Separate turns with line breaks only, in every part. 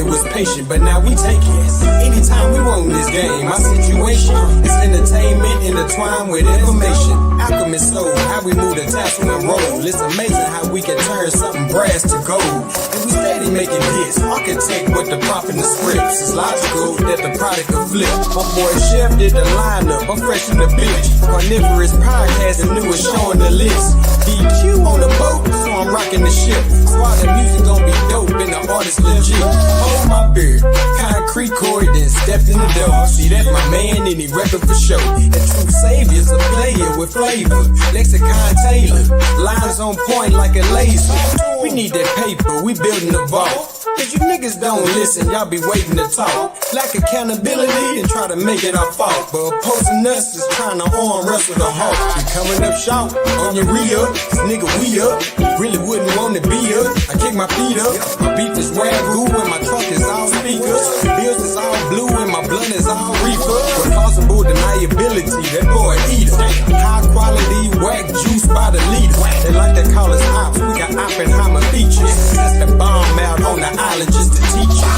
that was patient, but now we take it. Anytime we want this game, my situation is entertainment intertwined with information. Alchemist soul, how we move the tassel and roll. It's amazing how we can turn something brass to gold. And we steady making hits. Architect with the prop in the scripts. It's logical that the product will flip. My boy Chef did the lineup. I'm fresh in the bitch. Carnivorous podcast, the newest show on the list. DQ on the boat, so I'm rocking the ship. Squad the music gon' be dope and the artist legit. Hold my beard, concrete cord, then stepped in the door. See, that's my man and he reppin' for show. And true savior's a player with flavor. Lexicon Taylor, lines on point like a laser. We need that paper, we building the vault. Cause you niggas don't listen, y'all be waiting to talk. Lack accountability and try to make it our fault. But opposing us is trying to arm wrestle the hawk. You coming up short on your re-up, cause nigga we up. Really wouldn't want to be up. I kick my feet up. My beef is wagyu and my trunk is all speakers. Bills is all blue and my blunt is all reefer. With plausible deniability, that boy eater. High quality whack juice by the liter. They like to call us ops, we got Oppenheimer features. That's the bomb out on the island just to teach you.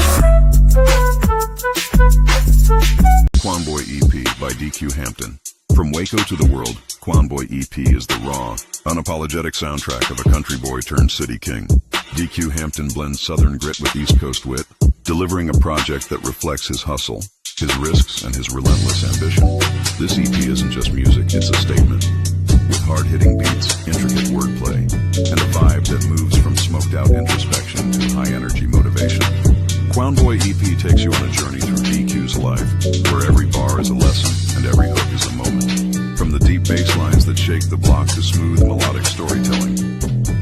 Quanboy EP by DQ Hampton. From Waco to the world, Quanboy EP is the raw, unapologetic soundtrack of a country boy turned city king. DQ Hampton blends southern grit with East Coast wit, delivering a project that reflects his hustle, his risks, and his relentless ambition. This EP isn't just music, it's a statement. With hard-hitting beats, intricate wordplay, and a vibe that moves from smoked-out introspection to high-energy motivation. Quanboy EP takes you on a journey through DQ's life, where every bar is a lesson and every hook is a moment. From the deep bass lines that shake the block to smooth melodic storytelling,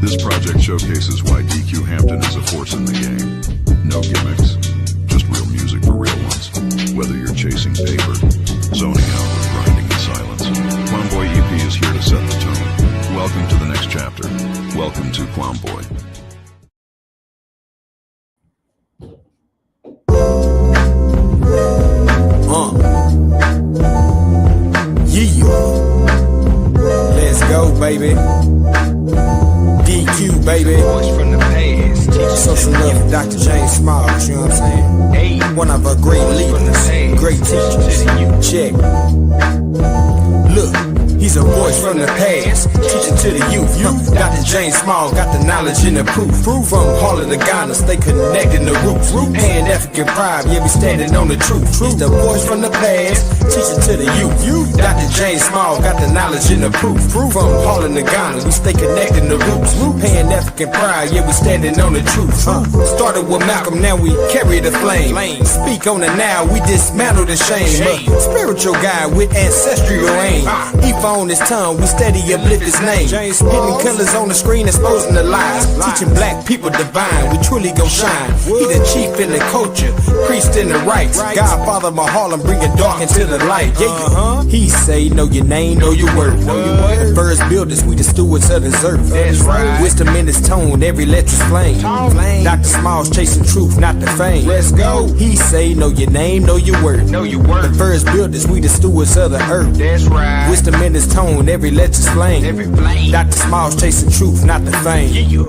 this project showcases why DQ Hampton is a force in the game. No gimmicks, just real music for real ones. Whether you're chasing paper, zoning out, or grinding in silence, Quanboy EP is here to set the tone. Welcome to the next chapter. Welcome to Quanboy.
Let's go, baby. DQ, baby.
Voice from the past.
Social love for Dr. James Small, you know what I'm saying?
Hey,
one of our great leaders, great teachers. Check. Look. He's a voice from the past, teaching to the youth. Dr. James Small got the knowledge and the proof. From Harlem to Ghana, stay connected to roots. Pan-African pride, yeah, we standing on the truth. He's the voice from the past, teaching to the youth. Dr. James Small got the knowledge and the proof. From Harlem to Ghana, we stay connected to roots. Pan-African pride, yeah, we standing on the truth. Started with Malcolm, now we carry the flame. Speak on it now, we dismantle the shame. Spiritual guy with ancestral aim. On his tongue, we steady uplift his name. Hidden colors on the screen, exposing the lies. Teaching black people divine, we truly gon' shine. He the chief in the culture, priest in the rights. Godfather of Harlem, bringing dark into the light. Yeah, he say, know your name, know your worth. The first builders, we the stewards of this earth.
That's right.
Wisdom in his tone, every letter's flame. Dr. Small's chasing truth, not the fame.
Let's go.
He say, know your name, know your worth.
Know your worth.
The first builders, we the stewards of the earth.
That's right.
Wisdom in his tone, every letter's flame.
Every flame.
Dr. Small's chasing truth, not the fame.
Yeah.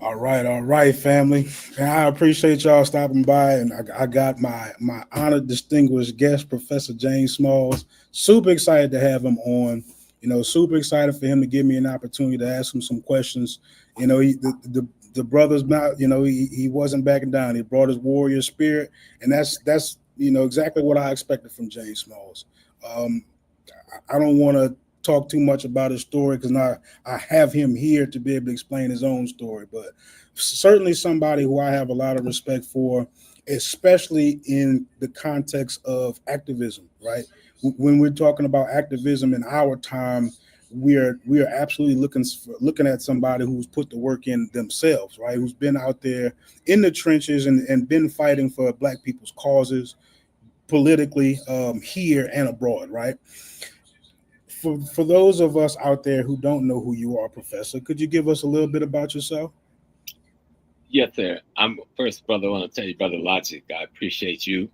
All right, family. And I appreciate y'all stopping by, and I got my honored, distinguished guest, Professor James Smalls. Super excited to have him on. You know, super excited for him to give me an opportunity to ask him some questions. You know, the brother's not, you know, he wasn't backing down. He brought his warrior spirit, and that's you know exactly what I expected from James Smalls. I don't want to talk too much about his story because now I have him here to be able to explain his own story, but certainly somebody who I have a lot of respect for, especially in the context of activism, right? When we're talking about activism in our time, we are absolutely looking at somebody who's put the work in themselves, right? Who's been out there in the trenches and been fighting for Black people's causes politically here and abroad, right? For those of us out there who don't know who you are, Professor, could you give us a little bit about yourself?
Yes, sir. First, brother, I want to tell you, Brother Logic, I appreciate you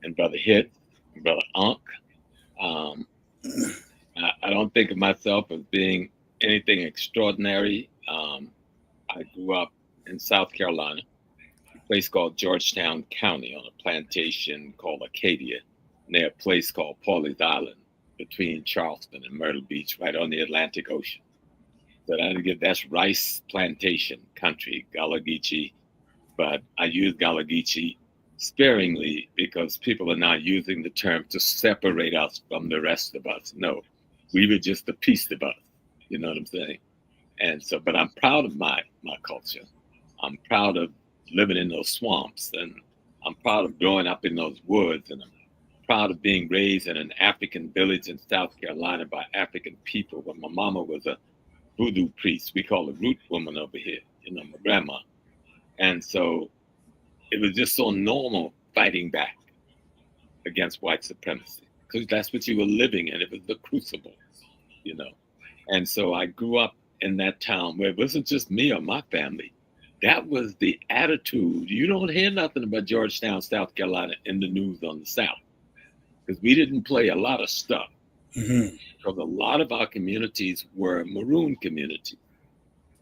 and Brother Hit and Brother Unk. I don't think of myself as being anything extraordinary. I grew up in South Carolina, a place called Georgetown County on a plantation called Acadia, near a place called Pawleys Island between Charleston and Myrtle Beach, right on the Atlantic Ocean. So that's rice plantation country, Gullah Geechee, but I use Gullah Geechee sparingly because people are now using the term to separate us from the rest of us. No, we were just a piece of us. You know what I'm saying? And so, but I'm proud of my culture. I'm proud of living in those swamps, and I'm proud of growing up in those woods, and I'm proud of being raised in an African village in South Carolina by African people. But my mama was a voodoo priest. We call her root woman over here, you know, my grandma. And so it was just so normal fighting back against white supremacy because that's what you were living in. It was the crucible, you know. And so I grew up in that town where it wasn't just me or my family. That was the attitude. You don't hear nothing about Georgetown, South Carolina in the news on the South because we didn't play a lot of stuff.
Mm-hmm.
Because a lot of our communities were maroon communities,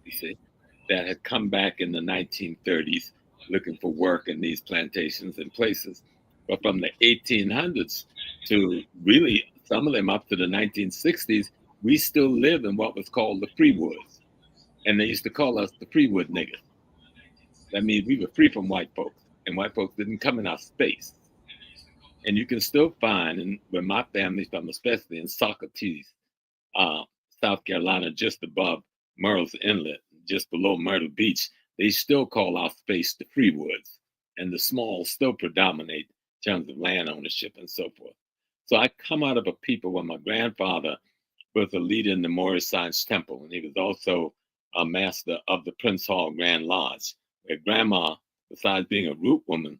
you see, that had come back in the 1930s looking for work in these plantations and places. But from the 1800s to really some of them up to the 1960s, we still live in what was called the free woods. And they used to call us the free wood niggas. That means we were free from white folks, and white folks didn't come in our space. And you can still find, and where my family's from, especially in Socrates, South Carolina, just above Murrells Inlet, just below Myrtle Beach, they still call our space the free woods. And the small still predominate in terms of land ownership and so forth. So I come out of a people where my grandfather was a leader in the Moorish Science Temple, and he was also a master of the Prince Hall Grand Lodge, where grandma, besides being a root woman,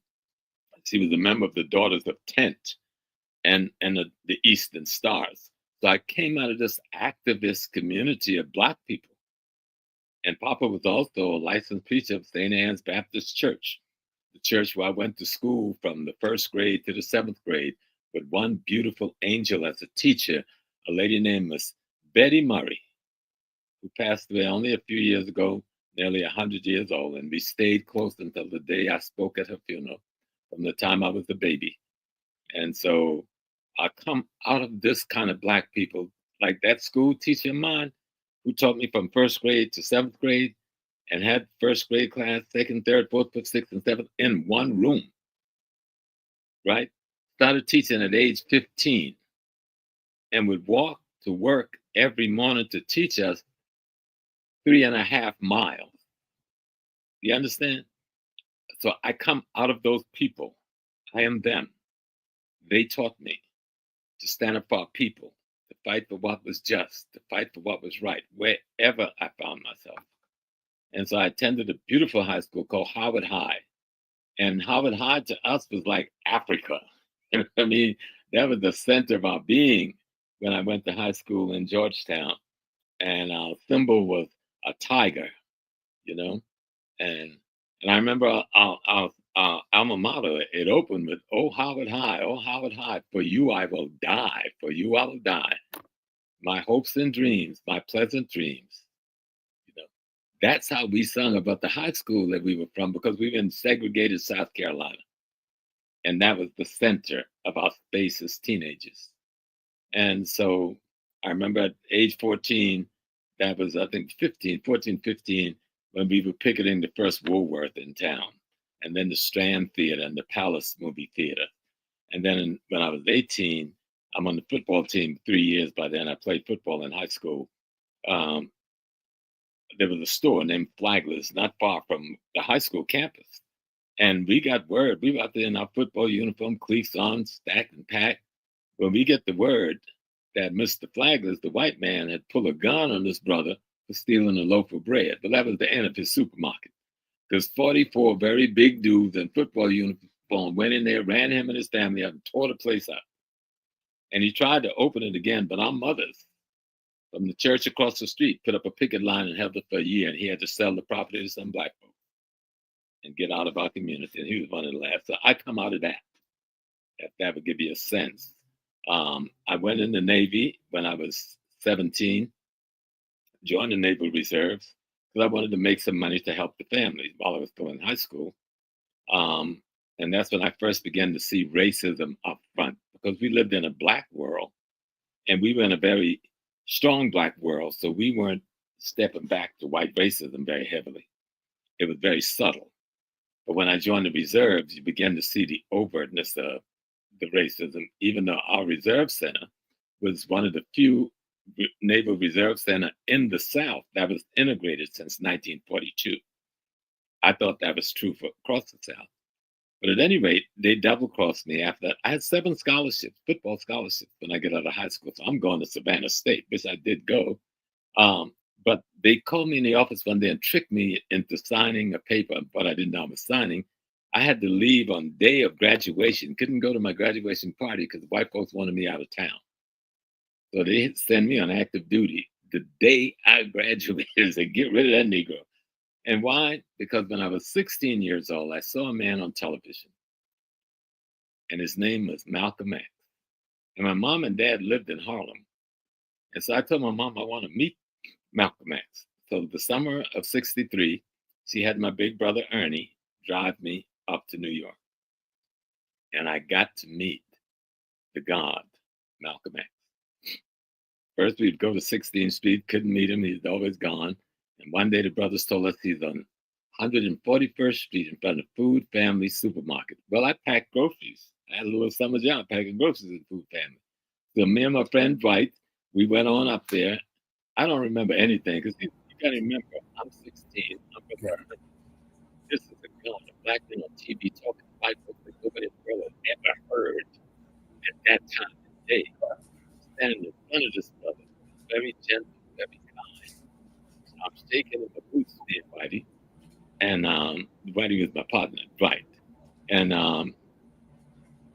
she was a member of the Daughters of Tent and the Eastern Stars. So I came out of this activist community of Black people. And Papa was also a licensed preacher of St. Anne's Baptist Church, the church where I went to school from the 1st grade to the 7th grade with one beautiful angel as a teacher, a lady named Miss Betty Murray, who passed away only a few years ago, nearly 100 years old. And we stayed close until the day I spoke at her funeral, from the time I was a baby. And so I come out of this kind of Black people, like that school teacher of mine who taught me from 1st grade to 7th grade and had 1st grade class, 2nd, 3rd, 4th, 5th, 6th, and 7th in one room, right? Started teaching at age 15 and would walk to work every morning to teach us 3.5 miles. You understand? So I come out of those people. I am them. They taught me to stand up for our people, to fight for what was just, to fight for what was right, wherever I found myself. And so I attended a beautiful high school called Howard High. And Howard High to us was like Africa. I mean, that was the center of our being when I went to high school in Georgetown. And our symbol was a tiger, you know? And I remember our alma mater, it opened with, oh, Howard High, for you I will die, for you I will die. My hopes and dreams, my pleasant dreams. You know, that's how we sung about the high school that we were from, because we were in segregated South Carolina. And that was the center of our space as teenagers. And so I remember at age 14, that was, I think, 14, 15, when we were picketing the first Woolworth in town, and then the Strand Theater and the Palace Movie Theater. And then when I was 18, I'm on the football team 3 years by then. I played football in high school. There was a store named Flagler's not far from the high school campus. And we got word, we were out there in our football uniform, cleats on, stacked and packed. When we get the word that Mr. Flagler's, the white man, had pulled a gun on his brother for stealing a loaf of bread. But that was the end of his supermarket. Because 44 very big dudes in football uniform went in there, ran him and his family out, and tore the place up. And he tried to open it again, but our mothers from the church across the street put up a picket line and held it for a year, and he had to sell the property to some Black folks and get out of our community. And he was one of the last. So I come out of that, if that would give you a sense. I went in the Navy when I was 17. joined the Naval Reserves because I wanted to make some money to help the family while I was still in high school. And that's when I first began to see racism up front, because we lived in a Black world and we were in a very strong Black world. So we weren't stepping back to white racism very heavily. It was very subtle. But when I joined the reserves, you began to see the overtness of the racism, even though our reserve center was one of the few Naval Reserve Center in the South that was integrated since 1942. I thought that was true for across the South. But at any rate, they double-crossed me after that. I had 7 scholarships, football scholarships, when I got out of high school. So I'm going to Savannah State, which I did go. But they called me in the office one day and tricked me into signing a paper, but I didn't know I was signing. I had to leave on day of graduation. Couldn't go to my graduation party because the white folks wanted me out of town. So they sent me on active duty the day I graduated. Said, get rid of that Negro. And why? Because when I was 16 years old, I saw a man on television, and his name was Malcolm X. And my mom and dad lived in Harlem. And so I told my mom I want to meet Malcolm X. So the summer of '63, she had my big brother Ernie drive me up to New York. And I got to meet the God, Malcolm X. First, we'd go to 16th Street, couldn't meet him, he's always gone. And one day the brothers told us he's on 141st Street in front of Food Family Supermarket. Well, I packed groceries. I had a little summer job packing groceries at Food Family. So me and my friend Dwight, we went on up there. I don't remember anything because you got to remember, I'm 16. This is a Black man on TV talking to white folks that nobody had ever heard at that time of day. Standing in front of this brother, very gentle, very kind. So I'm shaking in the boots to me, Whitey. And Whitey was my partner, Dwight. And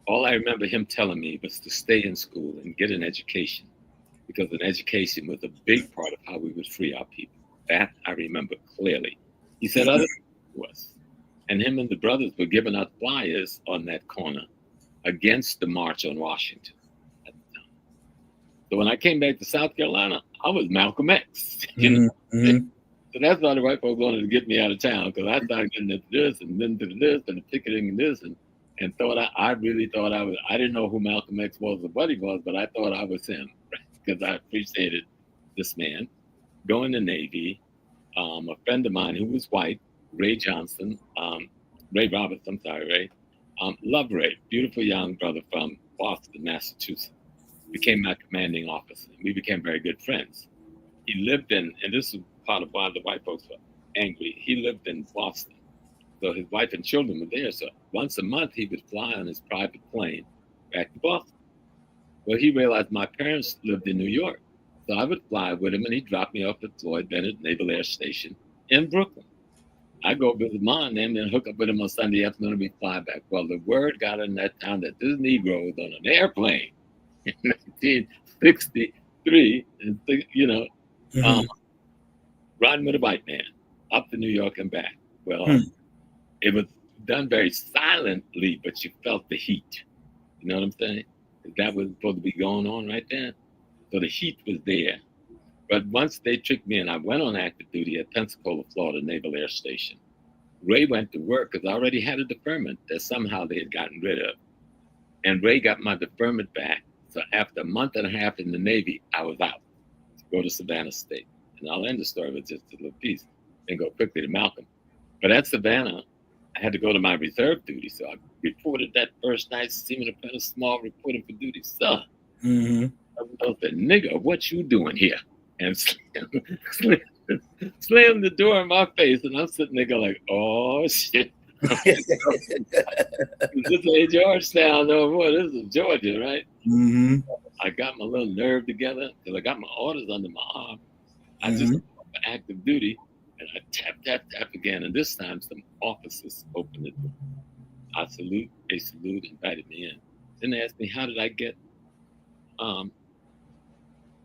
all I remember him telling me was to stay in school and get an education, because an education was a big part of how we would free our people. That I remember clearly. He said other things to us. And him and the brothers were giving out flyers on that corner against the March on Washington at the time. So when I came back to South Carolina, I was Malcolm X. You know? Mm-hmm. So that's why the white folks wanted to get me out of town, because I started getting into this and then to this and the picketing and this and thought I really thought I was. I didn't know who Malcolm X was or what he was, but I thought I was him, because I appreciated this man. Going to Navy, a friend of mine who was white, Ray Johnson, Ray Roberts, I'm sorry, Ray. Love Ray, beautiful young brother from Boston, Massachusetts. Became my commanding officer. We became very good friends. He lived in, and this is part of why the white folks were angry, he lived in Boston. So his wife and children were there. So once a month, he would fly on his private plane back to Boston. Well, he realized my parents lived in New York. So I would fly with him, and he'd drop me off at Floyd Bennett Naval Air Station in Brooklyn. I go visit mom and then hook up with him on Sunday afternoon and we fly back. Well, the word got in that town that this Negro was on an airplane in 1963, and riding with a white man up to New York and back. Well, it was done very silently, but you felt the heat. You know what I'm saying? That was supposed to be going on right then. So the heat was there. But once they tricked me and I went on active duty at Pensacola, Florida Naval Air Station, Ray went to work because I already had a deferment that somehow they had gotten rid of. And Ray got my deferment back. So after a month and a half in the Navy, I was out to go to Savannah State. And I'll end the story with just a little piece and go quickly to Malcolm. But at Savannah, I had to go to my reserve duty. So I reported that first night, Seaman Apprentice Small reporting for duty. Sir, I said, nigga, what you doing here? And slammed the door in my face. And I'm sitting there going like, oh, shit. This ain't Georgetown no more. This is Georgia, right? I got my little nerve together because I got my orders under my arm. I just went for active duty. And I tap again. And this time, some officers opened the door. I salute, they invited me in. Then they asked me, how did I get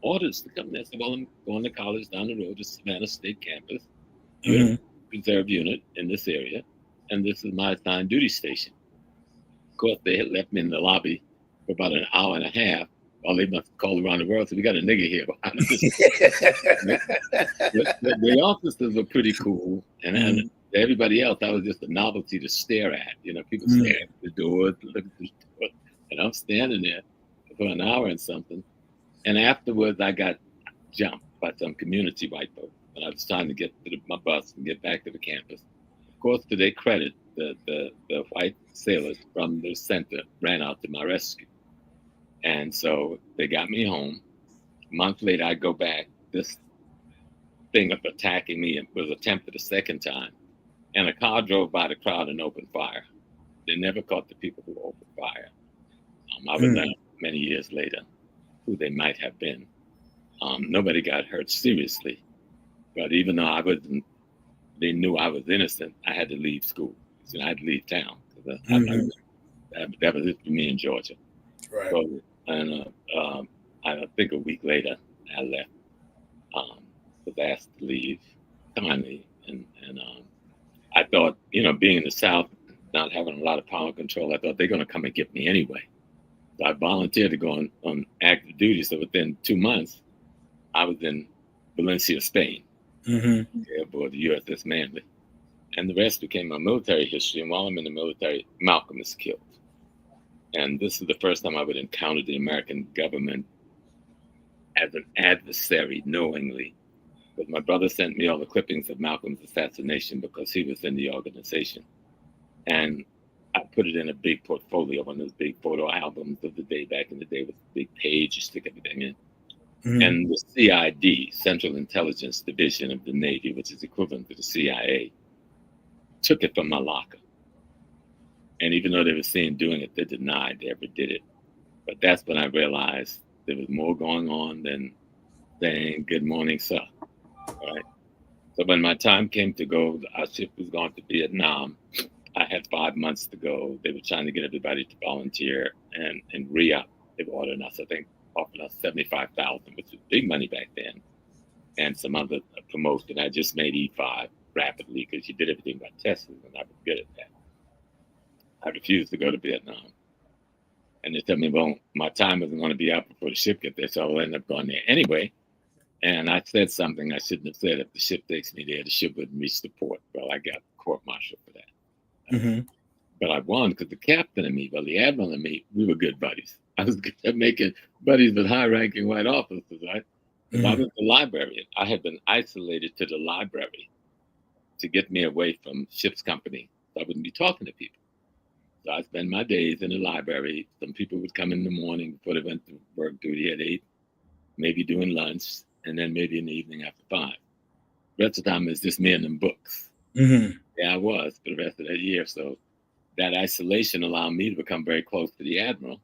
orders to come there? I said, well, I'm going to college down the road to Savannah State Campus, reserve unit in this area. And this is my assigned duty station. Of course, they had left me in the lobby for about an hour and a half. Well, they must call around the world. So we got a nigga here. The officers were pretty cool, and everybody else, I was just a novelty to stare at. You know, people stare at the doors, look at the door, and I'm standing there for an hour and something. And afterwards, I got jumped by some community white folks when I was trying to get to my bus and get back to the campus. Of course, to their credit, the white sailors from the center ran out to my rescue. And so they got me home. A month later, I go back. This thing of attacking me was attempted a second time. And a car drove by the crowd and opened fire. They never caught the people who opened fire. I would learn many years later who they might have been. Nobody got hurt seriously. But even though they knew I was innocent, I had to leave school. So I had to leave town. That was it for me in Georgia.
Right.
So, and I think a week later, I left. Was asked to leave kindly, and I thought, you know, being in the South, not having a lot of power and control, I thought they're going to come and get me anyway. So I volunteered to go on active duty. So within 2 months, I was in Valencia, Spain, aboard the USS Manly, and the rest became my military history. And while I'm in the military, Malcolm is killed, and this is the first time I would encounter the American government as an adversary knowingly. But my brother sent me all the clippings of Malcolm's assassination because he was in the organization. And I put it in a big portfolio, one of those big photo albums of the day back in the day with a big page, you stick everything in. And the CID, Central Intelligence Division of the Navy, which is equivalent to the CIA, took it from my locker. And even though they were seen doing it, they denied they ever did it. But that's when I realized there was more going on than saying, "Good morning, sir." Right. So when my time came to go, our ship was going to Vietnam. I had 5 months to go. They were trying to get everybody to volunteer and re-up. They were ordering us, I think, offering us $75,000, which was big money back then, and some other promotion. I just made E5 rapidly because you did everything by tests, and I was good at that. I refused to go to Vietnam. And they told me, well, my time wasn't going to be up before the ship get there, so I'll end up going there anyway. And I said something I shouldn't have said. If the ship takes me there, the ship wouldn't reach the port. Well, I got court-martial for that. But I won because the captain and me, well, the admiral and me, we were good buddies. I was good at making buddies with high-ranking white officers, right? I was the librarian. I had been isolated to the library to get me away from ship's company, so I wouldn't be talking to people. So I spent my days in the library. Some people would come in the morning before they went to work duty at 8, maybe doing lunch, and then maybe in the evening after 5. The rest of the time it's just me and them books. Yeah, I was for the rest of that year. So that isolation allowed me to become very close to the admiral,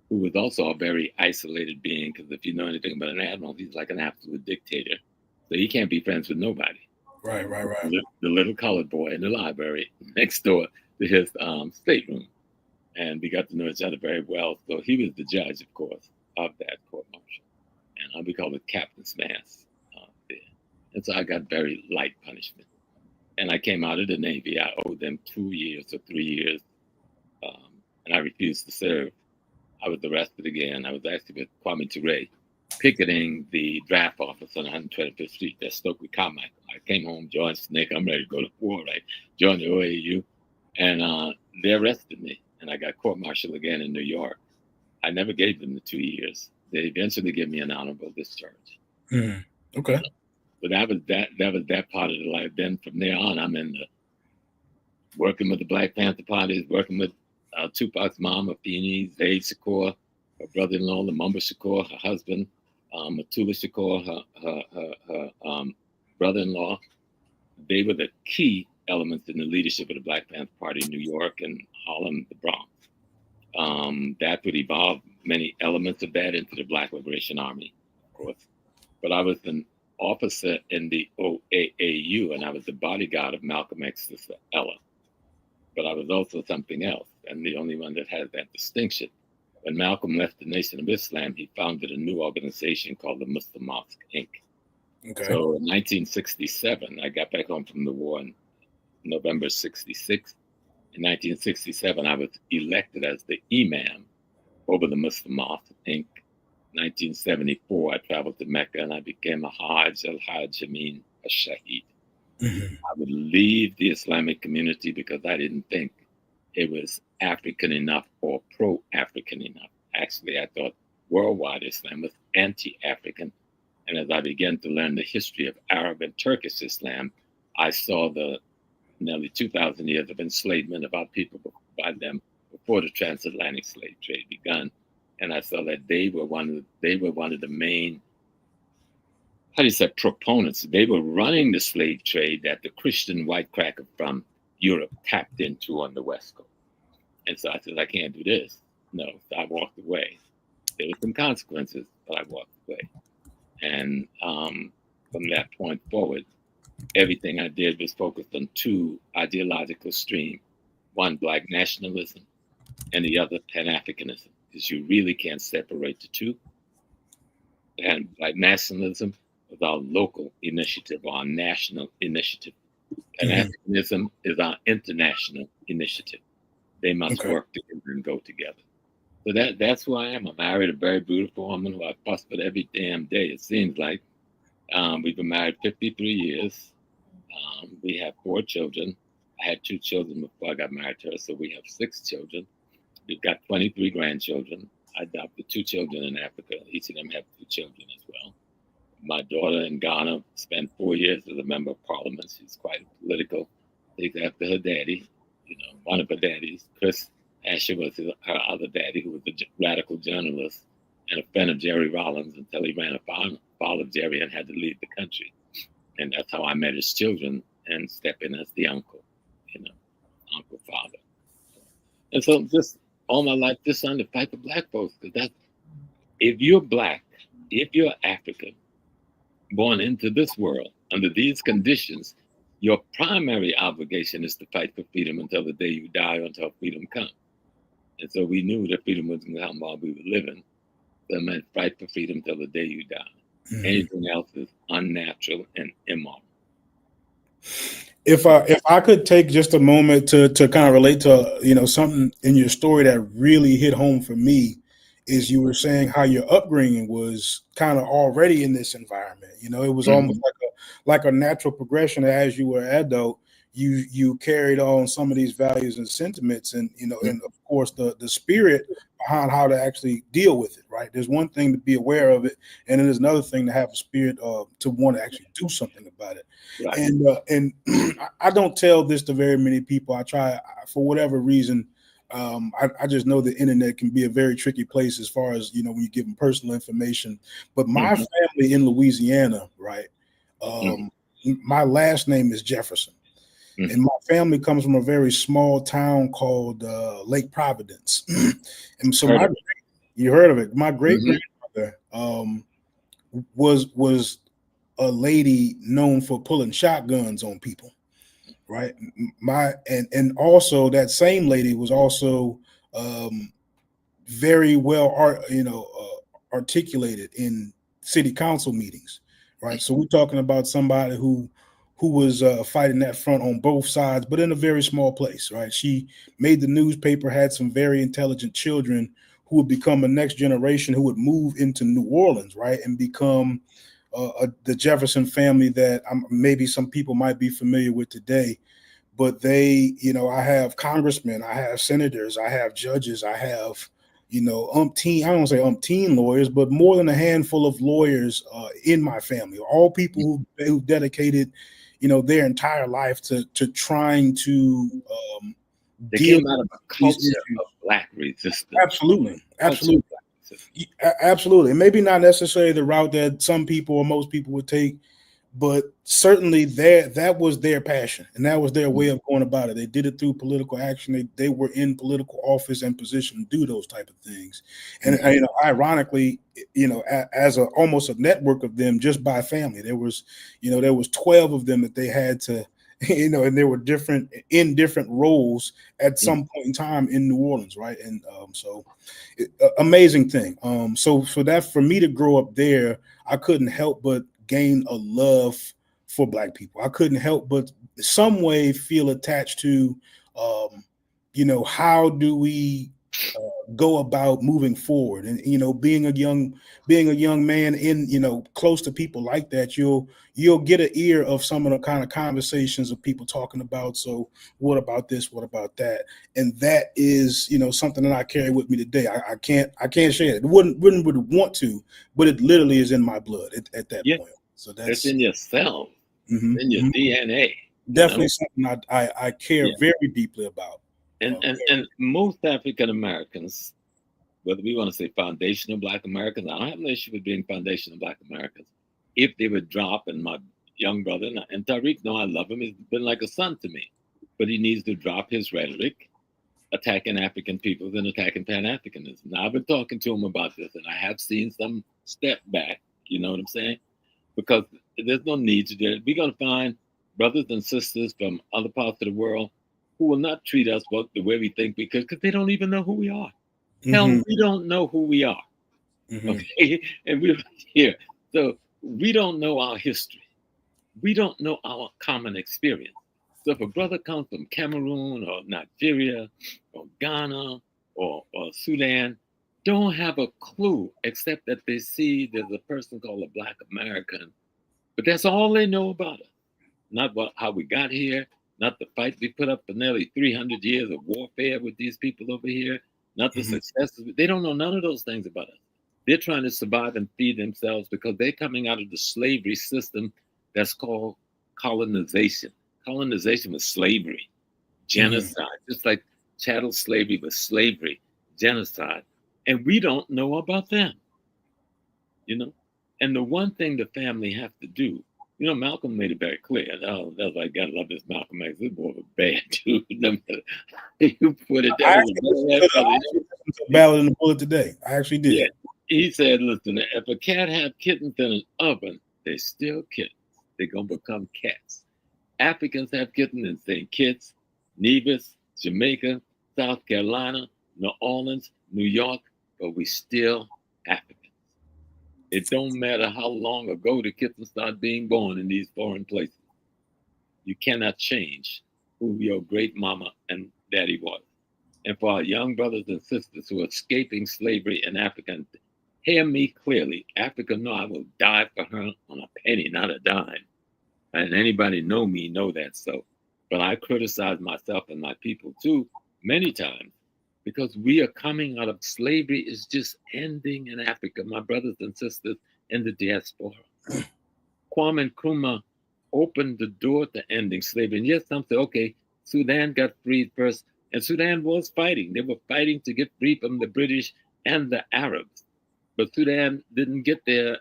who was also a very isolated being, because if you know anything about an admiral, he's like an absolute dictator. So he can't be friends with nobody.
Right.
The little colored boy in the library next door to his stateroom. And we got to know each other very well. So he was the judge, of course, of that court-martial. And we call it Captain's Mass there. And so I got very light punishment. And I came out of the Navy. I owed them 2 years or 3 years. And I refused to serve. I was arrested again. I was actually with Kwame Ture, picketing the draft office on 125th Street. That's Stokely Carmichael. I came home, joined SNCC. I'm ready to go to war, right? Joined the OAU. And they arrested me. And I got court-martial again in New York. I never gave them the 2 years. They eventually gave me an honorable discharge.
Okay.
But that was that part of the life. Then from there on, I'm in the working with the Black Panther parties, working with Tupac's mom, Afeni, Zaid Shakur, her brother-in-law, Lumumba Shakur, her husband, Matula Shakur, her brother-in-law. They were the key elements in the leadership of the Black Panther Party in New York and Harlem, the Bronx. That would evolve many elements of that into the Black Liberation Army, of course. But I was an officer in the OAAU, and I was the bodyguard of Malcolm X's Ella. But I was also something else, and the only one that has that distinction. When Malcolm left the Nation of Islam, he founded a new organization called the Muslim Mosque, Inc.
Okay.
So in 1967, I got back home from the war in November 66. In 1967, I was elected as the imam over the Muslim Mosque, Inc. 1974, I traveled to Mecca and I became a Hajj, Al-Hajj, shaheed.
Mhm.
I would leave the Islamic community because I didn't think it was African enough or pro-African enough. Actually, I thought worldwide Islam was anti-African. And as I began to learn the history of Arab and Turkish Islam, I saw the nearly 2,000 years of enslavement of our people by them before the transatlantic slave trade began. And I saw that they were one of the main, how do you say, proponents. They were running the slave trade that the Christian white cracker from Europe tapped into on the West Coast. And so I said, I can't do this. No, so I walked away. There were some consequences, but I walked away. And from that point forward, everything I did was focused on two ideological streams, one Black nationalism and the other Pan-Africanism, because you really can't separate the two. And Black nationalism was our local initiative, our national initiative. Pan-Africanism is our international initiative. They must work together and go together. So that's who I am. I married a very beautiful woman who I fuss with every damn day, it seems like. We've been married 53 years. We have 4 children. I had 2 children before I got married to her, so we have 6 children. We've got 23 grandchildren. I adopted 2 children in Africa. Each of them have 2 children as well. My daughter in Ghana spent 4 years as a member of parliament. She's quite political. Takes after her daddy, one of her daddies. Chris Asher was her other daddy, who was a radical journalist and a friend of Jerry Rollins until he ran afoul of Jerry and had to leave the country. And that's how I met his children and step in as the uncle, uncle father. And so just all my life, just trying to fight for Black folks. Because if you're Black, if you're African, born into this world under these conditions, your primary obligation is to fight for freedom until the day you die or until freedom comes. And so we knew that freedom wasn't going to come while we were living. So it meant fight for freedom till the day you die. Mm-hmm. Anything else is unnatural and immoral.
If I could take just a moment to kind of relate to something in your story that really hit home for me, is you were saying how your upbringing was kind of already in this environment. It was almost like a natural progression. As you were an adult, you carried on some of these values and sentiments, and and of course the spirit behind how to actually deal with it. Right? There's one thing to be aware of it, and then there's another thing to have a spirit to want to actually do something about it. Right. And I don't tell this to very many people. I try, for whatever reason. I just know the internet can be a very tricky place as far as, when you give them personal information. But my family in Louisiana, right? My last name is Jefferson. And my family comes from a very small town called Lake Providence. And so you heard of it. My great grandmother was a lady known for pulling shotguns on people. Right. And also that same lady was also very well articulated in city council meetings. Right. So we're talking about somebody who was fighting that front on both sides, but in a very small place. Right. She made the newspaper, had some very intelligent children who would become a next generation who would move into New Orleans. Right. And become the Jefferson family that maybe some people might be familiar with today. But they, I have congressmen, I have senators, I have judges, I have, umpteen, I don't say umpteen lawyers, but more than a handful of lawyers in my family, all people who dedicated, their entire life to trying to
deal out of a culture of Black resistance.
Absolutely. Absolutely. Maybe not necessarily the route that some people or most people would take, but certainly that was their passion and that was their way of going about it. They did it through political action. They were in political office and position to do those type of things. And ironically, as almost a network of them just by family, there was 12 of them that they had to, and they were different roles at some point in time in New Orleans, right? And amazing thing. So for me to grow up there, I couldn't help but gain a love for Black people. I couldn't help but some way feel attached to, how do we go about moving forward. And being a young man in close to people like that, you'll get an ear of some of the kind of conversations of people talking about, so what about this, what about that? And that is something that I carry with me today. I can't share it. Wouldn't want to, but it literally is in my blood at that point. So
it's in your cells, in your DNA.
Definitely something I care very deeply about.
And most African Americans, whether we want to say foundational Black Americans, I don't have an issue with being foundational Black Americans, if they would drop, and my young brother, and Tariq, I love him, he's been like a son to me, but he needs to drop his rhetoric attacking African peoples and attacking Pan-Africanism. Now, I've been talking to him about this, and I have seen some step back, you know what I'm saying? Because there's no need to do it. We're going to find brothers and sisters from other parts of the world who will not treat us the way we think because they don't even know who we are. Hell, we don't know who we are. Okay? And we're here. So we don't know our history. We don't know our common experience. So if a brother comes from Cameroon or Nigeria or Ghana or Sudan, don't have a clue except that they see there's a person called a Black American. But that's all they know about us. Not how we got here, not the fight we put up for nearly 300 years of warfare with these people over here, not the successes. They don't know none of those things about us. They're trying to survive and feed themselves because they're coming out of the slavery system that's called colonization. Colonization was slavery, genocide, just like chattel slavery was slavery, genocide. And we don't know about them, And the one thing the family have to do, Malcolm made it very clear. Oh, that's why I gotta love this Malcolm X. This boy was a bad dude. You put it down.
Ballad in the Bullet today. I actually did.
Yeah. He said, listen, if a cat have kittens in an oven, they still kittens. They're gonna become cats. Africans have kittens in St. Kitts, Nevis, Jamaica, South Carolina, New Orleans, New York, but we still Africans. It don't matter how long ago the kittens start being born in these foreign places. You cannot change who your great mama and daddy was. And for our young brothers and sisters who are escaping slavery in Africa, hear me clearly. Africa, no, I will die for her on a penny, not a dime. And anybody know me know that. So, but I criticize myself and my people too many times because we are coming out of slavery is just ending in Africa, my brothers and sisters in the diaspora. Kwame Nkrumah opened the door to ending slavery. And yes, some say, okay, Sudan got freed first, and Sudan was fighting. They were fighting to get free from the British and the Arabs. But Sudan didn't get their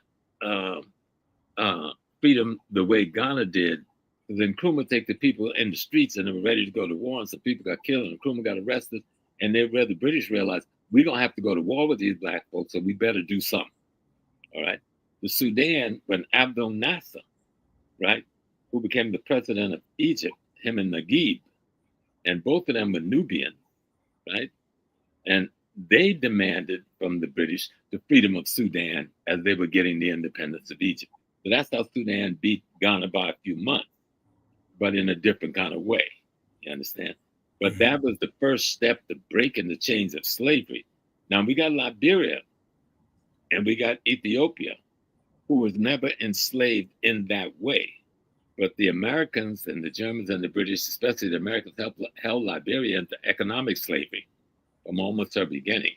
freedom the way Ghana did. Then Nkrumah take the people in the streets and they were ready to go to war, and some people got killed, and Nkrumah got arrested. And the British realized, we're going to have to go to war with these black folks, so we better do something. All right. The Sudan, when Abdel Nasser, right, who became the president of Egypt, him and Naguib, and both of them were Nubian, right? And they demanded from the British the freedom of Sudan as they were getting the independence of Egypt. So that's how Sudan beat Ghana by a few months, but in a different kind of way. You understand? But that was the first step to breaking the chains of slavery. Now we got Liberia and we got Ethiopia, who was never enslaved in that way. But the Americans and the Germans and the British, especially the Americans, held Liberia into economic slavery from almost her beginning.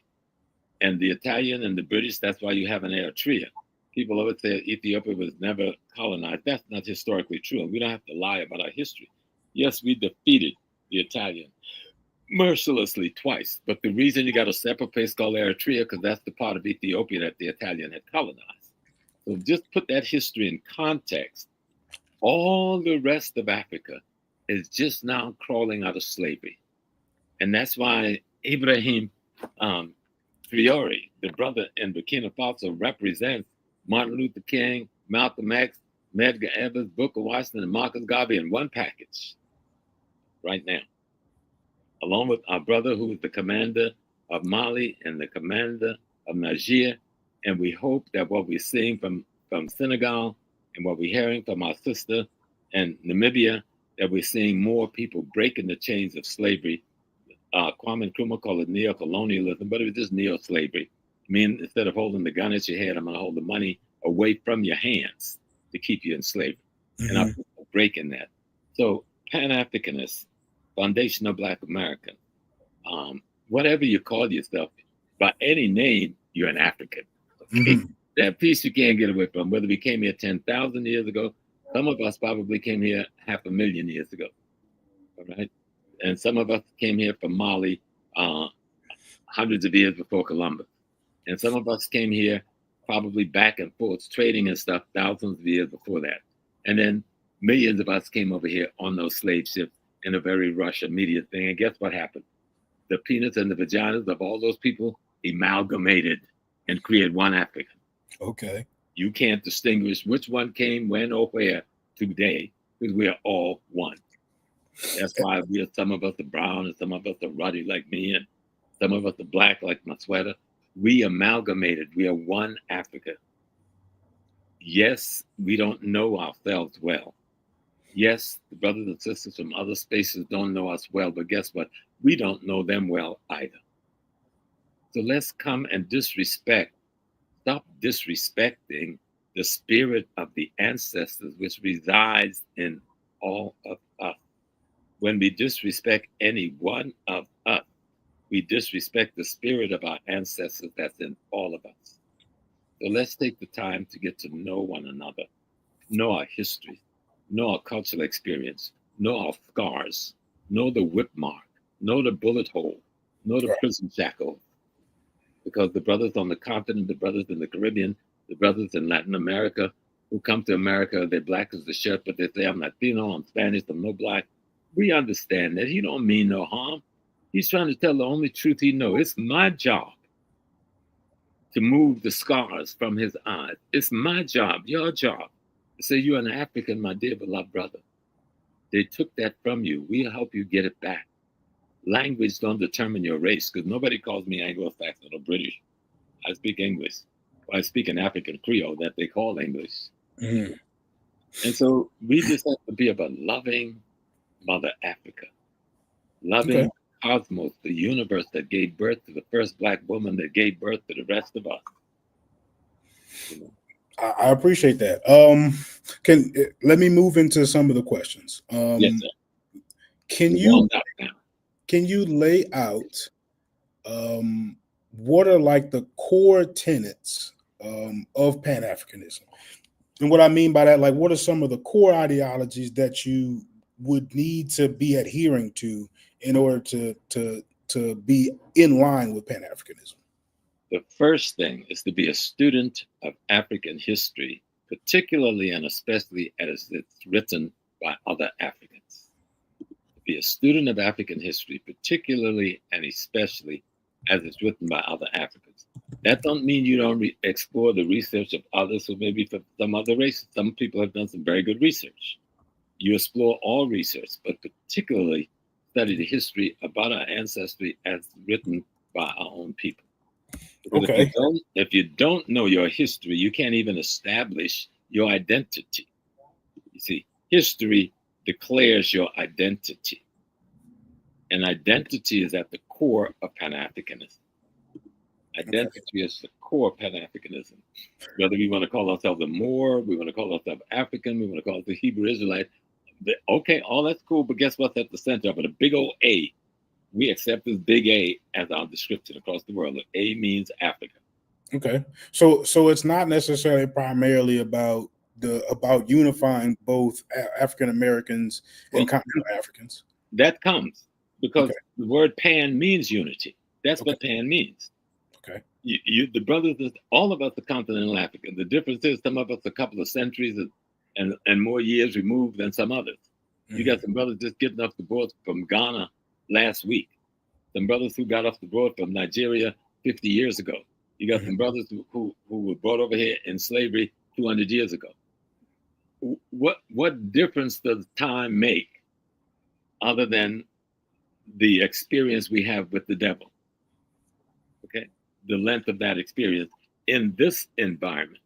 And the Italian and the British, that's why you have an Eritrea. People always say Ethiopia was never colonized. That's not historically true. And we don't have to lie about our history. Yes, we defeated the Italian mercilessly twice. But the reason you got a separate place called Eritrea, because that's the part of Ethiopia that the Italian had colonized. So just put that history in context. All the rest of Africa is just now crawling out of slavery. And that's why Ibrahim Traore, the brother in Burkina Faso, represents Martin Luther King, Malcolm X, Medgar Evers, Booker Washington, and Marcus Garvey in one package right now, along with our brother who is the commander of Mali and the commander of Niger. And we hope that what we're seeing from Senegal and what we're hearing from our sister in Namibia, that we're seeing more people breaking the chains of slavery Kwame Nkrumah called it neo-colonialism, but it was just neo-slavery. I mean, instead of holding the gun at your head, I'm going to hold the money away from your hands to keep you in slavery. And I'm breaking that. So Pan-Africanist, foundational Black American, whatever you call yourself, by any name, you're an African. Okay? That piece you can't get away from. Whether we came here 10,000 years ago, some of us probably came here 500,000 years ago. All right. And some of us came here from Mali hundreds of years before Columbus. And some of us came here probably back and forth, trading and stuff, thousands of years before that. And then millions of us came over here on those slave ships in a very rush, immediate thing. And guess what happened? The penis and the vaginas of all those people amalgamated and created one Africa.
Okay.
You can't distinguish which one came when or where today, because we are all one. That's why some of us are brown and some of us are ruddy like me and some of us are black like my sweater. We amalgamated. We are one Africa. Yes, we don't know ourselves well. Yes, the brothers and sisters from other spaces don't know us well, but guess what? We don't know them well either. So let's come and stop disrespecting the spirit of the ancestors which resides in all of us. When we disrespect any one of us, we disrespect the spirit of our ancestors that's in all of us. So let's take the time to get to know one another, know our history, know our cultural experience, know our scars, know the whip mark, know the bullet hole, know the prison shackle. Because the brothers on the continent, the brothers in the Caribbean, the brothers in Latin America who come to America, they're black as the shirt, but they say, I'm Latino, I'm Spanish, I'm no black. We understand that. He don't mean no harm. He's trying to tell the only truth he knows. It's my job to move the scars from his eyes. It's my job, your job, to say you're an African, my dear beloved brother. They took that from you. We'll help you get it back. Language don't determine your race, because nobody calls me Anglo-Saxon or British. I speak English. I speak an African Creole that they call English. And so we just have to be about loving Mother Africa, loving cosmos, the universe that gave birth to the first Black woman that gave birth to the rest of us. You know?
I appreciate that. Let me move into some of the questions.
Yes, sir.
Can you lay out what are like the core tenets of Pan-Africanism? And what I mean by that, like, what are some of the core ideologies that you would need to be adhering to in order to be in line with Pan-Africanism?
The first thing is to be a student of African history, particularly and especially as it's written by other Africans. Be a student of African history, particularly and especially as it's written by other Africans. That don't mean you don't explore the research of others who maybe from some other races. Some people have done some very good research. You explore all research, but particularly study the history about our ancestry as written by our own people. Because if you don't know your history, you can't even establish your identity. You see, history declares your identity. And identity is at the core of Pan-Africanism. Identity is the core of Pan-Africanism. Whether we want to call ourselves a Moor, we want to call ourselves African, we want to call ourselves Hebrew Israelite. Okay, all that's cool, but guess what's at the center of it? A big old A. We accept this big A as our description across the world. A means Africa. Okay.
So it's not necessarily primarily about unifying both African Americans and continental Africans.
That comes because the word Pan means unity. That's what Pan means.
Okay.
The brothers, all of us are continental African. The difference is some of us a couple of centuries and more years removed than some others. You got some brothers just getting off the board from Ghana last week. Some brothers who got off the board from Nigeria 50 years ago. You got some brothers who were brought over here in slavery 200 years ago. What difference does time make other than the experience we have with the devil? Okay, the length of that experience in this environment.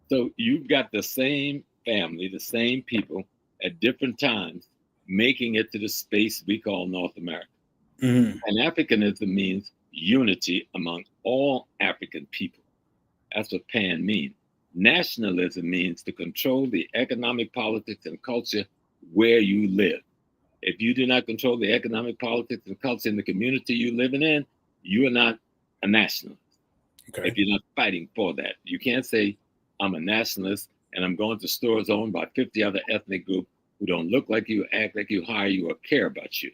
So you've got the same family, the same people at different times making it to the space we call North America.
Mhm.
Pan-Africanism means unity among all African people. That's what Pan means. Nationalism means to control the economic, politics, and culture where you live. If you do not control the economic, politics, and culture in the community you're living in, you are not a nationalist.
Okay.
If you're not fighting for that, you can't say, I'm a nationalist and I'm going to stores owned by 50 other ethnic groups who don't look like you, act like you, hire you, or care about you.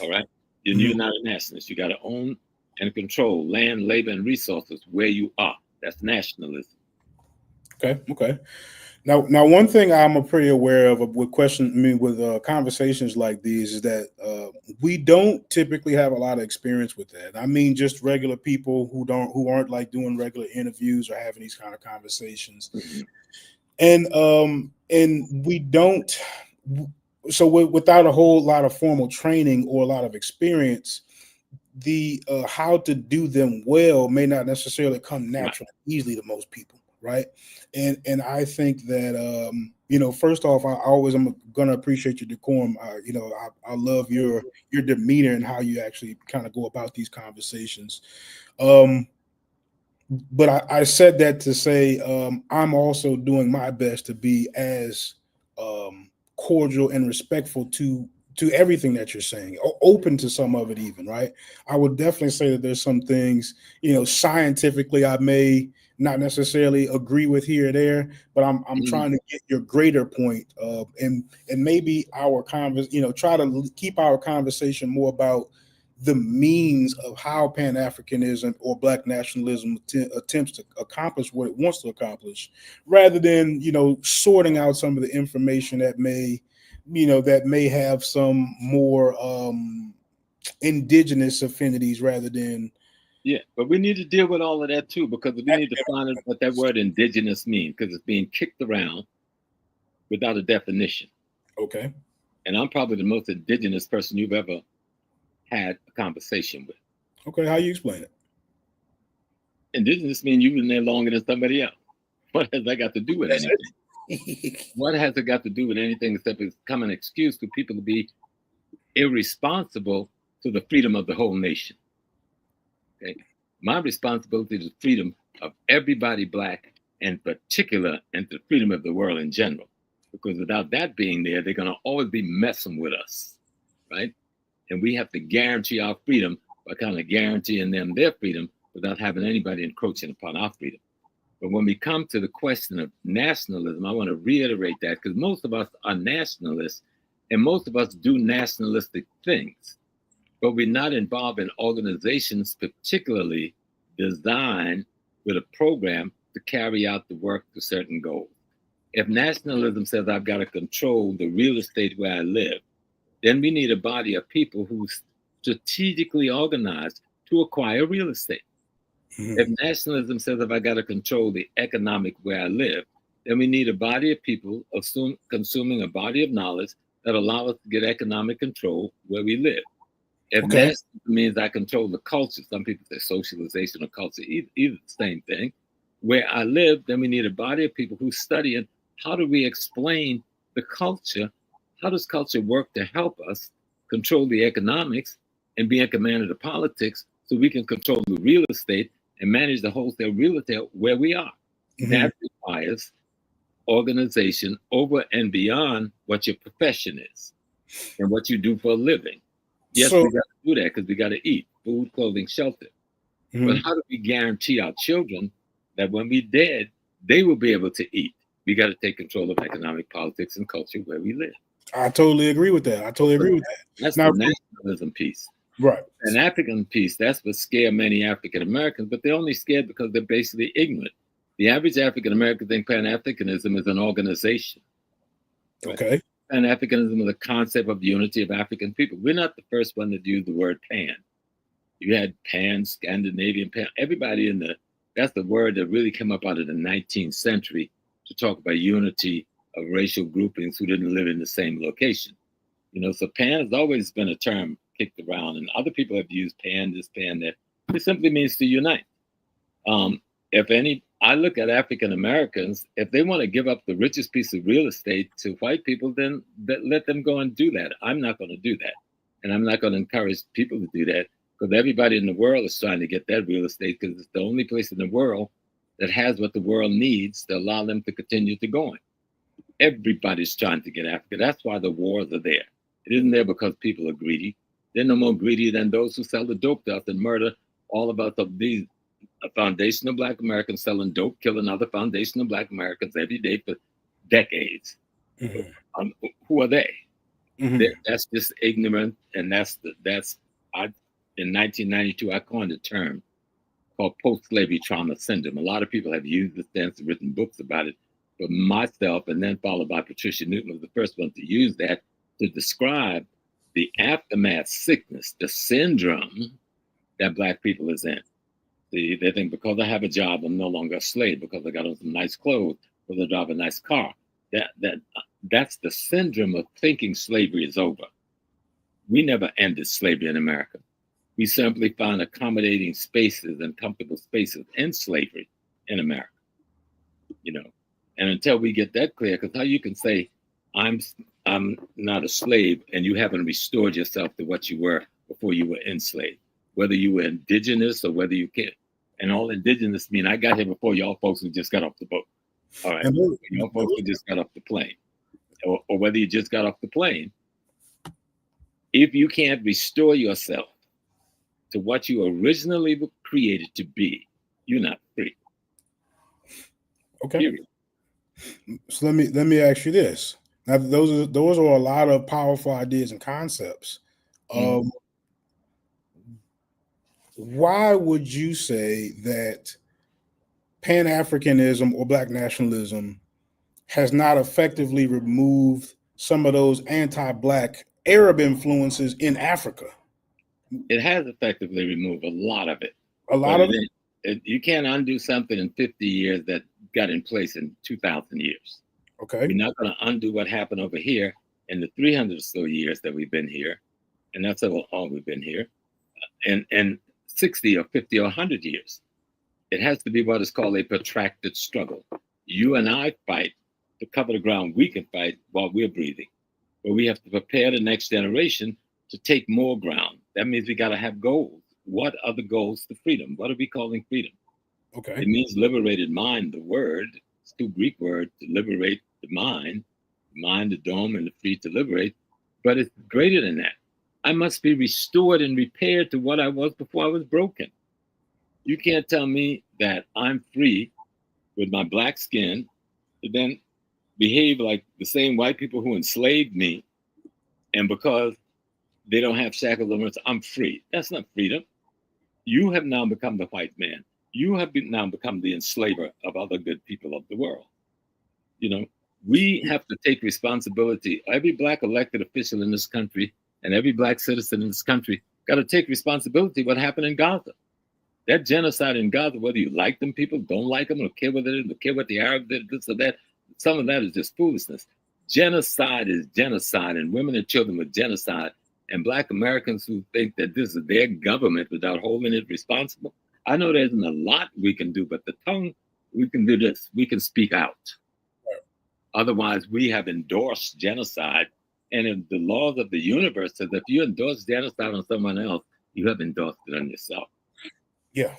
All right? Then you're not a nationalist. You got to own and control land, labor, and resources where you are. That's nationalism.
Okay. Okay. Now, one thing I'm pretty aware of with conversations like these is that we don't typically have a lot of experience with that. I mean, just regular people who aren't like doing regular interviews or having these kind of conversations, and we don't. So without a whole lot of formal training or a lot of experience, the how to do them well may not necessarily come naturally easily to most people, right? And I think that first off, I'm gonna appreciate your decorum. I love your demeanor and how you actually kind of go about these conversations. But I said that to say I'm also doing my best to be as cordial and respectful to everything that you're saying, open to some of it even, right? I would definitely say that there's some things, scientifically I may not necessarily agree with here or there, but I'm trying to get your greater point and maybe our try to keep our conversation more about the means of how Pan-Africanism or Black nationalism attempts to accomplish what it wants to accomplish, rather than sorting out some of the information that may have some more indigenous affinities rather than.
Yeah, but we need to deal with all of that too, because we need to find out what that word indigenous means, because it's being kicked around without a definition.
Okay.
And I'm probably the most indigenous person you've ever had a conversation with.
Okay, how you explain it?
Indigenous means you've been there longer than somebody else. What has that got to do with anything? What has it got to do with anything except it's become an excuse for people to be irresponsible to the freedom of the whole nation? Okay, my responsibility is the freedom of everybody Black, in particular, and the freedom of the world in general. Because without that being there, they're going to always be messing with us, right? And we have to guarantee our freedom by kind of guaranteeing them their freedom without having anybody encroaching upon our freedom. But when we come to the question of nationalism, I want to reiterate that, because most of us are nationalists and most of us do nationalistic things, but we're not involved in organizations particularly designed with a program to carry out the work to certain goals. If nationalism says I've got to control the real estate where I live, then we need a body of people who strategically organized to acquire real estate. If nationalism says if I got to control the economic where I live, then we need a body of people consuming a body of knowledge that allow us to get economic control where we live. If nationalism means I control the culture, some people say socialization or culture, either the same thing, where I live, then we need a body of people who study it. How do we explain the culture? How does culture work to help us control the economics and be in command of the politics so we can control the real estate and manage the wholesale real estate where we are? That requires organization over and beyond what your profession is and what you do for a living. Yes, we got to do that because we got to eat, food, clothing, shelter. But how do we guarantee our children that when we're dead, they will be able to eat? We got to take control of economic, politics, and culture where we live.
I totally agree with that.
That's the nationalism piece.
Right.
An African piece, that's what scares many African Americans, but they're only scared because they're basically ignorant. The average African American thinks Pan-Africanism is an organization. Right?
Okay.
Pan-Africanism is a concept of unity of African people. We're not the first one to use the word pan. You had Pan, Scandinavian, Pan, everybody that's the word that really came up out of the 19th century to talk about unity of racial groupings who didn't live in the same location. So Pan has always been a term kicked around, and other people have used Pan, this, Pan, that. It simply means to unite. I look at African Americans, if they want to give up the richest piece of real estate to white people, then let them go and do that. I'm not going to do that. And I'm not going to encourage people to do that, because everybody in the world is trying to get that real estate, because it's the only place in the world that has what the world needs to allow them to continue to go on. Everybody's trying to get Africa. That's why the wars are there. It isn't there because people are greedy. They're no more greedy than those who sell the dope to us and murder all of us, of these foundational Black Americans selling dope, killing other foundational Black Americans every day for decades.
Mm-hmm.
Who are they?
Mm-hmm.
That's just ignorant, and in 1992 I coined a term called post-slavery trauma syndrome. A lot of people have used this and written books about it, but myself, and then followed by Patricia Newton, was the first one to use that to describe the aftermath sickness, the syndrome that Black people is in. They think because I have a job, I'm no longer a slave, because I got on some nice clothes, because I drive a nice car. That's the syndrome of thinking slavery is over. We never ended slavery in America. We simply found accommodating spaces and comfortable spaces in slavery in America. And until we get that clear, because how you can say I'm not a slave and you haven't restored yourself to what you were before you were enslaved, whether you were indigenous or whether you can't. And all indigenous mean I got here before y'all folks who just got off the boat. All right, y'all folks who just got off the plane, or whether you just got off the plane. If you can't restore yourself to what you originally were created to be, you're not free.
Okay.
Period.
So let me ask you this. Now, those are a lot of powerful ideas and concepts. Why would you say that Pan-Africanism or Black nationalism has not effectively removed some of those anti-Black Arab influences in Africa?
It has effectively removed a lot of it.
A lot of it?
You can't undo something in 50 years that got in place in 2,000 years.
Okay.
You're not going to undo what happened over here in the 300 or so years that we've been here. And that's all we've been here. And 60 or 50 or 100 years. It has to be what is called a protracted struggle. You and I fight to cover the ground we can fight while we're breathing. But we have to prepare the next generation to take more ground. That means we got to have goals. What are the goals to freedom? What are we calling freedom?
Okay.
It means liberated mind, the word. It's two Greek words, to liberate the mind, the dome, and the free to liberate. But it's greater than that. I must be restored and repaired to what I was before I was broken. You can't tell me that I'm free with my Black skin to then behave like the same white people who enslaved me, and because they don't have shackles on us, I'm free. That's not freedom. You have now become the white man. You have now become the enslaver of other good people of the world. We have to take responsibility. Every Black elected official in this country and every Black citizen in this country got to take responsibility what happened in Gaza. That genocide in Gaza, whether you like them people, don't like them, don't care what it is, don't care what the Arabs did, this or that, some of that is just foolishness. Genocide is genocide, and women and children were genocide. And Black Americans who think that this is their government without holding it responsible, I know there isn't a lot we can do, but the tongue, we can do this. We can speak out. Otherwise, we have endorsed genocide. And if the laws of the universe says if you endorse genocide on someone else, you have endorsed it on yourself.
Yeah.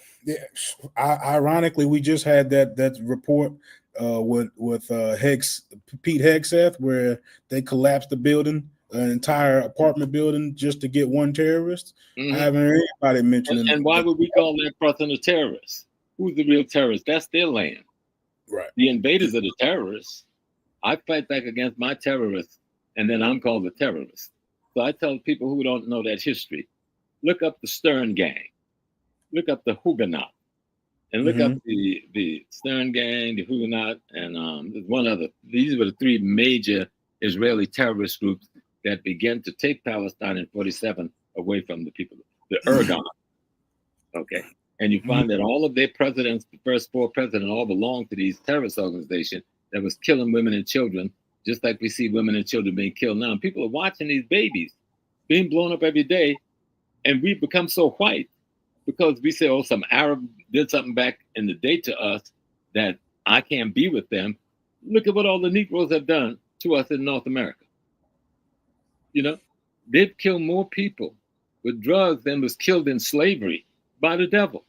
Ironically, we just had that report with Pete Hegseth, where they collapsed the building, an entire apartment building, just to get one terrorist.
Mm-hmm.
I haven't heard anybody mentioning.
And why would we call that person a terrorist? Who's the real terrorist? That's their land.
Right.
The invaders are the terrorists. I fight back against my terrorists, and then I'm called a terrorist. So I tell people who don't know that history, look up the Stern Gang, look up the Huguenot, and look up the Stern Gang, the Huguenot, and there's one other. These were the three major Israeli terrorist groups that began to take Palestine in 47 away from the people, the Irgun. Okay. And you find that all of their presidents, the first four presidents, all belonged to these terrorist organizations that was killing women and children, just like we see women and children being killed now. And people are watching these babies being blown up every day, and we become so white because we say, oh, some Arab did something back in the day to us that I can't be with them. Look at what all the Negroes have done to us in North America. They've killed more people with drugs than was killed in slavery by the devil.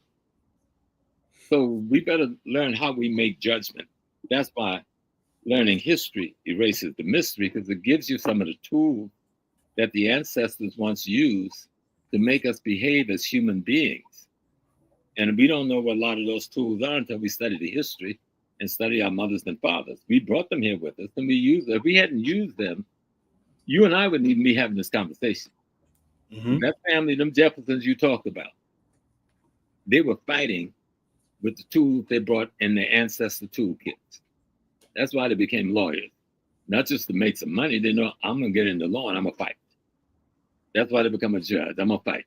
So we better learn how we make judgment. That's why learning history erases the mystery, because it gives you some of the tools that the ancestors once used to make us behave as human beings. And we don't know what a lot of those tools are until we study the history and study our mothers and fathers. We brought them here with us and we used them. If we hadn't used them, you and I wouldn't even be having this conversation.
Mm-hmm.
That family, them Jeffersons you talked about, they were fighting with the tools they brought in their ancestor toolkits. That's why they became lawyers. Not just to make some money. They know, I'm going to get in the law and I'm going to fight. That's why they become a judge. I'm going to fight.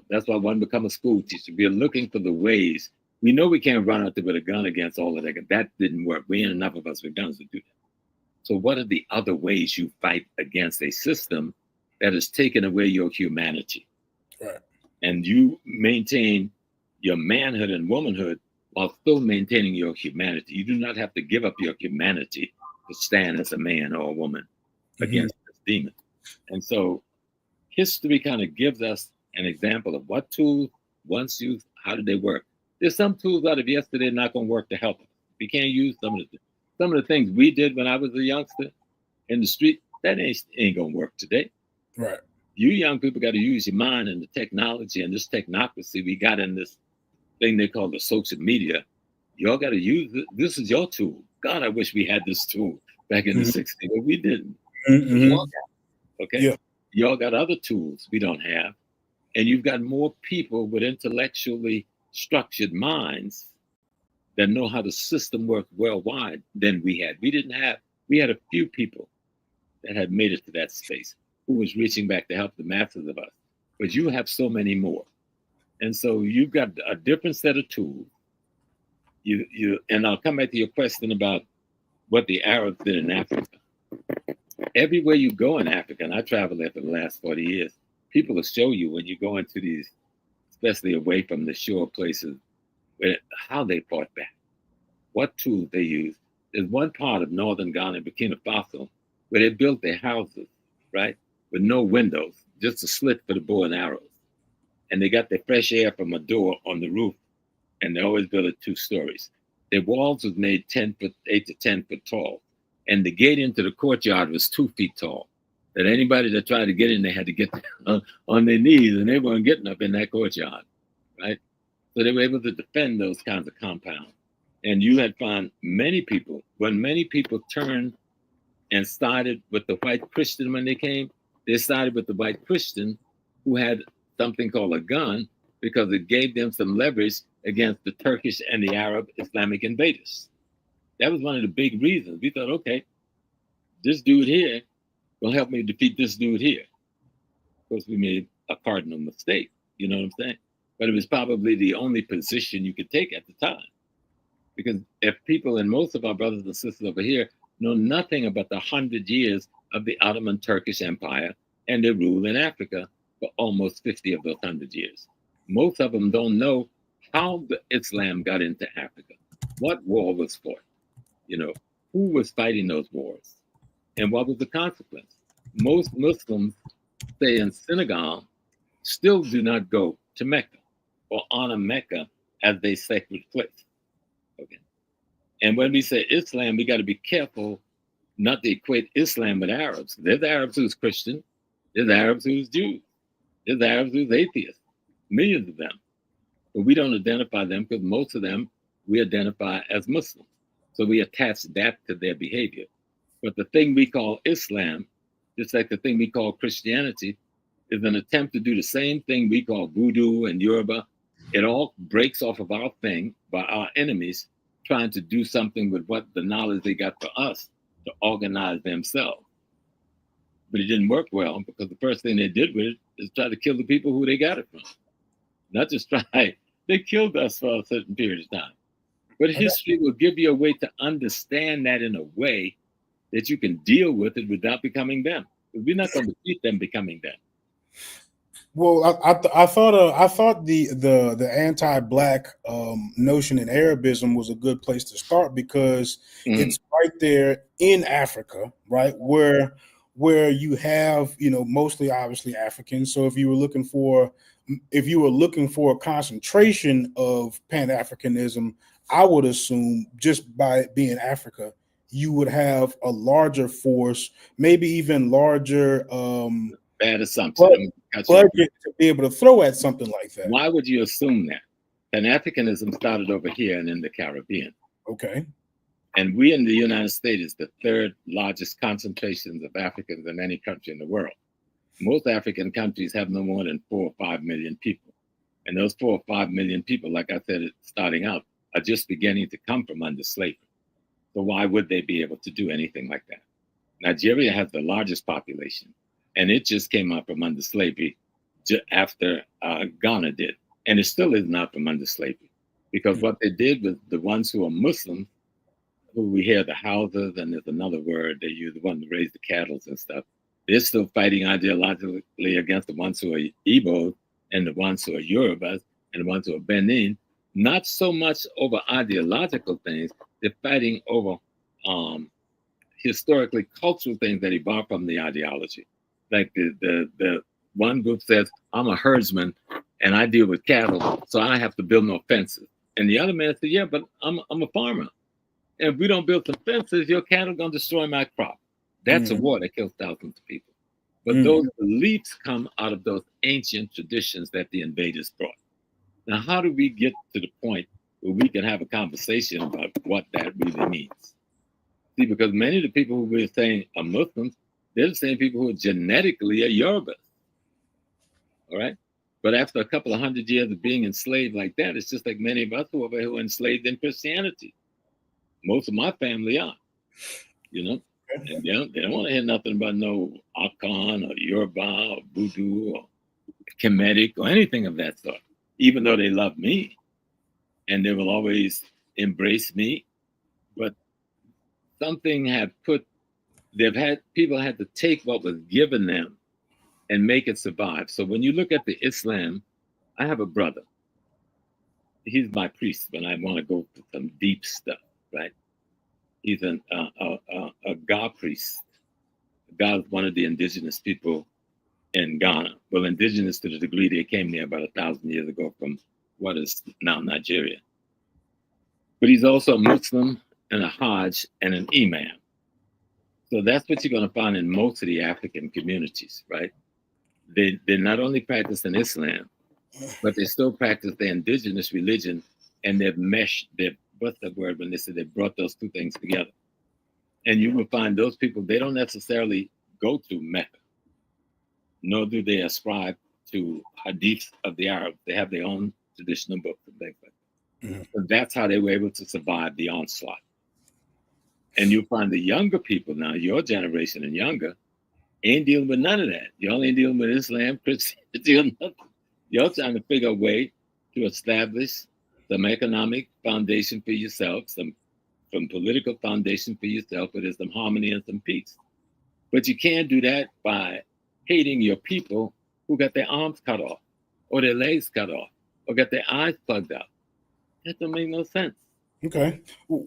That's why one become a school teacher. We are looking for the ways. We know we can't run out there with a gun against all of that. That didn't work. We ain't enough of us with guns to do that. So what are the other ways you fight against a system that has taken away your humanity?
Right.
And you maintain your manhood and womanhood while still maintaining your humanity. You do not have to give up your humanity to stand as a man or a woman against this demon. And so history kind of gives us an example of what tools once used, how did they work? There's some tools out of yesterday not going to work to help us. We can't use some of the things we did when I was a youngster in the street. That ain't going to work today.
Right.
You young people got to use your mind and the technology and this technocracy we got in this thing they call the social media. Y'all got to use it. This is your tool. God, I wish we had this tool back in the 60s, but we didn't. Y'all got, okay?
Yeah.
Y'all got other tools we don't have. And you've got more people with intellectually structured minds that know how the system works worldwide than we had. We had a few people that had made it to that space who was reaching back to help the masses of us. But you have so many more. And so you've got a different set of tools. And I'll come back to your question about what the Arabs did in Africa. Everywhere you go in Africa, and I traveled there for the last 40 years, people will show you when you go into these, especially away from the shore places, how they fought back, what tools they used. There's one part of northern Ghana, Burkina Faso, where they built their houses, right, with no windows, just a slit for the bow and arrows. And they got their fresh air from a door on the roof, and they always built it 2 stories. Their walls was made 8 to 10 foot tall, and the gate into the courtyard was 2 feet tall. That anybody that tried to get in there had to get on their knees, and they weren't getting up in that courtyard, right? So they were able to defend those kinds of compounds. And you had found many people turned and started with the white Christian when they came, they started with the white Christian who had something called a gun because it gave them some leverage against the Turkish and the Arab Islamic invaders. That was one of the big reasons. We thought, okay, this dude here will help me defeat this dude here. Of course, we made a cardinal mistake, you know what I'm saying? But it was probably the only position you could take at the time. Because if people, and most of our brothers and sisters over here, know nothing about the 100 years of the Ottoman Turkish Empire and their rule in Africa for almost 50 of those 100 years. Most of them don't know how the Islam got into Africa, what war was fought, who was fighting those wars, and what was the consequence. Most Muslims, say in Senegal, still do not go to Mecca or honor Mecca as their sacred place. Okay. And when we say Islam, we got to be careful not to equate Islam with Arabs. There's Arabs who's Christian, there's Arabs who's Jews, there's Arabs who's atheists, millions of them. But we don't identify them because most of them we identify as Muslims. So we attach that to their behavior. But the thing we call Islam, just like the thing we call Christianity, is an attempt to do the same thing we call voodoo and Yoruba. It all breaks off of our thing by our enemies trying to do something with what the knowledge they got for us to organize themselves. But it didn't work well because the first thing they did with it is try to kill the people who they got it from. Not just try, they killed us for a certain period of time. But history will give you a way to understand that in a way that you can deal with it without becoming them. We're not going to defeat them becoming them.
Well, I thought the anti-black notion in Arabism was a good place to start because it's right there in Africa, right, where where you have, mostly obviously Africans. So if you were looking for a concentration of Pan-Africanism, I would assume just by it being Africa, you would have a larger force, maybe even larger
Bad assumption.
budget to be able to throw at something like that.
Why would you assume that? Pan-Africanism started over here and in the Caribbean.
Okay.
And we in the United States is the third largest concentrations of Africans in any country in the world. Most African countries have no more than 4 or 5 million people. And those 4 or 5 million people, like I said, starting out, are just beginning to come from under slavery. So why would they be able to do anything like that? Nigeria has the largest population, and it just came out from under slavery after Ghana did. And it still is not from under slavery, because what they did was the ones who are Muslims, who we hear the houses, and there's another word they use, the one to raise the cattle and stuff, they're still fighting ideologically against the ones who are Igbo and the ones who are Yorubas and the ones who are Benin, not so much over ideological things, they're fighting over historically cultural things that evolved from the ideology. Like the one group says, I'm a herdsman and I deal with cattle, so I have to build no fences. And the other man said, yeah, but I'm a farmer. And if we don't build some fences, your cattle are going to destroy my crop. That's a war that kills thousands of people. But those beliefs come out of those ancient traditions that the invaders brought. Now, how do we get to the point where we can have a conversation about what that really means? See, because many of the people who we're saying are Muslims, they're the same people who are genetically are Yorubas. All right? But after a couple of 100 years of being enslaved like that, it's just like many of us who are enslaved in Christianity. Most of my family are, and they don't want to hear nothing about no Akan or Yoruba or Voodoo or Kemetic or anything of that sort, even though they love me and they will always embrace me. But something people had to take what was given them and make it survive. So when you look at the Islam, I have a brother. He's my priest when I want to go to some deep stuff. Right, he's a Ga priest. Ga is one of the indigenous people in Ghana. Well, indigenous to the degree they came there about 1,000 years ago from what is now Nigeria. But he's also a Muslim and a Hajj and an Imam. So that's what you're going to find in most of the African communities, right? They not only practice in Islam, but they still practice their indigenous religion, and they've meshed what's the word when they say they brought those two things together. And you will find those people, they don't necessarily go to Mecca, nor do they ascribe to hadiths of the Arabs. They have their own traditional books and things like that. So that's how they were able to survive the onslaught. And you find the younger people now, your generation and younger, ain't dealing with none of that. You only dealing with Islam, Christianity, or nothing. You're trying to figure a way to establish some economic foundation for yourself, some political foundation for yourself, where there's some harmony and some peace. But you can't do that by hating your people who got their arms cut off, or their legs cut off, or got their eyes plugged out. That don't make no sense.
Okay. Well,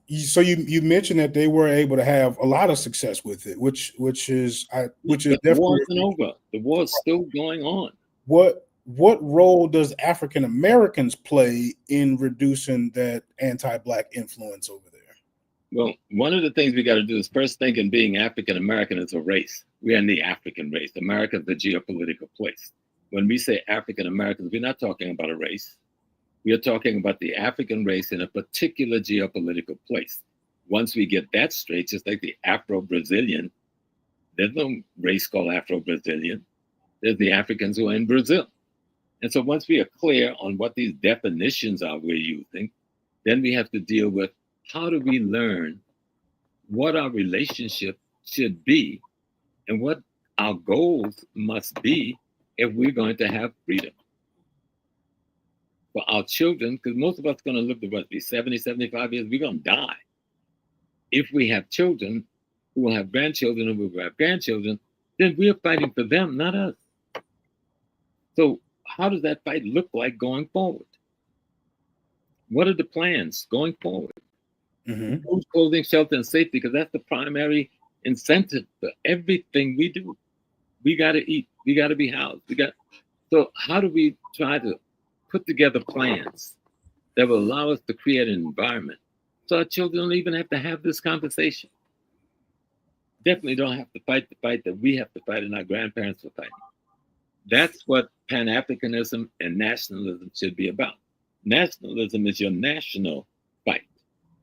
you mentioned that they were able to have a lot of success with it, which is definitely.
The war isn't over. The war is still going on.
What role does African Americans play in reducing that anti-Black influence over there?
Well, one of the things we got to do is first think in being African American as a race. We are in the African race. America is the geopolitical place. When we say African Americans, we're not talking about a race. We are talking about the African race in a particular geopolitical place. Once we get that straight, just like the Afro-Brazilian, there's no race called Afro-Brazilian. There's the Africans who are in Brazil. And so once we are clear on what these definitions are we're using, then we have to deal with how do we learn what our relationship should be and what our goals must be if we're going to have freedom. For our children, because most of us are going to live to what, be 70, 75 years, we're going to die. If we have children who will have grandchildren and who will have grandchildren, then we're fighting for them, not us. So how does that fight look like going forward? What are the plans going forward? Food, clothing, shelter, and safety, because that's the primary incentive for everything we do. We got to eat. We got to be housed. So how do we try to put together plans that will allow us to create an environment so our children don't even have to have this conversation? Definitely don't have to fight the fight that we have to fight and our grandparents were fighting. That's what Pan-Africanism and nationalism should be about. Nationalism is your national fight.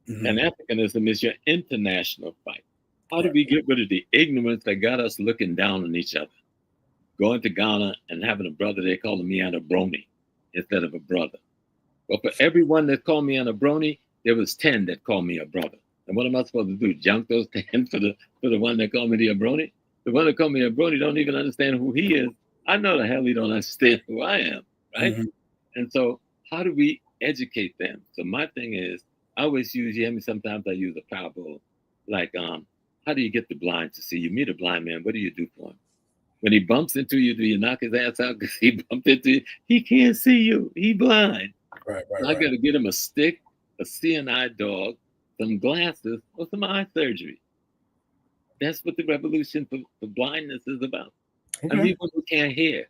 Mm-hmm. Pan-Africanism is your international fight. How do we get rid of the ignorance that got us looking down on each other? Going to Ghana and having a brother, they call me an Brony instead of a brother. But for everyone that called me an Brony, there was 10 that called me a brother. And what am I supposed to do? Junk those 10 for the one that called me the Brony? The one that called me a Brony don't even understand who he is. I know the hell he don't understand who I am, right? Mm-hmm. And so how do we educate them? So my thing is, I always use, you hear me, sometimes I use a parable, like, how do you get the blind to see? You meet a blind man, what do you do for him? When he bumps into you, do you knock his ass out because he bumped into you? He can't see you. He blind. Right. I got to get him a stick, a seeing eye dog, some glasses, or some eye surgery. That's what the revolution for blindness is about. Okay. And people who can't hear.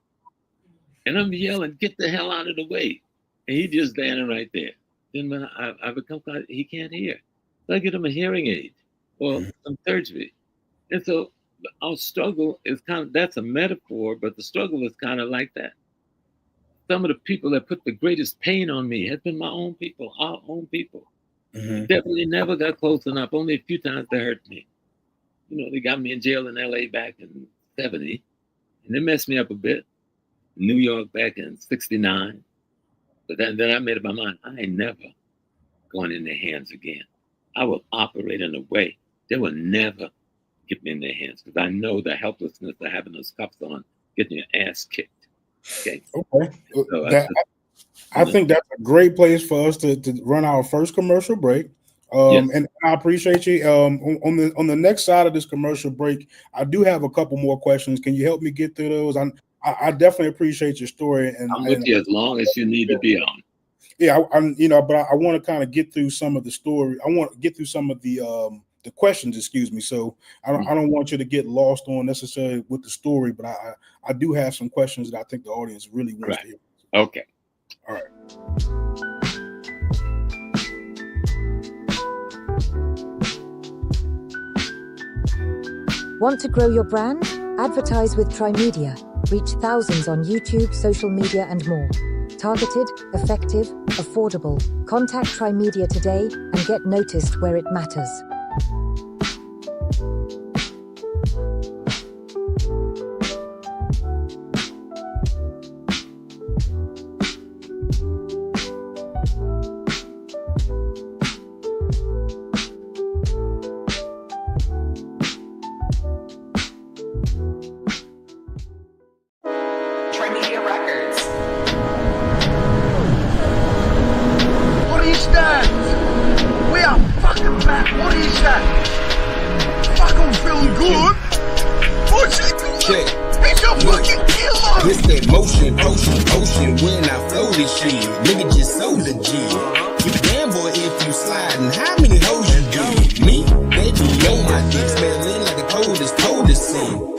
And I'm yelling, get the hell out of the way. And he just standing right there. Then when I become, he can't hear. So I get him a hearing aid or some surgery. And so our struggle is that's a metaphor, but the struggle is kind of like that. Some of the people that put the greatest pain on me have been my own people, our own people. Mm-hmm. Definitely never got close enough. Only a few times they hurt me. You know, they got me in jail in LA back in 70, and they messed me up a bit. New York back in 69. But then I made up my mind, I ain't never going in their hands again. I will operate in a way they will never get me in their hands, because I know the helplessness of having those cuffs on, getting your ass kicked. Okay. So
I think that's a great place for us to run our first commercial break. Yes. And I appreciate you. On the next side of this commercial break, I do have a couple more questions. Can you help me get through those? I definitely appreciate your story. And
I'm with you as long as you need to be on.
Yeah, but I want to kind of get through some of the story. I want to get through some of the questions, excuse me. So I don't want you to get lost on necessarily with the story, but I do have some questions that I think the audience really wants to hear.
Okay.
All right.
Want to grow your brand? Advertise with Trimedia. Reach thousands on YouTube, social media, and more. Targeted, effective, affordable. Contact Trimedia today and get noticed where it matters.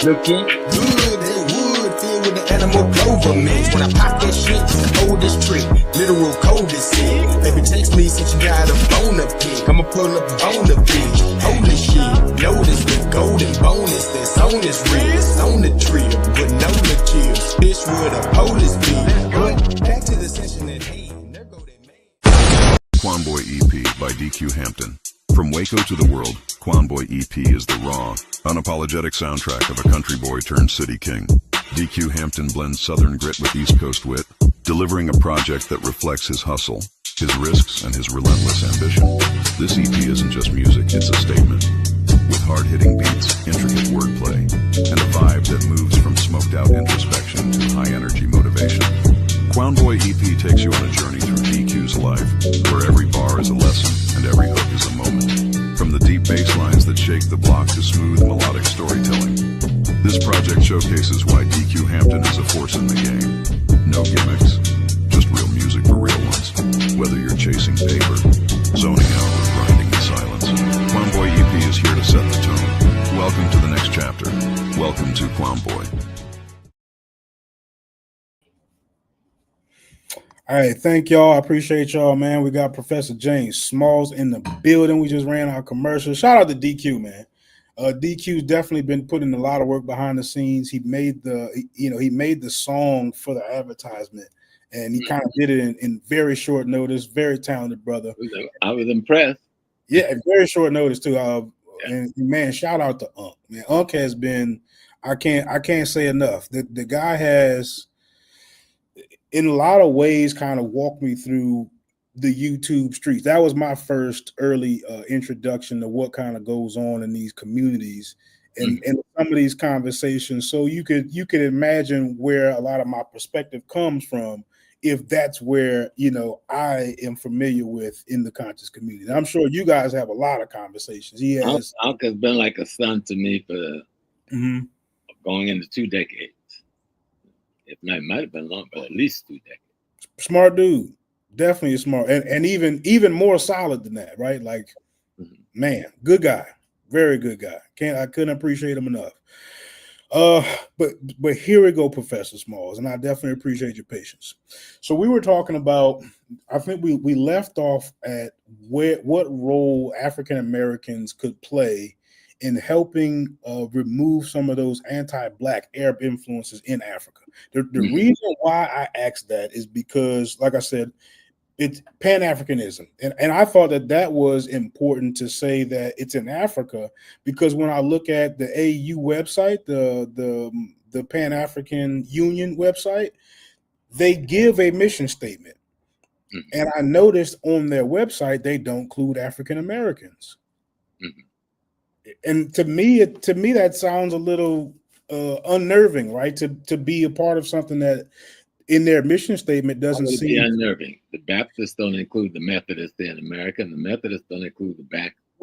Looking good, that wood filled with the animal clover mix. When I pop that shit, it's the oldest trick, literal coldest sin. Baby, text me since you got a bone up pick. I'ma pull up on the bitch. Holy shit, notice the golden bonus that's on this wrist, on the trip, with no chips. Bitch, where the police be. But back to the session at hand. There go that man.
Quanboy EP by DQ Hampton. From Waco to the world, Quanboy EP is the raw, unapologetic soundtrack of a country boy turned city king. DQ Hampton blends southern grit with East Coast wit, delivering a project that reflects his hustle, his risks, and his relentless ambition. This EP isn't just music, it's a statement. With hard-hitting beats, intricate wordplay, and a vibe that moves from smoked-out introspection to high-energy motivation. Quanboy EP takes you on a journey through DQ's life, where every bar is a lesson and every hook is a moment. From the deep bass lines that shake the block to smooth melodic storytelling, this project showcases why DQ Hampton is a force in the game. No gimmicks, just real music for real ones. Whether you're chasing paper, zoning out, or grinding in silence, Quanboy EP is here to set the tone. welcome to the next chapter. Welcome to Quamboy.
All right, thank y'all. I appreciate y'all, man. We got Professor James Smalls in the building. We just ran our commercial. Shout out to DQ, man. DQ's definitely been putting a lot of work behind the scenes. He made the song for the advertisement, and he kind of did it in very short notice. Very talented brother.
I was impressed.
Yeah, very short notice too. And man, shout out to Unc. Man, Unc has been. I can't say enough. The guy has, in a lot of ways, kind of walked me through the YouTube streets. That was my first early introduction to what kind of goes on in these communities and some of these conversations. So you could imagine where a lot of my perspective comes from, if that's where I am familiar with in the conscious community. And I'm sure you guys have a lot of conversations. He has.
Unc has been like a son to me for going into 2 decades. It might have been long, but at least 2 decades.
Smart dude, definitely smart, and even more solid than that, right? Like, man, good guy, very good guy. I couldn't appreciate him enough. But here we go, Professor Smalls, and I definitely appreciate your patience. So we were talking about, I think we left off at what role African Americans could play in helping remove some of those anti-Black Arab influences in Africa. The reason why I asked that is because, like I said, it's Pan-Africanism. And I thought that was important to say that it's in Africa, because when I look at the AU website, the Pan-African Union website, they give a mission statement. And I noticed on their website, they don't include African Americans. And to me, that sounds a little unnerving, right? To be a part of something that in their mission statement doesn't seem
unnerving. The Baptists don't include the Methodists in America, and the Methodists don't include the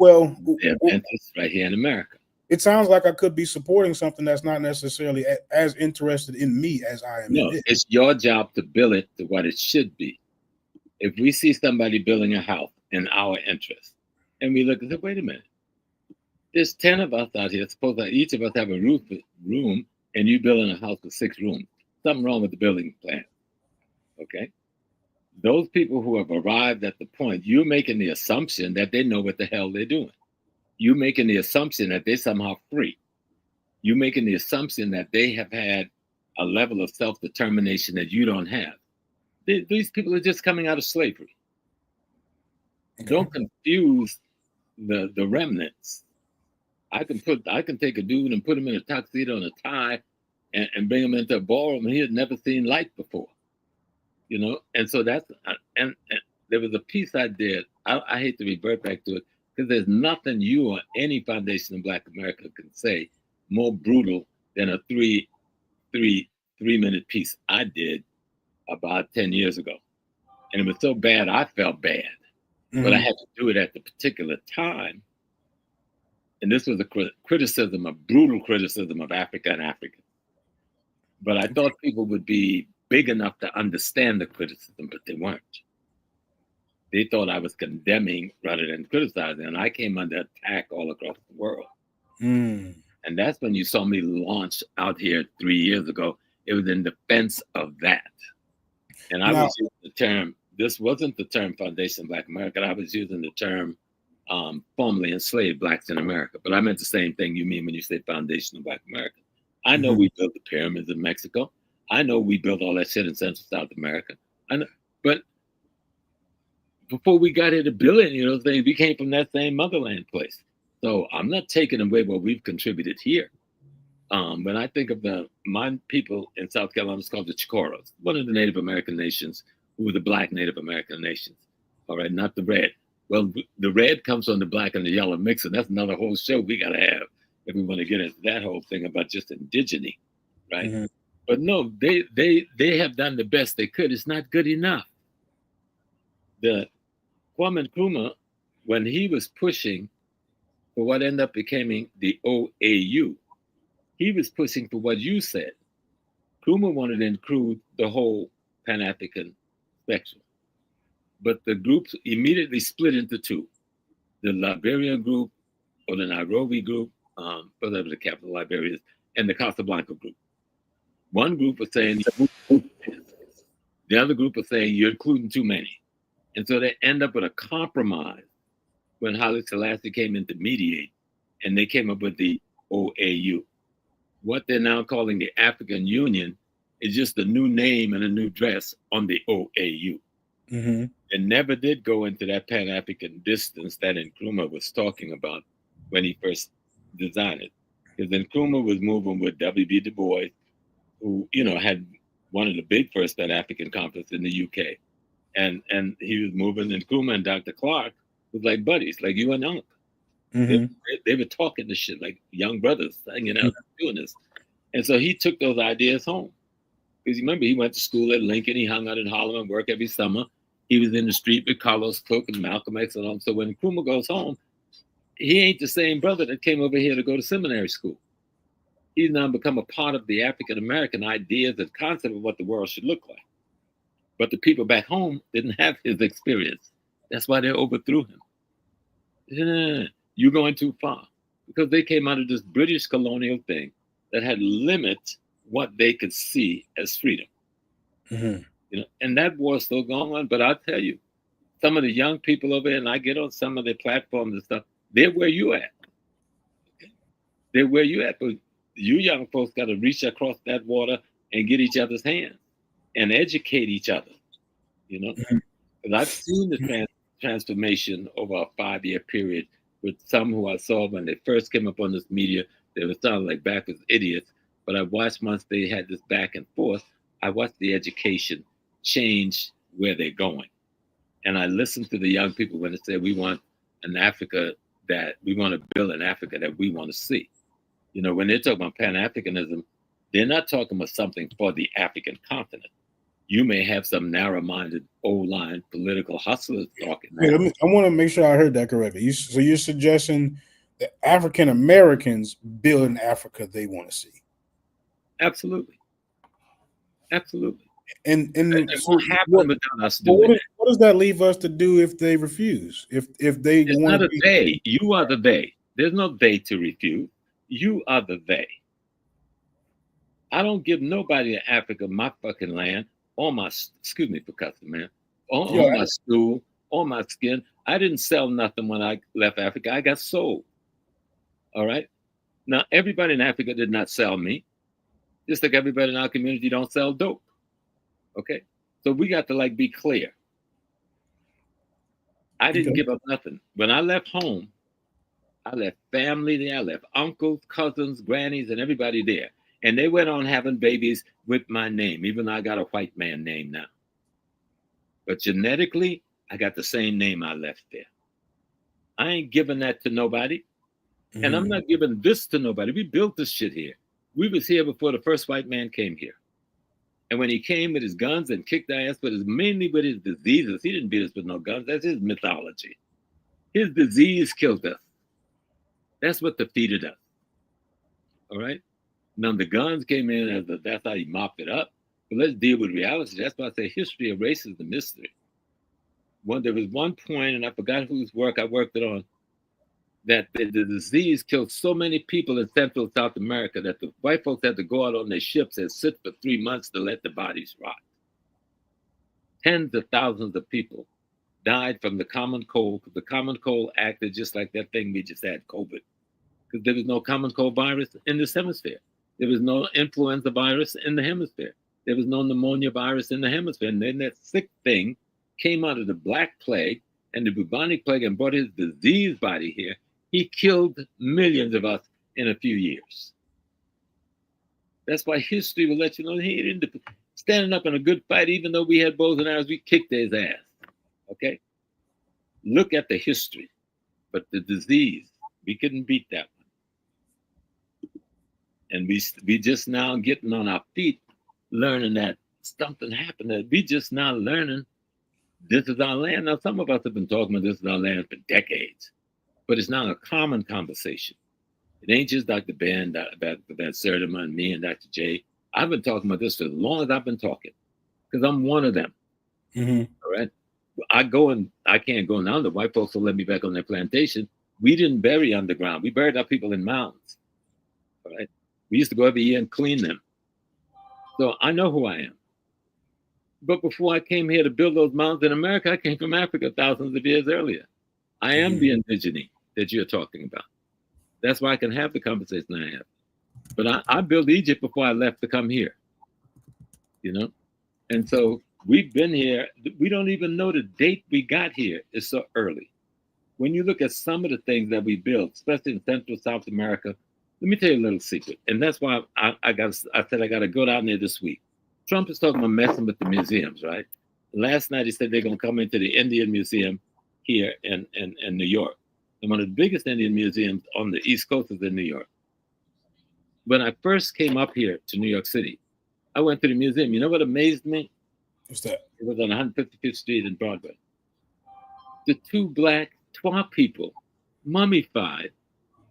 Adventists right here in America. It
sounds like I could be supporting something that's not necessarily as interested in me as I am.
No, it's your job to build it to what it should be. If we see somebody building a house in our interest, and we look and say, wait a minute, there's 10 of us out here. Suppose that each of us have a room, and you building a house with 6 rooms. Something wrong with the building plan. Okay? Those people who have arrived at the point, you're making the assumption that they know what the hell they're doing. You're making the assumption that they're somehow free. You're making the assumption that they have had a level of self-determination that you don't have. These people are just coming out of slavery. Okay. Don't confuse the remnants. I can take a dude and put him in a tuxedo and a tie and bring him into a ballroom, and he had never seen light before, And so that's and there was a piece I did. I hate to revert back to it, because there's nothing you or any foundation in Black America can say more brutal than a three-minute piece I did about 10 years ago, and it was so bad I felt bad, but I had to do it at the particular time. And this was a brutal criticism of Africa and Africans. But I thought people would be big enough to understand the criticism, but they weren't. They thought I was condemning rather than criticizing, and I came under attack all across the world. And that's when you saw me launch out here 3 years ago. It was in defense of that. And I was using the term, this wasn't the term Foundation Black America, I was using the term formerly enslaved Blacks in America. But I meant the same thing you mean when you say Foundation of Black America. I know we built the pyramids in Mexico. I know we built all that shit in Central South America. But before we got here to build any of those things, we came from that same motherland place. So I'm not taking away what we've contributed here. When I think of my people in South Carolina, it's called the Chicoros, one of the Native American nations, who were the Black Native American nations. All right, not the red. Well, the red comes from the black and the yellow mix, and that's another whole show we got to have if we want to get into that whole thing about just indigeny, right? But no, they have done the best they could. It's not good enough. The Kwame Nkrumah, when he was pushing for what ended up becoming the OAU, he was pushing for what you said. Nkrumah wanted to include the whole Pan-African spectrum. But the groups immediately split into two. The Liberian group or the Nairobi group whatever the capital library is, and the Casablanca group. One group was saying, the other group was saying, you're including too many. And so they end up with a compromise when Haile Selassie came in to mediate, and they came up with the OAU. What they're now calling the African Union is just a new name and a new dress on the OAU.
Mm-hmm.
It never did go into that Pan-African distance that Nkrumah was talking about when he first designed it. Because Nkrumah was moving with W.B. Du Bois, who, had one of the big first Pan-African conferences in the UK. And he was moving, and Nkrumah and Dr. Clark was like buddies, like you and Unc.
Mm-hmm.
They were talking this shit like young brothers, hanging out, doing this. And so he took those ideas home. Because remember, he went to school at Lincoln, he hung out in Harlem and worked every summer. He was in the street with Carlos Cook and Malcolm X and all. So when Nkrumah goes home, he ain't the same brother that came over here to go to seminary school. He's now become a part of the African-American ideas and concept of what the world should look like. But the people back home didn't have his experience. That's why they overthrew him. You're going too far. Because they came out of this British colonial thing that had limits what they could see as freedom.
Mm-hmm.
And that war's still going on. But I'll tell you, some of the young people over here, and I get on some of their platforms and stuff, they're where you at. Okay? They're where you at. But you young folks got to reach across that water and get each other's hands and educate each other. Because I've seen the transformation over a 5-year period with some who I saw when they first came up on this media. They were sounding like backwards idiots. But I watched once they had this back and forth, I watched the education change where they're going. And I listened to the young people when they say we want an Africa that we want to build an Africa that we want to see. When they're talking about Pan-Africanism, they're not talking about something for the African continent. You may have some narrow-minded, old-line political hustlers talking.
Wait, I want to make sure I heard that correctly. So you're suggesting that African Americans build an Africa they want to see?
Absolutely. Absolutely.
And
so what happened without us doing that?
What does that leave us to do if they refuse? If they
it's
want
not
to
a
be
they. You are the they. There's no they to refuse. You are the they. I don't give nobody in Africa my fucking land or my, excuse me for cussing, man, or my stool or my skin. I didn't sell nothing when I left Africa. I got sold. All right. Now, everybody in Africa did not sell me. Just like everybody in our community don't sell dope. Okay. So we got to be clear. I didn't give up nothing. When I left home, I left family there. I left uncles, cousins, grannies, and everybody there. And they went on having babies with my name, even though I got a white man name now. But genetically, I got the same name I left there. I ain't giving that to nobody. Mm-hmm. And I'm not giving this to nobody. We built this shit here. We was here before the first white man came here. And when he came with his guns and kicked our ass, but it's mainly with his diseases. He didn't beat us with no guns. That's his mythology. His disease killed us. That's what defeated us. All right? Now, the guns came in as that's how he mopped it up. But let's deal with reality. That's why I say history erases the mystery. There was one point, and I forgot whose work I worked it on, that the disease killed so many people in Central South America that the white folks had to go out on their ships and sit for 3 months to let the bodies rot. Tens of thousands of people died from the common cold. The common cold acted just like that thing we just had, COVID. Because there was no common cold virus in this hemisphere. There was no influenza virus in the hemisphere. There was no pneumonia virus in the hemisphere. And then that sick thing came out of the Black Plague and the bubonic plague and brought his disease body here. He killed millions of us in a few years. That's why history will let you know he didn't standing up in a good fight, even though we had bows and arrows, we kicked his ass. Okay? Look at the history. But the disease, we couldn't beat that one. And we just now getting on our feet, learning that something happened. That we just now learning this is our land. Now, some of us have been talking about this is our land for decades. But it's now a common conversation. It ain't just Dr. Ben, Dr. Sertima, and me and Dr. J. I've been talking about this for as long as I've been talking, because I'm one of them. Mm-hmm. All right. I can't go now. The white folks will let me back on their plantation, We didn't bury underground. We buried our people in mounds. All right. We used to go every year and clean them. So I know who I am. But before I came here to build those mounds in America, I came from Africa thousands of years earlier. I am the indigenous that you're talking about. That's why I can have the conversation I have. But I built Egypt before I left to come here, you know? And so we've been here. We don't even know the date we got here. It's so early. When you look at some of the things that we built, especially in Central South America, let me tell you a little secret. And that's why I said I got to go down there this week. Trump is talking about messing with the museums, right? Last night he said they're going to come into the Indian Museum here in New York. And one of the biggest Indian museums on the East Coast is in New York. When I first came up here to New York City, I went to the museum. You know what amazed me?
What's that?
It was on 155th Street in Broadway. The two black Twa people, mummified,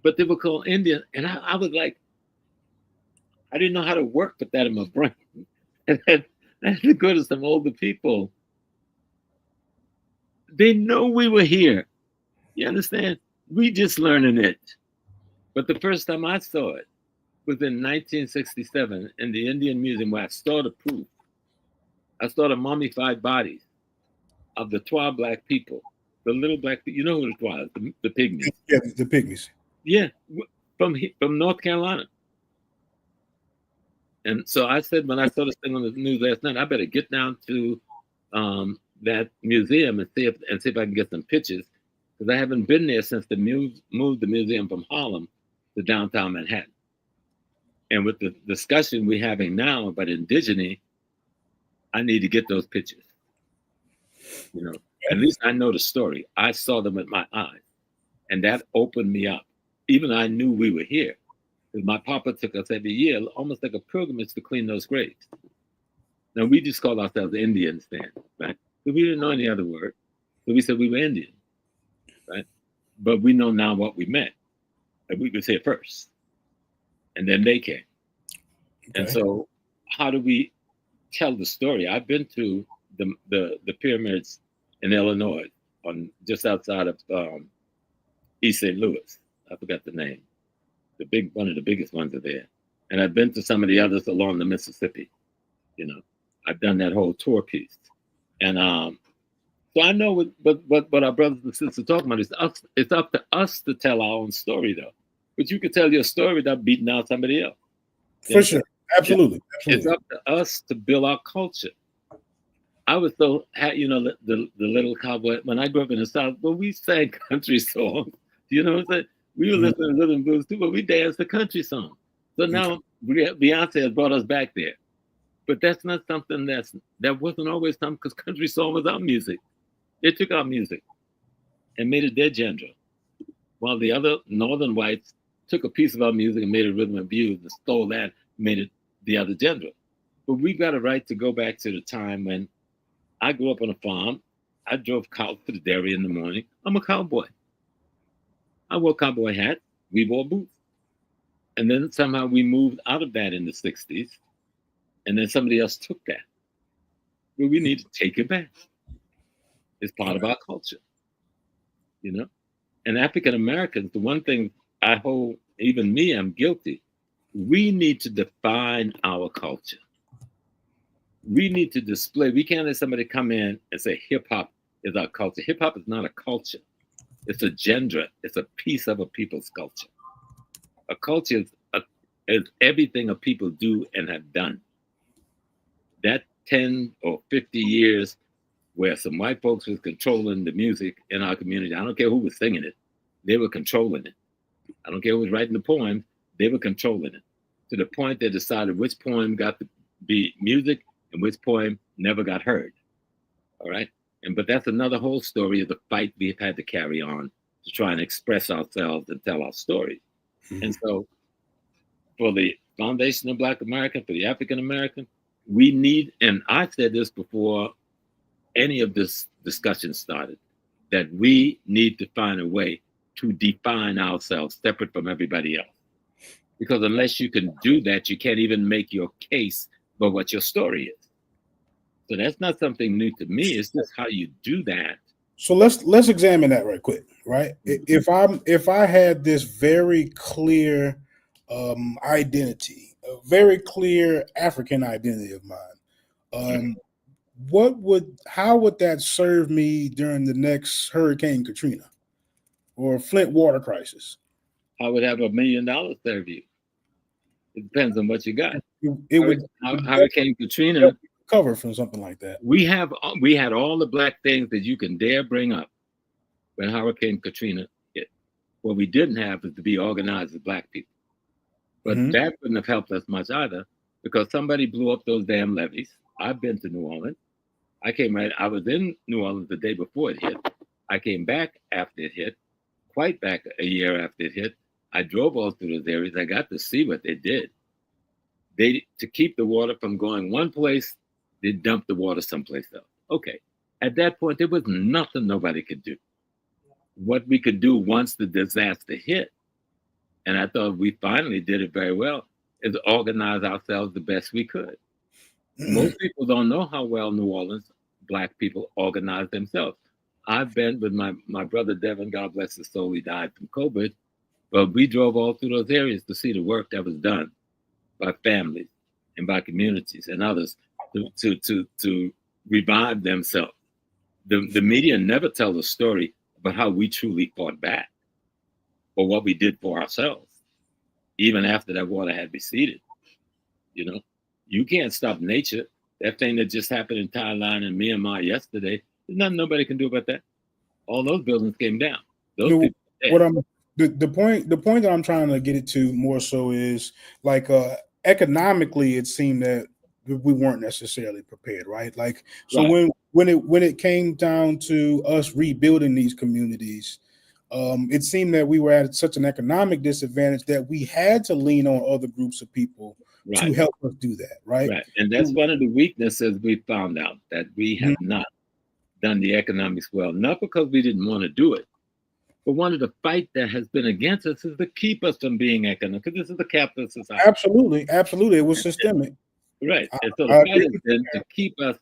but they were called Indian. And I was like, I didn't know how to work with that in my brain. And I had to go to some older people. They know we were here. You understand? We just learning it. But the first time I saw it was in 1967 in the Indian Museum, where I saw the proof. I saw the mummified bodies of the Twa black people, the little black people. You know who the Twa is, the pygmies.
Yeah, the pygmies.
Yeah, from North Carolina. And so I said, when I saw this thing on the news last night, I better get down to that museum and see if I can get some pictures, because I haven't been there since they moved the museum from Harlem to downtown Manhattan. And with the discussion we're having now about indigenes, I need to get those pictures. You know, at least I know the story. I saw them with my eyes, and that opened me up. Even I knew we were here, because my papa took us every year, almost like a pilgrimage, to clean those graves. Now we just called ourselves Indians then, right? But we didn't know any other word, so we said we were Indian, right? But we know now what we meant, and we could say it first, and then they came. Okay. And so, how do we tell the story? I've been to the pyramids in Illinois, just outside of East St. Louis. I forgot the name. One of the biggest ones are there. And I've been to some of the others along the Mississippi. You know, I've done that whole tour piece. And so I know what our brothers and sisters are talking about. It's up to us to tell our own story, though. But you can tell your story without beating out somebody else.
For sure. Absolutely.
It's up to us to build our culture. I was so, you know, the little cowboy, when I grew up in the South, well, we sang country songs. You know what I'm saying? We were listening to rhythm blues too, but we danced the country song. So now Beyonce has brought us back there. But that's not something that wasn't always something, because country song was our music. They took our music and made it their genre, while the other northern whites took a piece of our music and made it rhythm and blues and stole that, made it the other genre. But we got a right to go back to the time when I grew up on a farm. I drove cows to the dairy in the morning. I'm a cowboy. I wore cowboy hats. We wore boots. And then somehow we moved out of that in the 60s. And then somebody else took that. But we need to take it back. It's part of our culture, you know? And African Americans, the one thing I hold, even me, I'm guilty. We need to define our culture. We need to display. We can't let somebody come in and say hip hop is our culture. Hip hop is not a culture. It's a genre. It's a piece of a people's culture. A culture is everything a people do and have done. That 10 or 50 years where some white folks was controlling the music in our community, I don't care who was singing it, they were controlling it. I don't care who was writing the poem, they were controlling it. To the point they decided which poem got to be music and which poem never got heard. All right? But that's another whole story of the fight we've had to carry on to try and express ourselves and tell our stories. Mm-hmm. And so for the foundation of Black America, for the African American, we need, and I said this before any of this discussion started, that we need to find a way to define ourselves separate from everybody else. Because unless you can do that, you can't even make your case for what your story is. So that's not something new to me. It's just how you do that.
So let's examine that right quick. right? If I had this very clear identity, a very clear African identity of mine, how would that serve me during the next Hurricane Katrina or Flint water crisis?
I would have $1 million serve you. It depends on what you got.
It would
Hurricane Katrina
cover from something like that.
We had all the black things that you can dare bring up when Hurricane Katrina hit. What we didn't have is to be organized as black people. But that wouldn't have helped us much either, because somebody blew up those damn levees. I've been to New Orleans. I was in New Orleans the day before it hit. I came back after it hit, quite back a year after it hit. I drove all through those areas. I got to see what they did. To keep the water from going one place, they dumped the water someplace else. Okay. At that point, there was nothing nobody could do. What we could do once the disaster hit, and I thought we finally did it very well, is organize ourselves the best we could. Most people don't know how well New Orleans black people organize themselves. I've been with my brother Devin, God bless his soul, he died from COVID, but we drove all through those areas to see the work that was done by families and by communities and others to revive themselves. The media never tell the story about how we truly fought back or what we did for ourselves, even after that water had receded. You know, you can't stop nature. That thing that just happened in Thailand and Myanmar yesterday, there's nothing nobody can do about that. All those buildings came down. Those people
the point that I'm trying to get it to more so is like economically, it seemed that we weren't necessarily prepared, right? Like, so
right.
when it came down to us rebuilding these communities, it seemed that we were at such an economic disadvantage that we had to lean on other groups of people to help us do that, right?
Right, and that's one of the weaknesses we found out, that we have not done the economics well, not because we didn't want to do it, but one of the fight that has been against us is to keep us from being economic, because this is a capitalist society.
Absolutely. It was systemic.
Right, and so the fight has been to keep us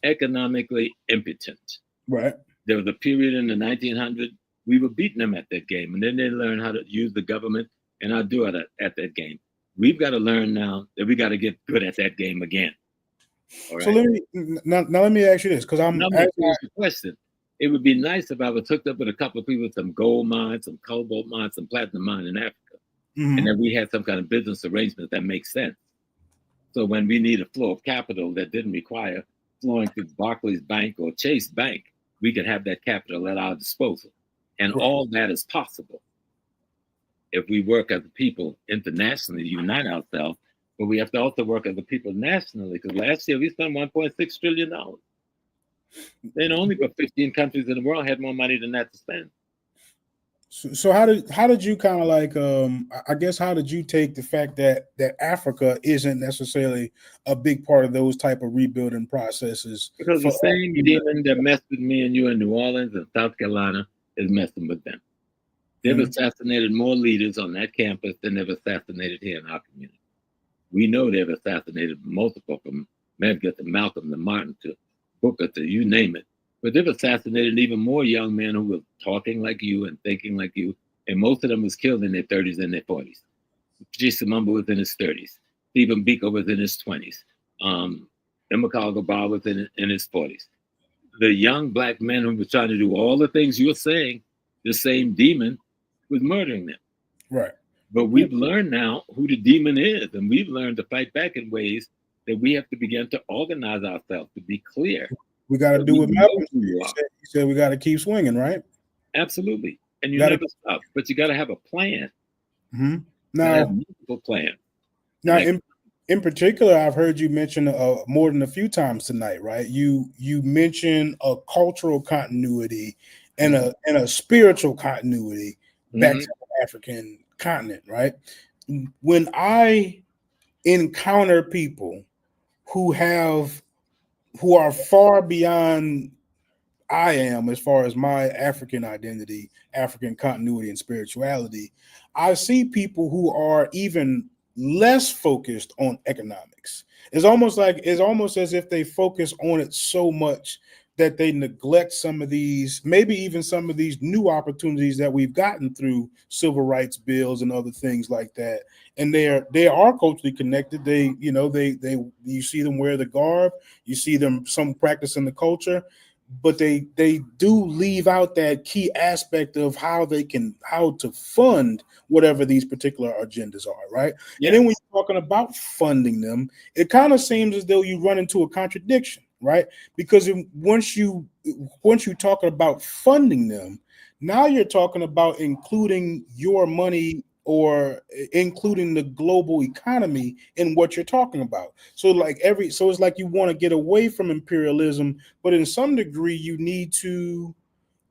economically impotent.
Right.
There was a period in the 1900s, we were beating them at that game, and then they learned how to use the government and outdo it at that game. We've got to learn now that we got to get good at that game again. All right?
So let me ask you this, because I'm
asking the question. It would be nice if I was hooked up with a couple of people with some gold mines, some cobalt mines, some platinum mine in Africa, and that we had some kind of business arrangement that makes sense. So when we need a flow of capital that didn't require flowing through Barclays Bank or Chase Bank, we could have that capital at our disposal. And all that is possible if we work as a people internationally to unite ourselves, but we have to also work as a people nationally, because last year we spent $1.6 trillion. Then only but 15 countries in the world had more money than that to spend.
So how did you kind of like I guess how did you take the fact that Africa isn't necessarily a big part of those type of rebuilding processes?
Because the same demon that messed with me and you in New Orleans and South Carolina is messing with them. They've assassinated more leaders on that campus than they've assassinated here in our community. We know they've assassinated multiple, from Medgar to Malcolm to Martin to Booker to you name it. But they've assassinated even more young men who were talking like you and thinking like you, and most of them was killed in their 30s and their 40s. Jason Mumba was in his 30s. Stephen Biko was in his 20s. Emeka Ogba was in his 40s. The young black men who were trying to do all the things you're saying, the same demon was murdering them.
Right.
But we've learned now who the demon is, and we've learned to fight back in ways that we have to begin to organize ourselves to be clear.
We got to do what Malcolm said. We got to keep swinging, right?
Absolutely. And you never stop, but you got to have a plan.
Now,
have multiple plans.
Now, in particular, I've heard you mention more than a few times tonight, right? You mentioned a cultural continuity and a spiritual continuity back to the African continent, right? When I encounter people who are far beyond I am as far as my African identity, African continuity, and spirituality, I see people who are even less focused on economics. It's almost as if they focus on it so much that they neglect some of these, maybe even some of these new opportunities that we've gotten through civil rights bills and other things like that. And they are culturally connected. They you see them wear the garb, you see them some practicing the culture, but they do leave out that key aspect of how to fund whatever these particular agendas are, right?
Yes.
And then when you're talking about funding them, it kind of seems as though you run into a contradiction, right? Because once you talk about funding them, now you're talking about including your money or including the global economy in what you're talking about. So it's like you want to get away from imperialism, but in some degree you need to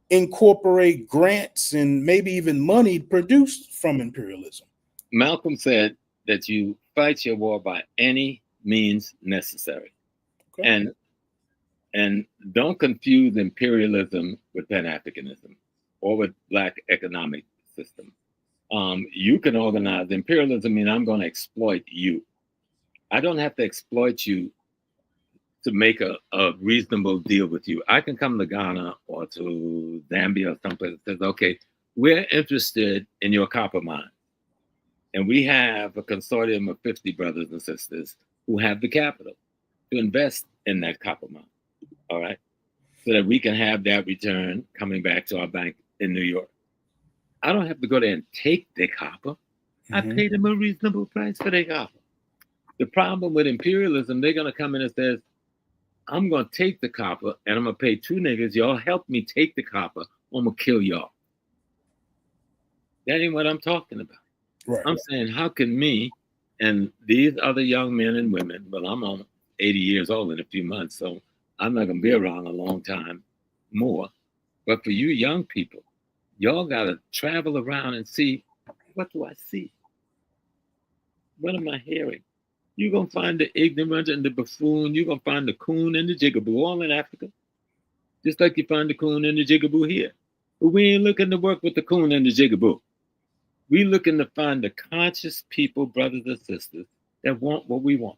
incorporate grants and maybe even money produced from imperialism.
Malcolm said that you fight your war by any means necessary.
Okay.
And don't confuse imperialism with Pan-Africanism or with Black economic system. You can organize. Imperialism means I'm going to exploit you. I don't have to exploit you to make a reasonable deal with you. I can come to Ghana or to Zambia or someplace that says, okay, we're interested in your copper mine. And we have a consortium of 50 brothers and sisters who have the capital to invest in that copper mine. All right. So that we can have that return coming back to our bank in New York. I don't have to go there and take their copper. I pay them a reasonable price for their copper. The problem with imperialism, they're going to come in and say, I'm going to take the copper and I'm going to pay 2 niggas. Y'all help me take the copper. I'm going to kill y'all. That ain't what I'm talking about.
Right.
I'm saying, how can me and these other young men and women, but I'm on 80 years old in a few months, so I'm not going to be around a long time more. But for you young people, y'all got to travel around and see, what do I see? What am I hearing? You're going to find the ignorant and the buffoon. You're going to find the coon and the jigaboo all in Africa. Just like you find the coon and the jigaboo here. But we ain't looking to work with the coon and the jigaboo. We looking to find the conscious people, brothers and sisters, that want what we want.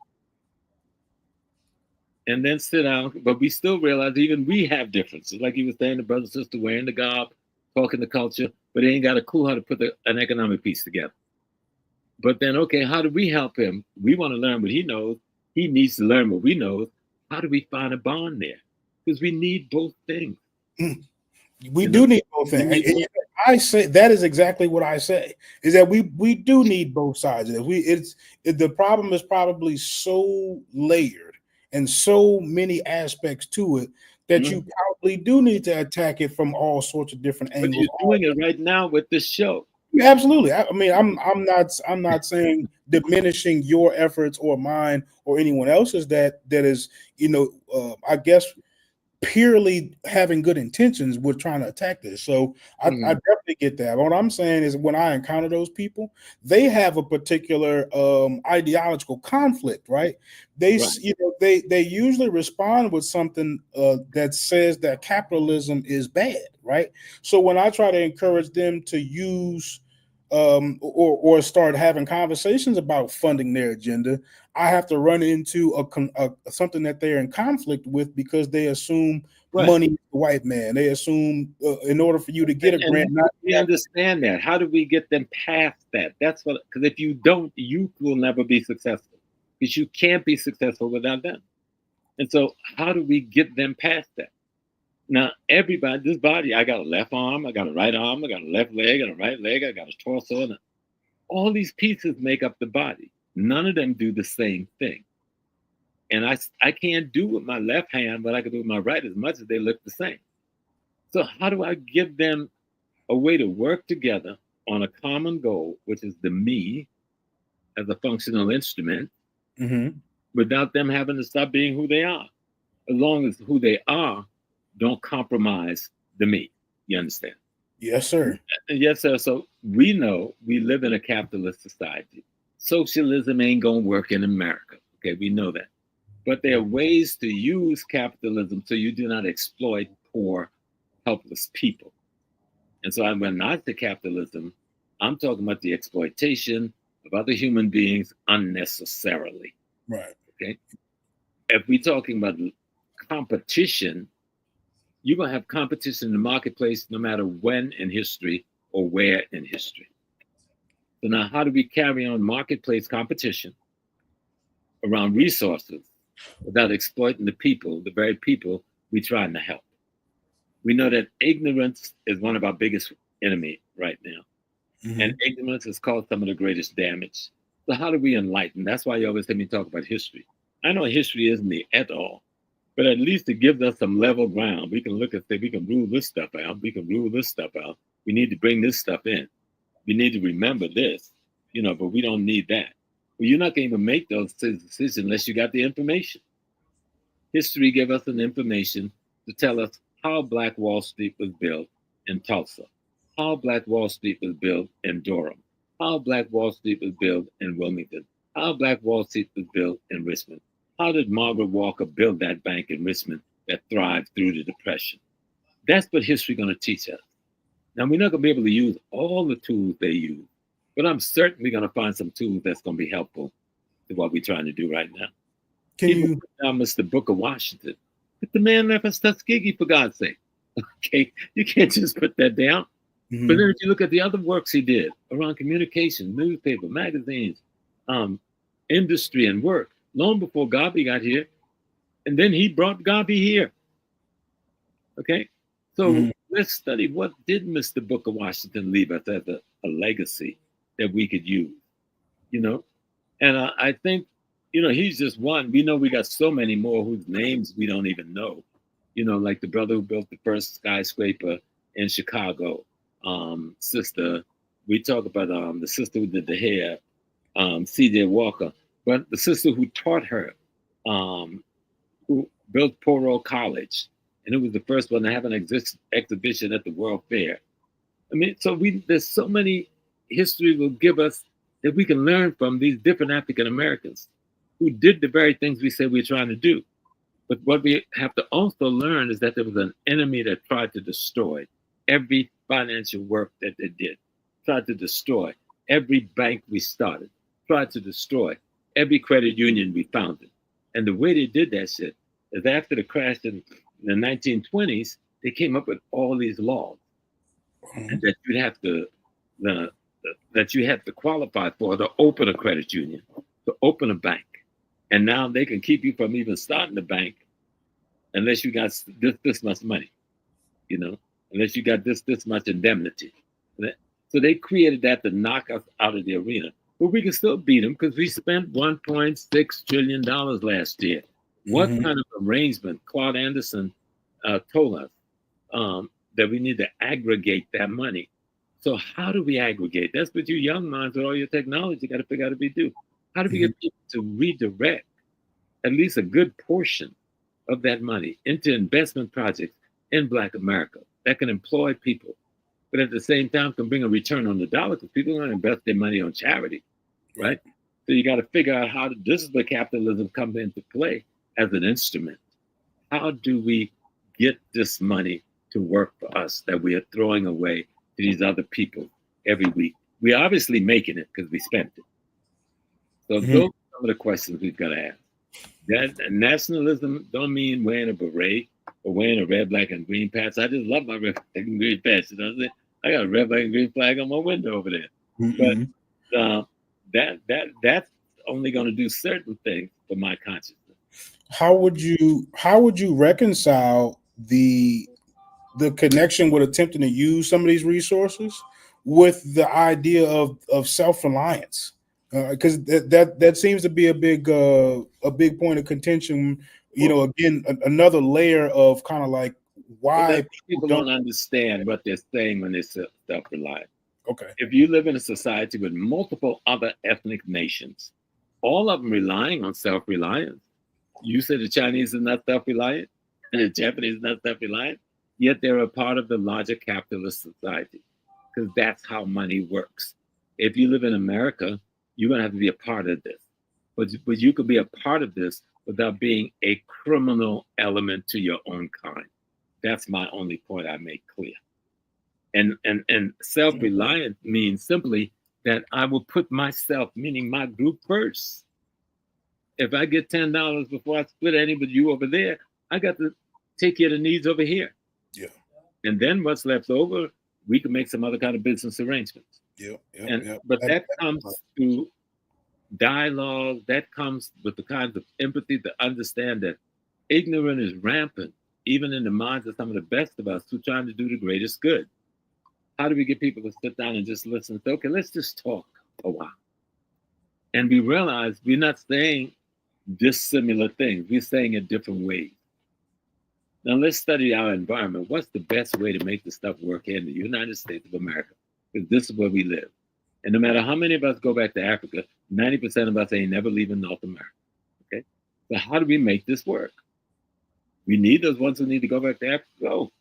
And then sit down, but we still realize even we have differences. Like you were saying, the brother and sister wearing the garb, talking the culture, but they ain't got a clue how to put an economic piece together. But then, okay, how do we help him? We want to learn what he knows. He needs to learn what we know. How do we find a bond there? Because we need both things.
We do need both things. I say that is exactly what I say, is that we do need both sides of it. The problem is probably so layered and so many aspects to it that you probably do need to attack it from all sorts of different angles.
But you're doing it right now with this show.
Absolutely. I mean, I'm not saying diminishing your efforts or mine or anyone else's that is, I guess purely having good intentions with trying to attack this. So I definitely get that. What I'm saying is when I encounter those people, they have a particular ideological conflict, right? They usually respond with something that says that capitalism is bad, right? So when I try to encourage them to use or start having conversations about funding their agenda, I have to run into something that they're in conflict with, because they assume money is the white man. They assume in order for you to get a grant,
we understand that. How do we get them past that? That's what, because if you don't, you will never be successful, because you can't be successful without them. And so how do we get them past that? Now, everybody, this body, I got a left arm, I got a right arm, I got a left leg, I got a right leg, I got a torso. And all these pieces make up the body. None of them do the same thing. And I can't do with my left hand what I can do with my right, as much as they look the same. So how do I give them a way to work together on a common goal, which is the me as a functional instrument, without them having to stop being who they are? As long as who they are don't compromise the me. You understand?
Yes, sir.
Yes, sir. So we know we live in a capitalist society. Socialism ain't gonna work in America. Okay, we know that. But there are ways to use capitalism so you do not exploit poor, helpless people. And so when I say capitalism, I'm talking about the exploitation of other human beings unnecessarily.
Right.
Okay. If we're talking about competition, you're going to have competition in the marketplace no matter when in history or where in history. So now how do we carry on marketplace competition around resources without exploiting the people, the very people we're trying to help? We know that ignorance is one of our biggest enemy right now.
Mm-hmm.
And ignorance has caused some of the greatest damage. So how do we enlighten? That's why you always hear me talk about history. I know history isn't the at all, but at least it gives us some level ground. We can look and say, we can rule this stuff out. We can rule this stuff out. We need to bring this stuff in. We need to remember this, but we don't need that. Well, you're not going to even make those decisions unless you got the information. History gave us an information to tell us how Black Wall Street was built in Tulsa, how Black Wall Street was built in Durham, how Black Wall Street was built in Wilmington, how Black Wall Street was built in Richmond. How did Margaret Walker build that bank in Richmond that thrived through the Depression? That's what history is going to teach us. Now, we're not going to be able to use all the tools they use, but I'm certain we're going to find some tools that's going to be helpful to what we're trying to do right now. People put down Mr. Booker Washington, but the man left us Tuskegee, for God's sake. Okay, you can't just put that down. Mm-hmm. But then if you look at the other works he did around communication, newspaper, magazines, industry and work, long before Garvey got here, and then he brought Garvey here. Okay, so let's study what did Mr. Booker Washington leave us as a legacy that we could use, And I think, he's just one. We know we got so many more whose names we don't even know, like the brother who built the first skyscraper in Chicago, sister. We talk about the sister who did the hair, C.J. Walker, but the sister who taught her, who built Poro College, and it was the first one to have an exhibition at the World Fair. I mean, so there's so many history will give us that we can learn from these different African Americans who did the very things we said we're trying to do. But what we have to also learn is that there was an enemy that tried to destroy every financial work that they did, tried to destroy every bank we started, tried to destroy every credit union we founded. And the way they did that shit is after the crash in the 1920s, they came up with all these laws and that you'd have to that you had to qualify for to open a credit union, to open a bank. And now they can keep you from even starting the bank unless you got this much money, unless you got this much indemnity. So they created that to knock us out of the arena. But we can still beat them because we spent $1.6 trillion last year. What kind of arrangement? Claude Anderson told us that we need to aggregate that money. So how do we aggregate? That's what you young minds with all your technology got to figure out how to do. How do we get people to redirect at least a good portion of that money into investment projects in Black America that can employ people, but at the same time can bring a return on the dollar because people are going to invest their money on charity, right? So you got to figure out how this is where capitalism comes into play as an instrument. How do we get this money to work for us that we are throwing away to these other people every week? We're obviously making it because we spent it. So those are some of the questions we've got to ask. That nationalism don't mean wearing a beret or wearing a red, black, and green patch. I just love my red, black, and green patch. I got a red, black, and green flag on my window over there. But that's only going to do certain things for my consciousness.
How would you reconcile the connection with attempting to use some of these resources with the idea of self-reliance? Because that seems to be a big point of contention. Again, another layer of kind of like why
people don't understand what they're saying when they say self-reliant.
Okay.
If you live in a society with multiple other ethnic nations, all of them relying on self-reliance, you say the Chinese is not self-reliant and the Japanese is not self-reliant, yet they're a part of the larger capitalist society because that's how money works. If you live in America, you're going to have to be a part of this. But you could be a part of this without being a criminal element to your own kind. That's my only point I make clear. And self-reliant means simply that I will put myself, meaning my group, first. If I get $10 before I split any with you over there, I got to take care of the needs over here.
Yeah.
And then what's left over, we can make some other kind of business arrangements. But that comes through dialogue. That comes with the kinds of empathy to understand that ignorance is rampant, even in the minds of some of the best of us who are trying to do the greatest good. How do we get people to sit down and just listen and say, okay, let's just talk a while? And we realize we're not saying dissimilar things. We're saying it different ways. Now let's study our environment. What's the best way to make this stuff work here in the United States of America? Because this is where we live. And no matter how many of us go back to Africa, 90% of us ain't never leaving North America. Okay? So how do we make this work? We need those ones who need to go back to Africa. Go.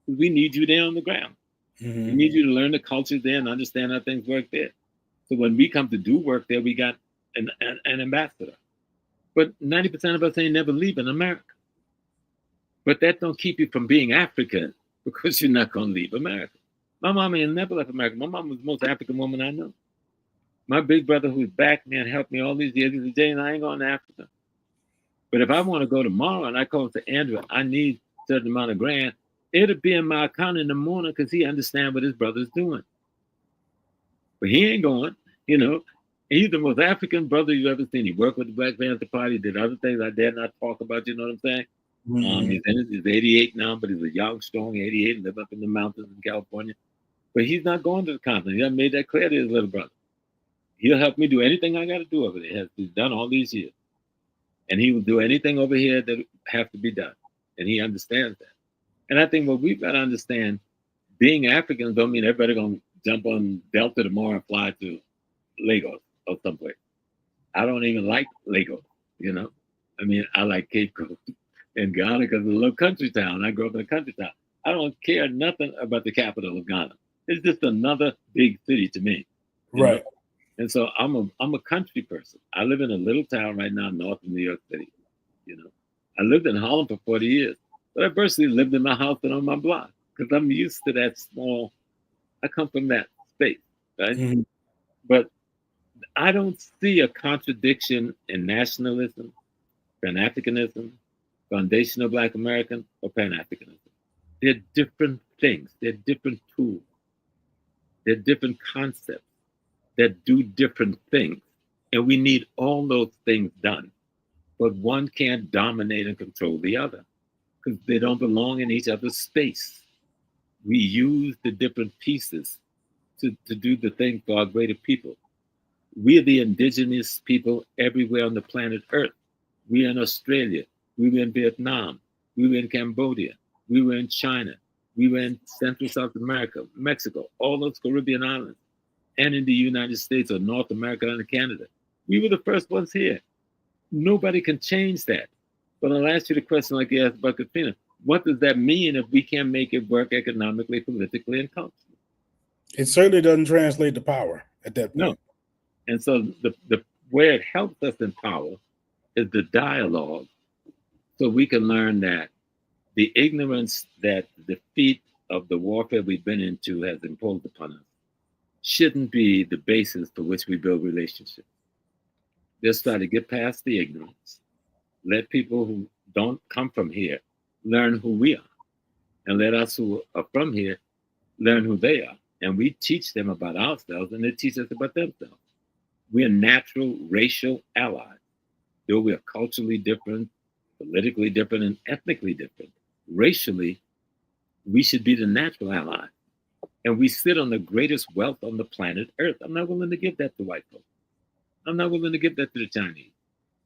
We need you there on the ground. We need you to learn the culture there and understand how things work there. So when we come to do work there, we got an ambassador. But 90% of us ain't never leaving America. But that don't keep you from being African, because you're not going to leave America. My mom ain't never left America. My mom was the most African woman I know. My big brother, who's back me and helped me all these years, he said, Jane, I ain't going to Africa. But if I want to go tomorrow and I call and say, Andrew, I need a certain amount of grand, it'll be in my account in the morning, because he understands what his brother's doing. But he ain't going, you know. He's the most African brother you've ever seen. He worked with the Black Panther Party, did other things I dare not talk about, you know what I'm saying? He's 88 now, but he's a young, strong 88, live up in the mountains in California. But he's not going to the continent. He hasn't made that clear to his little brother. He'll help me do anything I got to do over there. He's done all these years. And he will do anything over here that have to be done. And he understands that. And I think what we've got to understand, being Africans don't mean everybody going to jump on Delta tomorrow and fly to Lagos or someplace. I don't even like Lagos, you know. I mean, I like Cape Coast and Ghana because it's a little country town. I grew up in a country town. I don't care nothing about the capital of Ghana. It's just another big city to me.
Right.
Know? And so I'm a country person. I live in a little town right now north of New York City. You know, I lived in Harlem for 40 years, but I personally lived in my house and on my block because I'm used to that small. I come from that space, right? But I don't see a contradiction in nationalism, Pan-Africanism, foundational Black American, or Pan-Africanism. They're different things. They're different tools. They're different concepts that do different things. And we need all those things done. But one can't dominate and control the other because they don't belong in each other's space. We use the different pieces to do the thing for our greater people. We are the indigenous people everywhere on the planet Earth. We are in Australia. We were in Vietnam. We were in Cambodia. We were in China. We were in Central South America, Mexico, all those Caribbean islands, and in the United States or North America and Canada. We were the first ones here. Nobody can change that. But I'll ask you the question like you asked about Katrina. What does that mean if we can't make it work economically, politically, and culturally?
It certainly doesn't translate to power at that point.
No. And so the where it helps us in power is the dialogue, so we can learn that the ignorance that the defeat of the warfare we've been into has imposed upon us shouldn't be the basis for which we build relationships. Just try to get past the ignorance. Let people who don't come from here learn who we are. And let us who are from here learn who they are. And we teach them about ourselves and they teach us about themselves. We are natural racial allies. Though we are culturally different, politically different, and ethnically different, racially, we should be the natural ally. And we sit on the greatest wealth on the planet Earth. I'm not willing to give that to white folks. I'm not willing to give that to the Chinese.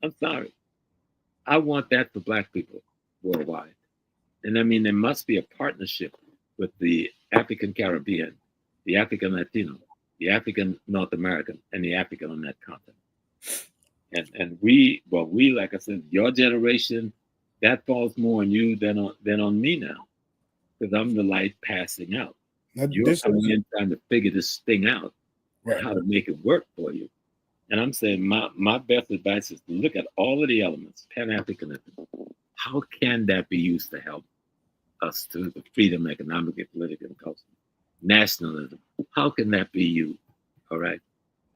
I'm sorry. I want that for Black people worldwide. And I mean, there must be a partnership with the African Caribbean, the African Latino, the African North American, and the African on that continent. And we, like I said, your generation, that falls more on you than on me now, because I'm the light passing out. You're coming in trying to figure this thing out, right, how to make it work for you. And I'm saying my best advice is to look at all of the elements, Pan-Africanism. How can that be used to help us to the freedom, economically, politically, and culturally? Nationalism, how can that be used? All right.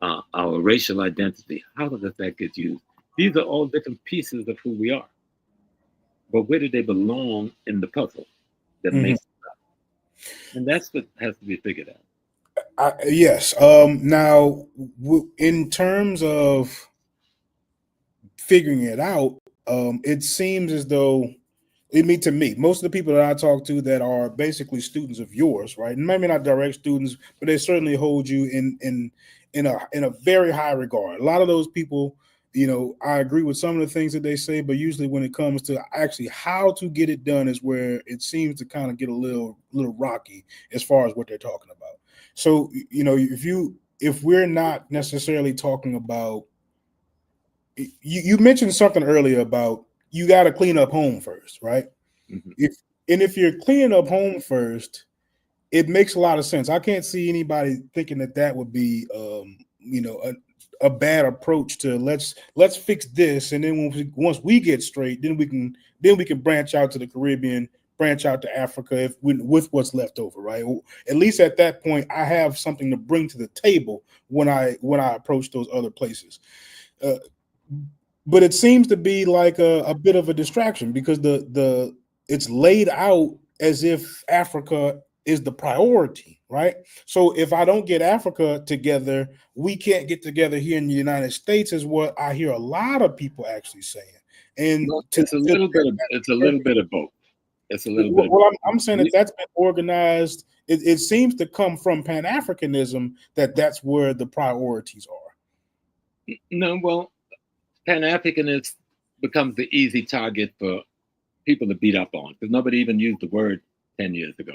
Our racial identity, how does that get used? These are all different pieces of who we are. But where do they belong in the puzzle that makes And that's what has to be figured out.
Yes. Now, in terms of figuring it out, it seems as though, to me, most of the people that I talk to that are basically students of yours, right? And maybe not direct students, but they certainly hold you in a very high regard. A lot of those people, I agree with some of the things that they say, but usually when it comes to actually how to get it done is where it seems to kind of get a little rocky as far as what they're talking about. So, if we're not necessarily talking about, you mentioned something earlier about you got to clean up home first, right?
Mm-hmm.
If you're cleaning up home first, it makes a lot of sense. I can't see anybody thinking that would be, a bad approach to let's fix this, and then once we get straight, then we can branch out to the Caribbean, branch out to Africa with what's left over, right? At least at that point, I have something to bring to the table when I approach those other places. But it seems to be like a bit of a distraction because it's laid out as if Africa is the priority, right? So if I don't get Africa together, we can't get together here in the United States, is what I hear a lot of people actually saying. And
it's a little bit of both. It's a little bit.
Well, I'm saying that's been organized. It seems to come from Pan-Africanism that's where the priorities are.
No, well, Pan-Africanist becomes the easy target for people to beat up on because nobody even used the word 10 years ago.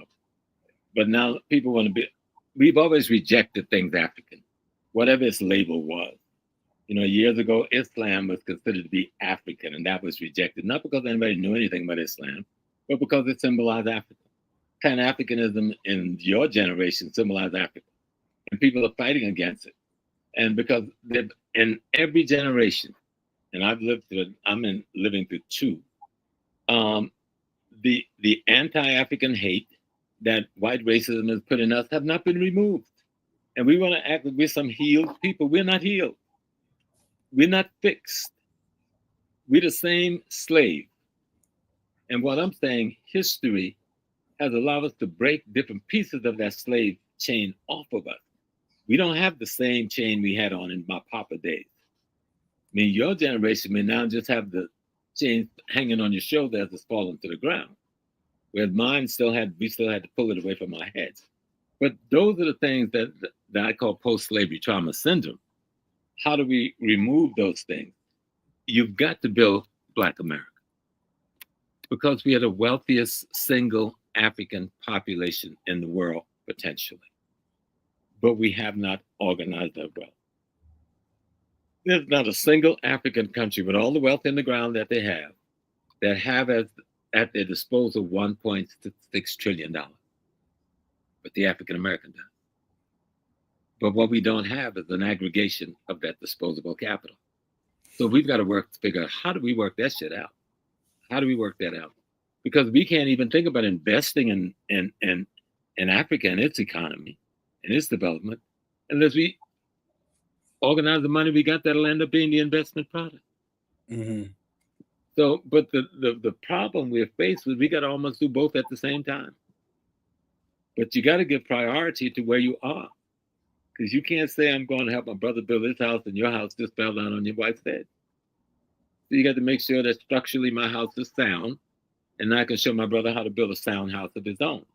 But now people want to be, we've always rejected things African, whatever its label was. Years ago, Islam was considered to be African, and that was rejected, not because anybody knew anything about Islam, but because it symbolized Africa. Pan-Africanism in your generation symbolized Africa, and people are fighting against it. And because in every generation, and I've lived through, living through two, the anti-African hate that white racism has put in us have not been removed. And we want to act like we're some healed people. We're not healed. We're not fixed. We're the same slave. And what I'm saying, history has allowed us to break different pieces of that slave chain off of us. We don't have the same chain we had on in my papa days. Your generation may now just have the chain hanging on your shoulder as it's falling to the ground. Whereas mine we still had to pull it away from our heads. But those are the things that I call post-slavery trauma syndrome. How do we remove those things? You've got to build Black America because we are the wealthiest single African population in the world, potentially. But we have not organized our wealth. There's not a single African country with all the wealth in the ground that they have that have at their disposal $1.6 trillion. But the African American does. But what we don't have is an aggregation of that disposable capital. So we've got to work to figure out how do we work that shit out? How do we work that out? Because we can't even think about investing in Africa and its economy and its development unless we organize the money we got that'll end up being the investment product.
Mm-hmm.
So, but the problem we're faced with, we got to almost do both at the same time. But you got to give priority to where you are. Because you can't say, I'm going to help my brother build his house and your house just fell down on your wife's head. So you got to make sure that structurally my house is sound and I can show my brother how to build a sound house of his own.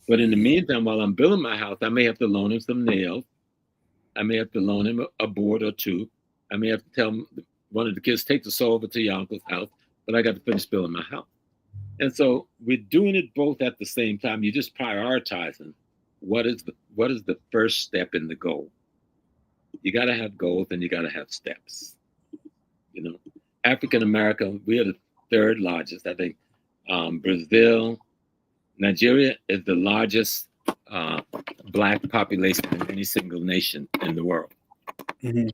But in the meantime, while I'm building my house, I may have to loan him some nails. I may have to loan him a board or two. I may have to tell one of the kids, take the saw over to your uncle's house, but I got to finish building my house. And so we're doing it both at the same time. You're just prioritizing what is the first step in the goal. You got to have goals and you got to have steps. African America, we are the third largest. I think Brazil, Nigeria is the largest Black population in any single nation in the world.
Mm-hmm.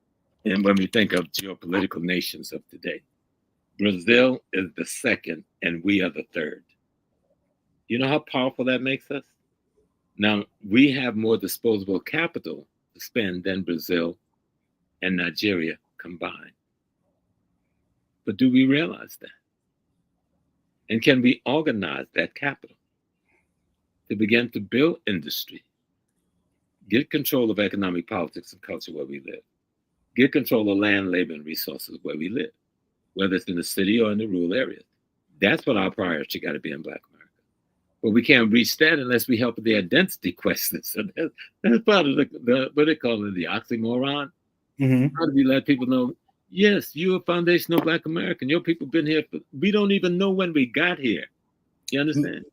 And when we think of geopolitical nations of today, Brazil is the second and we are the third. You know how powerful that makes us? Now, we have more disposable capital to spend than Brazil and Nigeria combined. But do we realize that? And can we organize that capital? to begin to build industry, get control of economic politics and culture where we live, get control of land, labor, and resources where we live, whether it's in the city or in the rural areas. That's what our priority got to be in Black America. But we can't reach that unless we help with the identity question. So that's part of the what they call it, the oxymoron.
Mm-hmm.
How do we let people know, yes, you're a foundational Black American. Your people been here, we don't even know when we got here. You understand?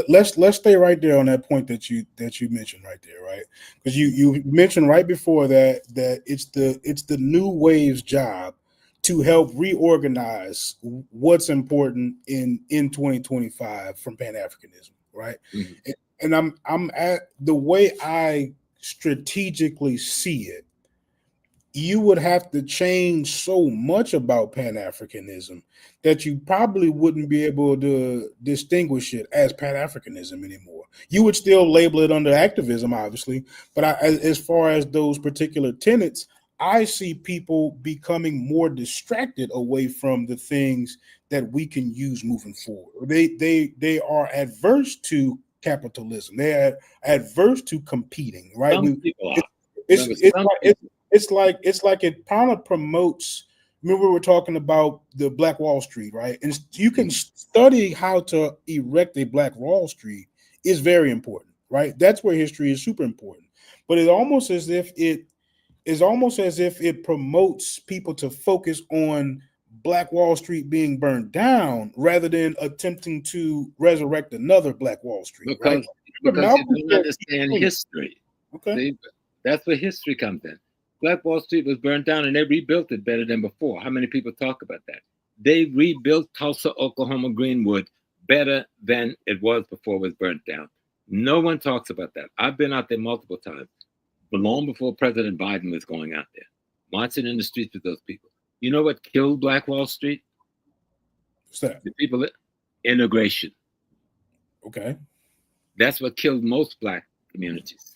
Let's stay right there on that point that you mentioned right there, right? Because you mentioned right before that it's the new wave's job to help reorganize what's important in 2025 from Pan-Africanism, right?
Mm-hmm.
And I'm at the way I strategically see it. You would have to change so much about Pan-Africanism that you probably wouldn't be able to distinguish it as Pan-Africanism anymore. You would still label it under activism, obviously, but as far as those particular tenets, I see people becoming more distracted away from the things that we can use moving forward. They are adverse to capitalism. They are adverse to competing, right?
Some people are.
It's like it kind of promotes. Remember, we were talking about the Black Wall Street, right? And you can study how to erect a Black Wall Street is very important, right? That's where history is super important. But it's almost as if it promotes people to focus on Black Wall Street being burned down rather than attempting to resurrect another Black Wall Street,
because you don't understand history.
Okay,
see? That's where history comes in. Black Wall Street was burned down and they rebuilt it better than before. How many people talk about that? They rebuilt Tulsa, Oklahoma, Greenwood better than it was before it was burnt down. No one talks about that. I've been out there multiple times, but long before President Biden was going out there, marching in the streets with those people. You know what killed Black Wall Street?
What's that?
The people, integration.
Okay.
That's what killed most Black communities.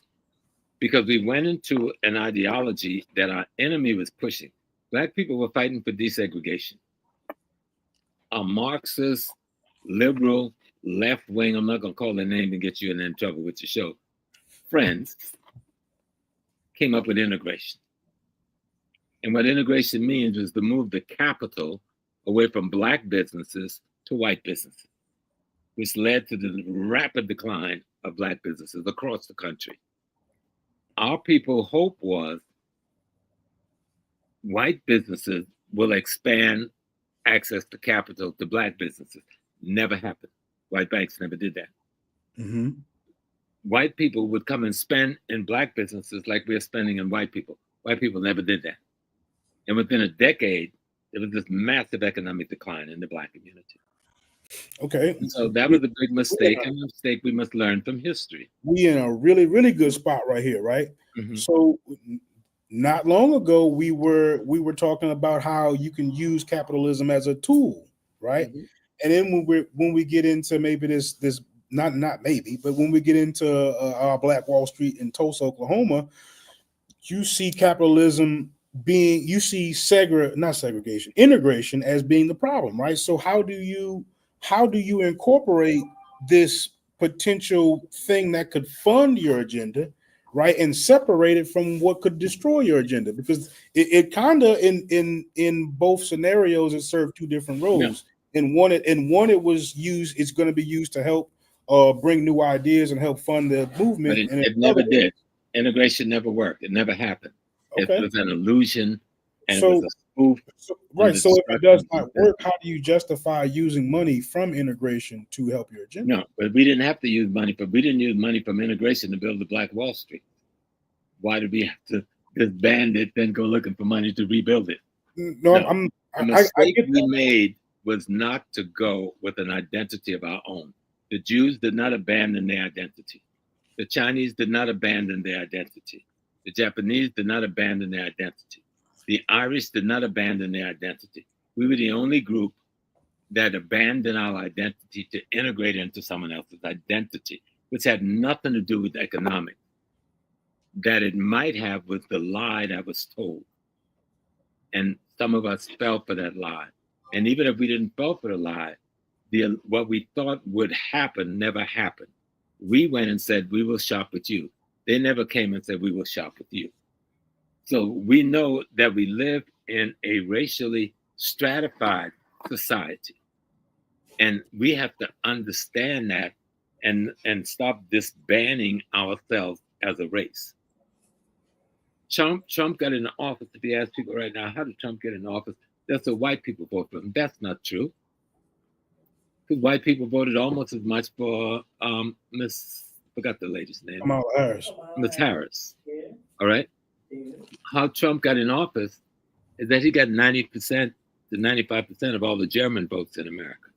Because we went into an ideology that our enemy was pushing. Black people were fighting for desegregation. A Marxist, liberal, left wing, I'm not going to call their name and get you in trouble with your show, friends, came up with integration. And what integration means is to move the capital away from Black businesses to white businesses, which led to the rapid decline of Black businesses across the country. Our people's hope was white businesses will expand access to capital to Black businesses. Never happened. White banks never did that.
Mm-hmm.
White people would come and spend in Black businesses like we're spending in white people. White people never did that. And within a decade, there was this massive economic decline in the Black community.
Okay.
And so that was a big mistake, and a mistake we must learn from history.
We in a really, really good spot right here, right?
Mm-hmm.
So not long ago, we were talking about how you can use capitalism as a tool, right?
Mm-hmm.
And then when we get into maybe this not maybe, but when we get into our Black Wall Street in Tulsa, Oklahoma, you see capitalism being, you see integration as being the problem, right? So how do you incorporate this potential thing that could fund your agenda, right, and separate it from what could destroy your agenda? Because it kind of in both scenarios it served two different roles.
Yeah.
In one it was used. It's going to be used to help bring new ideas and help fund the movement.
But it never did. Integration never worked. It never happened.
Okay.
It was an illusion, and
So-
it was a spoof.
Right. So if it does not work, how do you justify using money from integration to help your agenda?
No, but we didn't have to use money, but we didn't use money from integration to build the Black Wall Street. Why did we have to disband it, then go looking for money to rebuild it?
No.
The mistake we made was not to go with an identity of our own. The Jews did not abandon their identity. The Chinese did not abandon their identity. The Japanese did not abandon their identity. The Irish did not abandon their identity. We were the only group that abandoned our identity to integrate into someone else's identity, which had nothing to do with economics. That it might have with the lie that was told. And some of us fell for that lie. And even if we didn't fall for the lie, what we thought would happen never happened. We went and said, we will shop with you. They never came and said, we will shop with you. So we know that we live in a racially stratified society. And we have to understand that and stop disbanding ourselves as a race. Trump got into office. If you ask people right now, how did Trump get in office? That's what white people vote for him. That's not true. Because white people voted almost as much for forgot the lady's name.
Kamala Harris.
Miss Harris. All right. How Trump got in office is that he got 90% to 95% of all the German votes in America.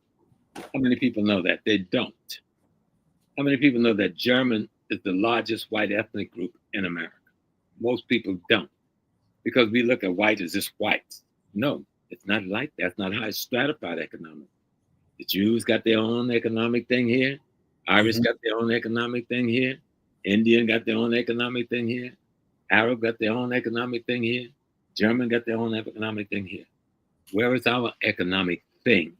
How many people know that? They don't. How many people know that German is the largest white ethnic group in America? Most people don't, because we look at white as just white. No, it's not like that. That's not how it's stratified economically. The Jews got their own economic thing here. Irish got their own economic thing here. Indian got their own economic thing here. Arab got their own economic thing here. German got their own economic thing here. Where is our economic thing?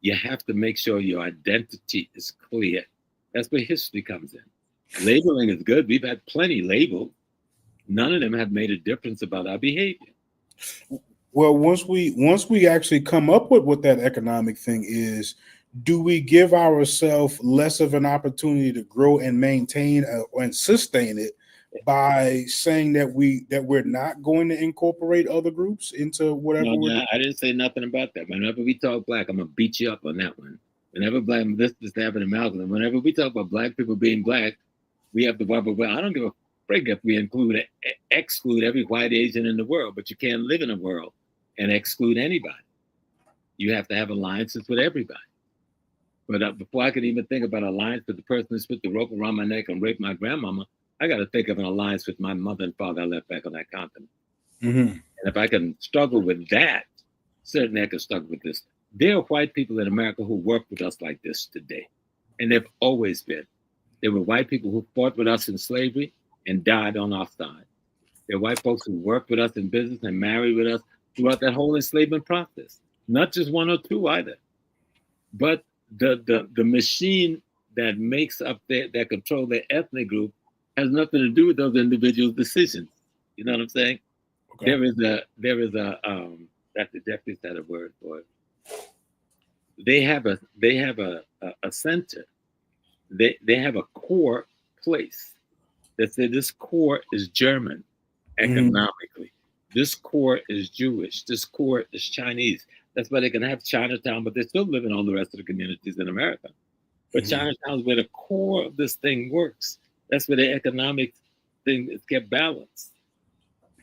You have to make sure your identity is clear. That's where history comes in. Labeling is good. We've had plenty labeled. None of them have made a difference about our behavior.
Well, once we actually come up with what that economic thing is, do we give ourselves less of an opportunity to grow and maintain and sustain it by saying that we're not going to incorporate other groups into whatever?
No, I didn't say nothing about that. Whenever we talk black, I'm gonna beat you up on that one. Whenever black, this is happening in Malcolm. Whenever we talk about black people being black, we have to wobble. Well, I don't give a frig if we exclude every white Asian in the world, but you can't live in a world and exclude anybody. You have to have alliances with everybody. But before I can even think about an alliance with the person who put the rope around my neck and raped my grandmama, I got to think of an alliance with my mother and father I left back on that continent. And if I can struggle with that, certainly I can struggle with this. There are white people in America who work with us like this today. And they've always been. There were white people who fought with us in slavery and died on our side. There are white folks who worked with us in business and married with us throughout that whole enslavement process. Not just one or two either. But the machine that makes up that control their ethnic group has nothing to do with those individuals' decisions. You know what I'm saying? Okay. There is a Dr. Jeffries had a word for it. They have a center. They have a core place that said this core is German economically. This core is Jewish. This core is Chinese. That's why they can have Chinatown, but they still live in all the rest of the communities in America. But Chinatown is where the core of this thing works. That's where the economic thing is kept balanced.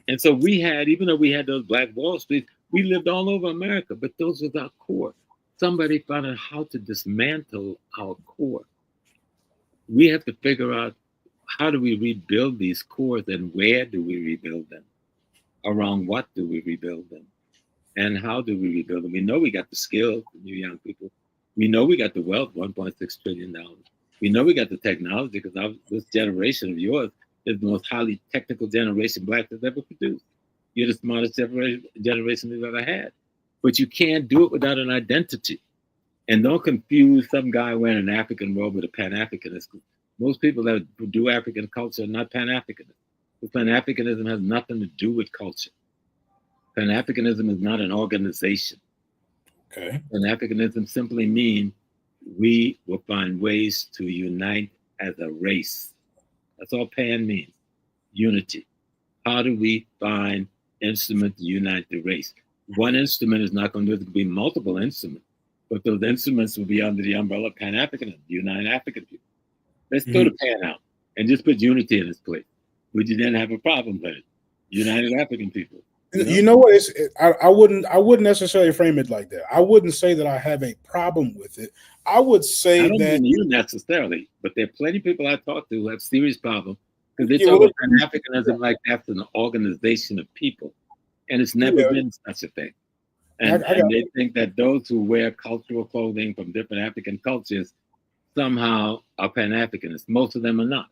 And so we had, even though we had those Black Wall Streets, we lived all over America, but those was our core. Somebody found out how to dismantle our core. We have to figure out, how do we rebuild these cores and where do we rebuild them? Around what do we rebuild them? And how do we rebuild them? We know we got the skills, you young people. We know we got the wealth, $1.6 trillion. We know we got the technology, because this generation of yours is the most highly technical generation Black has ever produced. You're the smartest generation we've ever had. But you can't do it without an identity. And don't confuse some guy wearing an African robe with a Pan-Africanist. Most people that do African culture are not Pan-Africanists. Pan-Africanism has nothing to do with culture. Pan-Africanism is not an organization.
Okay.
Pan-Africanism simply means we will find ways to unite as a race. That's all Pan means, unity. How do we find instruments to unite the race? One instrument is not going to do it. It could be multiple instruments, but those instruments will be under the umbrella of Pan-Africanism, unite African people. Let's throw the Pan out and just put unity in its place. Would you then have a problem with it? United African people.
You know what? I wouldn't necessarily frame it like that. I wouldn't say that I have a problem with it. I would say
I don't
that
mean you necessarily, but there are plenty of people I talk to who have serious problems because they talk about Pan-Africanism like that's an organization of people, and it's never been such a thing. And they think that those who wear cultural clothing from different African cultures somehow are Pan-Africanists. Most of them are not.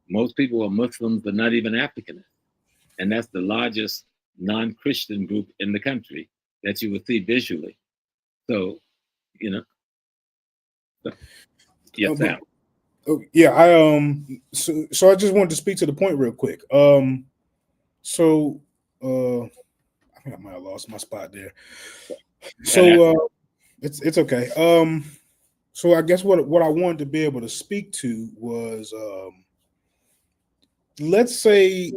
Most people are Muslims, but not even Africanists. And that's the largest non-Christian group in the country that you will see visually. So, you know. Yes, Sam.
Yeah, so I just wanted to speak to the point real quick. So I think I might have lost my spot there. So it's okay. So I guess what I wanted to be able to speak to was let's say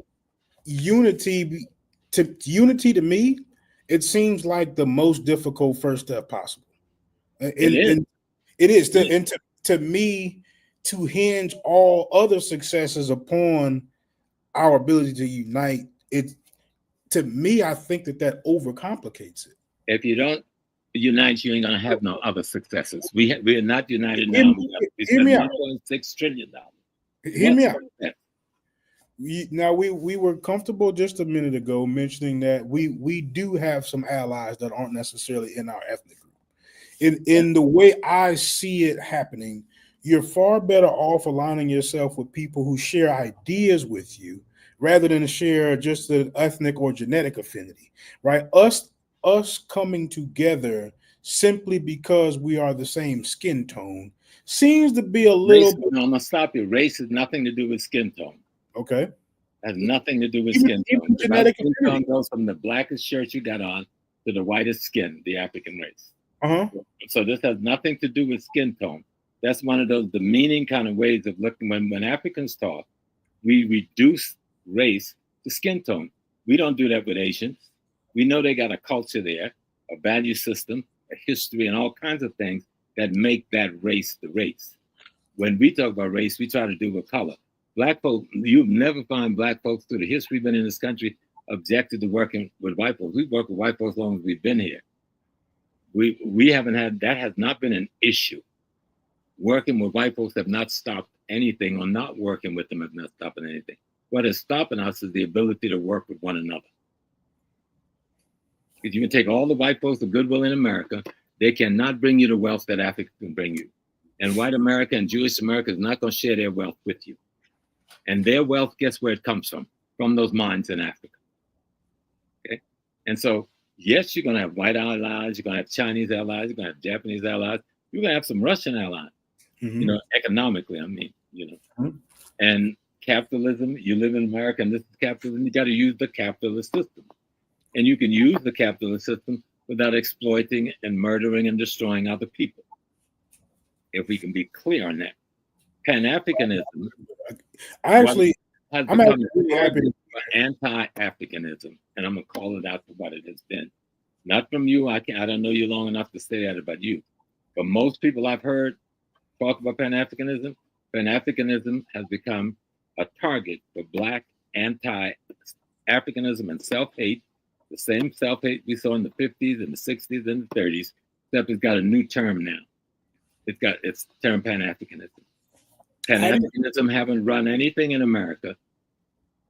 unity to me, it seems like the most difficult first step possible. And it is to me to hinge all other successes upon our ability to unite. It to me, I think that overcomplicates it.
If you don't unite, you ain't gonna have no other successes. We are not united now. We spend $1.6 trillion.
Hear me out. We were comfortable just a minute ago mentioning that we do have some allies that aren't necessarily in our ethnic group. In the way I see it happening, you're far better off aligning yourself with people who share ideas with you rather than share just an ethnic or genetic affinity, right? Us coming together simply because we are the same skin tone seems to be a little bit.
No, I'm gonna stop you. Race has nothing to do with skin tone.
Okay.
It has nothing to do with skin tone. Genetic skin tone goes from the blackest shirt you got on to the whitest skin, the African race. So this has nothing to do with skin tone. That's one of those demeaning kind of ways of looking. When Africans talk, we reduce race to skin tone. We don't do that with Asians. We know they got a culture there, a value system, a history, and all kinds of things that make that race the race. When we talk about race, we try to do with color. Black folks, you'll never find black folks through the history we've been in this country objected to working with white folks. We've worked with white folks as long as we've been here. We haven't had, that has not been an issue. Working with white folks have not stopped anything, or not working with them have not stopped anything. What is stopping us is the ability to work with one another. If you can take all the white folks of goodwill in America, they cannot bring you the wealth that Africa can bring you. And white America and Jewish America is not going to share their wealth with you. And their wealth, guess where it comes from? From those mines in Africa. Okay? And so, yes, you're going to have white allies, you're going to have Chinese allies, you're going to have Japanese allies, you're going to have some Russian allies, you know, economically, I mean, you know. And capitalism, you live in America and this is capitalism, you got to use the capitalist system. And you can use the capitalist system without exploiting and murdering and destroying other people. If we can be clear on that. Pan-Africanism, I'm actually really happy. Anti-Africanism, and I'm gonna call it out for what it has been. Not from you, I don't know you long enough to say that about you. But most people I've heard talk about Pan-Africanism, Pan-Africanism has become a target for Black anti-Africanism and self-hate, the same self-hate we saw in the 50s and the 60s and the 30s, except it's got a new term now. It's term Pan-Africanism. Pan-Africanism haven't run anything in America.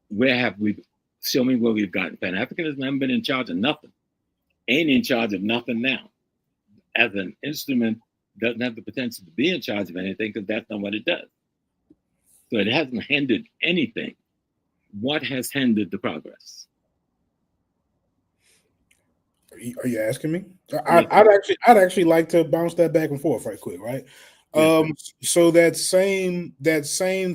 Where have we, show me where we've gotten. Pan-Africanism haven't been in charge of nothing. Ain't in charge of nothing now. As an instrument, doesn't have the potential to be in charge of anything because that's not what it does. So it hasn't hindered anything. What has hindered the progress?
Are you asking me? I'd actually like to bounce that back and forth right quick, right? So that same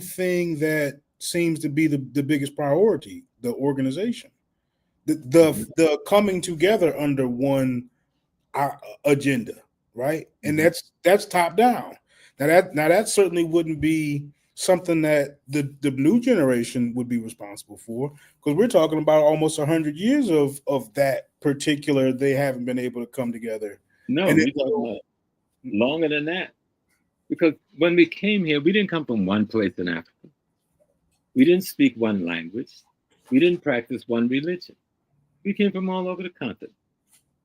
thing that seems to be the biggest priority, the organization, the coming together under one agenda, right? And that's top down. Now that certainly wouldn't be something that the new generation would be responsible for, because we're talking about almost 100 years of that particular. They haven't been able to come together.
No, we're talking about longer than that. Because when we came here, we didn't come from one place in Africa. We didn't speak one language. We didn't practice one religion. We came from all over the continent.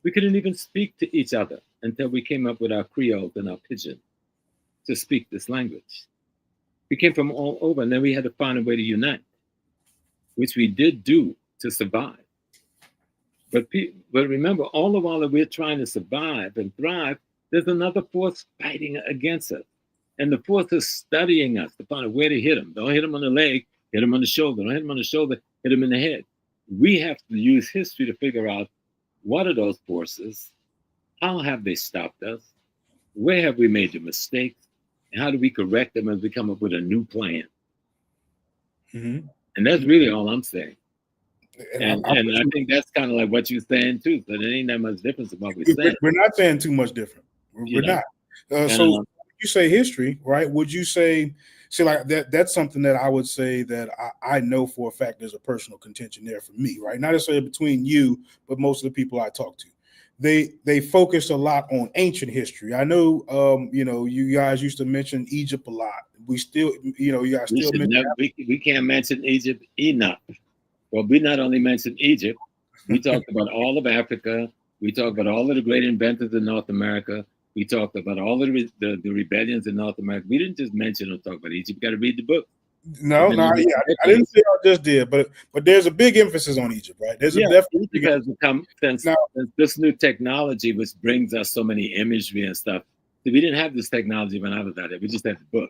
We couldn't even speak to each other until we came up with our Creole and our Pidgin to speak this language. We came from all over, and then we had to find a way to unite, which we did do to survive. But remember, all the while that we're trying to survive and thrive, there's another force fighting against us. And the force is studying us to find a way to hit them. Don't hit them on the leg, hit them on the shoulder. Don't hit them on the shoulder, hit them in the head. We have to use history to figure out what are those forces, how have they stopped us, where have we made the mistakes, And how do we correct them as we come up with a new plan?
Mm-hmm.
And that's really all I'm saying.
And
And I think that's kind of like what you're saying too. So there ain't that much difference in what we're saying.
we're not saying too much different. We're not. So when you say history, right? Would you say, see, like that's something that I would say that I know for a fact there's a personal contention there for me, right? Not necessarily between you, but most of the people I talk to. They focus a lot on ancient history. I know, you guys used to mention Egypt a lot. We still, you guys still mention
we can't mention Egypt enough. Well, we not only mentioned Egypt, we talked about all of Africa. We talked about all of the great inventors in North America. We talked about all of the rebellions in North America. We didn't just mention or talk about Egypt. You got to read the book.
No, I didn't say I just did, but there's a big emphasis on Egypt, right? There's a definitely
because since this new technology, which brings us so many imagery and stuff. So we didn't have this technology when I was out there. We just had the book.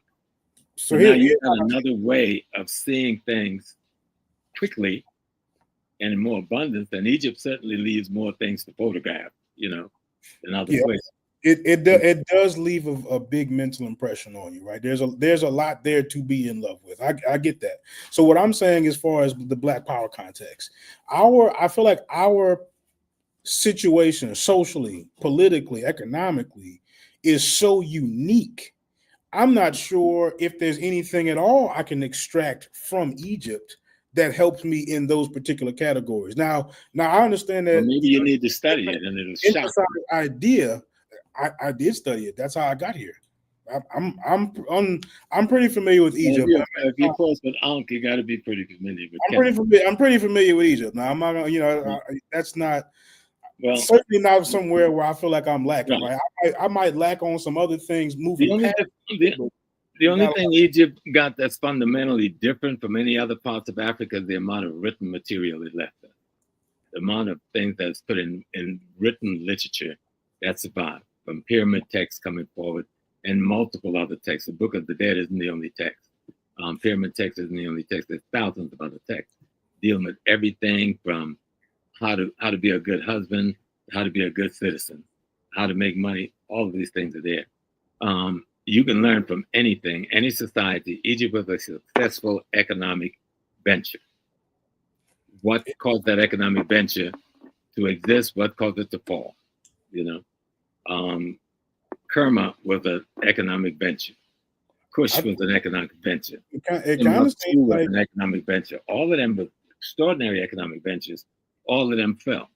So now you got another way of seeing things quickly and in more abundance. And Egypt certainly leaves more things to photograph, than other places.
It does leave a big mental impression on you, right? There's a lot there to be in love with. I get that. So what I'm saying, as far as the Black Power context, I feel like our situation socially, politically, economically is so unique. I'm not sure if there's anything at all I can extract from Egypt that helps me in those particular categories. Now I understand that
maybe you need to study it, and it'll shock you.
Idea. I did study it. That's how I got here. I'm pretty familiar with Egypt.
If you're close with Ankh, you got to be pretty familiar with.
I'm pretty familiar with Egypt. Now I'm not gonna, that's not. Well, certainly not somewhere where I feel like I'm lacking. Right? I might lack on some other things. Moving
the only thing Egypt got that's fundamentally different from any other parts of Africa is the amount of written material it left us. The amount of things that's put in written literature that survived. From pyramid texts coming forward and multiple other texts. The Book of the Dead isn't the only text. Pyramid text isn't the only text. There's thousands of other texts dealing with everything from how to be a good husband, how to be a good citizen, how to make money. All of these things are there. You can learn from anything, any society. Egypt was a successful economic venture. What caused that economic venture to exist? What caused it to fall? Kerma was an economic venture. Kush was an economic venture.
It kind of seems like
an economic venture. All of them were extraordinary economic ventures. All of them fell.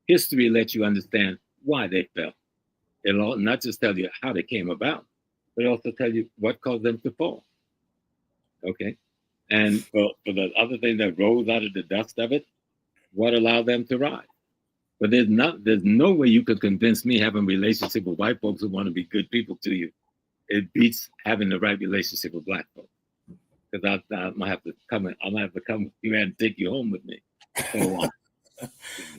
History lets you understand why they fell. It'll not just tell you how they came about, but also tell you what caused them to fall. Okay? And for the other thing that rose out of the dust of it, what allowed them to rise? But there's no way you could convince me having a relationship with white folks who want to be good people to you. It beats having the right relationship with Black folks. Because I might have to come with you and take you home with me. So,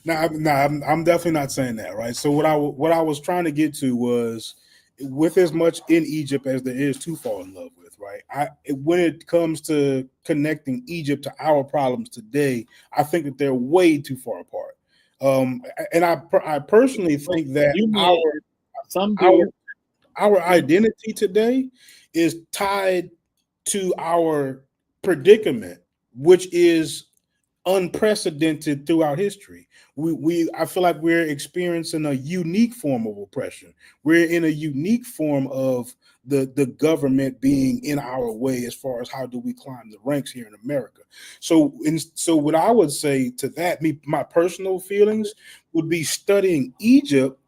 I'm definitely not saying that, right? So what I was trying to get to was, with as much in Egypt as there is to fall in love with, right? When it comes to connecting Egypt to our problems today, I think that they're way too far apart. And I personally think that our identity today is tied to our predicament, which is unprecedented throughout history. I feel like we're experiencing a unique form of oppression. We're in a unique form of the government being in our way as far as how do we climb the ranks here in America. So what I would say to that, my personal feelings would be, studying Egypt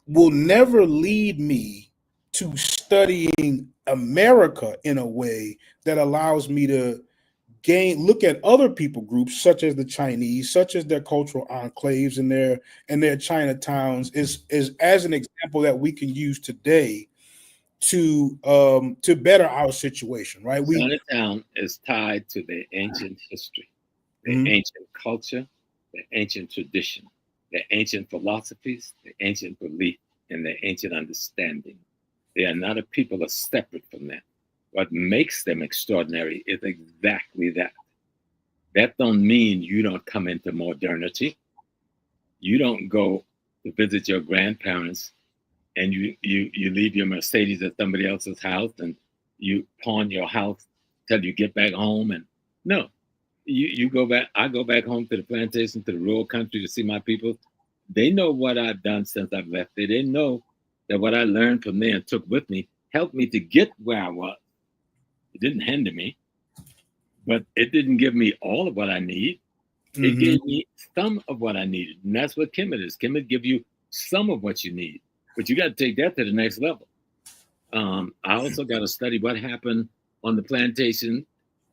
will never lead me to studying America in a way that allows me to look at other people groups, such as the Chinese, such as their cultural enclaves and their Chinatowns, is as an example that we can use today to better our situation, right?
Chinatown is tied to the ancient history, the ancient culture, the ancient tradition, the ancient philosophies, the ancient belief, and the ancient understanding. They are not a people that are separate from that. What makes them extraordinary is exactly that. That don't mean you don't come into modernity. You don't go to visit your grandparents and you leave your Mercedes at somebody else's house, and you pawn your house till you get back home. And no, you go back. I go back home to the plantation, to the rural country, to see my people. They know what I've done since I've left there. They know that what I learned from there and took with me helped me to get where I was. It didn't hinder me, but it didn't give me all of what I need. It gave me some of what I needed. And that's what Kemet is. Kemet give you some of what you need, but you got to take that to the next level. I also got to study what happened on the plantation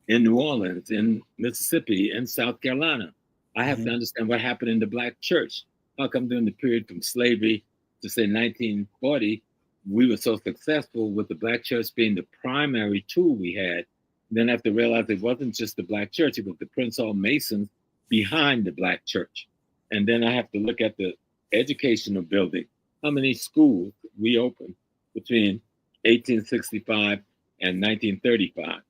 in New Orleans, in Mississippi, in South Carolina. I have to understand what happened in the Black church. How come during the period from slavery to say 1940, we were so successful with the Black church being the primary tool we had? Then I have to realize it wasn't just the Black church, it was the Prince Hall Masons behind the Black church. And then I have to look at the educational building. How many schools we opened between 1865 and 1935,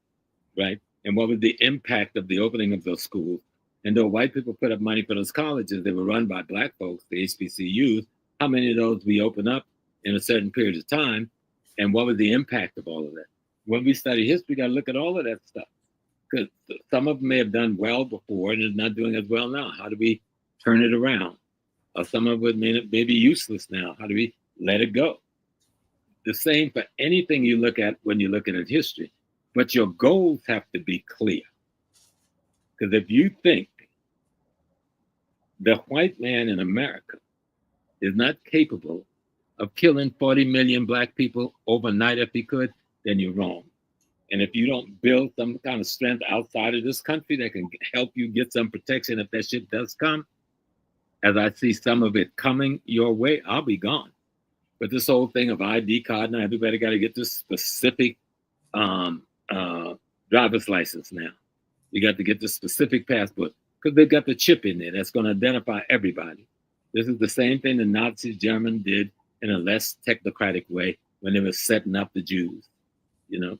right? And what was the impact of the opening of those schools? And though white people put up money for those colleges, they were run by Black folks, the HBCUs. How many of those we open up in a certain period of time? And what was the impact of all of that? When we study history, we got to look at all of that stuff, because some of them may have done well before and is not doing as well now. How do we turn it around? Or some of it may be useless now. How do we let it go? The same for anything you look at when you're looking at history, but your goals have to be clear. Because if you think the white man in America is not capable of killing 40 million Black people overnight if he could, then you're wrong. And if you don't build some kind of strength outside of this country that can help you get some protection if that shit does come, as I see some of it coming your way, I'll be gone. But this whole thing of ID card, now everybody got to get this specific driver's license now. You got to get the specific passport because they've got the chip in there that's going to identify everybody. This is the same thing the Nazi German did in a less technocratic way when they were setting up the Jews, you know?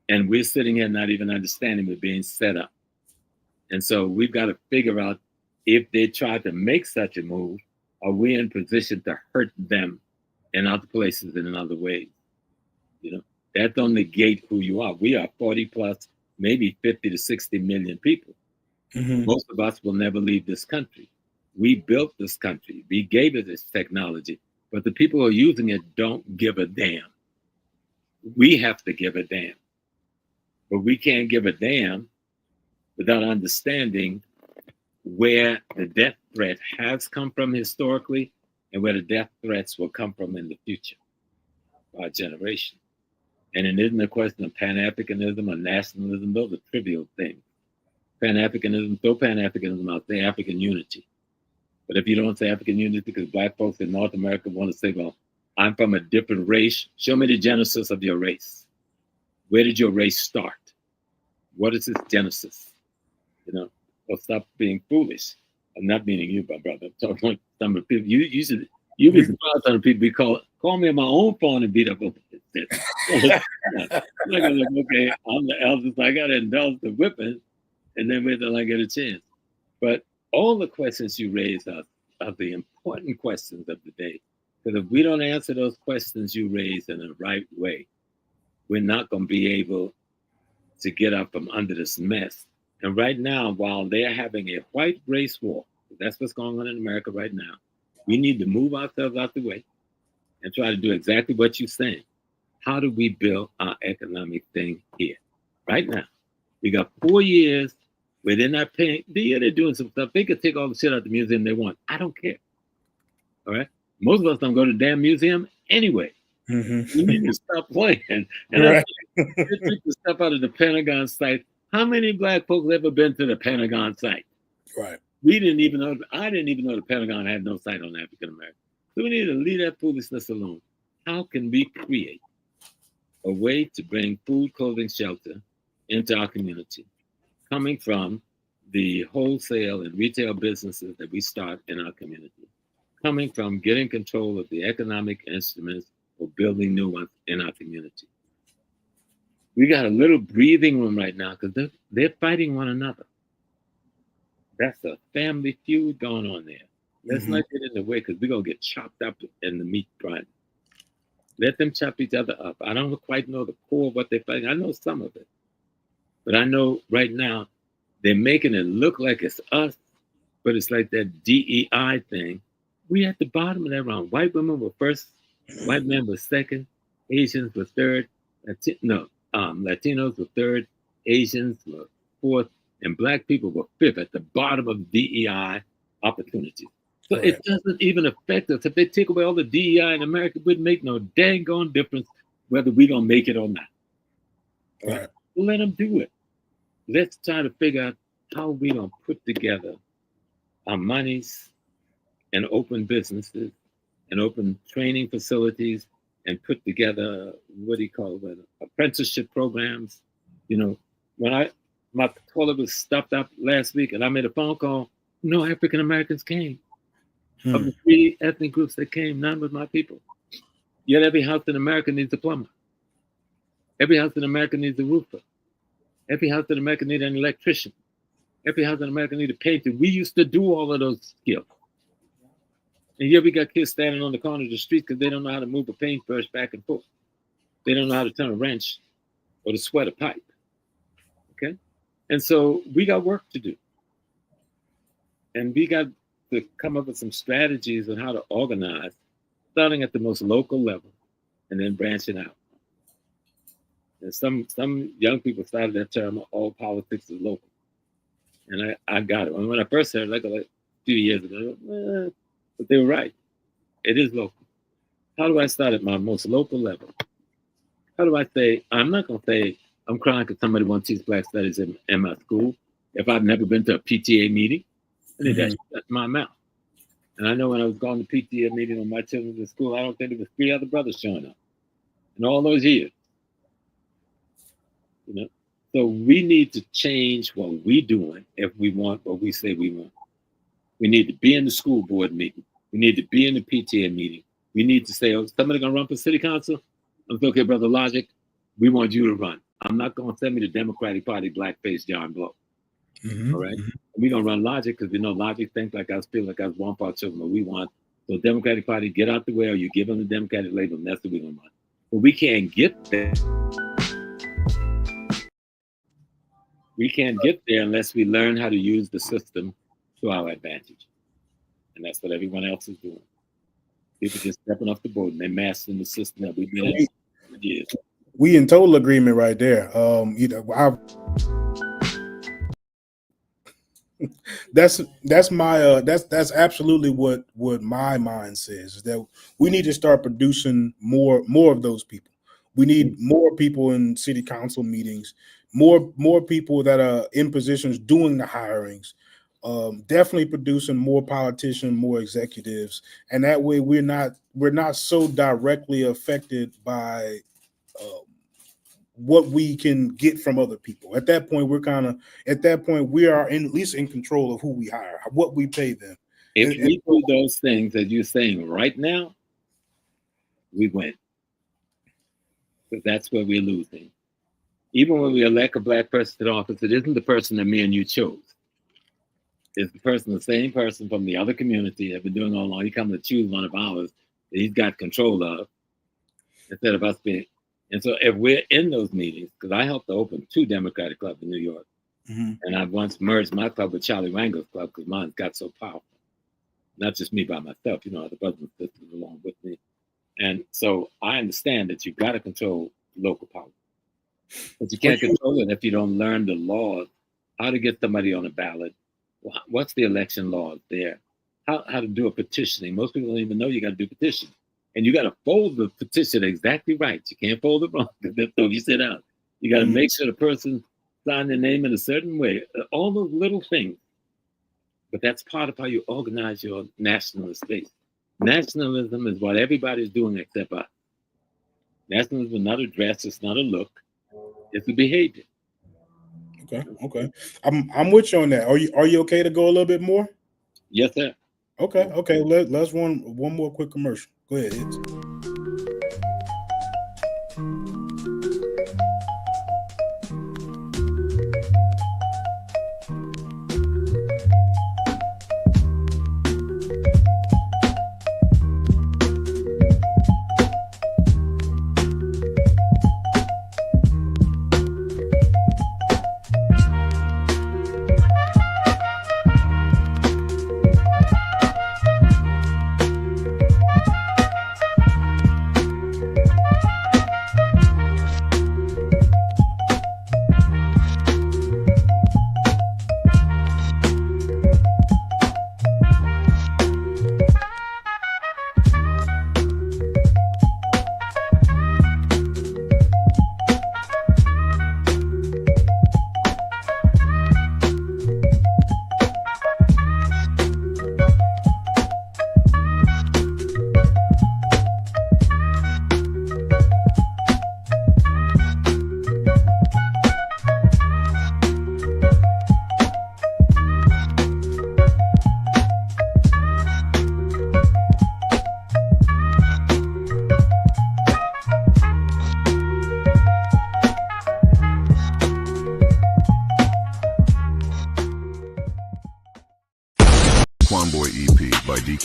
And we're sitting here not even understanding we're being set up. And so we've got to figure out if they try to make such a move, are we in position to hurt them in other places and in other ways? You know, that don't negate who you are. We are 40 plus, maybe 50 to 60 million people. Most of us will never leave this country. We built this country. We gave it this technology, but the people who are using it don't give a damn. We have to give a damn. But we can't give a damn without understanding where the death threat has come from historically and where the death threats will come from in the future, our generation. And it isn't a question of Pan-Africanism or nationalism. Those are trivial things. Pan-Africanism, throw Pan-Africanism out, say African unity. But if you don't say African unity because Black folks in North America want to say, well, I'm from a different race, show me the genesis of your race. Where did your race start? What is its genesis? You know, or stop being foolish. I'm not meaning you, my brother. I'm talking about some of the people. You be surprised how the people call me on my own phone and beat up over this. Like, okay, I'm the eldest. I got to indulge the whipping, and then wait till I get a chance. But all the questions you raise are the important questions of the day. Because if we don't answer those questions you raise in the right way, we're not going to be able to get up from under this mess. And right now, while they're having a white race war, that's what's going on in America right now, we need to move ourselves out the way and try to do exactly what you're saying. How do we build our economic thing here? Right now, we got 4 years where they're not paying. Yeah, they're doing some stuff. They could take all the shit out the museum they want. I don't care. All right? Most of us don't go to the damn museum anyway. We need to stop playing. And right. They took the stuff out of the Pentagon site. How many Black folks ever been to the Pentagon site?
Right.
We didn't even know. I didn't even know the Pentagon had no site on African Americans. So we need to leave that foolishness alone. How can we create a way to bring food, clothing, shelter into our community, coming from the wholesale and retail businesses that we start in our community, coming from getting control of the economic instruments or building new ones in our community? We got a little breathing room right now because they're fighting one another. That's a family feud going on there. Let's not get in the way because we're going to get chopped up in the meat grind. Let them chop each other up. I don't quite know the core of what they're fighting. I know some of it. But I know right now they're making it look like it's us, but it's like that DEI thing. We at the bottom of that round. White women were first, white men were second, Asians were third, Latinos were third, Asians were fourth, and black people were fifth at the bottom of DEI opportunities. So
Right.
it doesn't even affect us. If they take away all the DEI in America, it wouldn't make no dang gone difference whether we're going to make it or not.
Right.
Well, let them do it. Let's try to figure out how we're going to put together our monies and open businesses and open training facilities and put together, what do you call it, apprenticeship programs. You know, when my toilet was stuffed up last week and I made a phone call, no African Americans came. Of the 3 ethnic groups that came, none was my people. Yet every house in America needs a plumber. Every house in America needs a roofer. Every house in America needs an electrician. Every house in America needs a painter. We used to do all of those skills. And here we got kids standing on the corner of the street because they don't know how to move a paintbrush back and forth. They don't know how to turn a wrench or to sweat a pipe. Okay? And so we got work to do. And we got to come up with some strategies on how to organize, starting at the most local level and then branching out. And some young people started that term, all politics is local. And I got it. When I first heard it, like a few years ago, but they were right. It is local. How do I start at my most local level? How do I say, I'm not going to say I'm crying because somebody wants to teach Black studies in my school if I've never been to a PTA meeting. I think that's my mouth. And I know when I was going to PTA meeting when my children was in school, I don't think there was 3 other brothers showing up in all those years. You know, so we need to change what we're doing if we want what we say we want. We need to be in the school board meeting. We need to be in the PTA meeting. We need to say, oh, somebody gonna run for city council? I'm like, okay, Brother Logic, we want you to run. I'm not gonna send me the Democratic Party blackface John Blow. All right? We don't run Logic because we know Logic thinks like us, feel like us, want our children, what we want. So Democratic Party, get out the way, or you give them the Democratic label, and that's what we're gonna run. But we can't get there. We can't get there unless we learn how to use the system to our advantage. And that's what everyone else is doing. People just stepping off the boat and they're mastering the system that we've been in for years.
We in total agreement right there. You know, that's absolutely what my mind says, is that we need to start producing more of those people. We need more people in city council meetings, more people that are in positions doing the hirings, definitely producing more politicians, more executives, and that way we're not so directly affected by what we can get from other people. At that point, we are at least in control of who we hire, what we pay them.
If we do those things that you're saying right now, we win. Because that's where we're losing. Even when we elect a Black person to the office, it isn't the person that me and you chose. It's the same person from the other community that been doing all along. He comes to choose one of ours that he's got control of, instead of us being. And so if we're in those meetings, because I helped to open 2 Democratic clubs in New York, and I once merged my club with Charlie Rangel's club because mine got so powerful. Not just me by myself, you know, other brothers and sisters along with me. And so I understand that you've got to control local politics. But you can't control it if you don't learn the laws, how to get somebody on a ballot, what's the election laws there, how to do a petitioning. Most people don't even know you got to do petitioning. And you got to fold the petition exactly right. You can't fold it wrong. So you sit down. You got to make sure the person signed their name in a certain way. All those little things. But that's part of how you organize your nationalist base. Nationalism is what everybody's doing except us. Nationalism is not a dress. It's not a look. It's a behavior.
Okay. I'm with you on that. Are you okay to go a little bit more?
Yes, sir.
Okay. Let's run one more quick commercial. Go ahead.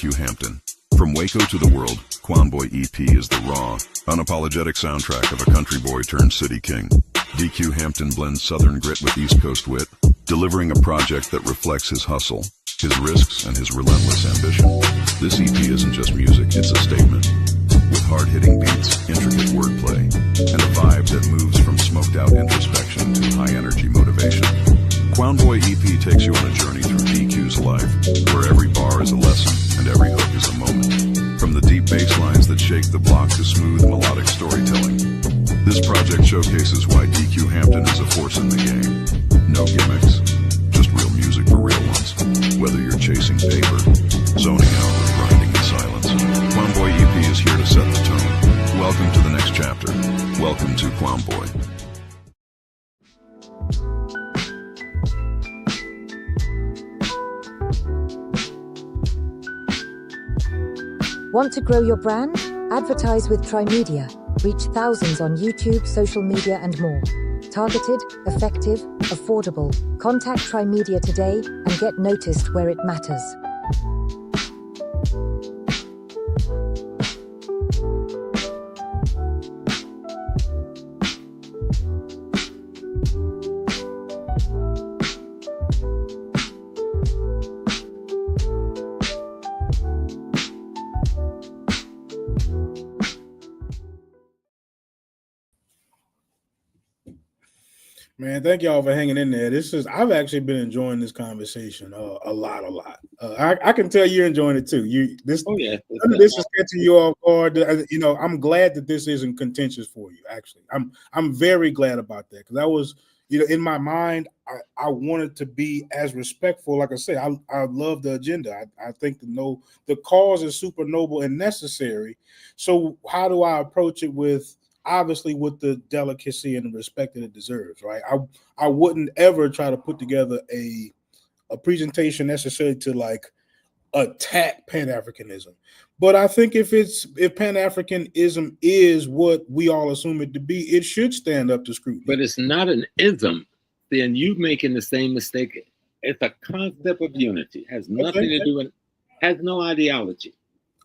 DQ Hampton. From Waco to the world, Quamboy EP is the raw, unapologetic soundtrack of a country boy turned city king. DQ Hampton blends Southern grit with East Coast wit, delivering a project that reflects his hustle, his risks, and his relentless ambition. This EP isn't just music, it's a statement. With hard-hitting beats, intricate wordplay, and a vibe that moves from smoked-out introspection to high-energy motivation. Quamboy EP takes you on a journey through DQ's life, where every bar is a lesson and every hook is a moment. From the deep bass lines that shake the block to smooth melodic storytelling, this project showcases why DQ Hampton is a force in the game. No gimmicks, just real music for real ones. Whether you're chasing paper, zoning out, or grinding in silence, Quamboy EP is here to set the tone. Welcome to the next chapter. Welcome to Quamboy.
Want to grow your brand? Advertise with Trimedia. Reach thousands on YouTube, social media, and more. Targeted, effective, affordable. Contact Trimedia today and get noticed where it matters.
Man, thank y'all for hanging in there. I've actually been enjoying this conversation a lot. I can tell you're enjoying it too. None of this is catching you off guard. I'm glad that this isn't contentious for you. Actually, I'm very glad about that, because I was, in my mind, I wanted to be as respectful. Like I say, I love the agenda. I think the cause is super noble and necessary. So how do I approach it obviously with the delicacy and the respect that it deserves, right? I wouldn't ever try to put together a presentation necessary to attack Pan-Africanism. But I think if Pan-Africanism is what we all assume it to be, it should stand up to scrutiny.
But it's not an ism. Then you making the same mistake. It's a concept of unity. It has nothing to do with, has no ideology.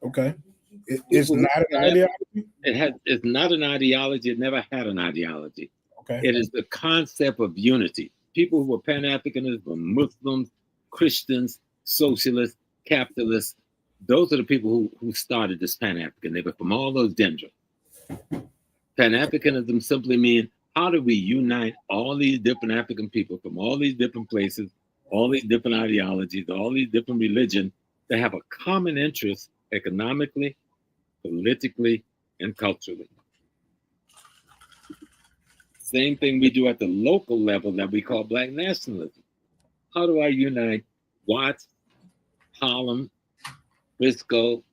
Okay. It's not an ideology?
It's not an ideology. It never had an ideology.
Okay.
It is the concept of unity. People who were Pan-Africanists were Muslims, Christians, socialists, capitalists. Those are the people who started this Pan-African. They were from all those dendrils. Pan-Africanism simply means, how do we unite all these different African people from all these different places, all these different ideologies, all these different religions, that have a common interest economically, politically, and culturally. Same thing we do at the local level that we call Black nationalism. How do I unite Watts, Harlem, Frisco,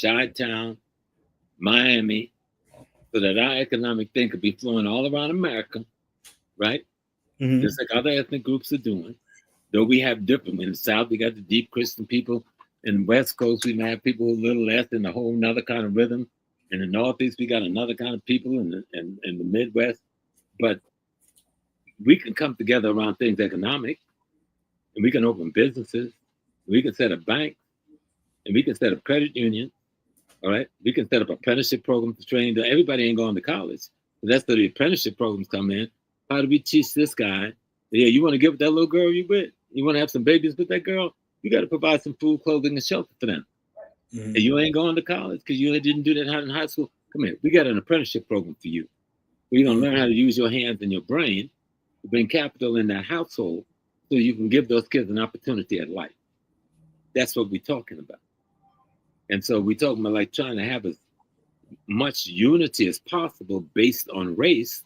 Chi-Town, Miami, so that our economic thing could be flowing all around America, right? Mm-hmm. Just like other ethnic groups are doing. Though we have different. In the South, we got the deep Christian people. In the West Coast, we might have people who are a little less in a whole nother kind of rhythm. In the Northeast, we got another kind of people in the Midwest. But we can come together around things economic, and we can open businesses, we can set up banks, and we can set up credit unions, all right? We can set up apprenticeship programs to train. Everybody ain't going to college. That's where the apprenticeship programs come in. How do we teach this guy? Yeah, you want to get with that little girl you with? You want to have some babies with that girl? You got to provide some food, clothing, and shelter for them. Mm-hmm. And you ain't going to college because you didn't do that in high school. Come here, we got an apprenticeship program for you. You're going to learn how to use your hands and your brain to bring capital in that household so you can give those kids an opportunity at life. That's what we're talking about. And so we're talking about trying to have as much unity as possible based on race,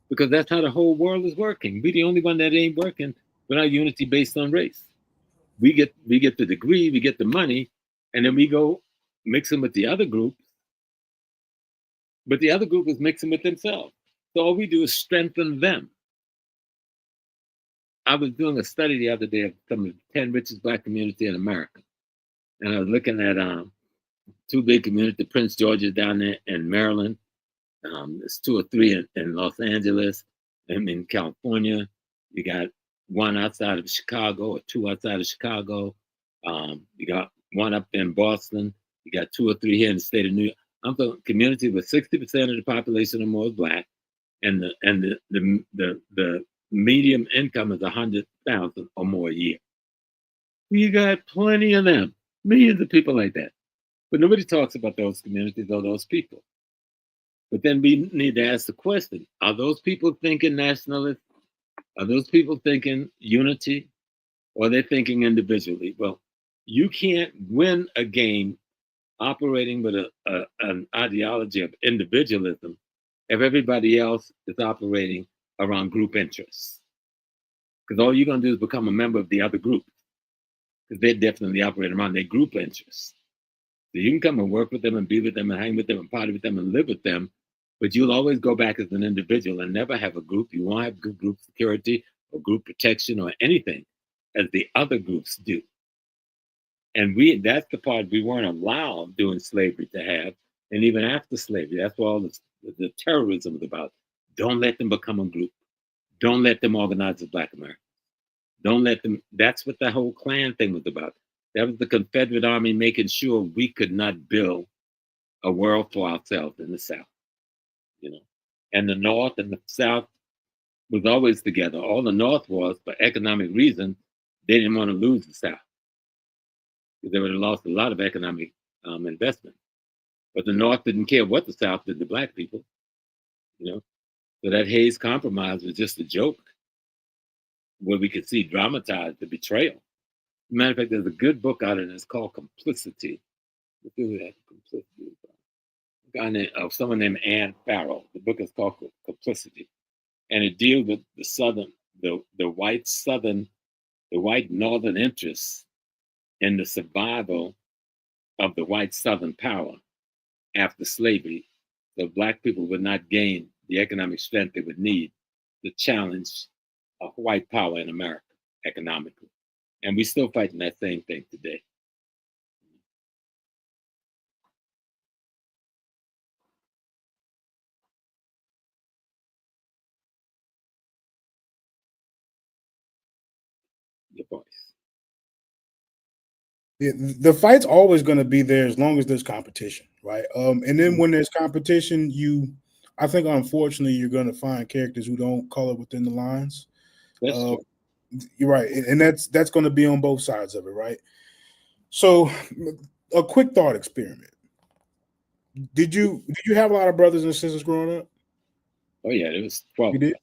because that's how the whole world is working. We're the only one that ain't working without unity based on race. We get the degree, we get the money, and then we go mixing with the other groups. But the other group is mixing with themselves. So all we do is strengthen them. I was doing a study the other day of some of the 10 richest Black communities in America. And I was looking at two big communities, Prince George's down there in Maryland. There's 2 or 3 in Los Angeles. And in California, you got 1 outside of Chicago or 2 outside of Chicago. You got one up in Boston. You got 2 or 3 here in the state of New York. I'm talking community with 60% of the population or more is Black, and the medium income is 100,000 or more a year. You got plenty of them, millions of people like that. But nobody talks about those communities or those people. But then we need to ask the question, are those people thinking nationalist? Are those people thinking unity? Or are they thinking individually? Well, you can't win a game operating with an ideology of individualism if everybody else is operating around group interests. Because all you're going to do is become a member of the other group. Because they definitely operate around their group interests. So you can come and work with them and be with them and hang with them and party with them and live with them, but you'll always go back as an individual and never have a group. You won't have good group security or group protection or anything as the other groups do. And that's the part we weren't allowed during slavery to have. And even after slavery, that's what all the terrorism was about. Don't let them become a group. Don't let them organize as Black Americans. Don't let them, that's what the whole Klan thing was about. That was the Confederate Army making sure we could not build a world for ourselves in the South, you know. And the North and the South was always together. All the North was, for economic reasons, they didn't want to lose the South, because they would have lost a lot of economic investment. But the North didn't care what the South did to Black people, you know. So that Hayes Compromise was just a joke, where we could see dramatized the betrayal. Matter of fact, there's a good book out and it's called Complicity. Who that Complicity? A guy named, someone named Ann Farrell. The book is called Complicity, and it deals with the Southern, the white Northern interests in the survival of the white Southern power after slavery, so Black people would not gain the economic strength they would need to challenge white power in America economically. And we're still fighting that same thing today. Your voice.
The fight's always going to be there as long as there's competition, right? And then when there's competition, I think unfortunately you're going to find characters who don't color within the lines.
That's true.
You're right, and that's going to be on both sides of it, right? So, a quick thought experiment. Did you have a lot of brothers and sisters growing up?
Oh yeah, it was 12.
You did.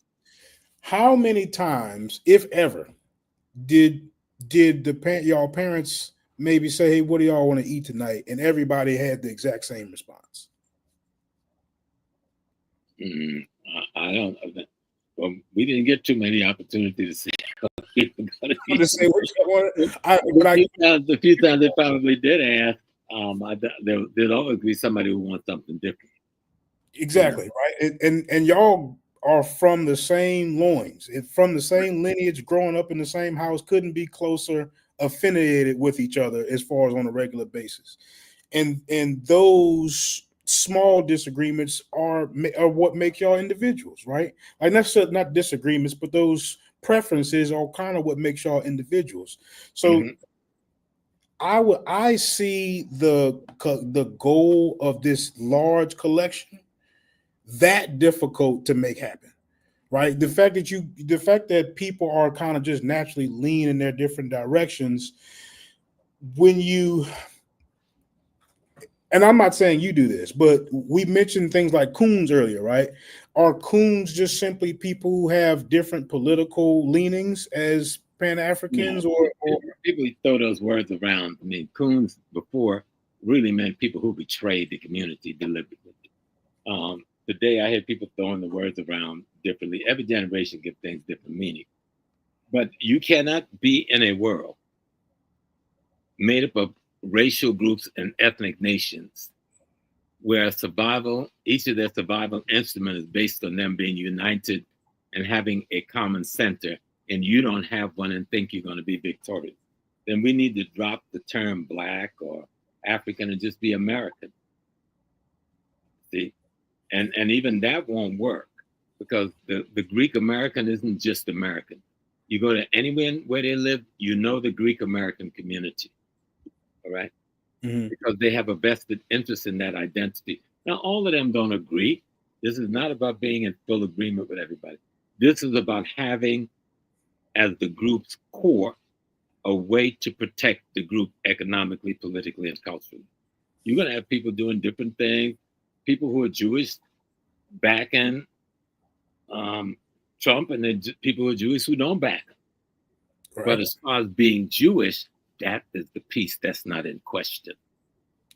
How many times, if ever, did y'all parents maybe say, "Hey, what do y'all want to eat tonight?" and everybody had the exact same response?
I don't know. Well, we didn't get too many opportunities to see.
To say what you want.
The few times they probably did ask, there'd always be somebody who wants something different.
Exactly, right. And y'all are from the same loins, from the same lineage, growing up in the same house, couldn't be closer affiliated with each other as far as on a regular basis. And those small disagreements are what make y'all individuals, right? Like not disagreements, but those preferences are kind of what makes y'all individuals. So I see the goal of this large collection that difficult to make happen, right? The fact that people are kind of just naturally lean in their different directions. And I'm not saying you do this, but we mentioned things like coons earlier, right? Are coons just simply people who have different political leanings as Pan-Africans, or
people throw those words around? I mean, coons before really meant people who betrayed the community deliberately. Today, I hear people throwing the words around differently. Every generation gives things different meaning. But you cannot be in a world made up of racial groups and ethnic nations where each of their survival instrument is based on them being united and having a common center, and you don't have one and think you're going to be victorious. Then we need to drop the term Black or African and just be American. See? And even that won't work, because the Greek American isn't just American. You go to anywhere where they live, you know the Greek American community. All right?
Mhm.
Because they have a vested interest in that identity. Now, all of them don't agree. This is not about being in full agreement with everybody. This is about having, as the group's core, a way to protect the group economically, politically, and culturally. You're going to have people doing different things. People who are Jewish backing Trump, and then people who are Jewish who don't back him.
Right.
But as far as being Jewish, that is the piece that's not in question.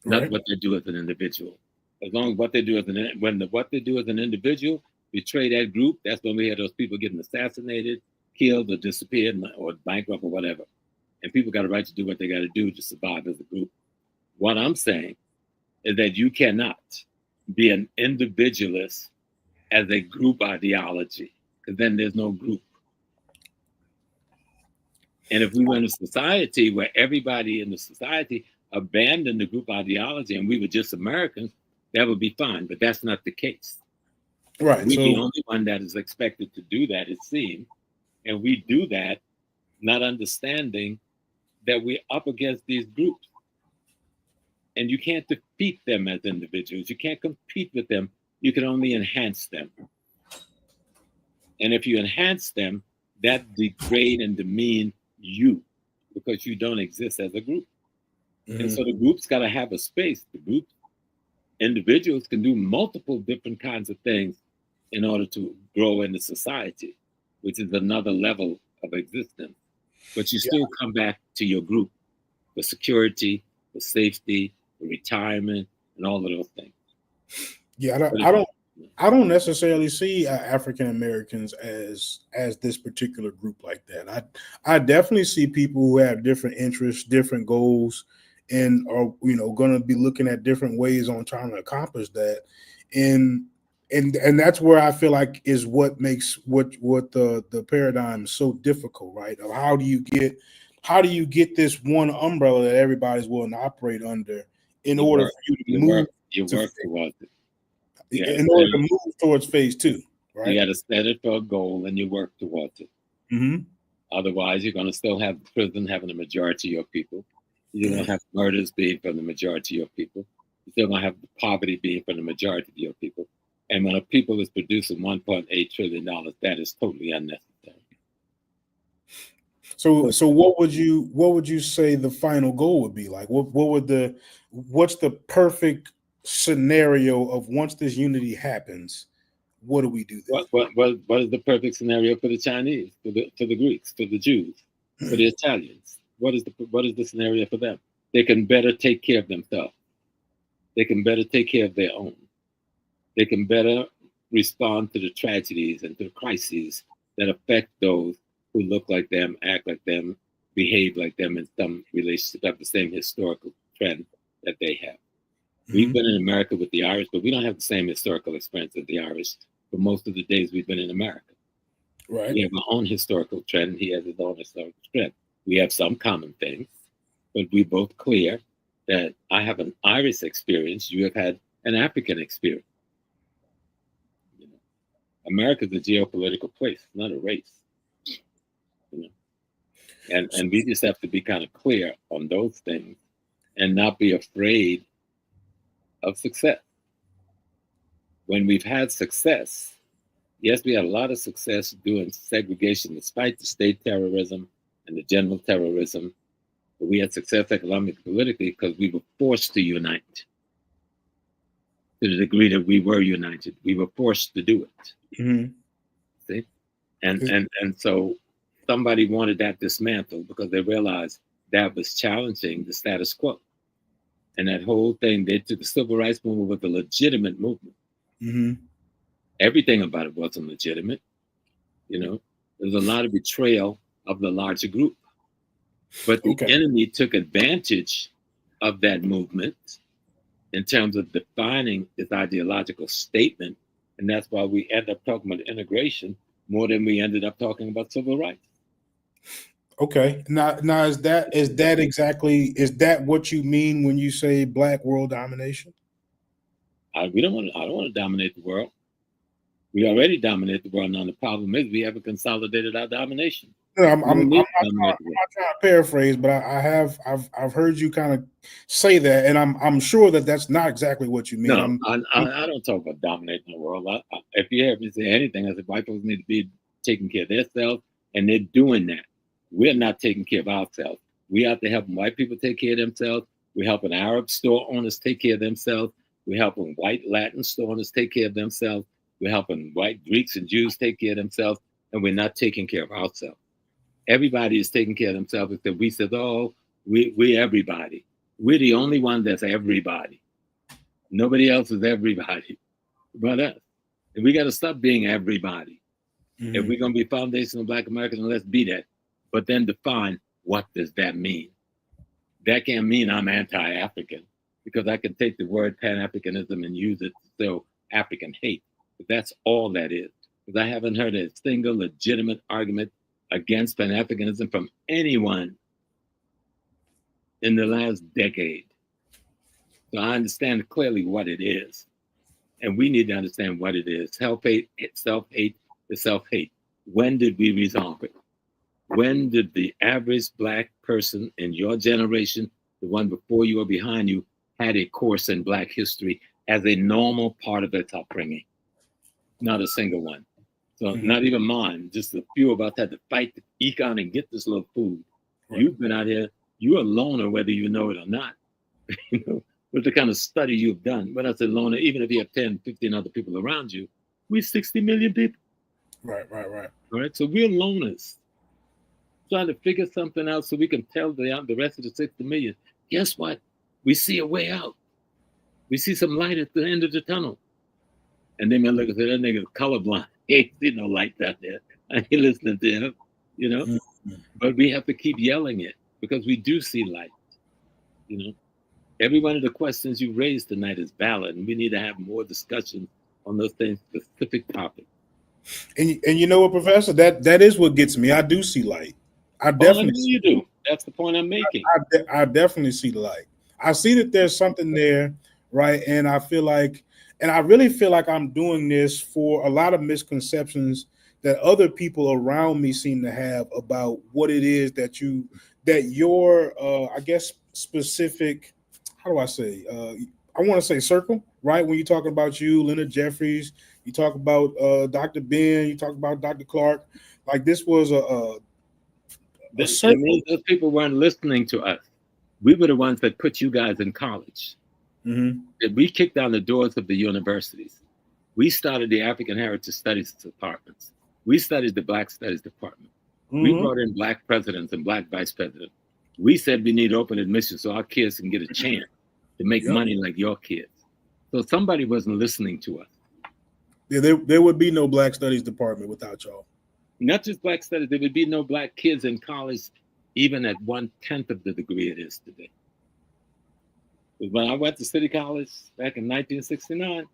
Not
Right.
what they do as an individual. As long as what they do as what they do as an individual betray that group, that's when we have those people getting assassinated, killed, or disappeared, or bankrupt, or whatever. And people got a right to do what they got to do to survive as a group. What I'm saying is that you cannot be an individualist as a group ideology, because then there's no group. And if we were in a society where everybody in the society abandoned the group ideology and we were just Americans, that would be fine. But that's not the case.
Right.
We're
So
the only one that is expected to do that, it seems. And we do that not understanding that we're up against these groups. And you can't defeat them as individuals. You can't compete with them. You can only enhance them. And if you enhance them, that degrade and demean you because you don't exist as a group. And so the group's got to have a space. The group, individuals can do multiple different kinds of things in order to grow in the society, which is another level of existence. But you still come back to your group for security, for safety, for retirement, and all of those things.
yeah, I don't necessarily see African Americans as this particular group like that. I definitely see people who have different interests, different goals, and are going to be looking at different ways on trying to accomplish that. And that's where I feel like is what makes what the paradigm is so difficult, right? Of how do you get this one umbrella that everybody's willing to operate under in order for you to move
towards it.
in order to move towards phase 2, right?
You got to set it for a goal and you work towards it.
Mm-hmm.
Otherwise, you're going to still have prison having the majority of your people. You're going to have murders being from the majority of your people. You're still going to have poverty being from the majority of your people. And when a people is producing $1.8 trillion, that is totally unnecessary.
So what would you say the final goal would be? Like what's the perfect scenario of once this unity happens, what do we do then?
What is the perfect scenario for the Chinese, for the Greeks, for the Jews, for the Italians? What is the scenario for them? They can better take care of themselves. They can better take care of their own. They can better respond to the tragedies and to the crises that affect those who look like them, act like them, behave like them in some relationship, have the same historical trend that they have. We've been in America with the Irish, but we don't have the same historical experience as the Irish for most of the days we've been in America.
Right.
We have our own historical trend, and he has his own historical trend. We have some common things, but we're both clear that I have an Irish experience, you have had an African experience. America's a geopolitical place, not a race. And we just have to be kind of clear on those things and not be afraid of success. When we've had success, yes, we had a lot of success doing segregation despite the state terrorism and the general terrorism, but we had success economically, politically, because we were forced to unite. To the degree that we were united, we were forced to do it.
Mm-hmm.
See, and so somebody wanted that dismantled because they realized that was challenging the status quo. And that whole thing, the civil rights movement was a legitimate movement.
Mm-hmm.
Everything about it wasn't legitimate. There's a lot of betrayal of the larger group. But the enemy took advantage of that movement in terms of defining its ideological statement. And that's why we end up talking about integration more than we ended up talking about civil rights. Okay.
Now is that what you mean when you say Black world domination?
I don't want to dominate the world. We already dominate the world now. The problem is we haven't consolidated our domination.
I'm
You don't need
not
to dominate the world.
trying to paraphrase, but I've heard you kind of say that, and I'm sure that that's not exactly what you mean.
No, I don't talk about dominating the world. If you ever say anything, I said white folks need to be taking care of themselves, and they're doing that. We're not taking care of ourselves. We have to help white people take care of themselves. We're helping Arab store owners take care of themselves. We're helping white Latin store owners take care of themselves. We're helping white Greeks and Jews take care of themselves, and we're not taking care of ourselves. Everybody is taking care of themselves except we said, oh, we everybody. We're the only one that's everybody. Nobody else is everybody but us. And we got to stop being everybody. Mm-hmm. If we're going to be foundational Black Americans, let's be that. But then define, what does that mean? That can't mean I'm anti-African, because I can take the word Pan-Africanism and use it to show African hate. But that's all that is. Because I haven't heard a single legitimate argument against Pan-Africanism from anyone in the last decade. So I understand clearly what it is. And we need to understand what it is. Self-hate, self-hate is self-hate. When did we resolve it? When did the average Black person in your generation, the one before you or behind you, had a course in Black history as a normal part of its upbringing? Not a single one. So not even mine, just a few of us had to fight to eke out and get this little food. Right. You've been out here, you're a loner whether you know it or not. You know, with the kind of study you've done. When I say loner, even if you have 10, 15 other people around you, we're 60 million people.
Right.
All right, so we're loners. Trying to figure something out so we can tell the rest of the 60 million, guess what? We see a way out. We see some light at the end of the tunnel. And they may look and say, that nigga's colorblind. He ain't see no light out there. I ain't listening to him, you know? Mm-hmm. But we have to keep yelling it because we do see light, you know? Every one of the questions you raised tonight is valid, and we need to have more discussion on those things, specific topics.
And you know what, Professor? That is what gets me. I do see light. I definitely
you do. That's the point I'm making.
I definitely see the light. I see that there's something there, right? And I feel like, and I really feel like I'm doing this for a lot of misconceptions that other people around me seem to have about what it is that your I guess specific, how do I say? I want to say circle, right? When you're talking about you, Leonard Jeffries, you talk about Dr. Ben, you talk about Dr. Clark, like this was
That means those people weren't listening to us. We were the ones that put you guys in college. Mm-hmm. We kicked down the doors of the universities. We started the African Heritage Studies departments. We studied the Black Studies department. Mm-hmm. We brought in Black presidents and Black vice presidents. We said we need open admission so our kids can get a chance to make money like your kids. So somebody wasn't listening to us.
Yeah, there would be no Black Studies department without y'all.
Not just Black studies, there would be no Black kids in college, even at 1/10 of the degree it is today. When I went to City College back in 1969,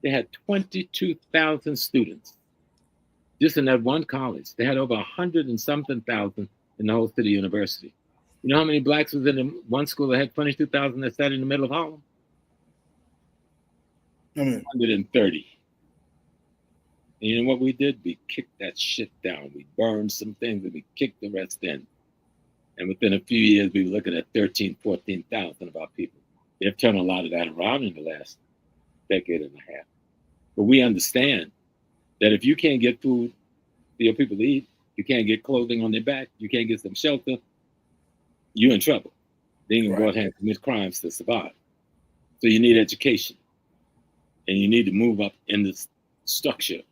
they had 22,000 students just in that one college. They had over 100 and something thousand in the whole city university. You know how many Blacks was in one school that had 22,000 that sat in the middle of Harlem? 130. And you know what we did? We kicked that shit down. We burned some things and we kicked the rest in. And within a few years, we were looking at 13, 14,000 of our people. They've turned a lot of that around in the last decade and a half. But we understand that if you can't get food for your people to eat, you can't get clothing on their back, you can't get some shelter, you're in trouble. They can go ahead and commit crimes to survive. So you need education. And you need to move up in this structure,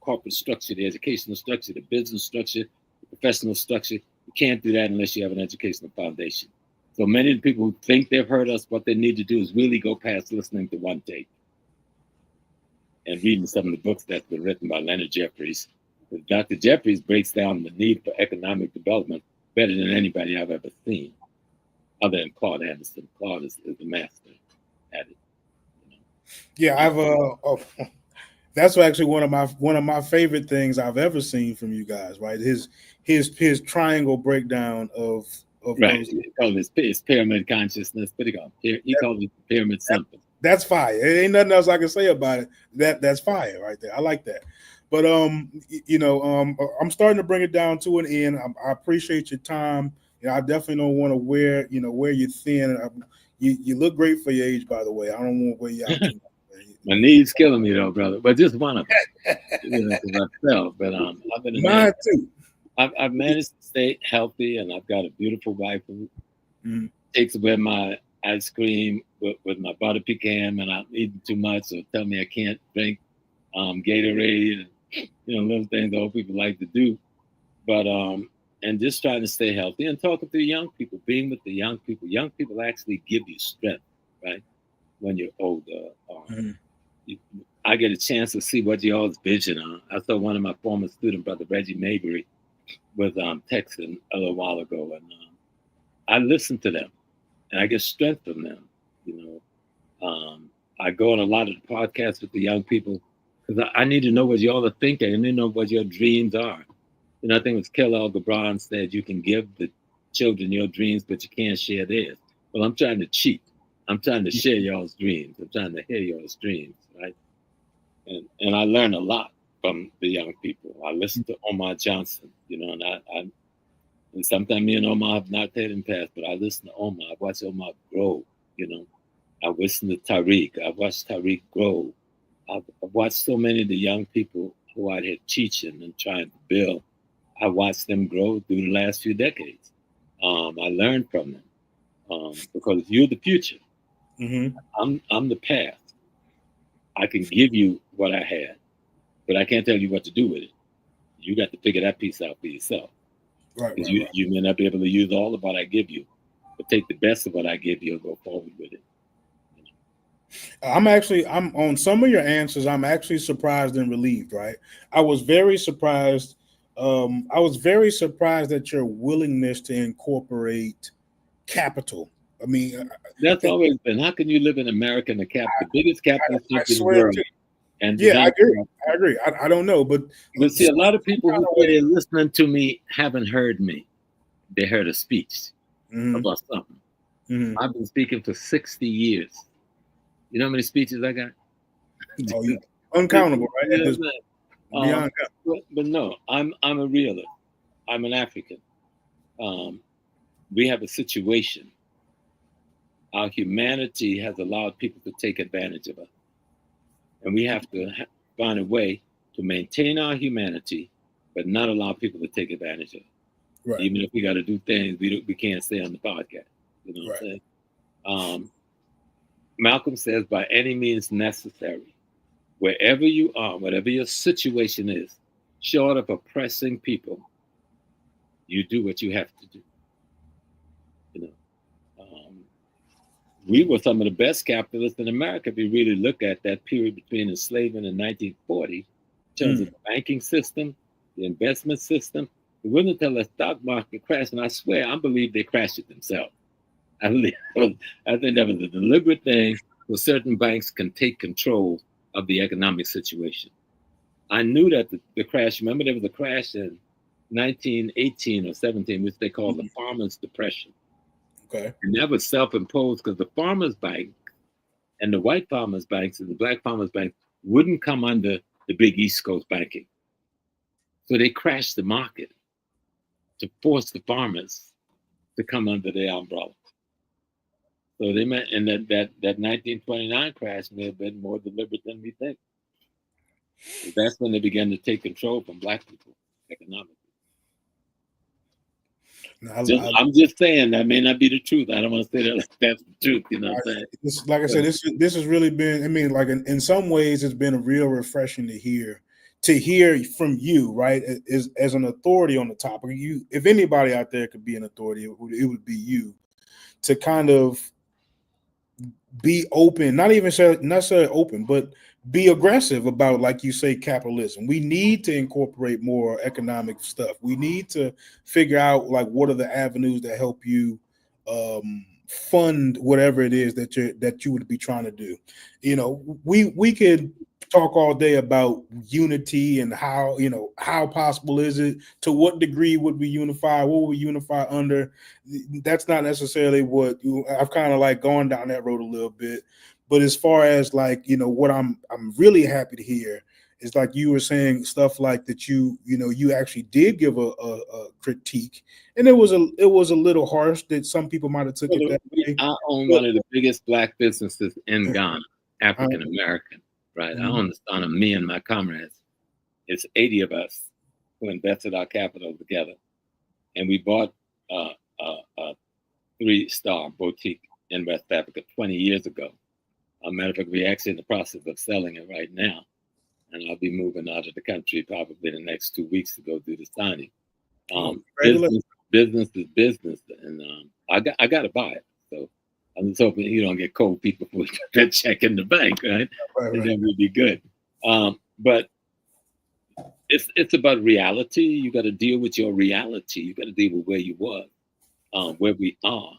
corporate structure, the educational structure, the business structure, the professional structure. You can't do that unless you have an educational foundation. So many of the people who think they've heard us, what they need to do is really go past listening to one tape and reading some of the books that's been written by Leonard Jeffries. Dr. Jeffries breaks down the need for economic development better than anybody I've ever seen, other than Claude Anderson. Claude is the master at it.
Yeah, I've that's actually one of my favorite things I've ever seen from you guys, right? His triangle breakdown of
right. Those. He called his pyramid consciousness. What do you call it? He called it pyramid something.
That's fire. There ain't nothing else I can say about it. That's fire right there. I like that. But I'm starting to bring it down to an end. I appreciate your time. I definitely don't want to wear you thin. You look great for your age, by the way. I don't want to wear you out too much.
My knees killing me though, brother. But just one of them, because I fell. But I've been
mine too.
I've managed to stay healthy, and I've got a beautiful wife who takes away my ice cream with my butter pecan, and I'm eating too much, so tell me I can't drink Gatorade, and little things old people like to do. But and just trying to stay healthy and talking to the young people, being with the young people. Young people actually give you strength, right? When you're older. I get a chance to see what y'all's vision are. I saw one of my former students, Brother Reggie Mabry, was texting a little while ago, and I listen to them, and I get strength from them. I go on a lot of the podcasts with the young people because I need to know what y'all are thinking. I need to know what your dreams are. I think it was Kellogg Gabron said you can give the children your dreams, but you can't share theirs. Well, I'm trying to cheat. I'm trying to share y'all's dreams. I'm trying to hear y'all's dreams, right? And I learn a lot from the young people. I listen to Omar Johnson, and and sometimes me and Omar have not had in past, but I listen to Omar. I watch Omar grow, I listen to Tariq. I've watched Tariq grow. I've watched so many of the young people who are out here teaching and trying to build. I watched them grow through the last few decades. I learned from them because you're the future. I'm the past. I can give you what I had, but I can't tell you what to do with it. You got to figure that piece out for yourself.
Right.
You may not be able to use all of what I give you, but take the best of what I give you and go forward with it.
I'm on some of your answers. I'm actually surprised and relieved. Right. I was very surprised. I was very surprised at your willingness to incorporate capital. I mean,
that's always been. How can you live in America in the biggest capitalist country in the world? And
I agree. I don't know, but
see, a lot of people who say they're listening to me haven't heard me. They heard a speech about something. I've been speaking for 60 years. You know how many speeches I got?
Uncountable, right?
But no, I'm a realist. I'm an African. We have a situation. Our humanity has allowed people to take advantage of us. And we have to find a way to maintain our humanity, but not allow people to take advantage of it. Right. Even if we got to do things we can't say on the podcast. You know what I'm saying? Malcolm says, by any means necessary, wherever you are, whatever your situation is, short of oppressing people, you do what you have to do. We were some of the best capitalists in America if you really look at that period between enslavement and 1940 in terms of the banking system, the investment system. It wasn't until the stock market crashed, and I swear, I believe they crashed it themselves. I think that was a deliberate thing where certain banks can take control of the economic situation. I knew that the crash, remember there was a crash in 1918 or 17, which they called the Farmers' Depression.
Okay.
And that was self-imposed because the Farmers' Bank and the white Farmers' Banks and the black Farmers' Bank wouldn't come under the big East Coast banking. So they crashed the market to force the farmers to come under their umbrella. So they meant, and that 1929 crash may have been more deliberate than we think. That's when they began to take control from black people economically. I'm just saying that may not be the truth. I don't want to say that that's the truth. You know what I'm saying?
Like I said, this has really been. I mean, like in some ways, it's been a real refreshing to hear from you, right? As an authority on the topic. You, if anybody out there could be an authority, it would be you. To kind of be open, not necessarily open, but be aggressive about, like you say, capitalism. We need to incorporate more economic stuff. We need to figure out like what are the avenues that help you fund whatever it is that you would be trying to do. You know, we could talk all day about unity and how possible is it, to what degree would we unify, what would we unify under. That's not necessarily what I've kind of like gone down that road a little bit. But as far as like, what I'm really happy to hear it's like you were saying stuff like that. You actually did give a critique, and it was a little harsh that some people might have took it that way.
I own one of the biggest black businesses in Ghana, African American, right? I own the son of me and my comrades. It's 80 of us who invested our capital together, and we bought a 3-star boutique in West Africa 20 years ago. As a matter of fact, we're actually in the process of selling it right now, and I'll be moving out of the country probably the next 2 weeks to go do the signing. Business is business, and I got to buy it. So I'm just hoping you don't get cold feet before we put that check in the bank, right? And then we'll be good. But it's about reality. You got to deal with your reality. You got to deal with where you was, where we are.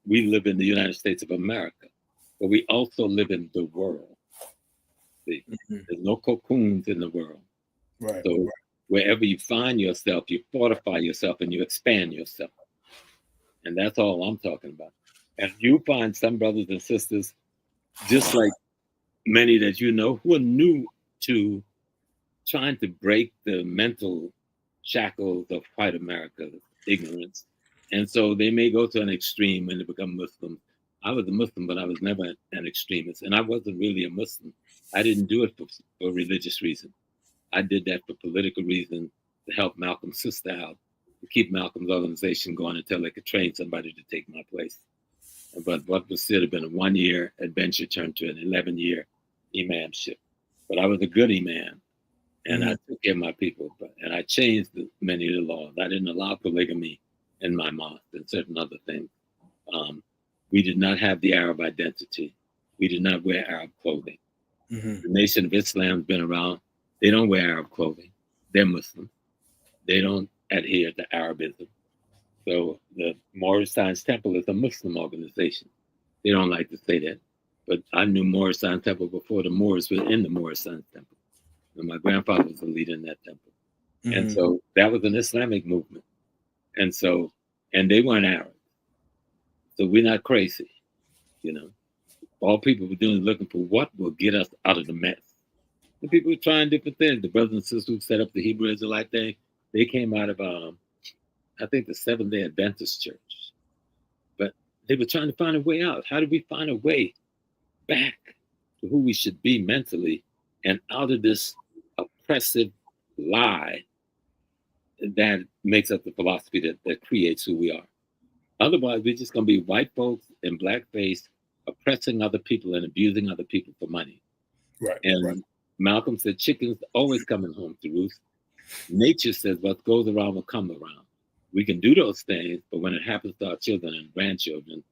We live in the United States of America, but we also live in the world. See, there's no cocoons in the world.
Right.
So wherever you find yourself, you fortify yourself and you expand yourself. And that's all I'm talking about. And you find some brothers and sisters, just like many that you know, who are new to trying to break the mental shackles of white America's ignorance. And so they may go to an extreme when they become Muslims. I was a Muslim, but I was never an extremist. And I wasn't really a Muslim. I didn't do it for religious reasons. I did that for political reasons, to help Malcolm's sister out, to keep Malcolm's organization going until they could train somebody to take my place. But what was should have been a 1-year adventure turned to an 11-year imamship. But I was a good imam, and I took care of my people. And I changed many of the laws. I didn't allow polygamy in my mosque and certain other things. We did not have the Arab identity. We did not wear Arab clothing. The Nation of Islam has been around. They don't wear Arab clothing. They're Muslim. They don't adhere to Arabism. So the Moorish Science Temple is a Muslim organization. They don't like to say that. But I knew Moorish Science Temple before the Moors were in the Moorish Science Temple. And my grandfather was the leader in that temple. And so that was an Islamic movement. And they weren't Arab. So we're not crazy, All people were doing is looking for what will get us out of the mess. And people were trying different things. The brothers and sisters who set up the Hebrew Israelite thing, they came out of, I think, the Seventh-day Adventist Church. But they were trying to find a way out. How do we find a way back to who we should be mentally and out of this oppressive lie that makes up the philosophy that creates who we are? Otherwise, we're just going to be white folks in blackface oppressing other people and abusing other people for money.
Right.
And Malcolm said, chickens always coming home to roost. Nature says what goes around will come around. We can do those things, but when it happens to our children and grandchildren,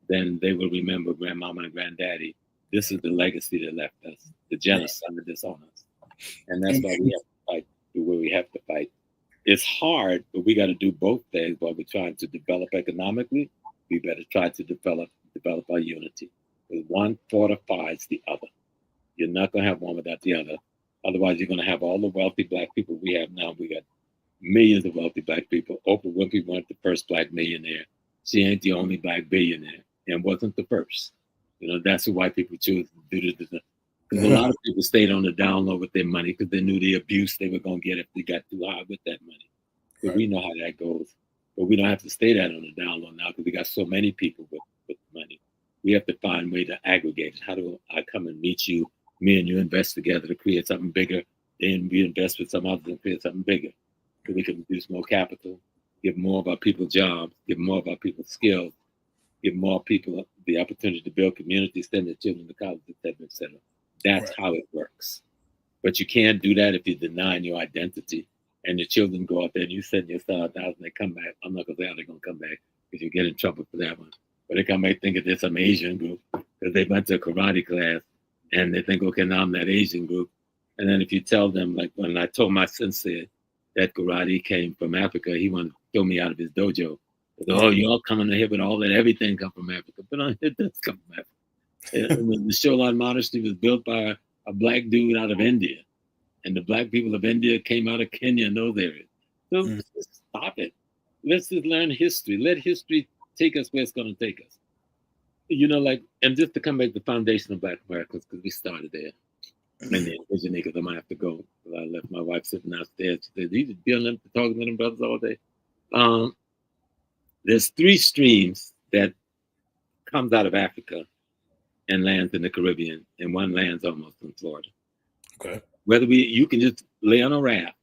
then they will remember grandmama and granddaddy. This is the legacy they left us, the genocide that's on us. And that's why we have to fight the way we have to fight. It's hard, but we got to do both things while we're trying to develop economically. We better try to develop our unity. Because one fortifies the other. You're not going to have one without the other. Otherwise, you're going to have all the wealthy black people we have now. We got millions of wealthy black people. Oprah Winfrey wasn't the first black millionaire. She ain't the only black billionaire and wasn't the first. That's who white people choose to do this. Because a lot of people stayed on the down low with their money because they knew the abuse they were going to get if they got too high with that money. So we know how that goes. But we don't have to stay that on the down low now because we got so many people with money. We have to find a way to aggregate it. How do I come and meet you? Me and you invest together to create something bigger. Then we invest with some others and create something bigger. So we can produce more capital, give more of our people jobs, give more of our people skills, give more people the opportunity to build communities, send their children to college, et cetera, et cetera. That's how it works. But you can't do that if you're denying your identity and your children go out there and you send your son 1,000, they come back. I'm not going to say how they're going to come back because you get in trouble for that one. But they come back thinking there's some Asian group because they went to a karate class and they think, okay, now I'm that Asian group. And then if you tell them, like when I told my sensei that karate came from Africa, he wanted to throw me out of his dojo. Oh, y'all coming here with all that, everything come from Africa. But it does come from Africa. The Sholan Monastery was built by a black dude out of India. And the black people of India came out of Kenya and those areas. So just stop it. Let's just learn history. Let history take us where it's going to take us. And just to come back to the foundation of Black Americans, because we started there. And the Indigenous, I might have to go. I left my wife sitting downstairs. She said, "You just be on them talking to them brothers all day." There's 3 streams that comes out of Africa and lands in the Caribbean, and one lands almost in Florida.
Okay.
You can just lay on a raft,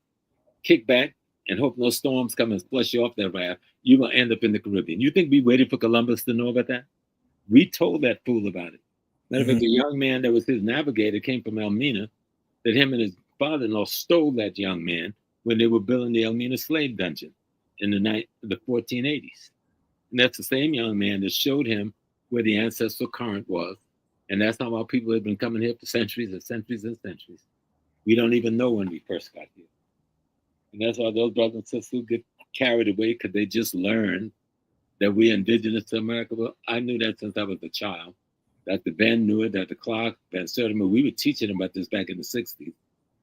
kick back, and hope no storms come and flush you off that raft, you're gonna end up in the Caribbean. You think we waited for Columbus to know about that? We told that fool about it. Matter of fact, the young man that was his navigator came from Elmina, that him and his father-in-law stole that young man when they were building the Elmina slave dungeon in the 1480s. And that's the same young man that showed him where the ancestral current was. And that's how our people have been coming here for centuries and centuries and centuries. We don't even know when we first got here. And that's why those brothers and sisters get carried away, because they just learned that we're indigenous to America. Well, I knew that since I was a child. Dr. Ben knew it, Dr. Clark, Ben Sertimer. We were teaching about this back in the 60s.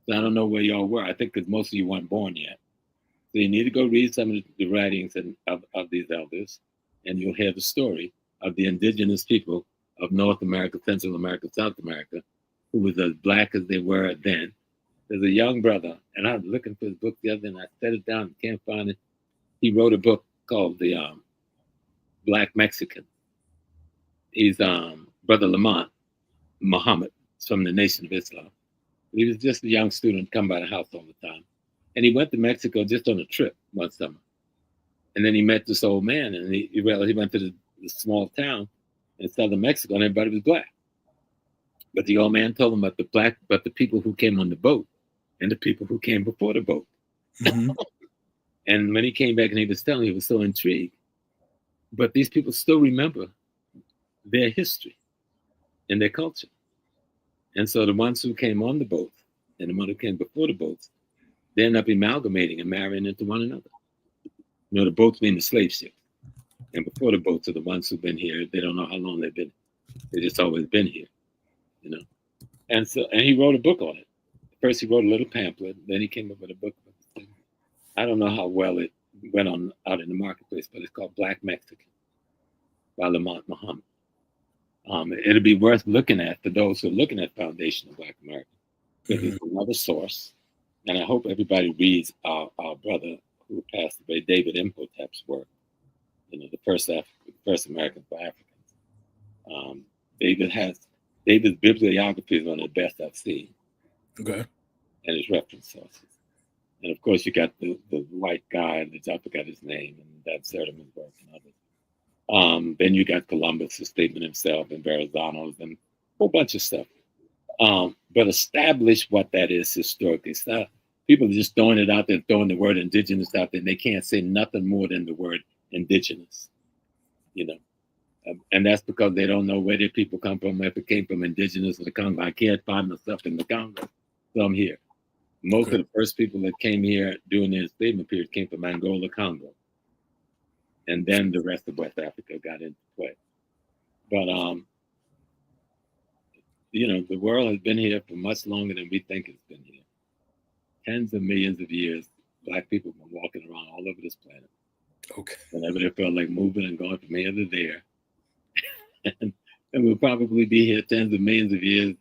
So I don't know where y'all were. I think because most of you weren't born yet. So you need to go read some of the writings of these elders, and you'll hear the story of the indigenous people of North America, Central America, South America, who was as black as they were then. There's a young brother, and I was looking for his book the other day, and I set it down and can't find it. He wrote a book called The Black Mexican. He's Brother Lamont Muhammad from the Nation of Islam. He was just a young student, come by the house all the time. And he went to Mexico just on a trip one summer. And then he met this old man, and he went to the small town in southern Mexico, and everybody was black. But the old man told him about the people who came on the boat and the people who came before the boat. Mm-hmm. And when he came back and he was telling, he was so intrigued. But these people still remember their history and their culture. And so the ones who came on the boat and the ones who came before the boats, they end up amalgamating and marrying into one another. You know, the boats mean the slave ship. And before the boats are the ones who've been here. They don't know how long they've been. They just always been here, you know. And he wrote a book on it. First he wrote a little pamphlet, then he came up with a book. I don't know how well it went on out in the marketplace, but it's called Black Mexican by Lamont Muhammad. It'll be worth looking at for those who are looking at Foundation of Black America, because it's another source. And I hope everybody reads our brother who passed away, David Imhotep's work, you know, the first American for Africans. David's bibliography is one of the best I've seen.
Okay.
And his reference sources. And of course, you got the white guy, I forgot his name, and that Sertimer's work and others. Then you got Columbus' statement himself, and Verrazano's, and a whole bunch of stuff. But establish what that is historically. So people are just throwing it out there, throwing the word indigenous out there, and they can't say nothing more than the word indigenous, you know. And that's because they don't know where their people come from, if it came from indigenous or the Congo. I can't find myself in the Congo, so I'm here. Most of the first people that came here during the enslavement period came from Angola, Congo. And then the rest of West Africa got into play. But, you know, the world has been here for much longer than we think it's been here. Tens of millions of years, Black people have been walking around all over this planet.
Okay.
Whenever they felt like moving and going from here to there. and we'll probably be here tens of millions of years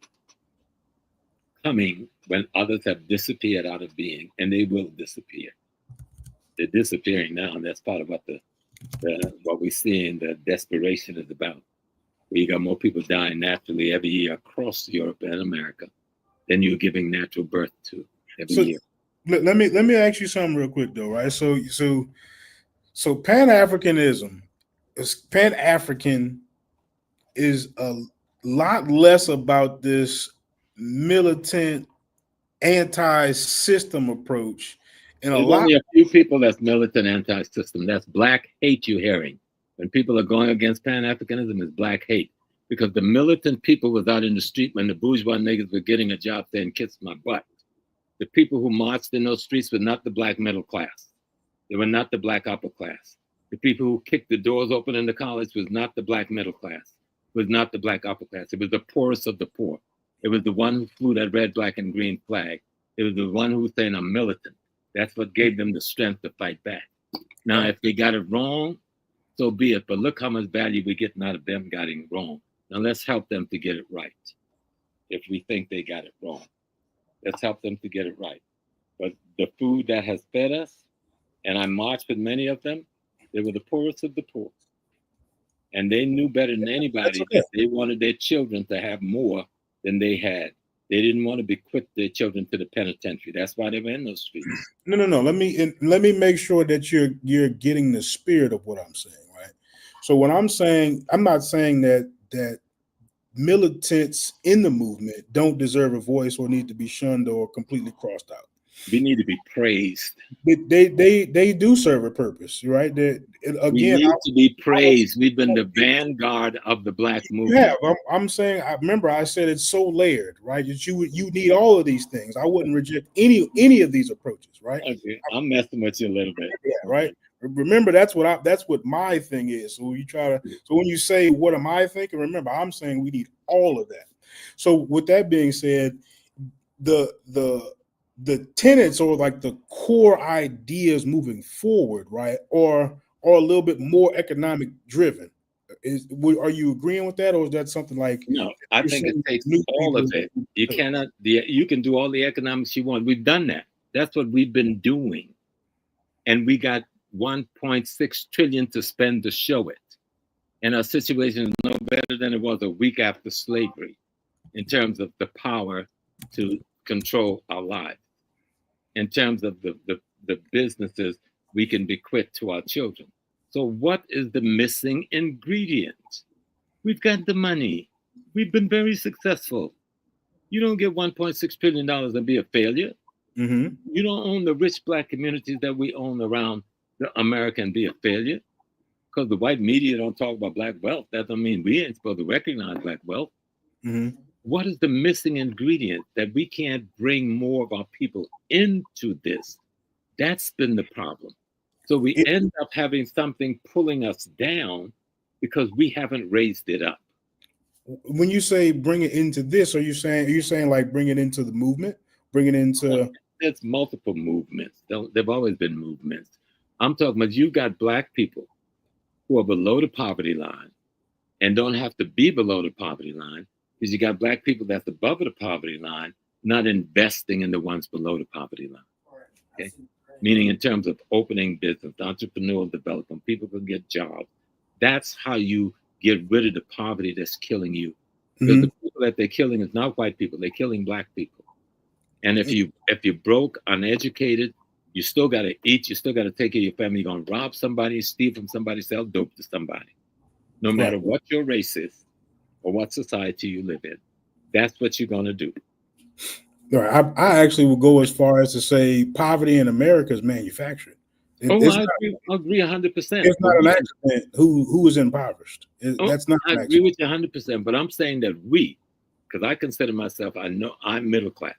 coming when others have disappeared out of being, and they will disappear. They're disappearing now, and that's part of what we see in the desperation is about. Where you got more people dying naturally every year across Europe and America than you're giving natural birth to every year.
Let me ask you something real quick though, right? So Pan-Africanism, Pan-African is a lot less about this militant anti-system approach. And
there's only a few people that's militant anti-system. That's black hate you're hearing. When people are going against Pan-Africanism, it's black hate. Because the militant people was out in the street when the bourgeois niggas were getting a job saying, kiss my butt. The people who marched in those streets were not the black middle class. They were not the black upper class. The people who kicked the doors open in the college was not the black middle class. It was not the black upper class. It was the poorest of the poor. It was the one who flew that red, black, and green flag. It was the one who was saying, I'm militant. That's what gave them the strength to fight back. Now, if they got it wrong, so be it. But look how much value we're getting out of them getting wrong. Now let's help them to get it right if we think they got it wrong. Let's help them to get it right. But the food that has fed us, and I marched with many of them, they were the poorest of the poor. And they knew better than anybody
okay.
that they wanted their children to have more than they had. They didn't want to bequeath their children to the penitentiary. That's why they were in those streets.
No. Let me make sure that you're getting the spirit of what I'm saying, right? So when I'm saying, I'm not saying that militants in the movement don't deserve a voice or need to be shunned or completely crossed out.
We need to be praised.
They do serve a purpose, right?
We need to be praised. We've been the vanguard of the Black movement.
Yeah, I'm saying. I remember I said it's so layered, right? That you need all of these things. I wouldn't reject any of these approaches, right?
Okay, I'm messing with you a little bit.
Yeah, right. Remember, that's what my thing is. So when you say what am I thinking, remember I'm saying we need all of that. So with that being said, the tenets or like the core ideas moving forward, right, or a little bit more economic driven. Are you agreeing with that, or is that something like?
No, I think it takes all of it. You cannot. You can do all the economics you want. We've done that. That's what we've been doing, and we got 1.6 trillion to spend to show it. And our situation is no better than it was a week after slavery, in terms of the power to control our lives. In terms of the businesses we can bequeath to our children. So what is the missing ingredient? We've got the money. We've been very successful. You don't get $1.6 trillion and be a failure.
Mm-hmm.
You don't own the rich Black communities that we own around America and be a failure. Because the white media don't talk about Black wealth. That doesn't mean we ain't supposed to recognize Black wealth.
Mm-hmm.
What is the missing ingredient that we can't bring more of our people into this? That's been the problem. So we end up having something pulling us down because we haven't raised it up.
When you say bring it into this, are you saying like bring it into the movement? Bring it into...
There's multiple movements. There've always been movements. I'm talking about you've got Black people who are below the poverty line and don't have to be below the poverty line, because you got Black people that's above the poverty line, not investing in the ones below the poverty line. Okay? Meaning in terms of opening business, entrepreneurial development, people can get jobs. That's how you get rid of the poverty that's killing you. Because the people that they're killing is not white people, they're killing Black people. And if you're broke, uneducated, you still got to eat, you still got to take care of your family. You're going to rob somebody, steal from somebody, sell dope to somebody. No matter what your race is or what society you live in, that's what you're going to do.
Right. I actually would go as far as to say poverty in America is manufactured.
I agree 100%.
It's not an accident who is impoverished. That's not an
I agree with you 100%, but I'm saying that because I consider myself, I know I'm middle class.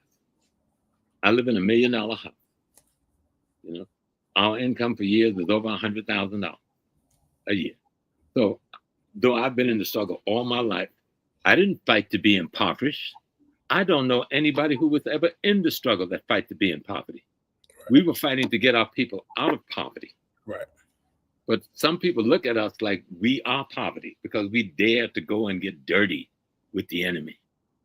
I live in $1 million house. You know, our income for years is over $100,000 a year. So though I've been in the struggle all my life, I didn't fight to be impoverished. I don't know anybody who was ever in the struggle that fight to be in poverty. Right. We were fighting to get our people out of poverty.
Right.
But some people look at us like we are poverty because we dare to go and get dirty with the enemy.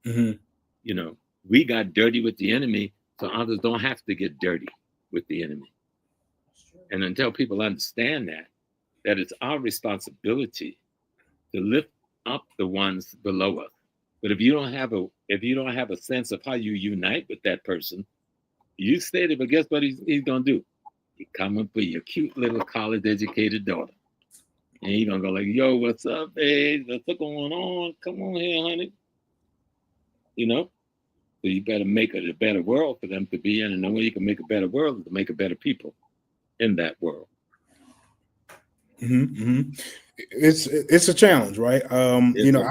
Mm-hmm.
You know, we got dirty with the enemy, so others don't have to get dirty with the enemy. And until people understand that it's our responsibility to lift up the ones below us. But if you don't have a sense of how you unite with that person, you stay there. But guess what he's gonna do? He coming for your cute little college-educated daughter, and he's gonna go like, "Yo, what's up, babe? What's going on? Come on here, honey." You know, so you better make it a better world for them to be in, and the way you can make a better world is to make a better people in that world.
Mm-hmm, mm-hmm. It's a challenge, right? You know,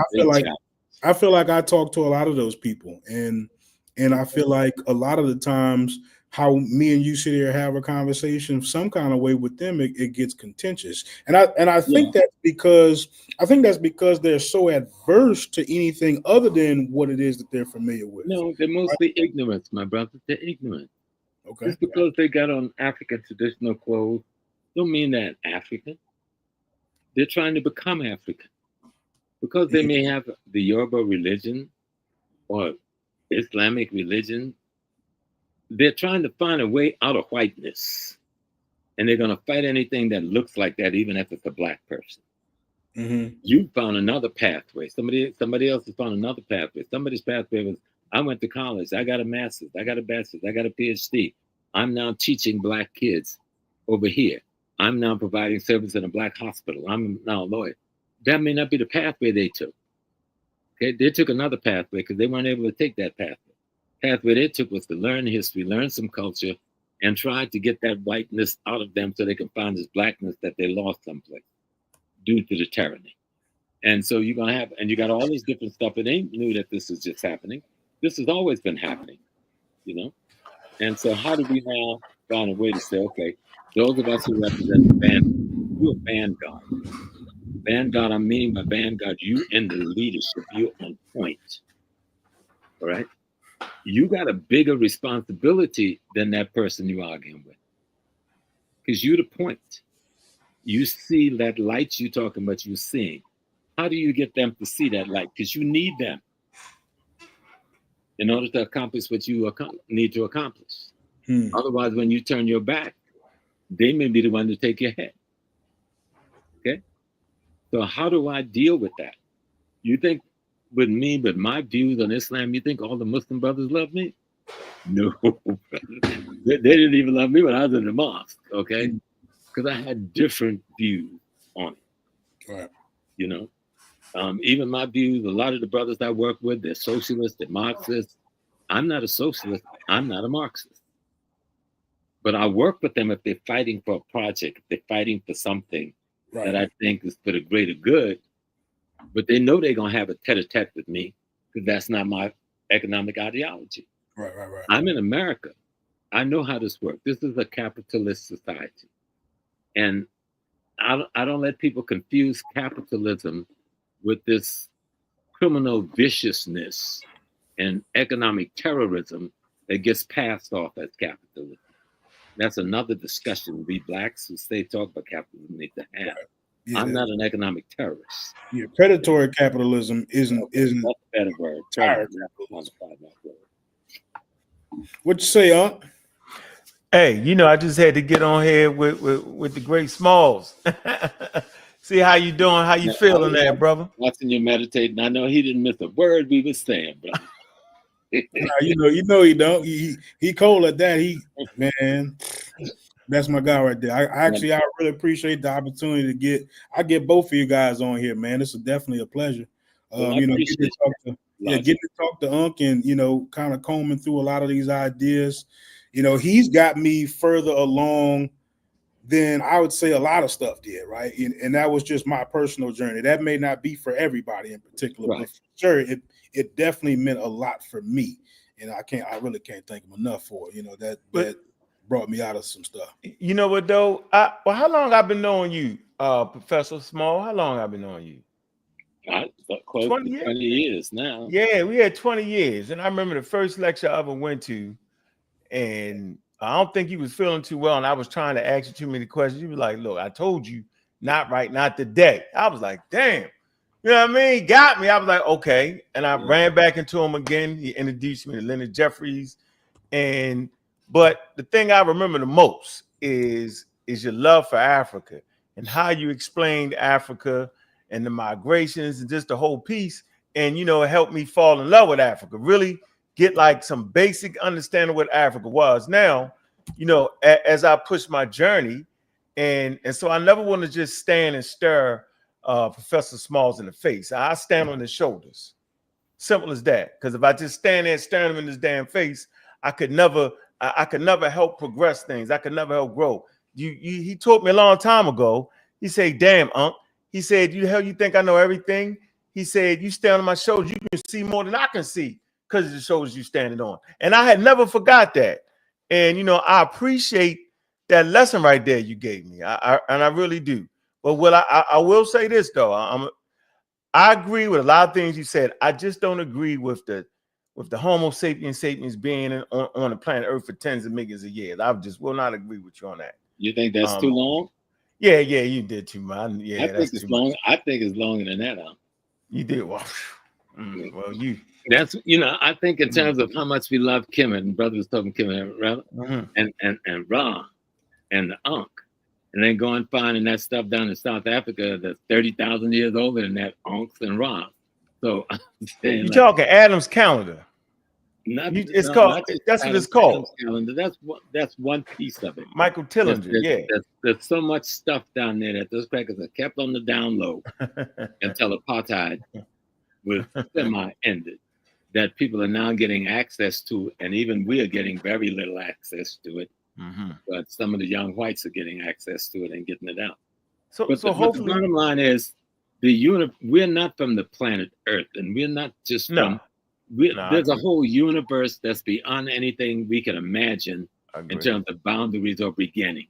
I feel like I talk to a lot of those people, and I feel like a lot of the times how me and you sit here and have a conversation some kind of way with them, it gets contentious. And I think that's because they're so adverse to anything other than what it is that they're familiar with.
No, they're mostly ignorant, my brother. They're ignorant.
Okay.
Just because they got on African traditional clothes don't mean they're African. They're trying to become African. Because they may have the Yoruba religion or Islamic religion they're trying to find a way out of whiteness. And they're going to fight anything that looks like that, even if it's a black person.
Mm-hmm.
You found another pathway. Somebody else has found another pathway. Somebody's pathway was, I went to college. I got a master's. I got a bachelor's. I got a PhD. I'm now teaching black kids over here. I'm now providing service in a black hospital. I'm now a lawyer. That may not be the pathway they took. Okay, they took another pathway because they weren't able to take that pathway. Pathway they took was to learn history, learn some culture, and try to get that whiteness out of them so they can find this blackness that they lost someplace due to the tyranny. And so you're gonna have, and you got all this different stuff. It ain't new that this is just happening. This has always been happening, you know? And so how do we now find a way to say, okay, those of us who represent the band, you're a vanguard. Vanguard, I'm meaning by vanguard, you in the leadership, you're on point, all right? You got a bigger responsibility than that person you're arguing with. Because you're the point. You see that light you're talking about, you're seeing. How do you get them to see that light? Because you need them in order to accomplish what you need to accomplish. Otherwise, when you turn your back, they may be the one to take your head. Okay? So how do I deal with that? You think with me, with my views on Islam, you think all the Muslim brothers love me? No. They didn't even love me when I was in the mosque, okay? Because I had different views on it.
Right.
You know? Even my views, a lot of the brothers I work with, they're socialists, they're Marxists. I'm not a socialist. I'm not a Marxist. But I work with them if they're fighting for a project, if they're fighting for something that I think is for the greater good. But they know they're going to have a tete-a-tete with me because that's not my economic ideology.
Right.
I'm in America. I know how this works. This is a capitalist society. And I don't let people confuse capitalism with this criminal viciousness and economic terrorism that gets passed off as capitalism. That's another discussion we blacks who talk about capitalism need to have. Yeah. I'm not an economic terrorist.
Yeah, predatory capitalism isn't
that's a better word.
What you say, Unc?
Hey, you know, I just had to get on here with the great Smalls. See how you doing? How you feeling there, brother?
Watching you meditating. I know he didn't miss a word we were saying, brother.
you know he don't. He cold at that. Man, that's my guy right there. I really appreciate the opportunity to get both of you guys on here, man. This is definitely a pleasure. Getting to talk to Unc and kind of combing through a lot of these ideas. He's got me further along than I would say a lot of stuff did, right? And that was just my personal journey. That may not be for everybody in particular,
right.
But for sure, it definitely meant a lot for me. And I really can't thank him enough for it. That brought me out of some stuff.
You know what though? How long I've been knowing you, Professor Small? How long I've been knowing you?
Close 20 years now.
Yeah, we had 20 years. And I remember the first lecture I ever went to, and I don't think he was feeling too well. And I was trying to ask you too many questions. You were like, look, I told you, not right, not today. I was like, damn. You know what I mean? He got me. I was like, okay. And I ran back into him again. He introduced me to Leonard Jeffries. But the thing I remember the most is your love for Africa and how you explained Africa and the migrations and just the whole piece. And, it helped me fall in love with Africa, really get like some basic understanding of what Africa was. Now, as I push my journey, and so I never want to just stand and stare Professor Smalls in the face. I stand on his shoulders. Simple as that. Because if I just stand there staring him in his damn face, I could never help progress things. I could never help grow. He taught me a long time ago. He said, damn, Unc. He said, you think I know everything? He said, you stand on my shoulders, you can see more than I can see because of the shoulders you standing on. And I had never forgot that. And, I appreciate that lesson right there you gave me. I really do. But I will say this, though. I agree with a lot of things you said. I just don't agree with the Homo sapiens being on the planet Earth for tens of millions of years. I just will not agree with you on that.
You think that's too long?
Yeah, you did too much. Yeah,
I think it's long. I think it's longer than that.
You did well. Well,
That's, I think in terms of how much we love Kemet, and brother was talking Kemet, right? And Ra and the Ankh, and then going finding that stuff down in South Africa that's 30,000 years older than that Ankhs and Ra. So
you're talking Adam's calendar.
That's
what it's called.
Calendar. That's one piece of it.
Michael Tillinger,
There's so much stuff down there that those crackers are kept on the down low until apartheid was semi-ended, that people are now getting access to, and even we are getting very little access to it. But some of the young whites are getting access to it and getting it out. So hopefully, the bottom line is we're not from the planet Earth, and we're not just from. There's a whole universe that's beyond anything we can imagine in terms of boundaries or beginning.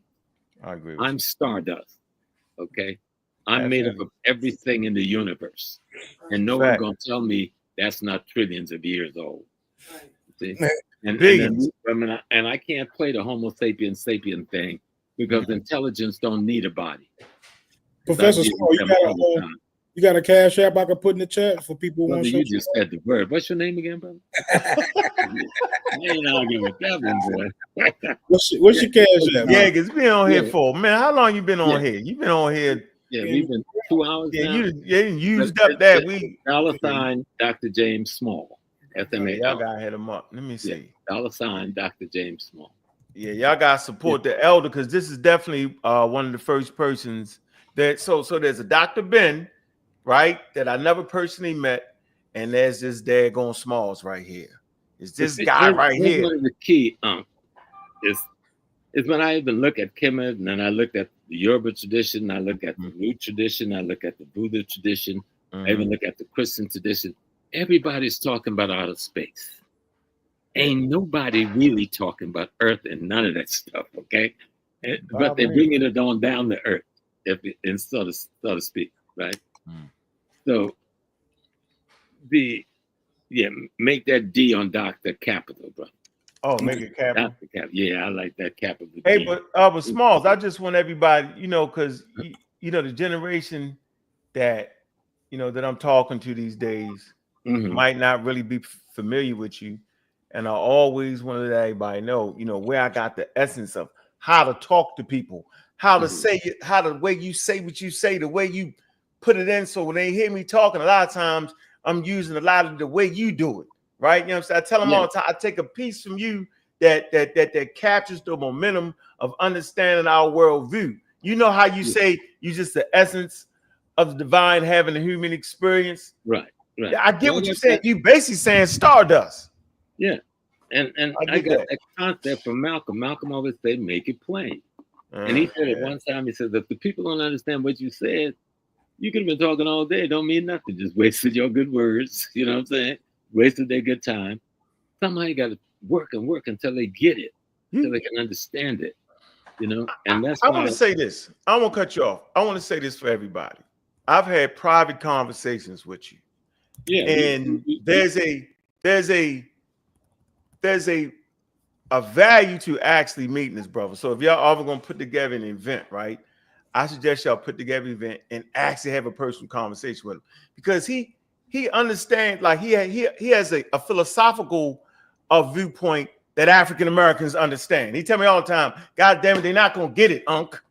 I agree.
I'm stardust. Okay, I'm made up of everything in the universe, and no one's gonna tell me that's not trillions of years old. See? And I can't play the Homo sapien sapien thing because intelligence don't need a body.
Professor Small, you got a cash app I can put in the chat for people who want to.
You just said the word. What's your name again, brother? You ain't arguing with that one, boy.
What's your cash app?
Yeah, because been on here for, man, how long you been on here? You've been on here.
Yeah, we've been 2 hours now.
You used up that week.
$ Dr. James Small. SMA.
Y'all got to hit him up. Let me see.
$ Dr. James Small.
Yeah, y'all got to support the elder, because this is definitely one of the first persons that, so there's a Dr. Ben, right, that I never personally met, and there's this daggone Smalls right here. It's this guy right here.
One of the key is when I even look at Kemet, and then I look at the Yoruba tradition, I look at the Root tradition, I look at the Buddha tradition, I even look at the Christian tradition. Everybody's talking about outer space. Ain't nobody really talking about Earth and none of that stuff, okay? But they're bringing it on down to Earth, so to speak, right? So make that D on Dr. Capital, bro.
Oh, make it capital.
Yeah, I like that capital.
Hey, but Smalls, I just want everybody, because the generation that that I'm talking to these days might not really be familiar with you, and I always want to let everybody know, where I got the essence of how to talk to people, how to say it, how the way you say what you say, the way you put it in, so when they hear me talking, a lot of times I'm using a lot of the way you do it, right? You know what I'm saying? I tell them all the time, I take a piece from you that captures the momentum of understanding our worldview. You know how you say you just the essence of the divine having a human experience,
right?
I get what you're saying. You basically saying stardust.
Yeah, and I got that concept from Malcolm. Malcolm always said, "Make it plain." And he said it one time. He said, "If the people don't understand what you said, you could have been talking all day. Don't mean nothing. Just wasted your good words. You know what I'm saying? Wasted their good time. Somehow you got to work and work until they get it, until they can understand it. And that's. I
want to say this. I won't cut you off. I want to say this for everybody. I've had private conversations with you. Yeah, and there's a value to actually meeting this brother. So if y'all ever gonna put together an event, right? I suggest y'all put together an event and actually have a personal conversation with him, because he understands, like he has a philosophical viewpoint that African Americans understand. He tell me all the time, God damn it, they're not gonna get it, Unc.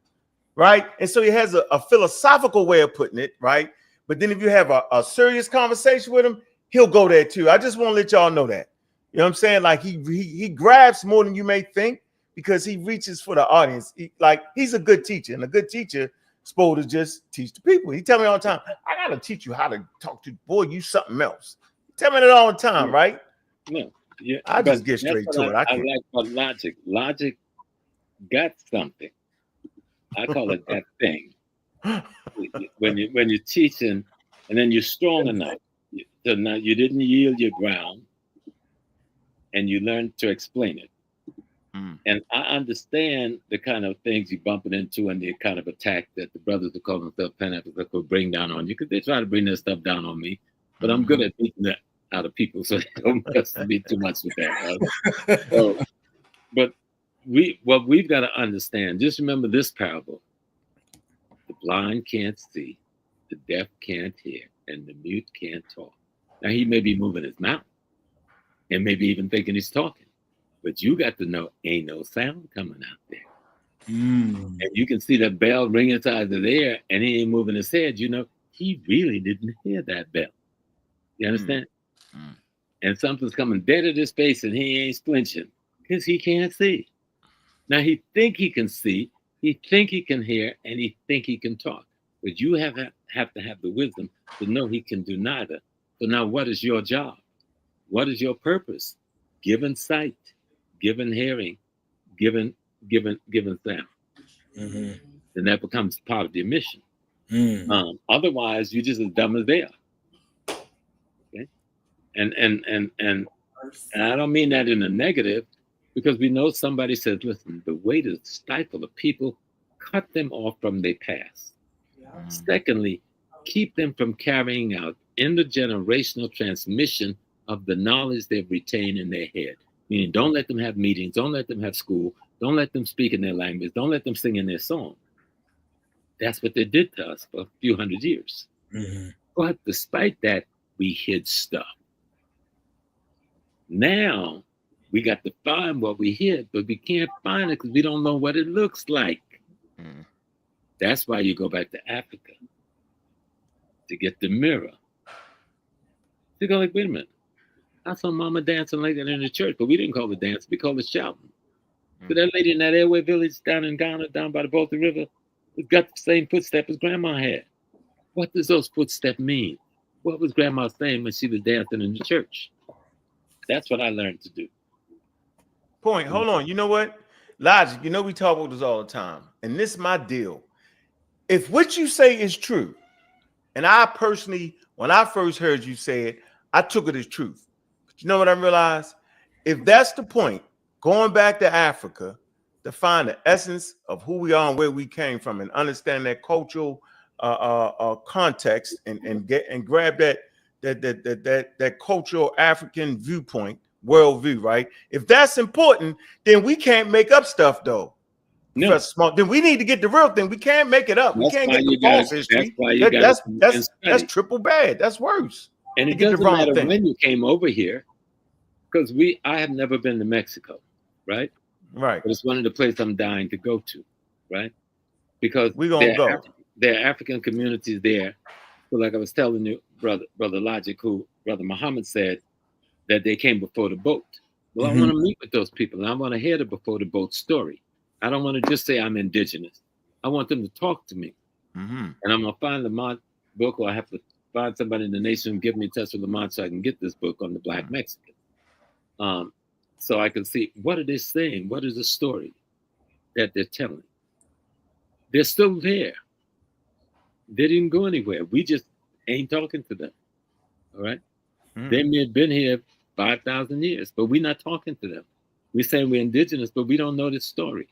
Right? And so he has a philosophical way of putting it, right? But then if you have a serious conversation with him, he'll go there too. I just want to let y'all know that. You know what I'm saying? Like he grabs more than you may think, because he reaches for the audience. He's a good teacher, and a good teacher is supposed to just teach the people. He tell me all the time, I gotta teach you how to talk to, boy, you something else. He tell me that all the time, right?
No, yeah.
I just get straight to it.
I like what logic. Logic got something. I call it that thing. When you're teaching, and then you're strong enough, so now you didn't yield your ground, and you learn to explain it. And I understand the kind of things you're bumping into and the kind of attack that the brothers who call themselves Pan-Africanism will bring down on you, because they try to bring their stuff down on me. But I'm good at beating that out of people, so they don't mess with me too much with that. Right? But what we've got to understand, just remember this parable: the blind can't see, the deaf can't hear, and the mute can't talk. Now he may be moving his mouth, and maybe even thinking he's talking. But you got to know ain't no sound coming out there. And you can see that bell ringing inside the air, and he ain't moving his head. You know, he really didn't hear that bell. You understand? And something's coming dead at his face, and he ain't flinching because he can't see. Now he think he can see, he think he can hear, and he think he can talk. But you have to have the wisdom to know he can do neither. So now, what is your job? What is your purpose? Given sight, given hearing, given sound. Then that becomes part of your mission. Otherwise, you're just as dumb as they are. Okay? And I don't mean that in a negative, because we know somebody says, listen, the way to stifle the people, cut them off from their past. Secondly, keep them from carrying out intergenerational transmission of the knowledge they've retained in their head. Meaning, don't let them have meetings, don't let them have school, don't let them speak in their language, don't let them sing in their song. That's what they did to us for a few hundred years. But despite that, we hid stuff. Now, we got to find what we hid, but we can't find it because we don't know what it looks like. That's why you go back to Africa to get the mirror. You go like, wait a minute. I saw Mama dancing like that in the church, but we didn't call it dance. We called it shouting. So that lady in that airway village down in Ghana, down by the Volta River, has got the same footstep as Grandma had. What does those footsteps mean? What was Grandma saying when she was dancing in the church? That's what I learned to do.
Point. Hold on. You know what? Logic, you know we talk about this all the time. And this is my deal. If what you say is true, and I personally, when I first heard you say it, I took it as truth. But you know what I realized? If that's the point, going back to Africa to find the essence of who we are and where we came from, and understand that cultural context, and grab that cultural African viewpoint, worldview, right? If that's important, then we can't make up stuff, though.
No.
Then we need to get the real thing. We can't make it up. We can't get the false history. That's triple bad. That's worse.
And it doesn't matter when you came over here, because I have never been to Mexico, right?
Right.
But it's one of the places I'm dying to go to, right? Because
we're gonna go.
There are African communities there. So like I was telling you, brother Logic, who Brother Muhammad said that they came before the boat. Well, I want to meet with those people, and I want to hear the before the boat story. I don't want to just say I'm indigenous. I want them to talk to me. And I'm going to find Lamont book, or I have to find somebody in the nation who give me a test with Lamont so I can get this book on the Black Mexican. So I can see, what are they saying? What is the story that they're telling? They're still there. They didn't go anywhere. We just ain't talking to them. All right? They may have been here 5,000 years, but we're not talking to them. We're saying we're indigenous, but we don't know this story.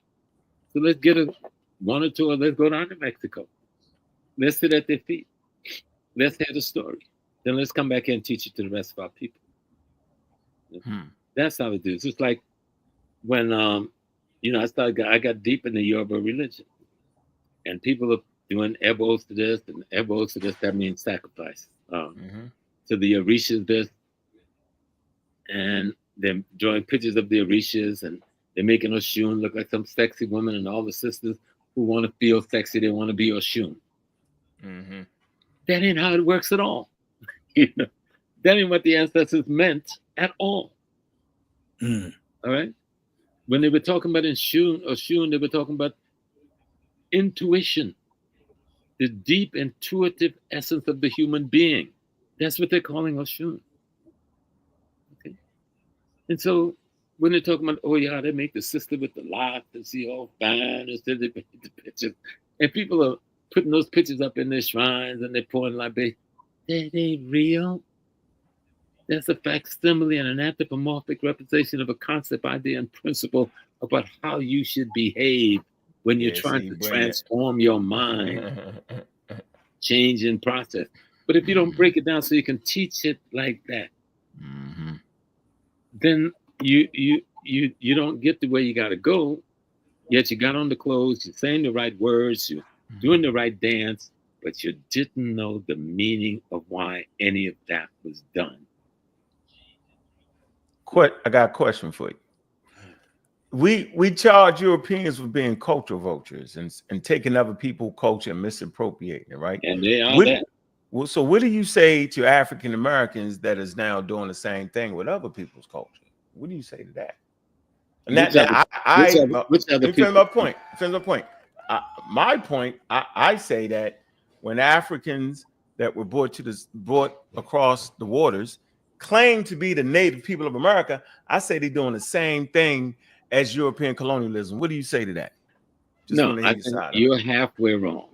So let's get one or two, or let's go down to Mexico. Let's sit at their feet. Let's hear the story. Then let's come back here and teach it to the rest of our people. That's how it is. It's like when, I got deep in the Yoruba religion, and people are doing ebos to this and ebos to this. That means sacrifice. To the Orishas this, and they're drawing pictures of the Orishas, and they're making Oshun look like some sexy woman, and all the sisters who want to feel sexy, they want to be Oshun. That ain't how it works at all. That ain't what the ancestors meant at all. All right? When they were talking about Oshun, they were talking about intuition, the deep intuitive essence of the human being. That's what they're calling Oshun. Okay? And so when they're talking about, oh yeah, they make the sister with the lock and see all fine, and they make the pictures. And people are putting those pictures up in their shrines, and they're pouring libation. That ain't real. That's a facsimile and an anthropomorphic representation of a concept, idea, and principle about how you should behave when you're trying to transform your mind, change in process. But if you don't break it down so you can teach it like that, then you don't get to where you got to go. Yet you got on the clothes, you're saying the right words, you're doing the right dance, but you didn't know the meaning of why any of that was done.
I got a question for you. We charge Europeans for being culture vultures and taking other people's culture and misappropriating it, right?
And they are that.
Well, so what do you say to African Americans that is now doing the same thing with other people's culture? What do you say to that? And
Which other people?
My point. My point. I say that when Africans that were brought across the waters claim to be the native people of America, I say they're doing the same thing as European colonialism. What do you say to that?
No, I think you're halfway wrong.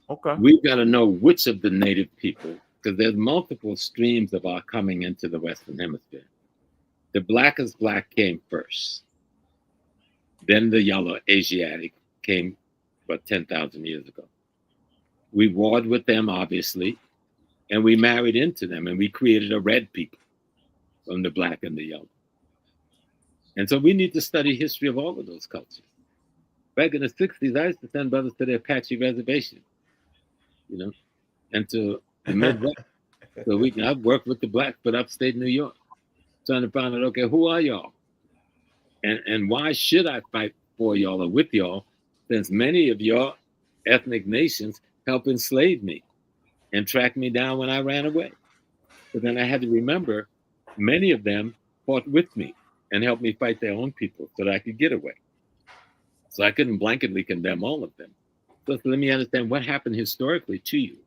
Okay.
We've got to know which of the native people, because there's multiple streams of our coming into the Western Hemisphere. The blackest black came first. Then the yellow Asiatic came about 10,000 years ago. We warred with them, obviously, and we married into them, and we created a red people from the black and the yellow. And so we need to study history of all of those cultures. Back in the 60s, I used to send brothers to the Apache reservation, and to the Midwest. So I've worked with the blacks, but upstate New York, trying to find out, okay, who are y'all? And why should I fight for y'all or with y'all, since many of your ethnic nations helped enslave me and track me down when I ran away? But then I had to remember many of them fought with me and helped me fight their own people so that I could get away. So I couldn't blanketly condemn all of them. So let me understand what happened historically to you.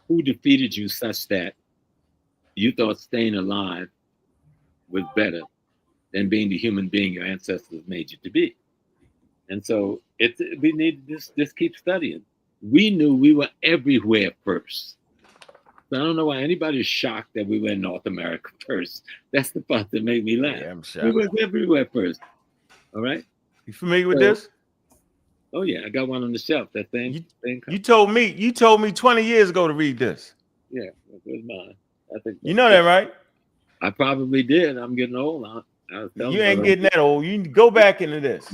Who defeated you such that you thought staying alive was better than being the human being your ancestors made you to be? And so we need to just keep studying. We knew we were everywhere first. So I don't know why anybody's shocked that we were in North America first. That's the part that made me laugh.
Yeah, I'm shocked.
We were everywhere first. All right.
You familiar with this?
Oh yeah, I got one on the shelf. That thing.
You told me 20 years ago to read this.
Yeah, that was mine. I think
you know that, right?
I probably did. I'm getting old.
You ain't getting that old. You need to go back into this.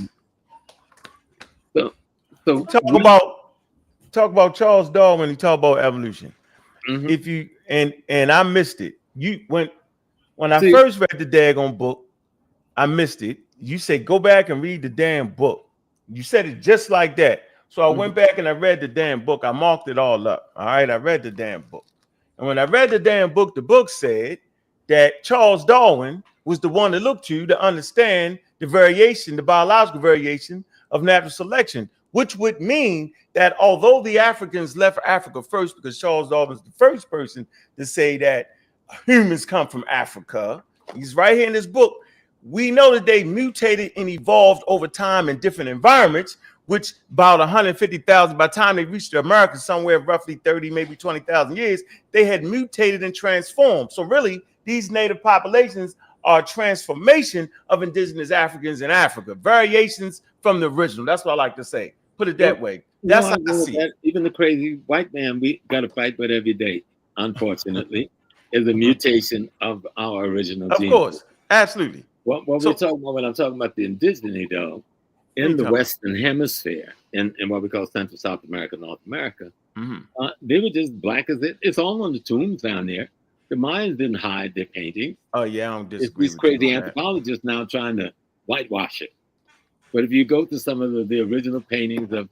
So
talk about Charles Darwin. He talked about evolution.
Mm-hmm.
If you and I missed it. When I first read the daggone book, I missed it. You said go back and read the damn book. You said it just like that. So I went back and I read the damn book. I marked it all up. All right, I read the damn book. And when I read the damn book, the book said that Charles Darwin was the one to look to understand the variation, the biological variation of natural selection, which would mean that although the Africans left Africa first, because Charles Darwin was the first person to say that humans come from Africa, he's right here in this book. We know that they mutated and evolved over time in different environments, which about 150,000, by the time they reached the Americas, somewhere roughly 30, maybe 20,000 years, they had mutated and transformed. So really, these native populations are a transformation of indigenous Africans in Africa, variations from the original. That's what I like to say. Put it that way. That's how I see it.
Even the crazy white man we got to fight with every day, unfortunately, is a mutation of our original gene.
Of course, absolutely.
What we're talking about when I'm talking about the indigeneity, though, in the Western Hemisphere, in what we call Central South America, North America, they were just black as it. It's all on the tombs down there. The Mayans didn't hide their paintings.
Oh yeah, I don't disagree.
It's these crazy anthropologists now trying to whitewash it. But if you go to some of the original paintings of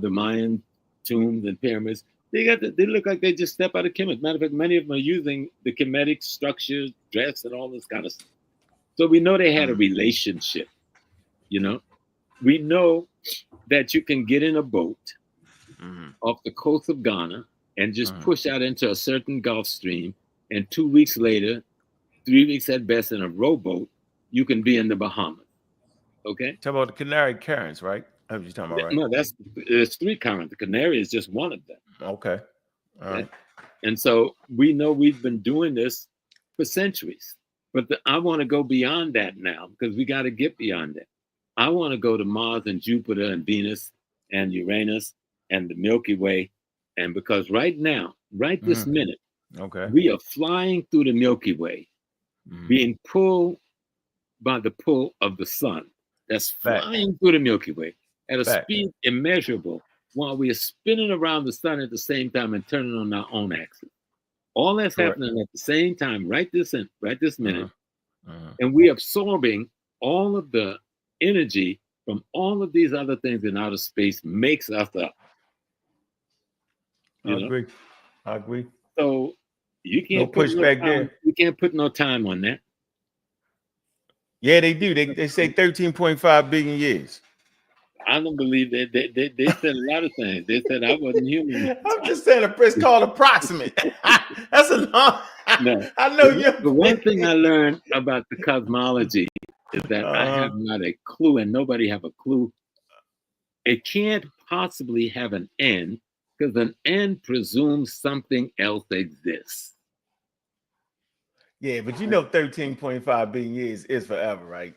the Mayan tombs and pyramids, they look like they just step out of Kemet. Matter of fact, many of them are using the Kemetic structures, dress, and all this kind of stuff. So we know they had a relationship, We know that you can get in a boat off the coast of Ghana and just push out into a certain Gulf Stream, and 2 weeks later, 3 weeks at best in a rowboat, you can be in the Bahamas. Okay?
Talk about the Canary currents, right? That's what you're talking about, right?
No, there's 3 currents. The Canary is just one of them.
Okay. All right.
And so we know we've been doing this for centuries. But I want to go beyond that now, because we got to get beyond that. I want to go to Mars and Jupiter and Venus and Uranus and the Milky Way. And because right now, right this minute, we are flying through the Milky Way, being pulled by the pull of the sun. That's flying through the Milky Way at a speed immeasurable, while we are spinning around the sun at the same time and turning on our own axis. All that's happening at the same time, right this minute. And we're absorbing all of the energy from all of these other things in outer space makes us up.
I agree.
So you can't
No
put
pushback
time,
there.
you can't put no time on that.
Yeah, they do. They say 13.5 billion years.
I don't believe that. They said a lot of things. They said I wasn't human.
I'm just saying it's called approximate. That's a long.
No.
I know you.
The one thing I learned about the cosmology is that I have not a clue, and nobody have a clue. It can't possibly have an end because an end presumes something else exists.
Yeah, but 13.5 billion years is forever, right?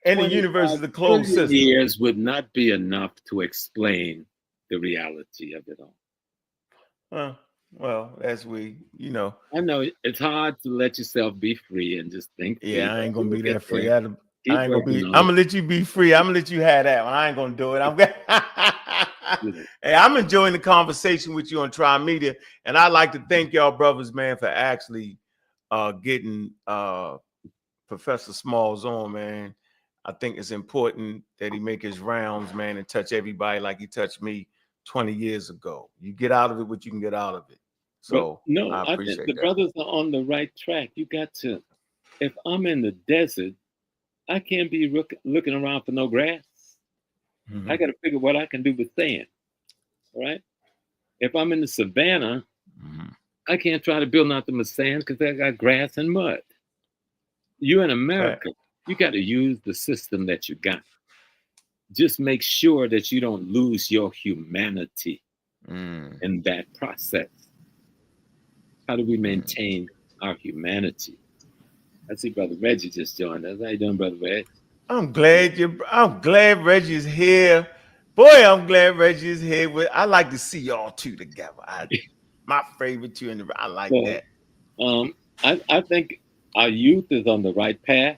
And the universe is a closed system.
Years would not be enough to explain the reality of it all.
Well, as I
know it's hard to let yourself be free and just think.
Yeah, I ain't gonna be that free.
I'm
gonna let you be free. I'm gonna let you have that one. I ain't gonna do it. Hey, I'm enjoying the conversation with you on Tri-Media, and I'd like to thank y'all brothers, man, for actually getting Professor Smalls on, man. I think it's important that he make his rounds, man, and touch everybody like he touched me 20 years ago. You get out of it what you can get out of it. So
no,
I appreciate
think the
that.
brothers are on the right track. You got to, if I'm in the desert, I can't be looking around for no grass. I got to figure what I can do with sand. All right. If I'm in the savannah, I can't try to build nothing with sand because I got grass and mud. You in America, you got to use the system that you got. Just make sure that you don't lose your humanity in that process. How do we maintain our humanity? I see Brother Reggie just joined us. How you doing, Brother Reggie?
I'm glad Reggie's here. Boy, I'm glad Reggie's here. I like to see y'all two together. My favorite two in the. I like that.
I think our youth is on the right path.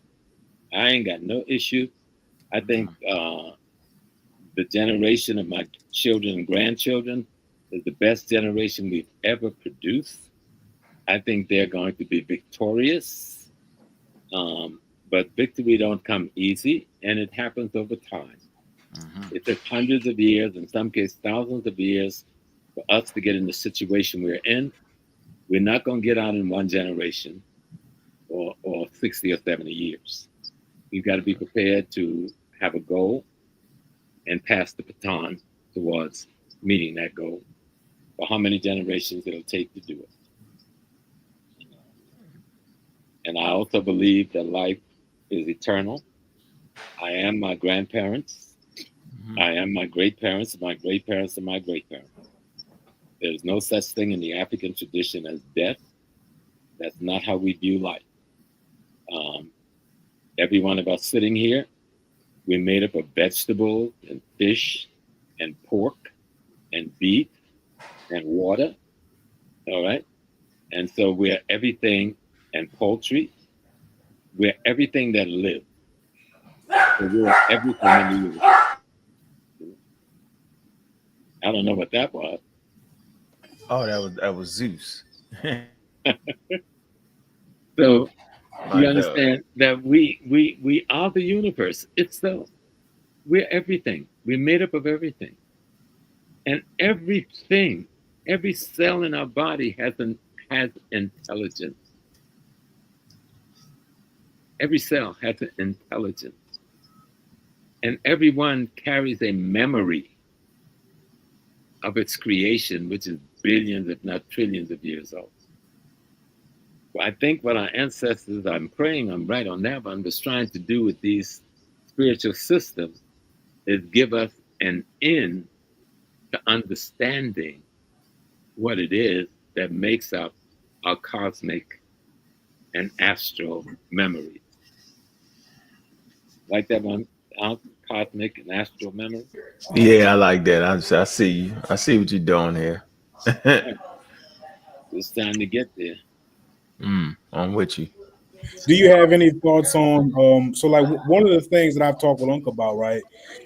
I ain't got no issue. I think the generation of my children and grandchildren is the best generation we've ever produced. I think they're going to be victorious. But victory don't come easy, and it happens over time. It took hundreds of years, in some cases thousands of years, for us to get in the situation we're in. We're not going to get out in one generation or 60 or 70 years. You've got to be prepared to have a goal and pass the baton towards meeting that goal for how many generations it'll take to do it. And I also believe that life is eternal. I am my grandparents. I am my great-parents, my great-parents, and my great-parents. There's no such thing in the African tradition as death. That's not how we view life. Every one of us sitting here, we're made up of vegetables and fish and pork and beef and water, all right? And so we're everything, and poultry, we're everything that lives. So we're everything in the universe. I don't know what that was.
Oh, that was Zeus.
So you understand that we are the universe itself. We're everything. We're made up of everything. And everything, every cell in our body has intelligence. Every cell has an intelligence. And everyone carries a memory of its creation, which is billions, if not trillions of years old. Well, I think what our ancestors, I'm praying I'm right on that one, was trying to do with these spiritual systems is give us an in to understanding what it is that makes up our cosmic and astral memory. Like that one, our cosmic and astral memory?
Yeah, I like that. I see you. I see what you're doing here.
It's time to get there.
I'm with you.
Do you have any thoughts on so like one of the things that I've talked with Uncle about, right,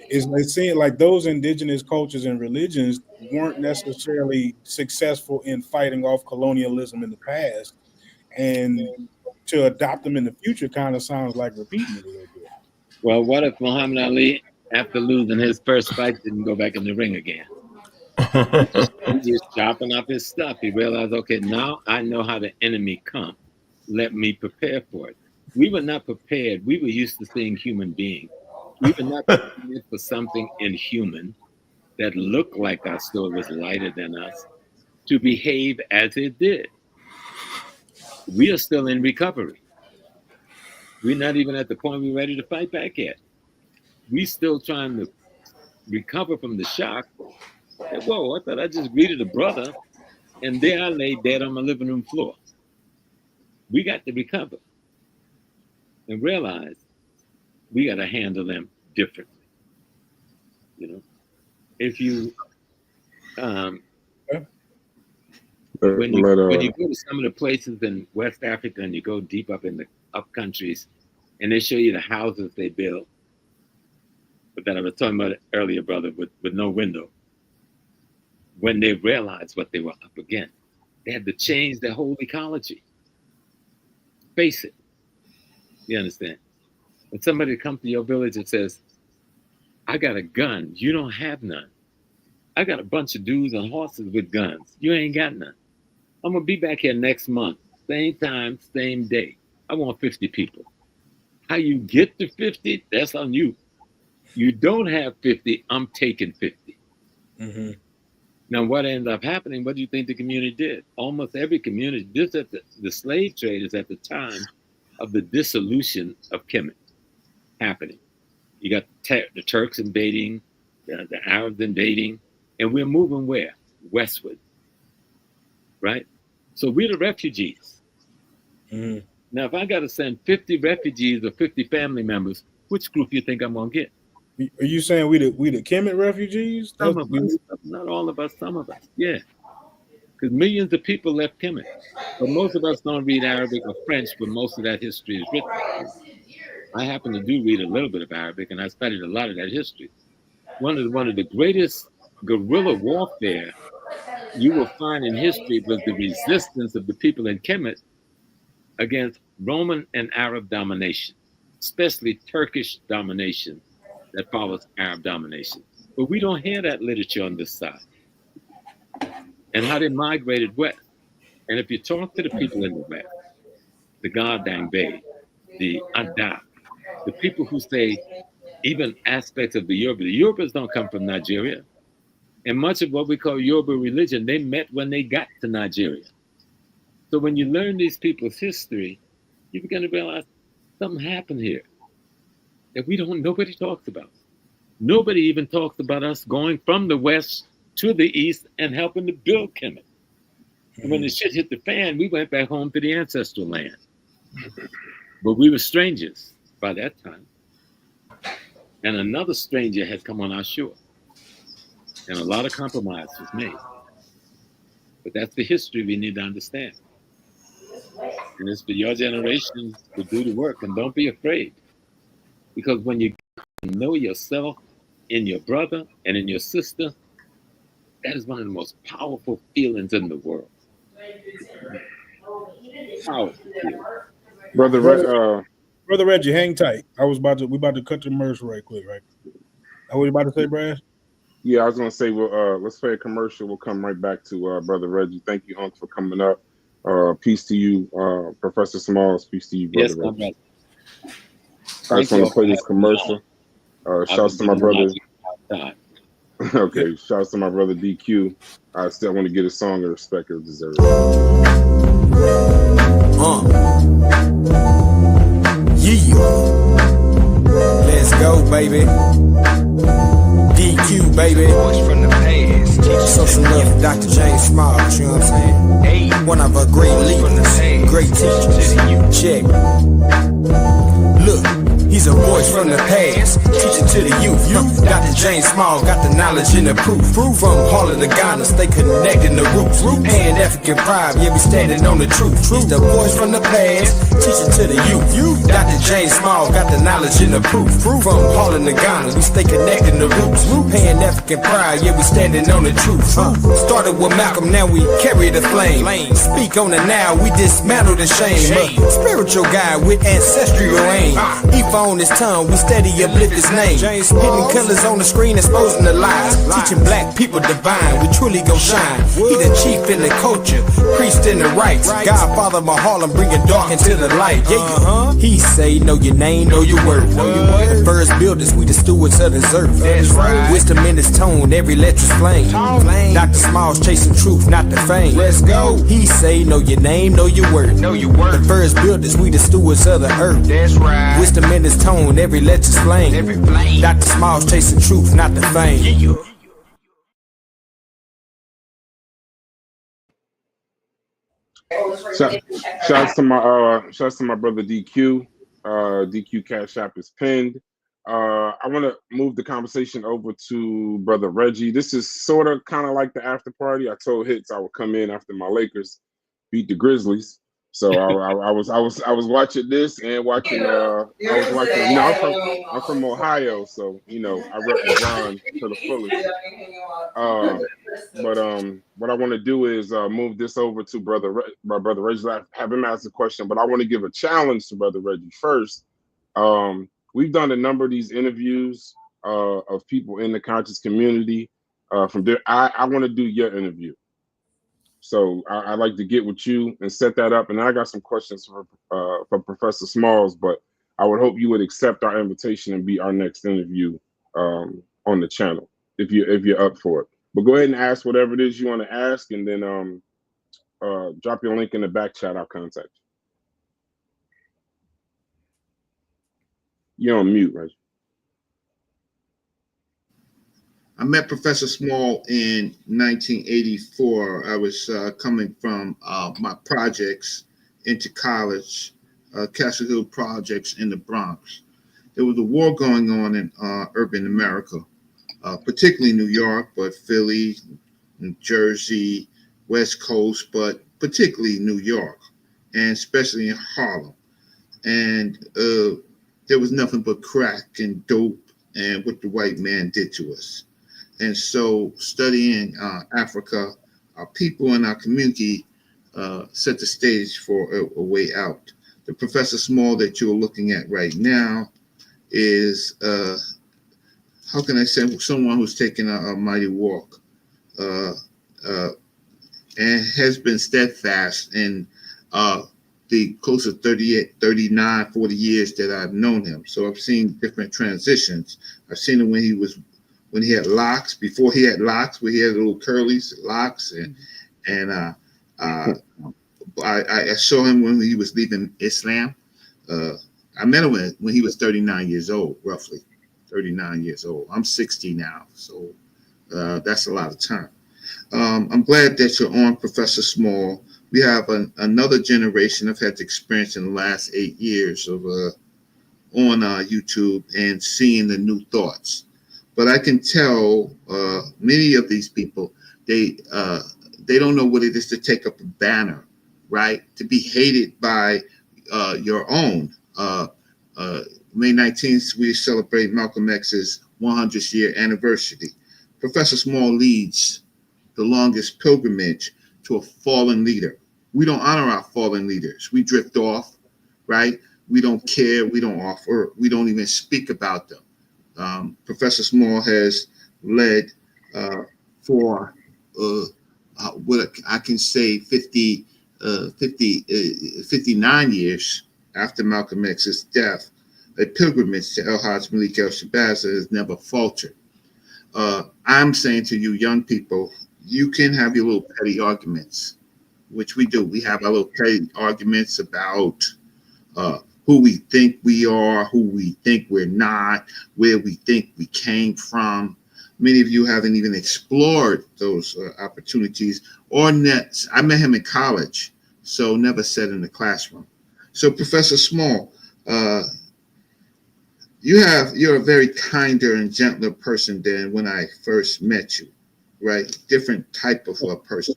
is it seems like those indigenous cultures and religions weren't necessarily successful in fighting off colonialism in the past, and to adopt them in the future kind of sounds like repeating it a little bit.
Well, what if Muhammad Ali, after losing his first fight, didn't go back in the ring again? He just chopping up his stuff. He realized, okay, now I know how the enemy comes. Let me prepare for it. We were not prepared. We were used to seeing human beings. We were not prepared for something inhuman that looked like us, so it was lighter than us, to behave as it did. We are still in recovery. We're not even at the point we're ready to fight back yet. We still trying to recover from the shock. And, whoa, I thought I just greeted a brother, and there I lay dead on my living room floor. We got to recover and realize we got to handle them differently. You know, if you when you go to some of the places in West Africa and you go deep up in the up countries, and they show you the houses they build, but that I was talking about earlier, brother, with no window. When they realized what they were up against, they had to change their whole ecology. Face it. You understand? When somebody comes to your village and says, I got a gun, you don't have none. I got a bunch of dudes on horses with guns. You ain't got none. I'm gonna be back here next month, same time, same day. I want 50 people. How you get to 50, that's on you. You don't have 50, I'm taking 50.
Mm-hmm.
Now, what ended up happening, what do you think the community did? Almost every community, the slave trade is at the time of the dissolution of Kemet happening. You got the Turks invading, the Arabs invading, and we're moving where? Westward, right? So we're the refugees.
Mm-hmm.
Now, if I got to send 50 refugees or 50 family members, which group you think I'm going to get?
Are you saying we the Kemet refugees?
Some of us, not all of us, some of us, yeah. Because millions of people left Kemet. But most of us don't read Arabic or French, but most of that history is written. I happen to do read a little bit of Arabic, and I studied a lot of that history. One of the greatest guerrilla warfare you will find in history was the resistance of the people in Kemet against Roman and Arab domination, especially Turkish domination that follows Arab domination. But we don't hear that literature on this side. And how they migrated west. And if you talk to the people in the west, the Gardangbe, the Adap, the people who say even aspects of the Yorubas don't come from Nigeria. And much of what we call Yoruba religion, they met when they got to Nigeria. So when you learn these people's history, you begin to realize something happened here that nobody talks about. Nobody even talks about us going from the west to the east and helping to build Kemet. And when the shit hit the fan, we went back home to the ancestral land. But we were strangers by that time. And another stranger had come on our shore. And a lot of compromise was made. But that's the history we need to understand. And it's for your generation to do the work, and don't be afraid. Because when you know yourself in your brother and in your sister, that is one of the most powerful feelings in the world. Powerful feeling.
Brother Reggie, hang tight. We about to cut the commercial right quick, right? What you about to say, Brad?
Yeah, I was gonna say, let's play a commercial. We'll come right back to Brother Reggie. Thank you, Unc, for coming up. Peace to you, Professor Smalls. Peace to you, Brother Reggie. I just want to play this commercial. Shouts to my brother. Okay, shouts to my brother DQ. I still want to get a song of respect or deserve.
Let's go, baby. DQ, baby. Voice from the past. Social love, Dr. James Smart, you know what I'm saying? One of our great leaders, great teachers. Check. Look, he's a voice from the past. past, teaching to the youth. Dr. James Small got the knowledge and the proof. From Harlem to Ghana, stay connecting the roots. Pan-African pride, yeah, we standing on the truth. He's the voice from the past, teaching to the youth. Dr. James Small got the knowledge and the proof. From Harlem to Ghana, we stay connecting the roots. Pan-African pride, yeah, we standing on the truth. Started with Malcolm, now we carry the flame. Speak on it now, we dismantle the shame. Spiritual guy with ancestral aim. If on his tongue, we steady uplift his name. Hidden colors on the screen, exposing the lies. Teaching black people divine, we truly gon' shine. He the chief in the culture, priest in the rights. Godfather of Harlem, bringing dark into the light. Yeah, he say, know your name, know your worth. The first builders, we the stewards of this earth. Wisdom in his tone, every letter's flame. Dr. Smalls chasing truth, not the fame. Let's go. He say, know your name, know your worth. The first builders, we the stewards of the earth. That's right. Wisdom in his tone, every letter's flame. Dr. Smalls chasing truth, not the fame.
Shouts to my brother DQ. DQ Cash App is pinned. I want to move the conversation over to brother Reggie. This is sort of kind of like the after party. I told Hits I would come in after my Lakers beat the Grizzlies. So I was watching this and watching. I'm from Ohio, so I rep LeBron to the fullest. But what I want to do is move this over to my brother Reggie. Have him ask a question, but I want to give a challenge to brother Reggie first. We've done a number of these interviews of people in the conscious community. From there, I want to do your interview. So I'd like to get with you and set that up. And I got some questions for Professor Smalls, but I would hope you would accept our invitation and be our next interview on the channel if you're up for it. But go ahead and ask whatever it is you want to ask, and then drop your link in the back chat. I'll contact you. You're on mute, right?
I met Professor Small in 1984. I was coming from my projects into college, Castle Hill projects in the Bronx. There was a war going on in urban America, particularly New York, but Philly, New Jersey, West Coast, but particularly New York, and especially in Harlem. And there was nothing but crack and dope and what the white man did to us. And so studying Africa, our people in our community set the stage for a way out. The Professor Small that you're looking at right now is, how can I say, someone who's taken a mighty walk and has been steadfast in the close to 38, 39, 40 years that I've known him. So I've seen different transitions. I've seen him when he had locks, before he had locks, where he had little curlies, locks, and I saw him when he was leaving Islam. I met him when he was 39 years old, roughly 39 years old. I'm 60 now, so that's a lot of time. I'm glad that you're on, Professor Small. We have another generation I've had the experience in the last 8 years of on YouTube and seeing the new thoughts. But I can tell many of these people, they don't know what it is to take up a banner, right? To be hated by your own. May 19th, we celebrate Malcolm X's 100th year anniversary. Professor Small leads the longest pilgrimage to a fallen leader. We don't honor our fallen leaders. We drift off, right? We don't care. We don't offer. We don't even speak about them. Professor Small has led for what I can say 59 years after Malcolm X's death, a pilgrimage to El Hajj Malik El Shabazz has never faltered. I'm saying to you young people, you can have your little petty arguments, which we do. We have our little petty arguments about who we think we are, who we think we're not, where we think we came from. Many of you haven't even explored those opportunities or nets. I met him in college, so never sat in the classroom. So Professor Small, you're a very kinder and gentler person than when I first met you, right? Different type of a person,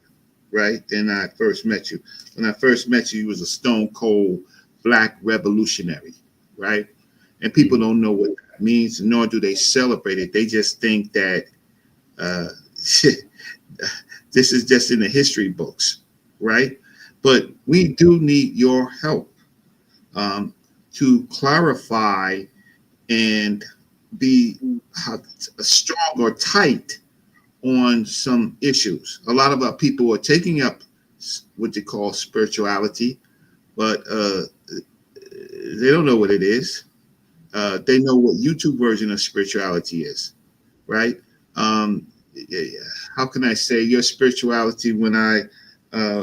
right? Than I first met you. When I first met you, you was a stone cold black revolutionary, right? And people don't know what that means, nor do they celebrate it. They just think that this is just in the history books, right? But we do need your help to clarify and be strong or tight on some issues. A lot of our people are taking up what they call spirituality, but they don't know what it is. They know what YouTube version of spirituality is, right? How can I say your spirituality when I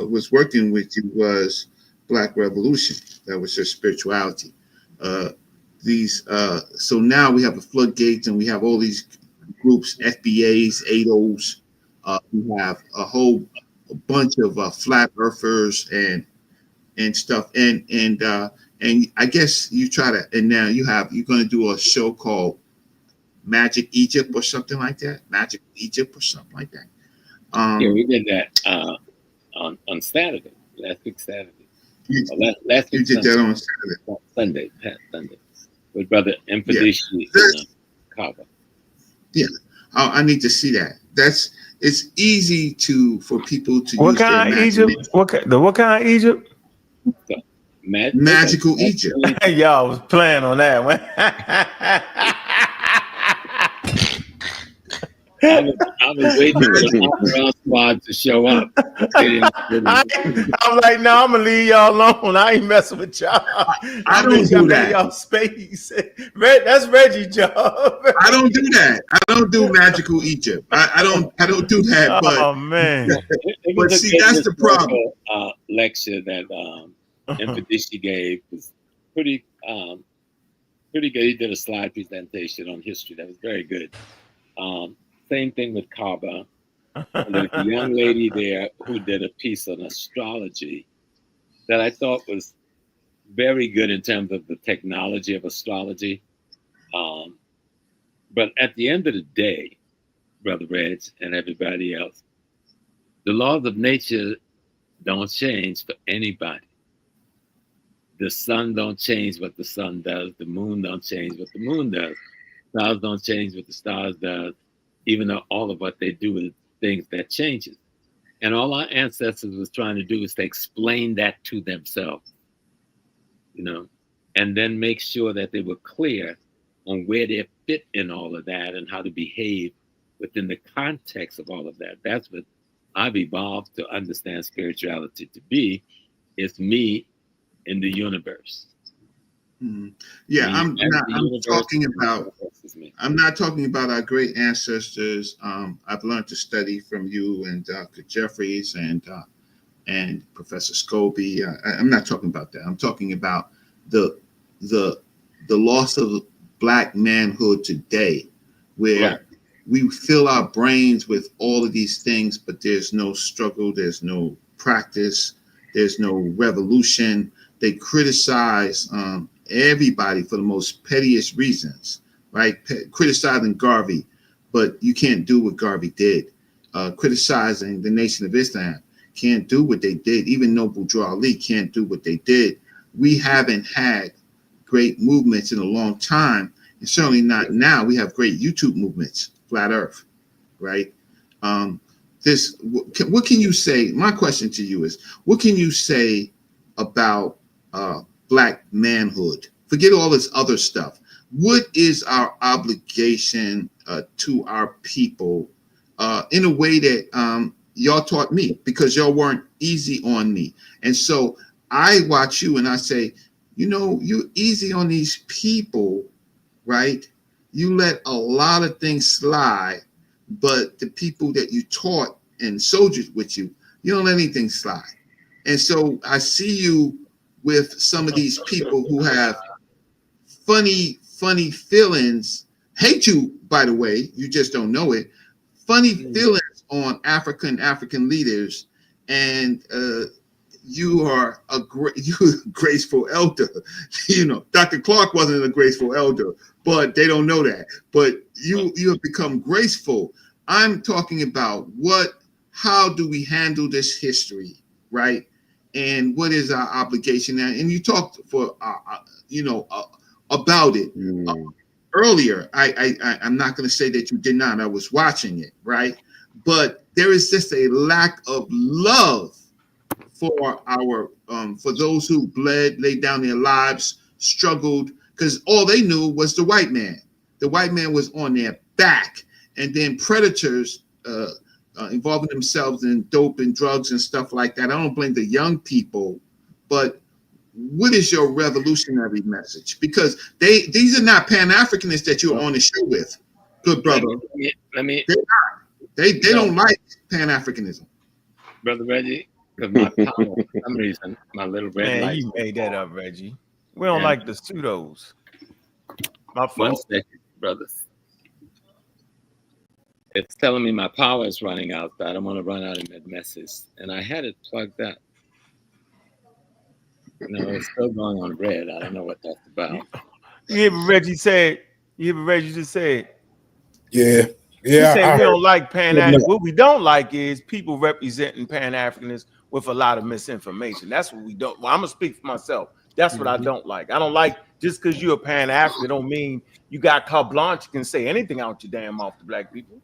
was working with you was Black Revolution? That was your spirituality. So now we have a floodgates and we have all these groups, FBAs, ADOs. We have a whole bunch of flat earthers and stuff. And I guess you try to, and now you're going to do a show called Magic Egypt or something like that. Magic Egypt or something like that.
Yeah, we did that on Saturday, last week Saturday. Last week
you did
Sunday.
that on Saturday.
Sunday. With Brother Mpadishi and Kava.
Yeah, I need to see that. It's easy for people to
what
use
kind of Egypt? What kind of Egypt?
Magical Egypt.
Y'all was playing on that one.
I was waiting for the underground squad to show up.
I'm like, no, I'm gonna leave y'all alone. I ain't messing with y'all.
I don't do that.
Y'all space. That's Reggie's job.
I don't do that. I don't do Magical Egypt. I don't do that. But
oh man.
But see, that's the problem.
Lecture that Mpadishi gave was pretty good. He did a slide presentation on history that was very good. Same thing with Kaba. And there's a young lady there who did a piece on astrology that I thought was very good in terms of the technology of astrology. But at the end of the day, Brother Reg and everybody else, the laws of nature don't change for anybody. The sun don't change what the sun does. The moon don't change what the moon does. Stars don't change what the stars does, even though all of what they do is things that changes. And all our ancestors was trying to do is to explain that to themselves, and then make sure that they were clear on where they fit in all of that and how to behave within the context of all of that. That's what I've evolved to understand spirituality to be. It's me in the universe.
Mm-hmm. Yeah, I'm not talking about our great ancestors. I've learned to study from you and Dr. Jeffries and Professor Scobie. I'm not talking about that. I'm talking about the loss of Black manhood today, where we fill our brains with all of these things, but there's no struggle, there's no practice, there's no revolution. They criticize everybody for the most pettiest reasons, right? Criticizing Garvey, but you can't do what Garvey did. Criticizing the Nation of Islam, can't do what they did. Even Noble Drew Ali can't do what they did. We haven't had great movements in a long time, and certainly not now. We have great YouTube movements, Flat Earth, right? What can you say? My question to you is, what can you say about Black manhood? Forget all this other stuff. What is our obligation to our people in a way that y'all taught me, because y'all weren't easy on me? And so I watch you and I say, you're easy on these people, right? You let a lot of things slide, but the people that you taught and soldiered with you, you don't let anything slide. And so I see you with some of these people who have funny feelings, hate you, by the way, you just don't know it, funny feelings on African leaders. And you are a graceful elder. Dr. Clark wasn't a graceful elder, but they don't know that. But you have become graceful. I'm talking about how do we handle this history, right? And what is our obligation now? And you talked about it earlier. I'm not going to say that you did not. I was watching it, right? But there is just a lack of love for our for those who bled, laid down their lives, struggled, because all they knew was the white man. The white man was on their back, and then predators involving themselves in dope and drugs and stuff like that. I don't blame the young people, but what is your revolutionary message? Because these are not Pan-Africanists that you're on the show with, good brother. They don't like Pan-Africanism,
Brother Reggie. Because my power, for some reason, my little red light.
You made that up, Reggie. We don't like the pseudos. My fault.
1 second, brothers. It's telling me my power is running out, but I don't want to run out of messages. And I had it plugged up. It's still going on red. I don't know what that's about.
You hear what Reggie said? You hear what Reggie just said?
Yeah.
We don't like Pan-Africanism. What we don't like is people representing Pan-Africanists with a lot of misinformation. That's what we don't. Well, I'm gonna speak for myself. That's what I don't like. I don't like just because you're a Pan-African don't mean you got carte blanche. You can say anything out your damn mouth to black people.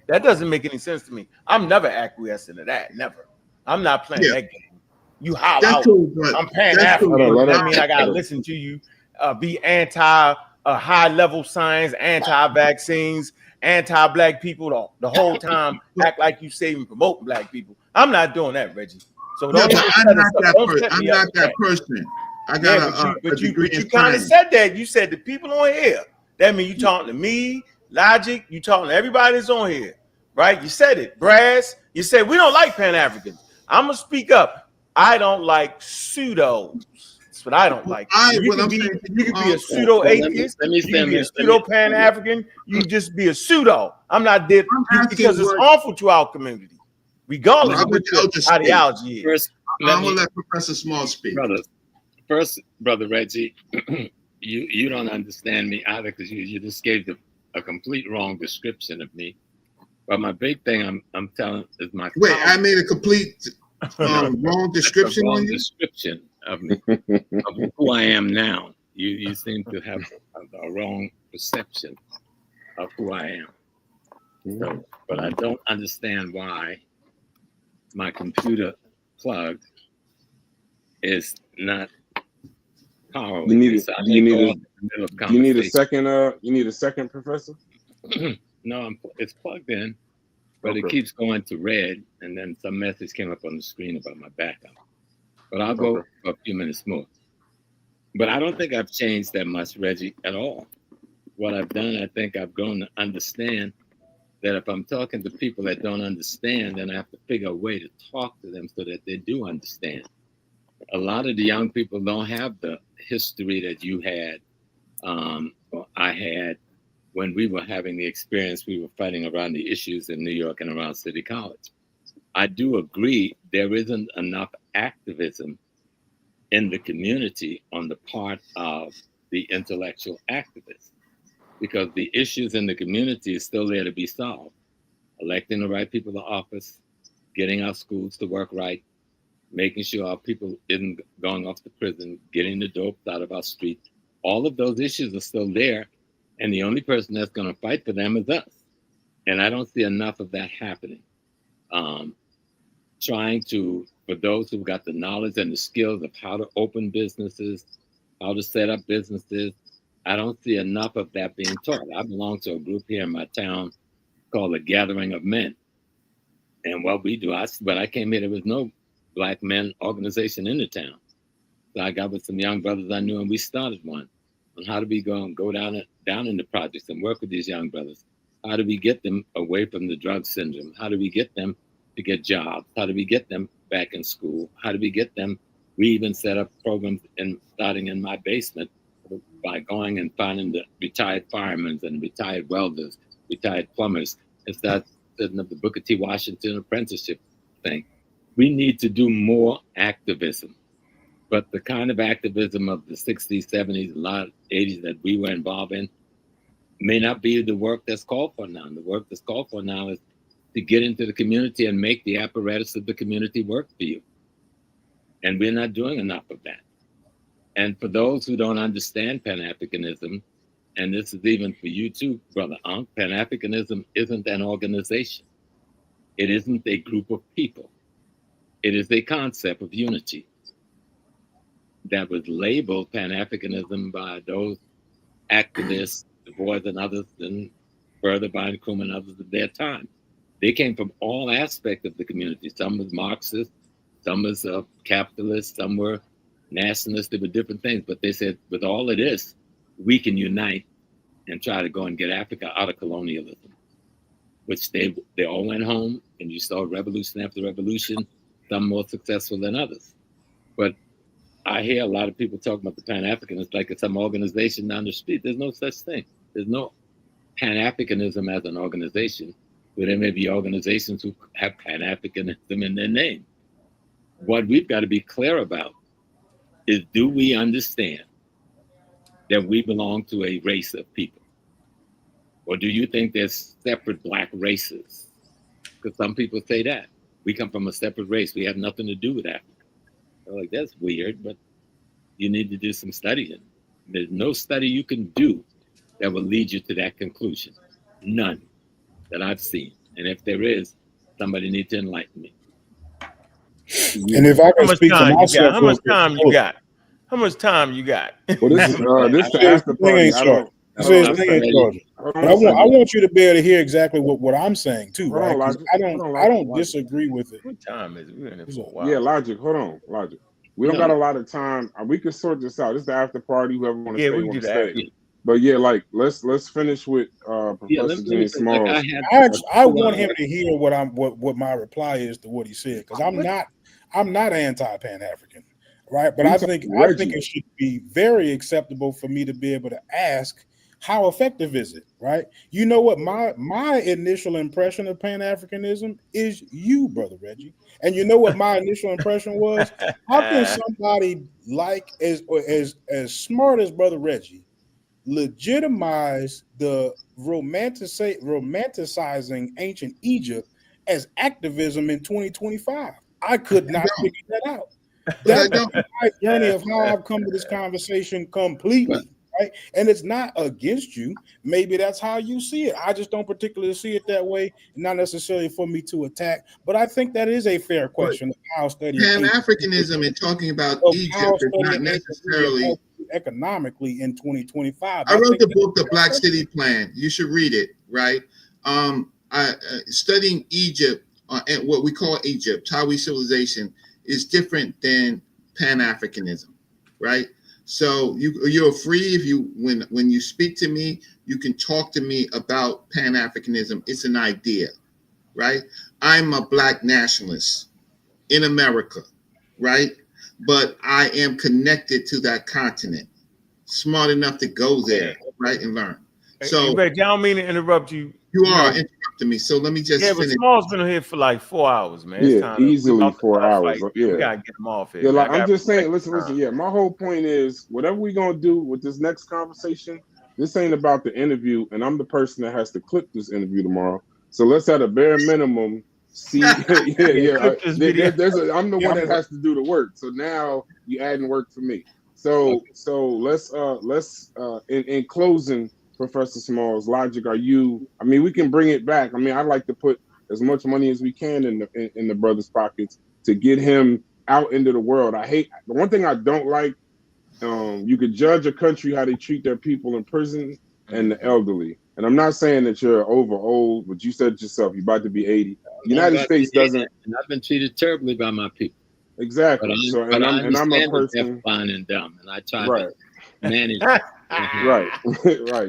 That doesn't make any sense to me. I'm never acquiescing to that. Never. I'm not playing that game. You holler out.
Cool,
I'm Pan-African. That means I gotta listen to you. Be anti high-level science, anti-vaccines, anti-black people the whole time. Act like you saving, promoting black people. I'm not doing that, Reggie. So
I'm not that person. I got
but you kind of said that. You said the people on here. That means you talking to me, Logic. You talking to everybody that's on here, right? You said it, Brass. You said we don't like Pan-Africans. I'm gonna speak up. I don't like pseudos. That's what I don't like. You can be a pseudo atheist. You can be a pseudo Pan-African. You can just be a pseudo. I'm not there because it's harmful to our community. Regardless of what your ideology is.
I'm going to let Professor Small speak.
First, Brother Reggie, you don't understand me either because you just gave a complete wrong description of me. But my big thing I'm telling is my...
Wait, I made a complete wrong description on you?
Description of me, of who I am now. You seem to have a wrong perception of who I am. So, but I don't understand why my computer plug is not powerful.
You need a second, Professor?
No, it's plugged in, but it keeps going to red, and then some message came up on the screen about my backup. But I'll go for a few minutes more. But I don't think I've changed that much, Reggie, at all. What I've done, I think I've grown to understand that if I'm talking to people that don't understand, then I have to figure a way to talk to them so that they do understand. A lot of the young people don't have the history that you had, or I had, when we were having the experience, we were fighting around the issues in New York and around City College. I do agree there isn't enough activism in the community on the part of the intellectual activists, because the issues in the community is still there to be solved. Electing the right people to office, getting our schools to work right, making sure our people isn't going off to prison, getting the dope out of our street. All of those issues are still there, and the only person that's going to fight for them is us. And I don't see enough of that happening. Trying to, for those who've got the knowledge and the skills of how to open businesses, how to set up businesses, I don't see enough of that being taught. I belong to a group here in my town called the Gathering of Men. And what we do, when I came here, there was no Black men organization in the town. So I got with some young brothers I knew, and we started one on how do we go down in the projects and work with these young brothers. How do we get them away from the drug syndrome? How do we get them to get jobs? How do we get them back in school? How do we get them? We even set up programs starting in my basement by going and finding the retired firemen and retired welders, retired plumbers, and start setting up the Booker T. Washington apprenticeship thing. We need to do more activism. But the kind of activism of the 60s, 70s, a lot 80s that we were involved in may not be the work that's called for now. The work that's called for now is to get into the community and make the apparatus of the community work for you. And we're not doing enough of that. And for those who don't understand Pan-Africanism, and this is even for you too, Brother Ankh, Pan-Africanism isn't an organization. It isn't a group of people. It is a concept of unity that was labeled Pan-Africanism by those activists, Du Bois and others, and further by Nkrumah and others of their time. They came from all aspects of the community. Some was Marxist, some was capitalist, some were nationalists. There were different things, but they said, with all of this, we can unite and try to go and get Africa out of colonialism, which they all went home, and you saw revolution after revolution, some more successful than others. But I hear a lot of people talking about the Pan-Africanists like it's some organization down the street. There's no such thing. There's no Pan-Africanism as an organization, but there may be organizations who have Pan-Africanism in their name. What we've got to be clear about is, do we understand that we belong to a race of people? Or do you think there's separate Black races? Because some people say that. We come from a separate race. We have nothing to do with Africa. They're like, that's weird, but you need to do some studying. There's no study you can do that will lead you to that conclusion. None that I've seen. And if there is, somebody needs to enlighten me.
And if I can speak for myself,
how much time you got? How much time you got?
Well, this is the after party.
I want you to be able to hear exactly what I'm saying too, right? I don't disagree with it.
What time is it? We're in it for a while.
Yeah, Logic. Hold on, Logic. We don't got a lot of time. We can sort this out. This is the after party. Whoever want to stay, want to stay. But yeah, like let's finish with Professor James Smalls.
I want him to hear what my reply is to what he said, because I'm not anti-Pan-African, right? But I think it should be very acceptable for me to be able to ask, how effective is it, right? You know what? My initial impression of Pan-Africanism is you, Brother Reggie. And you know what my initial impression was? How can somebody like as smart as Brother Reggie legitimize the romanticizing ancient Egypt as activism in 2025? I could not figure that out. That's my journey of how I've come to this conversation completely. Right? And it's not against you. Maybe that's how you see it. I just don't particularly see it that way, not necessarily for me to attack. But I think that is a fair question of how studying
Pan-Africanism and talking about Egypt is not necessarily
economically in 2025.
I wrote the book, The Black City Plan. You should read it, right? Studying Egypt and what we call Egypt, Tawi civilization, is different than Pan-Africanism, right? So you're free if when you speak to me, you can talk to me about Pan-Africanism. It's an idea, right? I'm a Black nationalist in America, right? But I am connected to that continent, smart enough to go there, right, and learn. So
I don't mean to interrupt you.
You are interrupting me, so let me just finish.
But Small's been here for like 4 hours, man.
Yeah, easily 4 hours. Yeah,
we gotta get him off here.
Yeah, like I'm just saying. Listen. Yeah, my whole point is whatever we gonna do with this next conversation, this ain't about the interview, and I'm the person that has to clip this interview tomorrow. So let's at a bare minimum see. I'm the one that has to do the work. So now you adding work for me. So let's in closing. Professor Smalls, Logic, I mean, we can bring it back. I mean, I'd like to put as much money as we can in the brother's pockets to get him out into the world. The one thing I don't like, you could judge a country how they treat their people in prison and the elderly. And I'm not saying that you're old, but you said it yourself, you're about to be 80. The United States doesn't.
And I've been treated terribly by my people.
Exactly.
I'm a person fine and dumb, and I try to manage.
Right.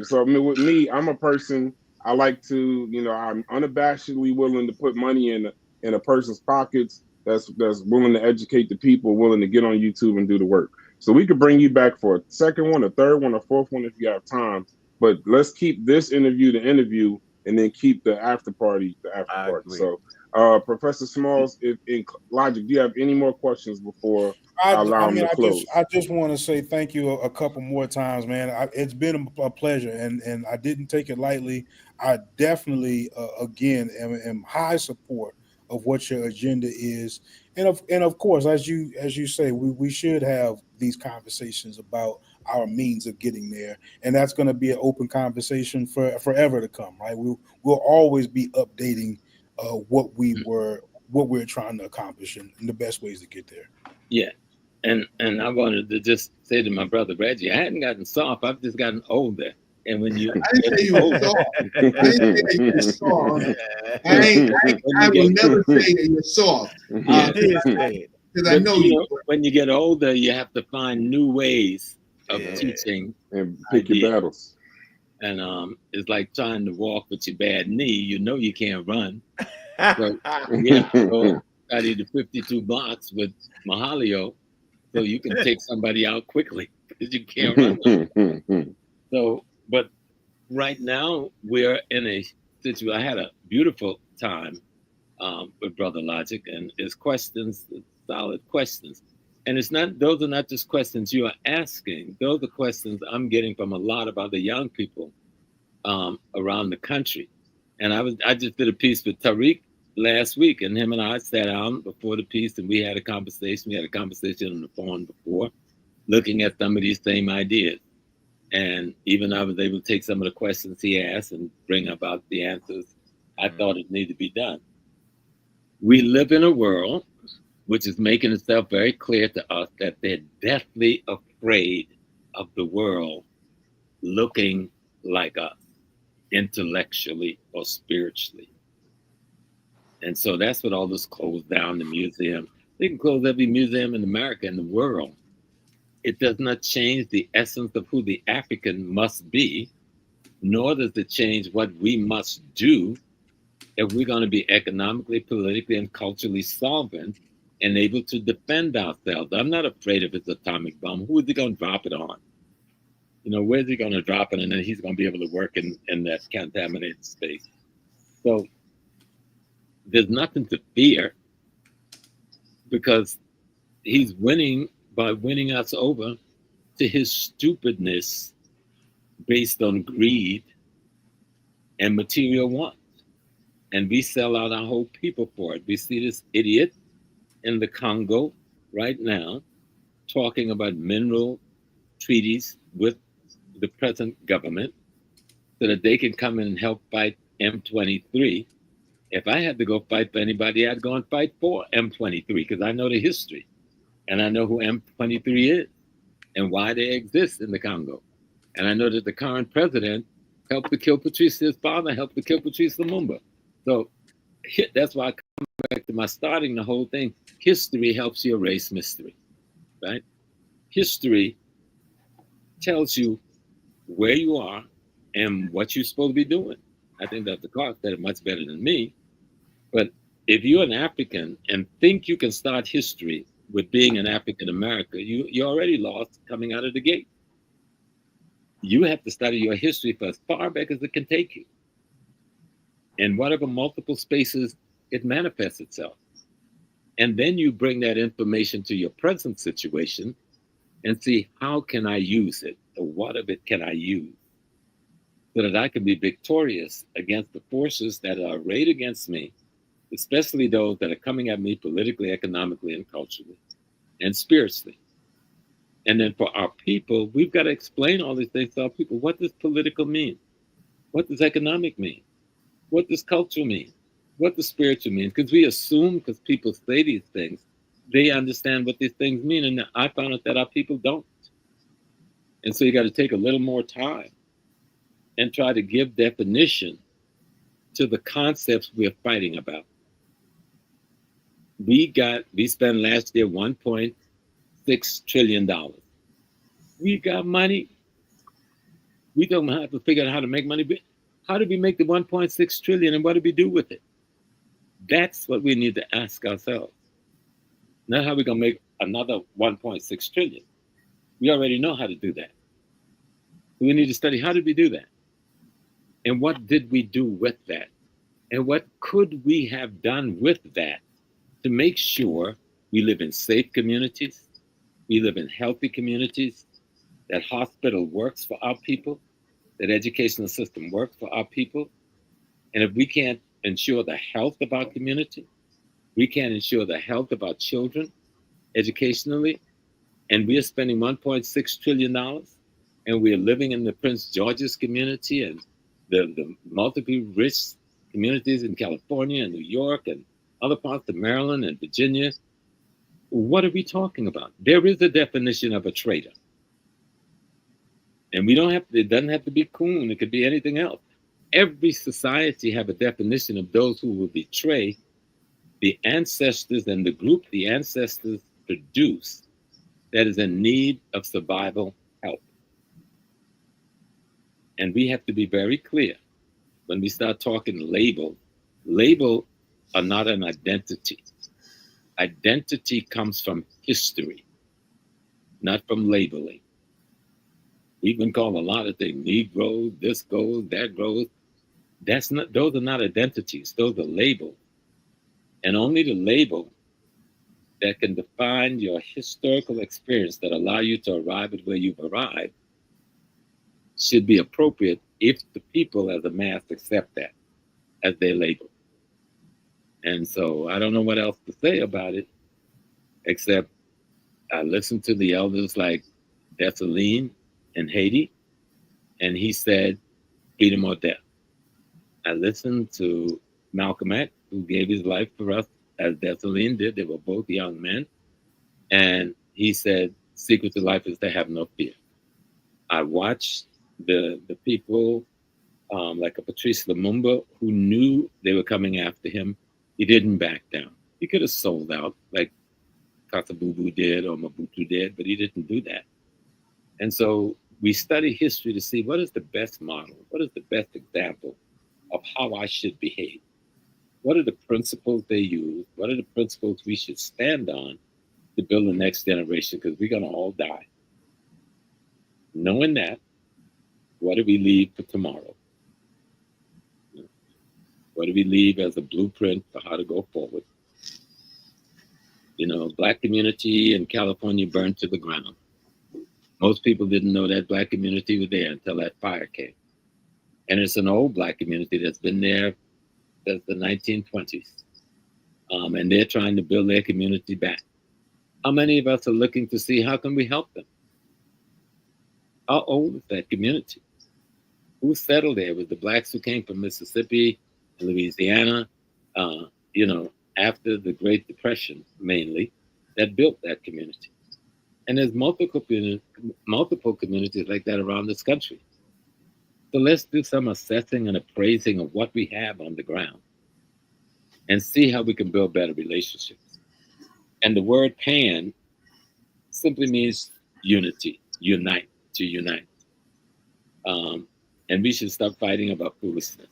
So I mean, with me, I'm a person. I like to, I'm unabashedly willing to put money in a person's pockets. That's willing to educate the people, willing to get on YouTube and do the work. So we could bring you back for a second one, a third one, a fourth one if you have time. But let's keep this interview the interview, and then keep the after party the after party. So Professor Smalls, in Logic, do you have any more questions before I allow him to close?
I just want to say thank you a couple more times, man. It's been a pleasure, and I didn't take it lightly. I definitely, again, am high support of what your agenda is, and of course, as you say, we should have these conversations about our means of getting there, and that's going to be an open conversation for forever to come, right? We'll always be updating what we're trying to accomplish and the best ways to get there.
Yeah. And I wanted to just say to my brother Reggie, I hadn't gotten soft, I've just gotten older. And when you
I didn't say you were soft. I didn't say you were soft. I will never say that you're soft. Because I know you.
When you get older, you have to find new ways of teaching
and pick your battles.
And it's like trying to walk with your bad knee. You know you can't run. So you have to go study the 52 blocks with Mahalio so you can take somebody out quickly because you can't run. So, but right now we're in a situation. I had a beautiful time with Brother Logic, and his questions, solid questions. And it's not; those are not just questions you are asking. Those are questions I'm getting from a lot of other young people around the country. And I just did a piece with Tariq last week, and him and I sat down before the piece, and we had a conversation. We had a conversation on the phone before, looking at some of these same ideas. And even I was able to take some of the questions he asked and bring about the answers I thought it needed to be done. We live in a world which is making itself very clear to us that they're deathly afraid of the world looking like us, intellectually or spiritually. And so that's what all this closed down the museum. They can close every museum in America and the world. It does not change the essence of who the African must be, nor does it change what we must do if we're going to be economically, politically, and culturally solvent and able to defend ourselves. I'm not afraid of his atomic bomb. Who is he going to drop it on? You know, where's he going to drop it? And then he's going to be able to work in that contaminated space. So there's nothing to fear because he's winning by winning us over to his stupidness based on greed and material wants. And we sell out our whole people for it. We see this idiot in the Congo right now talking about mineral treaties with the present government so that they can come in and help fight M23. If I had to go fight for anybody, I'd go and fight for M23 because I know the history and I know who M23 is and why they exist in the Congo. And I know that the current president helped to kill Patrice, his father helped to kill Patrice Lumumba. So that's why I come back to my starting the whole thing. History helps you erase mystery, right? History tells you where you are and what you're supposed to be doing. I think Dr. Clark said it much better than me. But if you're an African and think you can start history with being an African American, you're already lost coming out of the gate. You have to study your history for as far back as it can take you. In whatever multiple spaces it manifests itself. And then you bring that information to your present situation and see how can I use it, or what of it can I use so that I can be victorious against the forces that are arrayed against me, especially those that are coming at me politically, economically, and culturally, and spiritually. And then for our people, we've got to explain all these things to our people. What does political mean? What does economic mean? What does culture mean? What does spiritual mean? Because we assume, because people say these things, they understand what these things mean. And I found out that our people don't. And so you got to take a little more time and try to give definition to the concepts we're fighting about. We spent last year $1.6 trillion. We got money. We don't have to figure out how to make money. But how did we make the 1.6 trillion and what did we do with it? That's what we need to ask ourselves. Not how we're going to make another 1.6 trillion. We already know how to do that. We need to study how did we do that? And what did we do with that? And what could we have done with that to make sure we live in safe communities, we live in healthy communities, that hospital works for our people, that educational system works for our people. And if we can't ensure the health of our community, we can't ensure the health of our children educationally, and we are spending $1.6 trillion, and we are living in the Prince George's community and the multiple rich communities in California and New York and other parts of Maryland and Virginia. What are we talking about? There is a definition of a traitor. And we don't have to, it doesn't have to be coon, it could be anything else. Every society have a definition of those who will betray the ancestors and the group the ancestors produce that is in need of survival help. And we have to be very clear when we start talking labels are not an identity. Identity comes from history, not from labeling. We've been called a lot of things, Negro, this goes, that goes. Those are not identities, those are labels. And only the label that can define your historical experience that allow you to arrive at where you've arrived should be appropriate if the people as a mass accept that as their label. And so I don't know what else to say about it, except I listened to the elders like Dessalines in Haiti, and he said, freedom or death. I listened to Malcolm X, who gave his life for us, as Dessalines did. They were both young men. And he said, secret to life is to have no fear. I watched the people like a Patrice Lumumba, who knew they were coming after him. He didn't back down. He could have sold out like Kasavubu did or Mobutu did, but he didn't do that. And so we study history to see what is the best model, what is the best example of how I should behave. What are the principles they use? What are the principles we should stand on to build the next generation? Because we're going to all die. Knowing that, what do we leave for tomorrow? What do we leave as a blueprint for how to go forward? You know, Black community in California burned to the ground. Most people didn't know that Black community was there until that fire came. And it's an old Black community that's been there since the 1920s. And they're trying to build their community back. How many of us are looking to see how can we help them? How old is that community? Who settled there? Was the Blacks who came from Mississippi and Louisiana, after the Great Depression mainly, that built that community. And there's multiple communities like that around this country. So let's do some assessing and appraising of what we have on the ground and see how we can build better relationships. And the word pan simply means unity, unite, to unite. And we should stop fighting about foolishness.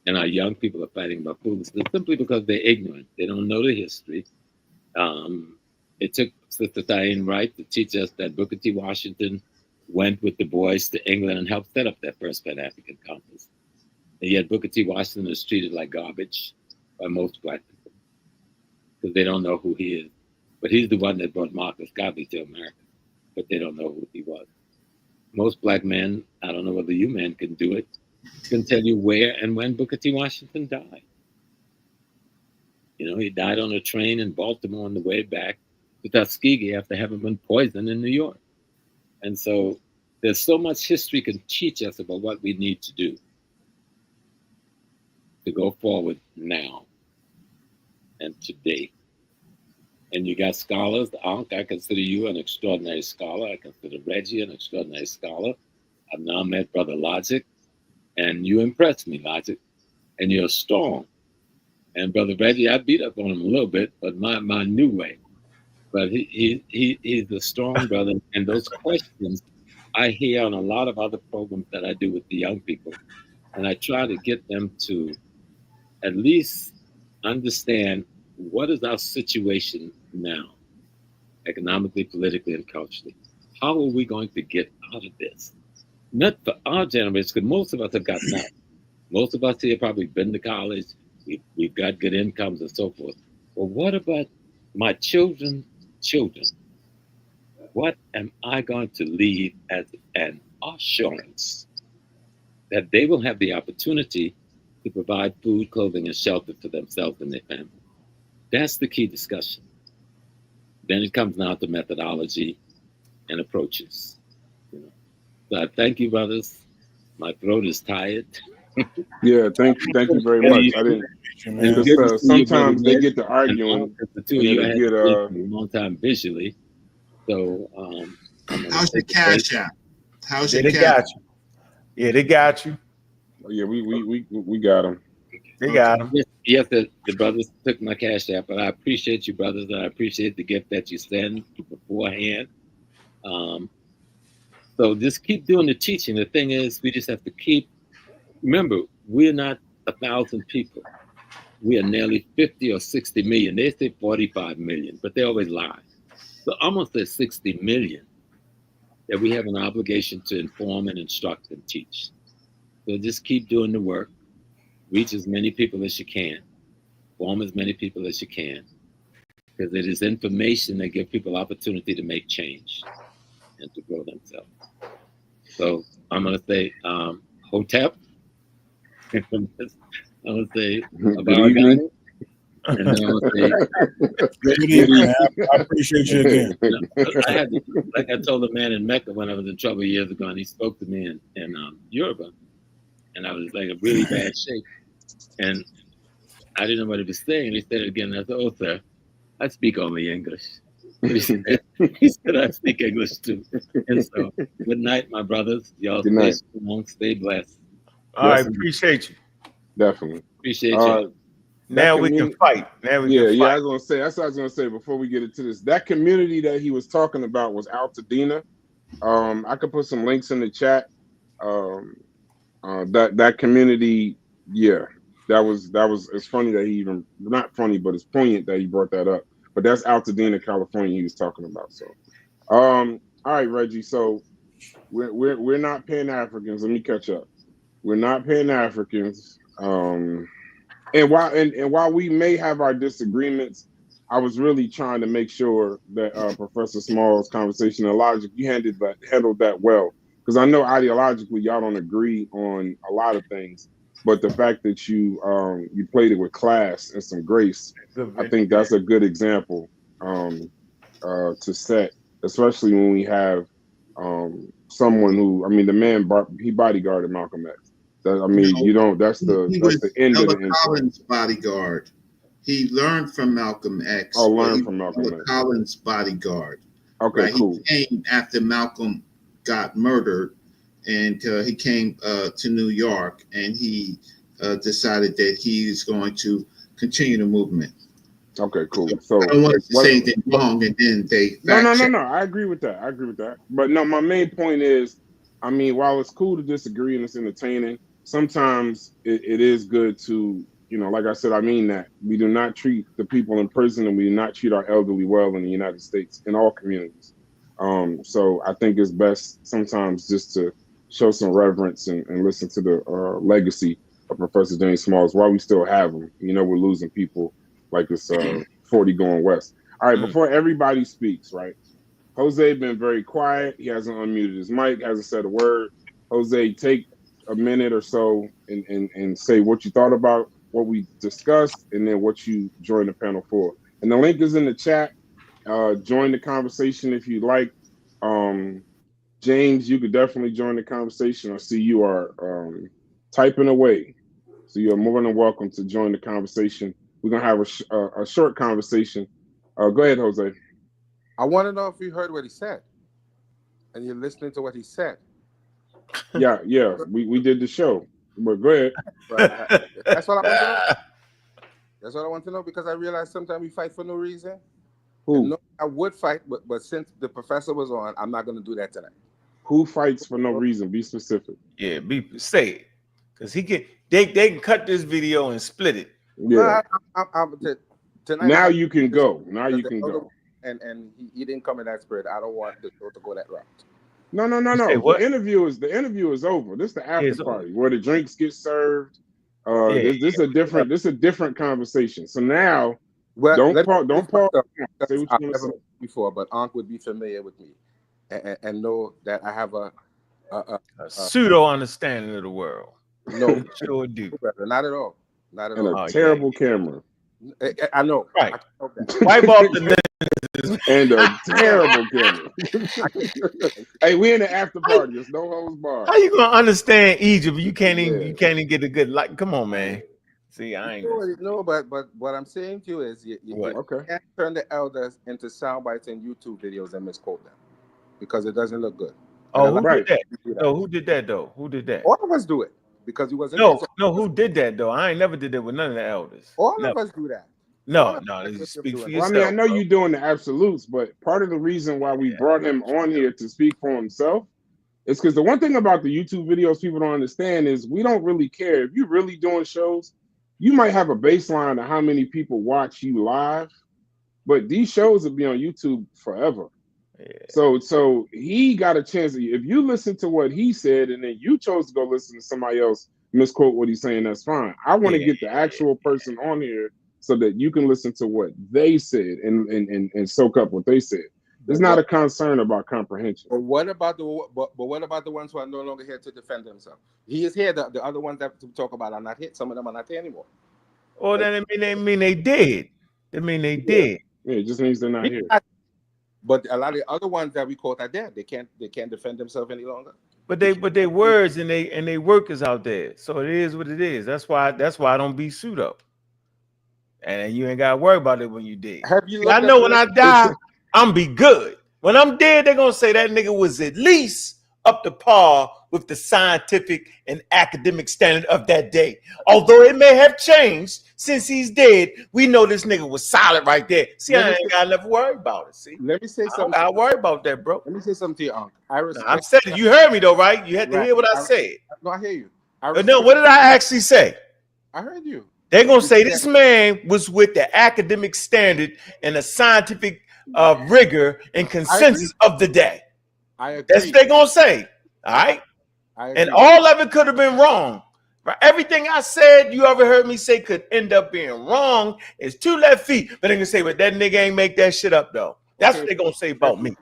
And our young people are fighting about foolishness simply because they're ignorant. They don't know the history. It took Sister Diane Wright to teach us that Booker T. Washington went with the boys to England and helped set up that first Pan-African Conference. And yet Booker T. Washington is treated like garbage by most Black people because they don't know who he is. But he's the one that brought Marcus Garvey to America, but they don't know who he was. Most Black men, I don't know whether you men can do it, can tell you where and when Booker T. Washington died. You know, he died on a train in Baltimore on the way back to Tuskegee after having been poisoned in New York. And so there's so much history can teach us about what we need to do to go forward now and today. And you got scholars. Ankh, I consider you an extraordinary scholar. I consider Reggie an extraordinary scholar. I've now met Brother Logic, and you impressed me, Logic, and you're strong. And Brother Reggie, I beat up on him a little bit, but my new way. But he's a strong brother. And those questions I hear on a lot of other programs that I do with the young people. And I try to get them to at least understand what is our situation now, economically, politically, and culturally. How are we going to get out of this? Not for our generation, because most of us have gotten out. Most of us here probably been to college. We've got good incomes and so forth. But what about my children's children? What am I going to leave as an assurance that they will have the opportunity to provide food, clothing, and shelter for themselves and their family? That's the key discussion. Then it comes down to methodology and approaches. You know? So I thank you, brothers. My throat is tired.
Yeah, thank you very much. I didn't. Because sometimes they get to arguing.
The two of you had a long time visually. So,
how's your cash app? How's your
they
cash?
got you. Yeah, they got you.
Oh, yeah, we got them.
They got them.
Yes, the brothers took my cash app, but I appreciate you, brothers. I appreciate the gift that you send beforehand. So just keep doing the teaching. The thing is, we just have to remember, we're not 1,000 people. We are nearly 50 or 60 million. They say 45 million, but they always lie. So almost at 60 million that we have an obligation to inform and instruct and teach. So just keep doing the work. Reach as many people as you can. Inform as many people as you can. Because it is information that gives people opportunity to make change and to grow themselves. So I'm going to say, Hotep. I'm going to say,
Good evening.
And then I'm going to say,
Good evening. I appreciate you again.
Like I told a man in Mecca when I was in trouble years ago, and he spoke to me in Yoruba, and I was like in really bad shape, and I didn't know what he was saying. And he said it again, and I said, "Oh, sir, I speak only English." He said, "I speak English too." And so, good night, my brothers. Y'all stay strong, stay blessed.
All right, appreciate you.
Definitely
appreciate you.
Now we can fight. Now we can fight.
Yeah, I was gonna say that's what I was gonna say before we get into this. That community that he was talking about was Altadena. I could put some links in the chat. That community, yeah, that was it's funny that he even, not funny, but it's poignant that he brought that up. But that's Altadena, California he was talking about. So all right, Reggie. So we're not Pan-Africans. Let me catch up. We're not Pan-Africans. And while we may have our disagreements, I was really trying to make sure that Professor Small's conversation and logic, you handled that well. Because I know ideologically y'all don't agree on a lot of things, but the fact that you played it with class and some grace, I think that's a good example to set, especially when we have someone who, I mean, the man, he bodyguarded Malcolm X. That's the end of the
Collins' bodyguard. He learned from Malcolm X.
Oh, learned from Malcolm X.
Collins' bodyguard.
Okay, right? Cool.
He came after Malcolm got murdered, and he came to New York, and he decided that he is going to continue the movement.
Okay, cool. So
I don't want to say anything wrong, and then they
no. I agree with that. But no, my main point is, I mean, while it's cool to disagree and it's entertaining, sometimes it is good to, like I said, I mean that we do not treat the people in prison and we do not treat our elderly well in the United States, in all communities. So I think it's best sometimes just to show some reverence and listen to the legacy of Professor James Smalls while we still have him. We're losing people like this 40 going west. All right, before everybody speaks, right? Jose been very quiet. He hasn't unmuted his mic, hasn't said a word. Jose, take a minute or so and say what you thought about what we discussed and then what you joined the panel for. And the link is in the chat. Join the conversation if you'd like. James, you could definitely join the conversation. I see you are typing away. So you're more than welcome to join the conversation. We're going to have a short conversation. Go ahead, Jose.
I want to know if you heard what he said and you're listening to what he said.
Yeah, we did the show, but go ahead.
That's what I want to know. That's what I want to know, because I realize sometimes we fight for no reason.
Who?
I would fight, but since the professor was on, I'm not going to do that tonight.
Who fights for no reason? Be specific.
Yeah, say it, because they can cut this video and split it.
Yeah.
Tonight,
now you can go. Now you can go.
And he didn't come in that spirit. I don't want the show to go that route.
No.
Say what?
The interview is over. This is the after party where the drinks get served. This is a different conversation. So now, don't pause. Say what you want to say
before, but Ankh would be familiar with me and know that I have a
pseudo understanding of the world.
No,
sure do.
Not at all. Not at
all.
And
a terrible camera.
I know.
Right.
I
wipe off the lenses.
And a terrible camera. Hey, we in the after party. There's no holds barred.
How you gonna understand Egypt? You can't even get a good like. Come on, man. See, I ain't.
No, but what I'm saying to you is you can't turn the elders into sound bites and YouTube videos and misquote them because it doesn't look good.
Oh, who did that? No, who did that though? Who did that?
All of us do it because he wasn't.
No, who did that though? I ain't never did that with none of the elders.
All of us do that.
No, speak for yourself.
I mean, I know you're doing the absolutes, but part of the reason why we brought him on here to speak for himself is because the one thing about the YouTube videos people don't understand is we don't really care. If you're really doing shows, you might have a baseline of how many people watch you live, but these shows will be on YouTube forever. Yeah. So he got a chance. If you listen to what he said and then you chose to go listen to somebody else misquote what he's saying, that's fine. I want to get the actual person on here so that you can listen to what they said and soak up what they said. There's not a concern about comprehension.
But what about the ones who are no longer here to defend themselves? He is here. The other ones that we talk about are not here. Some of them are not here anymore.
Well, then it mean they did. It mean they did.
Yeah, it just means they're not here.
But a lot of the other ones that we quote are dead. They can't defend themselves any longer.
But they words and they work is out there. So it is what it is. That's why I don't be sued up. And you ain't gotta worry about it when you dead. I know when I die, I'm be good. When I'm dead, they're gonna say that nigga was at least up to par with the scientific and academic standard of that day. Although it may have changed since he's dead, we know this nigga was solid right there. See, I ain't gotta never worry about it. See,
let me say something.
I worry about that, bro.
Let me say something to you, Uncle.
I said it. You heard me though, right? You had to hear what I said.
No, I hear you.
No, what did I actually say?
I heard you.
They're gonna say this man was with the academic standard and the scientific rigor and consensus of the day.
I agree.
That's what they're gonna say. All right. And all of it could have been wrong. Right? Everything I said, you ever heard me say could end up being wrong is 2 left feet. But they're gonna say, but that nigga ain't make that shit up though. That's what they're gonna say about me.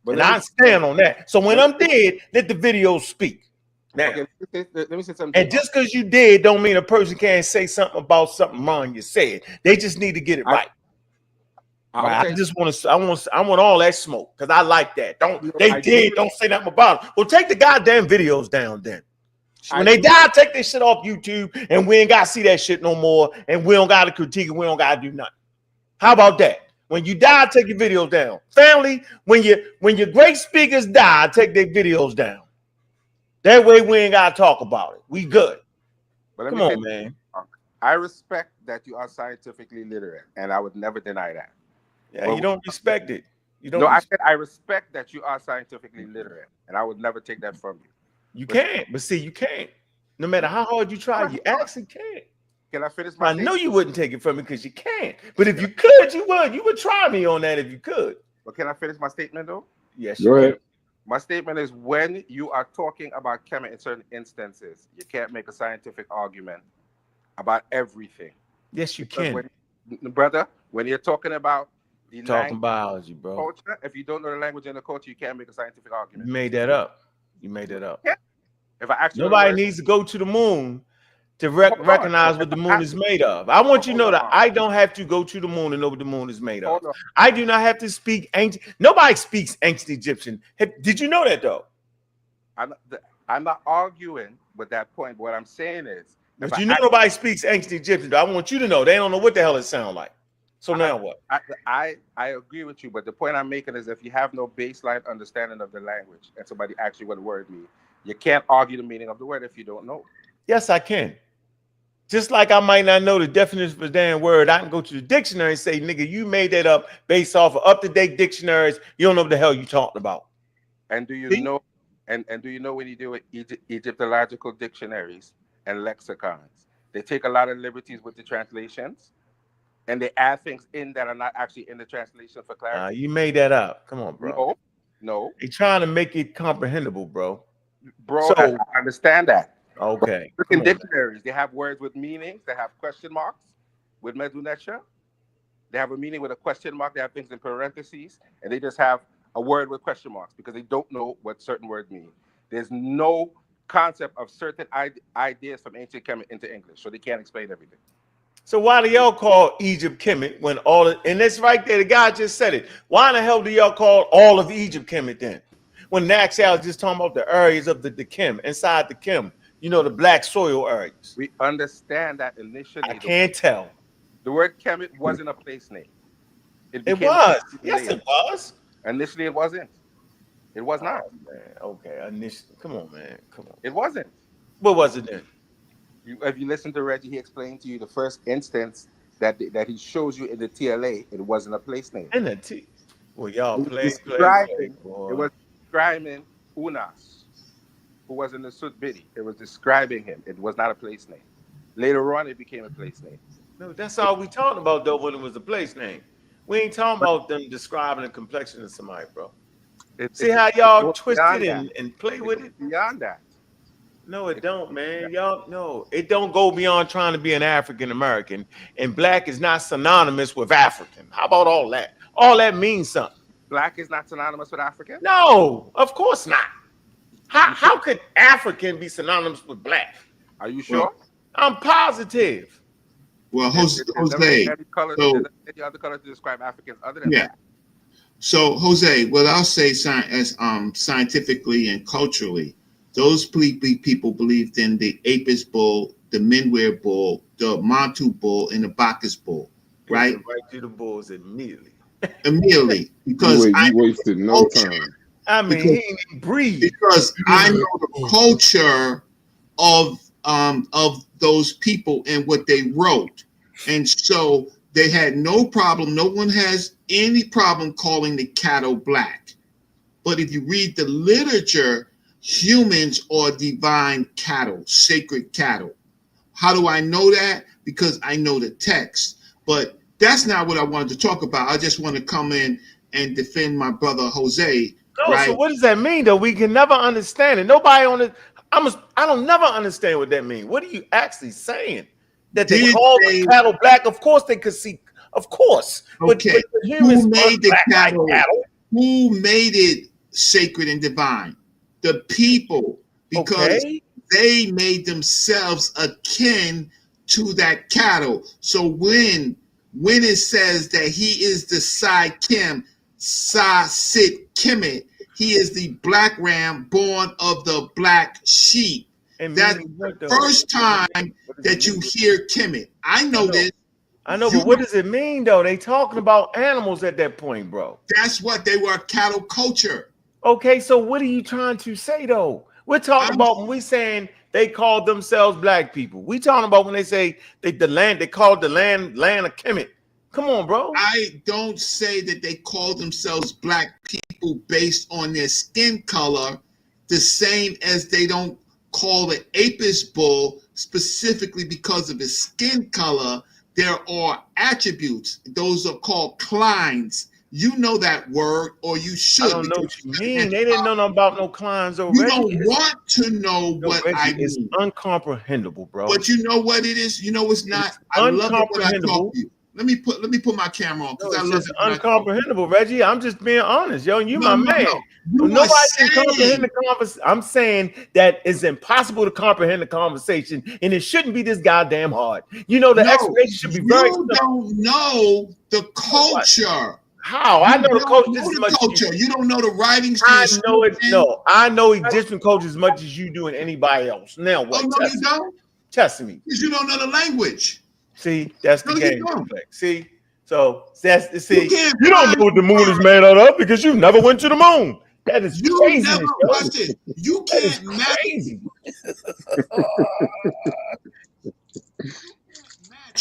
And I stand on that. So when I'm dead, let the videos speak. Now,
let me say something.
And just because you did don't mean a person can't say something about something wrong you said. They just need to get it right. I just want to. I want all that smoke because I like that. Don't say nothing about it. Well, take the goddamn videos down then. When they die, take this shit off YouTube, and we ain't gotta see that shit no more. And we don't gotta critique it. We don't gotta do nothing. How about that? When you die, take your videos down. Family, when your great speakers die, take their videos down. That way we ain't gotta talk about it. We good.
But
come on, man.
I respect that you are scientifically literate, and I would never deny that.
Yeah, but you don't respect it. You don't.
No, I said I respect that you are scientifically literate, and I would never take that from you.
You can't, but see, you can't. No matter how hard you try, you actually can't.
Can I finish my
statement? I know you wouldn't take it from me because you can't. But if you could, you would. You would try me on that if you could.
But can I finish my statement though?
Yes,
go ahead.
My statement is when you are talking about chemistry in certain instances, you can't make a scientific argument about everything.
Yes, you can.
Brother, when you're talking about the
talking biology, bro.
Culture, if you don't know the language and the culture, you can't make a scientific argument.
You made that up. You made that up.
Yeah. If I actually
nobody needs to go to the moon to recognize what the moon is made of. I want you to know that I don't have to go to the moon to know what the moon is made of. I do not have to speak ancient. Nobody speaks ancient Egyptian. Did you know that though?
I'm not arguing with that point. But what I'm saying is,
but you know nobody speaks ancient Egyptian. I want you to know they don't know what the hell it sounds like. So now what?
I agree with you, but the point I'm making is if you have no baseline understanding of the language and somebody asks you what the word means, you can't argue the meaning of the word if you don't know.
Yes, I can. Just like I might not know the definition of the damn word, I can go to the dictionary and say, nigga, you made that up based off of up-to-date dictionaries. You don't know what the hell you talking about.
And do you know? And do you know when you deal with Egyptological dictionaries and lexicons, they take a lot of liberties with the translations, and they add things in that are not actually in the translation for clarity.
You made that up. Come on, bro.
No, No.
They're trying to make it comprehensible, bro.
Bro,
So
I understand that.
okay.
Look in dictionaries. They have words with meanings. They have question marks with medunetia. They have a meaning with a question mark. They have things in parentheses, and they just have a word with question marks because they don't know what certain words mean. There's no concept of certain ideas from ancient Kemet into English, so they can't explain everything.
So why do y'all call Egypt Kemet when and that's right there, the guy just said it. Why in the hell do y'all call all of Egypt Kemet then? When Naxal is just talking about the areas of the Kim, inside the Kim, you know, the black soil areas.
We understand that initially.
I can't tell.
The word Kemet wasn't a place name.
It was. Yes,
later.
it was.
Initially, it wasn't. It was not.
Oh, man. Okay. Initially, come on, man. Come on.
It wasn't.
What was it then?
If you listen to Reggie, he explained to you the first instance that he shows you in the TLA. It wasn't a place name.
In the well, y'all play.
It was describing Unas, who was in the Sut Bidi. It was describing him. It was not a place name. Later on, it became a place name.
No, that's all we talking about though. When it was a place name, we ain't talking about them describing the complexion of somebody, bro. See how y'all twist it and play with it?
Beyond that.
No, it don't, man. Y'all, no, it don't go beyond trying to be an African American, and black is not synonymous with African. How about all that? All that means something.
Black is not synonymous with African?
No, of course not. How could African be synonymous with black?
Are you sure?
I'm positive.
Well, Jose,
any other color to describe Africans other than black?
So, Jose, what I'll say scientifically and culturally, those people believed in the Apis bull, the Menware bull, the Montu bull, and the Bacchus bull, right?
Right to the bulls immediately.
Immediately, because
I wasted no time.
I mean, he ain't even breathe.
Because I know the culture of those people and what they wrote, and so they had no problem. No one has any problem calling the cattle black. But if you read the literature, humans are divine cattle, sacred cattle. How do I know that? Because I know the text. But that's not what I wanted to talk about. I just want to come in and defend my brother Jose.
No, right? So what does that mean though? We can never understand it. Nobody on it. I don't never understand what that means. What are you actually saying? That they call the cattle black? Of course they could see. Of course.
Okay. But who made the cattle? Who made it sacred and divine? The people, because they made themselves akin to that cattle. So when it says that he is the Sai Kim, Sa Sit Kemet, he is the black ram born of the black sheep. And that's the first time that you hear Kemet. I know this.
I know, but what does it mean though? They talking about animals at that point, bro.
That's what they were, cattle culture.
Okay, so what are you trying to say though? We're talking about when we saying they called themselves black people. We talking about when they say they called the land of Kemet. Come on, bro.
I don't say that they call themselves black people based on their skin color, the same as they don't call the Apis bull specifically because of his skin color. There are attributes. Those are called clines. You know that word, or you should.
I don't know what you mean. They didn't know nothing about no clines already.
You don't want to know what I mean.
It's uncomprehendable, bro.
But you know what it is? You know it's not. I love it when I talk to you. Let me put my camera on because I love it.
Uncomprehendable, Reggie. I'm just being honest, yo. You my man. Nobody can comprehend the conversation. I'm saying that it's impossible to comprehend the conversation, and it shouldn't be this goddamn hard. You know, the explanation should be very simple.
You don't know the culture.
How? I know the culture as much
as you. You don't know the writings.
I know it. No, I know Egyptian culture as much as you do and anybody else. Now what?
Oh, no, you don't?
Test me.
Because you don't know the language.
See, that's the game. See, so that's you don't know what the moon is made out of because you never went to the moon. That is crazy.
Watch this. You can't match.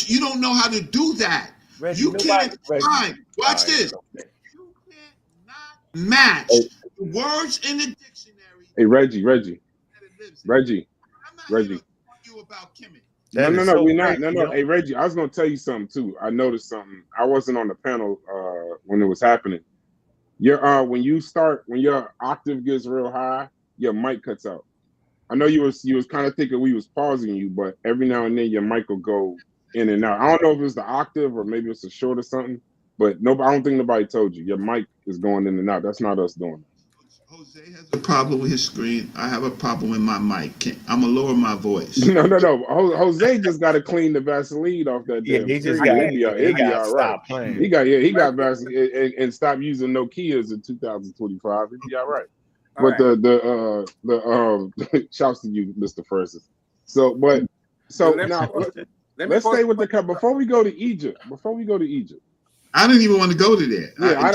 You don't know how to do that. Reggie, you can't find. Watch this. You cannot match the words in the dictionary.
Hey, Reggie.
You about Kemet.
No, we're not. No. Hey, Reggie, I was gonna tell you something too. I noticed something. I wasn't on the panel when it was happening, Your when your octave gets real high, your mic cuts out. I know you was kind of thinking we was pausing you, but every now and then your mic will go in and out. I don't know if it's the octave or maybe it's a short or something, but I don't think nobody told you. Your mic is going in and out. That's not us doing it.
Jose has a problem with his screen. I have a problem with my mic. I'm gonna lower my voice.
No. Jose just got to clean the Vaseline off that
Yeah,
damn
he just
screen.
got
It'd be
to
all right.
stop playing.
He got Vaseline and stop using Nokias in 2025. It'd be all right. But the shouts to you, Mr. Francis. So now let's stay with the before we go to Egypt.
I didn't even want to go to that.
Yeah,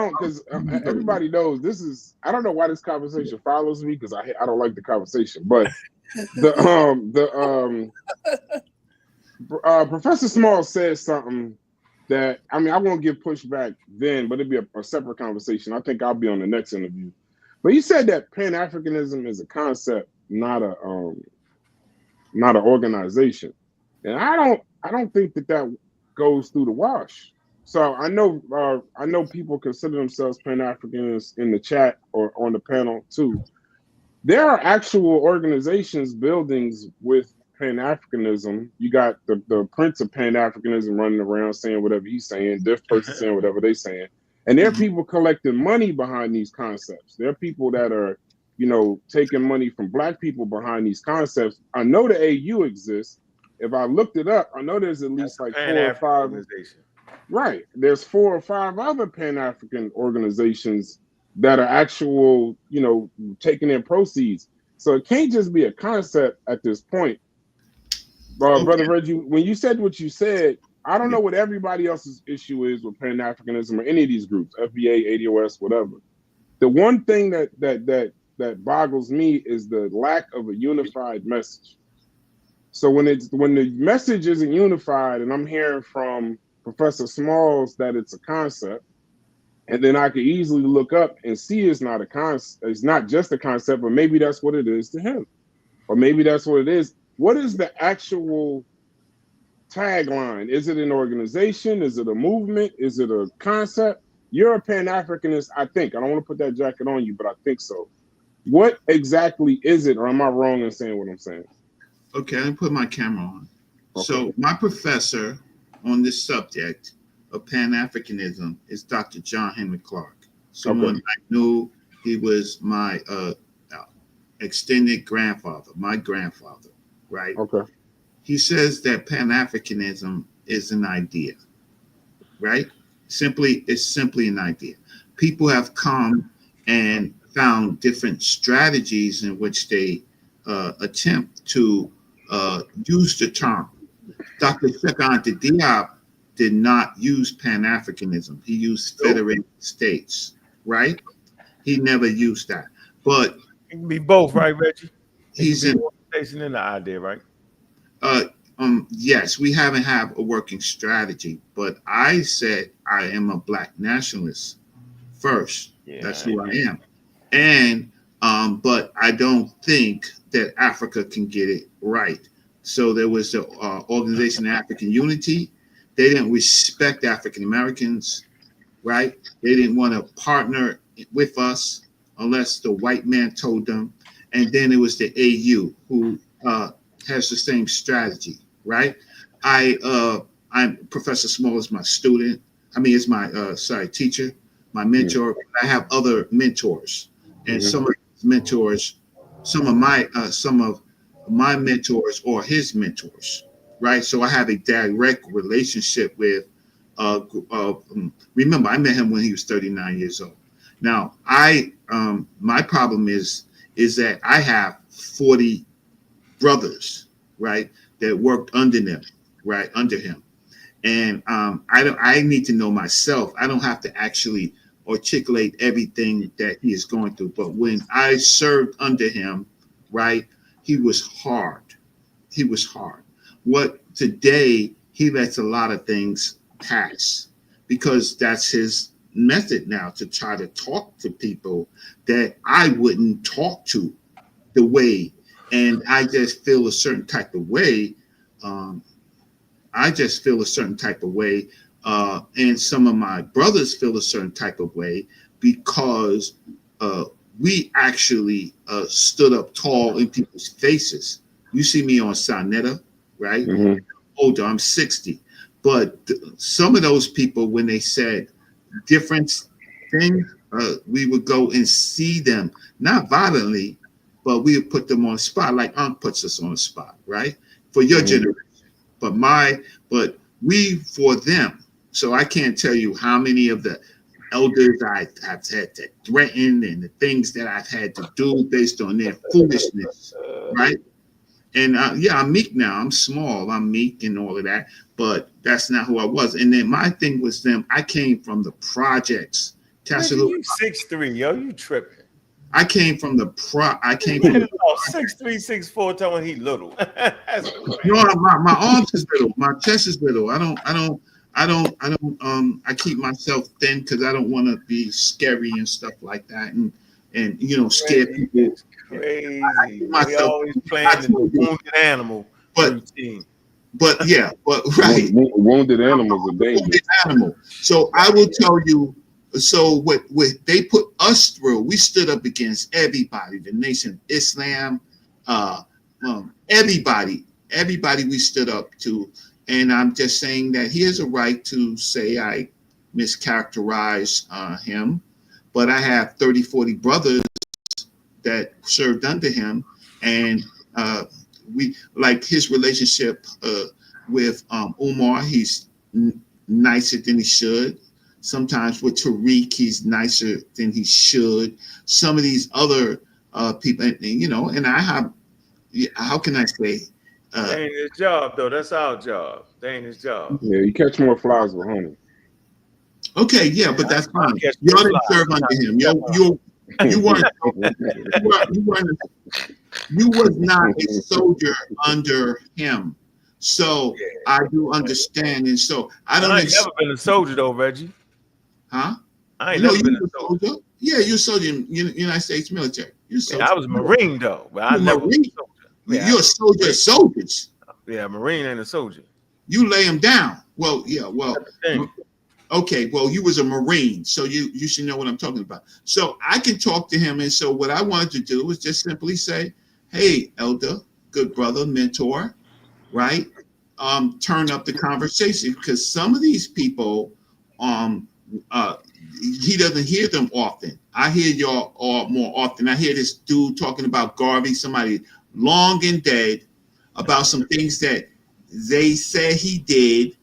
because everybody knows this is. I don't know why this conversation follows me because I don't like the conversation. But Professor Small said something that I won't give pushback then, but it'd be a separate conversation. I think I'll be on the next interview. But he said that Pan-Africanism is a concept, not an organization, and I don't think that goes through the wash. So I know people consider themselves Pan-Africanists in the chat or on the panel too. There are actual organizations, buildings with Pan-Africanism. You got the Prince of Pan-Africanism running around saying whatever he's saying, this person saying whatever they're saying. And there are people collecting money behind these concepts. There are people that are, taking money from Black people behind these concepts. I know the AU exists. If I looked it up, I know there's at least like 4 or 5. Right. There's 4 or 5 other Pan-African organizations that are actual, taking in proceeds. So it can't just be a concept at this point. Brother Reggie, when you said what you said, I don't know what everybody else's issue is with Pan-Africanism or any of these groups, FBA, ADOS, whatever. The one thing that boggles me is the lack of a unified message. So when the message isn't unified, and I'm hearing from Professor Smalls that it's a concept, and then I could easily look up and see it's not a concept. It's not just a concept, but maybe that's what it is to him, or maybe that's what it is. What is the actual tagline? Is it an organization? Is it a movement? Is it a concept? You're a Pan-Africanist, I think. I don't want to put that jacket on you, but I think so. What exactly is it, or am I wrong in saying what I'm saying?
Okay, let me put my camera on.
Okay.
So my professor on this subject of Pan-Africanism is Dr. John Henry Clark. Someone I knew. He was my extended grandfather, my grandfather, right?
Okay.
He says that Pan-Africanism is an idea, right? It's simply an idea. People have come and found different strategies in which they attempt to use the term. Dr. Cheikh Anta Diop did not use Pan-Africanism. He used Federated States, right? He never used that. But
it can be both, right, Reggie?
He's in
organization and the idea, right?
Yes, we haven't had a working strategy, but I said I am a Black nationalist first. Yeah, that's who I am. And but I don't think that Africa can get it right. So there was the Organization of African Unity. They didn't respect African Americans, right? They didn't want to partner with us unless the white man told them. And then it was the AU who has the same strategy, right? I'm Professor Small is my student. It's my teacher, my mentor. I have other mentors, and some of his mentors, some of my mentors or his mentors, right? So I have a direct relationship with. Remember, I met him when he was 39 years old. Now, my problem is that I have 40 brothers, right, that worked under him, and I need to know myself. I don't have to actually articulate everything that he is going through. But when I served under him, right, he was hard. What today he lets a lot of things pass because that's his method now, to try to talk to people that I wouldn't talk to the way. And I just feel a certain type of way. And some of my brothers feel a certain type of way. because we actually stood up tall in people's faces. You see me on Sonetta, right?
Mm-hmm.
Older, I'm 60. But some of those people, when they said different things, we would go and see them, not violently, but we would put them on the spot, like Unc puts us on the spot, right? For your generation. But we for them. So I can't tell you how many of the elders I've had to threaten and the things that I've had to do based on their foolishness, right? And yeah, I'm meek now. I'm small. I'm meek and all of that. But that's not who I was. And then my thing was them. I came from the projects.
You 6'3", yo, you tripping.
I came from the
6'3", 6'4", telling he little.
No, my arms is little. My chest is little. I keep myself thin because I don't want to be scary and stuff like that, and scare people.
Crazy. We always playing the wounded animal routine.
But right.
Wounded animals are dangerous.
Wounded animal. So I will tell you. So what they put us through, we stood up against everybody, the Nation of Islam, everybody we stood up to. And I'm just saying that he has a right to say I mischaracterized him, but I have 30, 40 brothers that served under him. And we like his relationship with Umar, he's nicer than he should. Sometimes with Tariq, he's nicer than he should. Some of these other people, and I have, how can I say?
They ain't his job, though. That's our job. They ain't his job.
Yeah, you catch more flies with honey.
Okay, yeah, but that's fine. Y'all didn't serve under him. You was not a soldier under him. So I do understand, and so I ain't
never been a soldier though, Reggie.
Huh?
I ain't never been a soldier.
Yeah, you're a soldier in the United States military. You're a soldier.
I was a Marine though, but I never was a soldier.
Yeah, you're a soldier of soldiers.
Yeah, Marine ain't a soldier.
You lay him down. Well, yeah, well. Okay, well, you was a Marine, so you should know what I'm talking about. So I can talk to him, and so what I wanted to do was just simply say, hey, elder, good brother, mentor, right? Turn up the conversation, because some of these people, he doesn't hear them often. I hear y'all all more often. I hear this dude talking about Garvey, somebody long and dead, about some things that they said he did,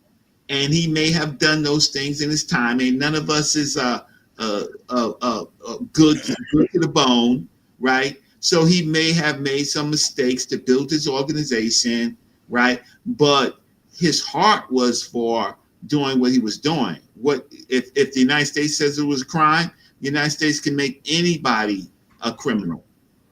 and he may have done those things in his time. And none of us is good to the bone, right? So he may have made some mistakes to build his organization, right? But his heart was for doing what he was doing. What if the United States says it was a crime? The United States can make anybody a criminal,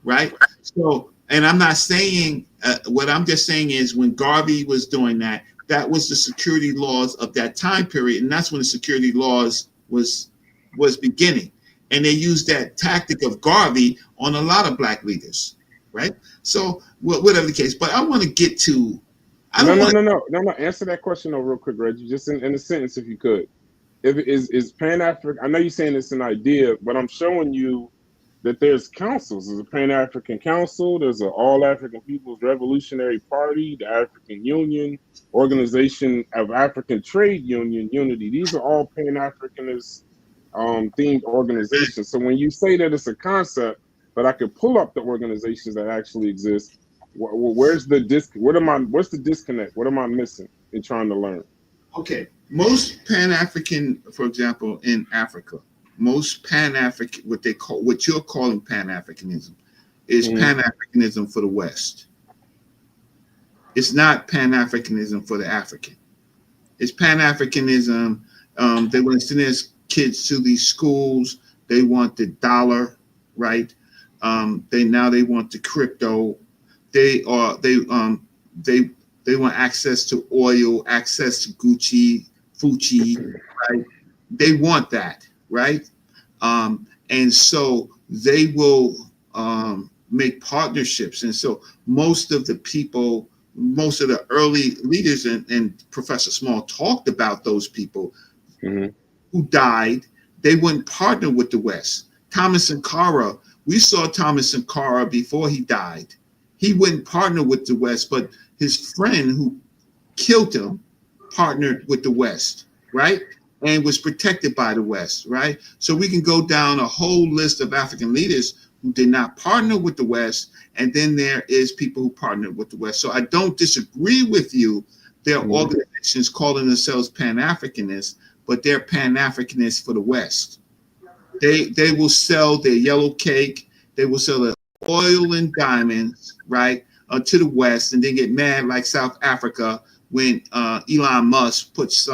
right? So, and I'm not saying what I'm just saying is when Garvey was doing that, that was the security laws of that time period, and that's when the security laws was beginning. And they used that tactic of Garvey on a lot of black leaders, right? So whatever the case, but I want to get to. No.
Answer that question though, real quick, Reggie. Just in a sentence, if you could. If is Pan-African? I know you're saying it's an idea, but I'm showing you that there's councils. There's a Pan-African Council. There's an All-African People's Revolutionary Party, the African Union, Organization of African Trade Union, Unity. These are all Pan-Africanist themed organizations. So when you say that it's a concept, but I could pull up the organizations that actually exist, where's the what's the disconnect? What am I missing in trying to learn?
Okay, most Pan-African, for example, in Africa, most Pan-African, what you're calling Pan-Africanism, is Pan-Africanism for the West. It's not Pan-Africanism for the African. It's Pan-Africanism. They want to send their kids to these schools. They want the dollar, right? They want the crypto. They want access to oil, access to Gucci, Fucci, right? They want that, right? And so they will make partnerships. And so most of the people, most of the early leaders, and Professor Small talked about those people who died. they wouldn't partner with the West. Thomas Sankara, we saw Thomas Sankara before he died. He wouldn't partner with the West, but his friend who killed him partnered with the West, right? And was protected by the West, right? So we can go down a whole list of African leaders who did not partner with the West, and then there is people who partnered with the West. So I don't disagree with you. There are organizations calling themselves Pan-Africanists, but they're Pan-Africanists for the West. They will sell their yellow cake, they will sell their oil and diamonds, right, to the West, and then get mad like South Africa when Elon Musk puts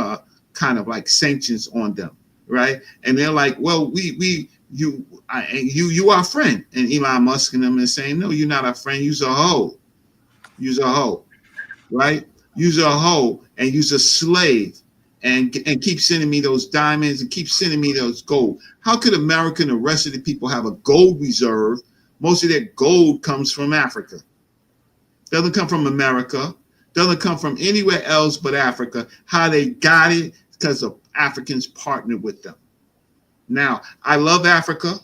kind of like sanctions on them, right? And they're like, well, you are a friend, and Elon Musk and them is saying, no, you're not a friend. You're a hoe. You're a hoe, right? You're a hoe, and you're a slave, and keep sending me those diamonds and keep sending me those gold. How could America and the rest of the people have a gold reserve? Most of their gold comes from Africa. Doesn't come from America. Doesn't come from anywhere else but Africa. How they got it? Because of Africans partnered with them. Now, I love Africa.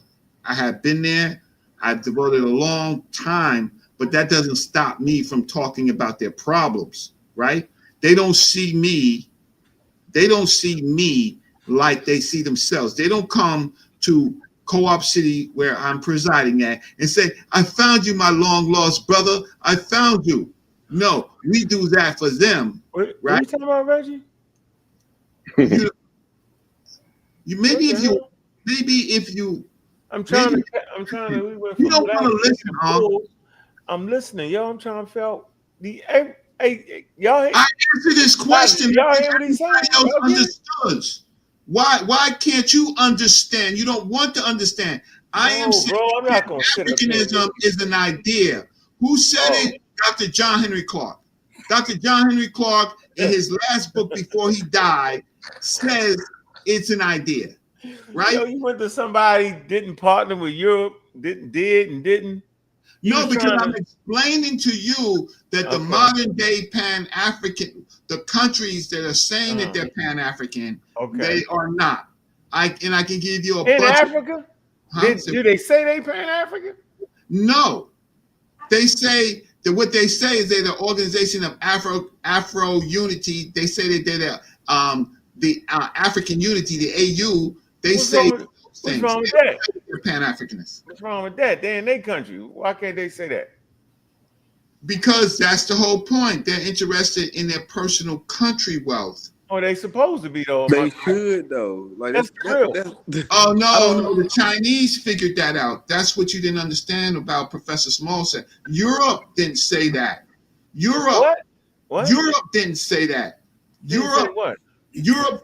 I have been there. I've devoted a long time, but that doesn't stop me from talking about their problems, right? They don't see me. They don't see me like they see themselves. They don't come to Co-op City where I'm presiding at and say, I found you, my long lost brother. I found you. No, we do that for them.
What
right?
are you talking about, Reggie?
You maybe if you
I'm trying
maybe,
to we went
you
from
don't want to listen, huh?
I'm listening, yo. I'm trying to feel the hey y'all.
I answer this question.
Y'all hear what he's saying?
Understood. Why can't you understand? You don't want to understand. I am saying
bro, I'm not gonna sit up here.
Africanism is an idea. Who said it? Dr. John Henry Clark. Dr. John Henry Clark, in his last book before he died, says it's an idea, right?
Yo, you went to somebody didn't partner with Europe, didn't.
No, because I'm explaining to you that the modern day Pan-African, the countries that are saying that they're Pan-African, they are not. I can give you a
in
bunch
Africa. Do they say they Pan-African?
No, they say that what they say is they're the Organization of Afro Unity. They say that they're the African Unity, the AU. They say
what's wrong with that?
They're Pan-Africanists.
What's wrong with that? They're in their country. Why can't they say that?
Because that's the whole point. They're interested in their personal country wealth.
Oh, they supposed to be though.
They should though. Like
that's real.
Oh no, the Chinese figured that out. That's what you didn't understand about Professor Small said. Europe didn't say that. Europe didn't say that. Europe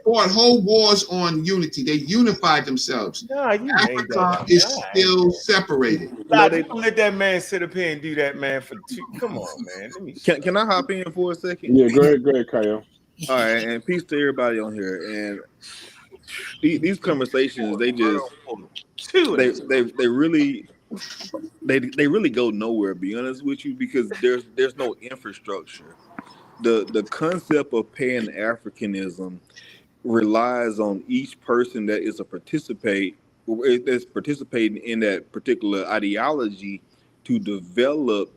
fought whole wars on unity. They unified themselves. Africa is still separated.
Don't let that man sit up here and do that, man. Come on, man.
Can I hop in for a second?
Yeah, go ahead, Kyle.
All right, and peace to everybody on here. And these conversations, they really go nowhere. Be honest with you, because there's no infrastructure. The concept of Pan-Africanism relies on each person that is participating in that particular ideology to develop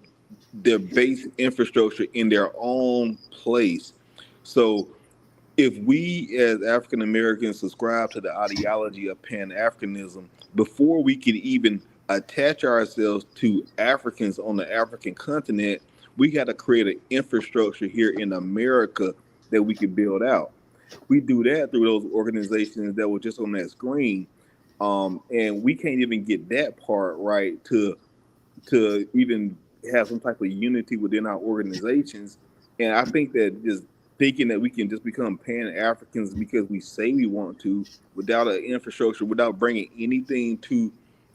their base infrastructure in their own place. So if we as African Americans subscribe to the ideology of Pan-Africanism, before we can even attach ourselves to Africans on the African continent, we got to create an infrastructure here in America that we can build out. We do that through those organizations that were just on that screen. And we can't even get that part right to even have some type of unity within our organizations. And I think that just thinking that we can just become Pan-Africans because we say we want to, without an infrastructure, without bringing anything to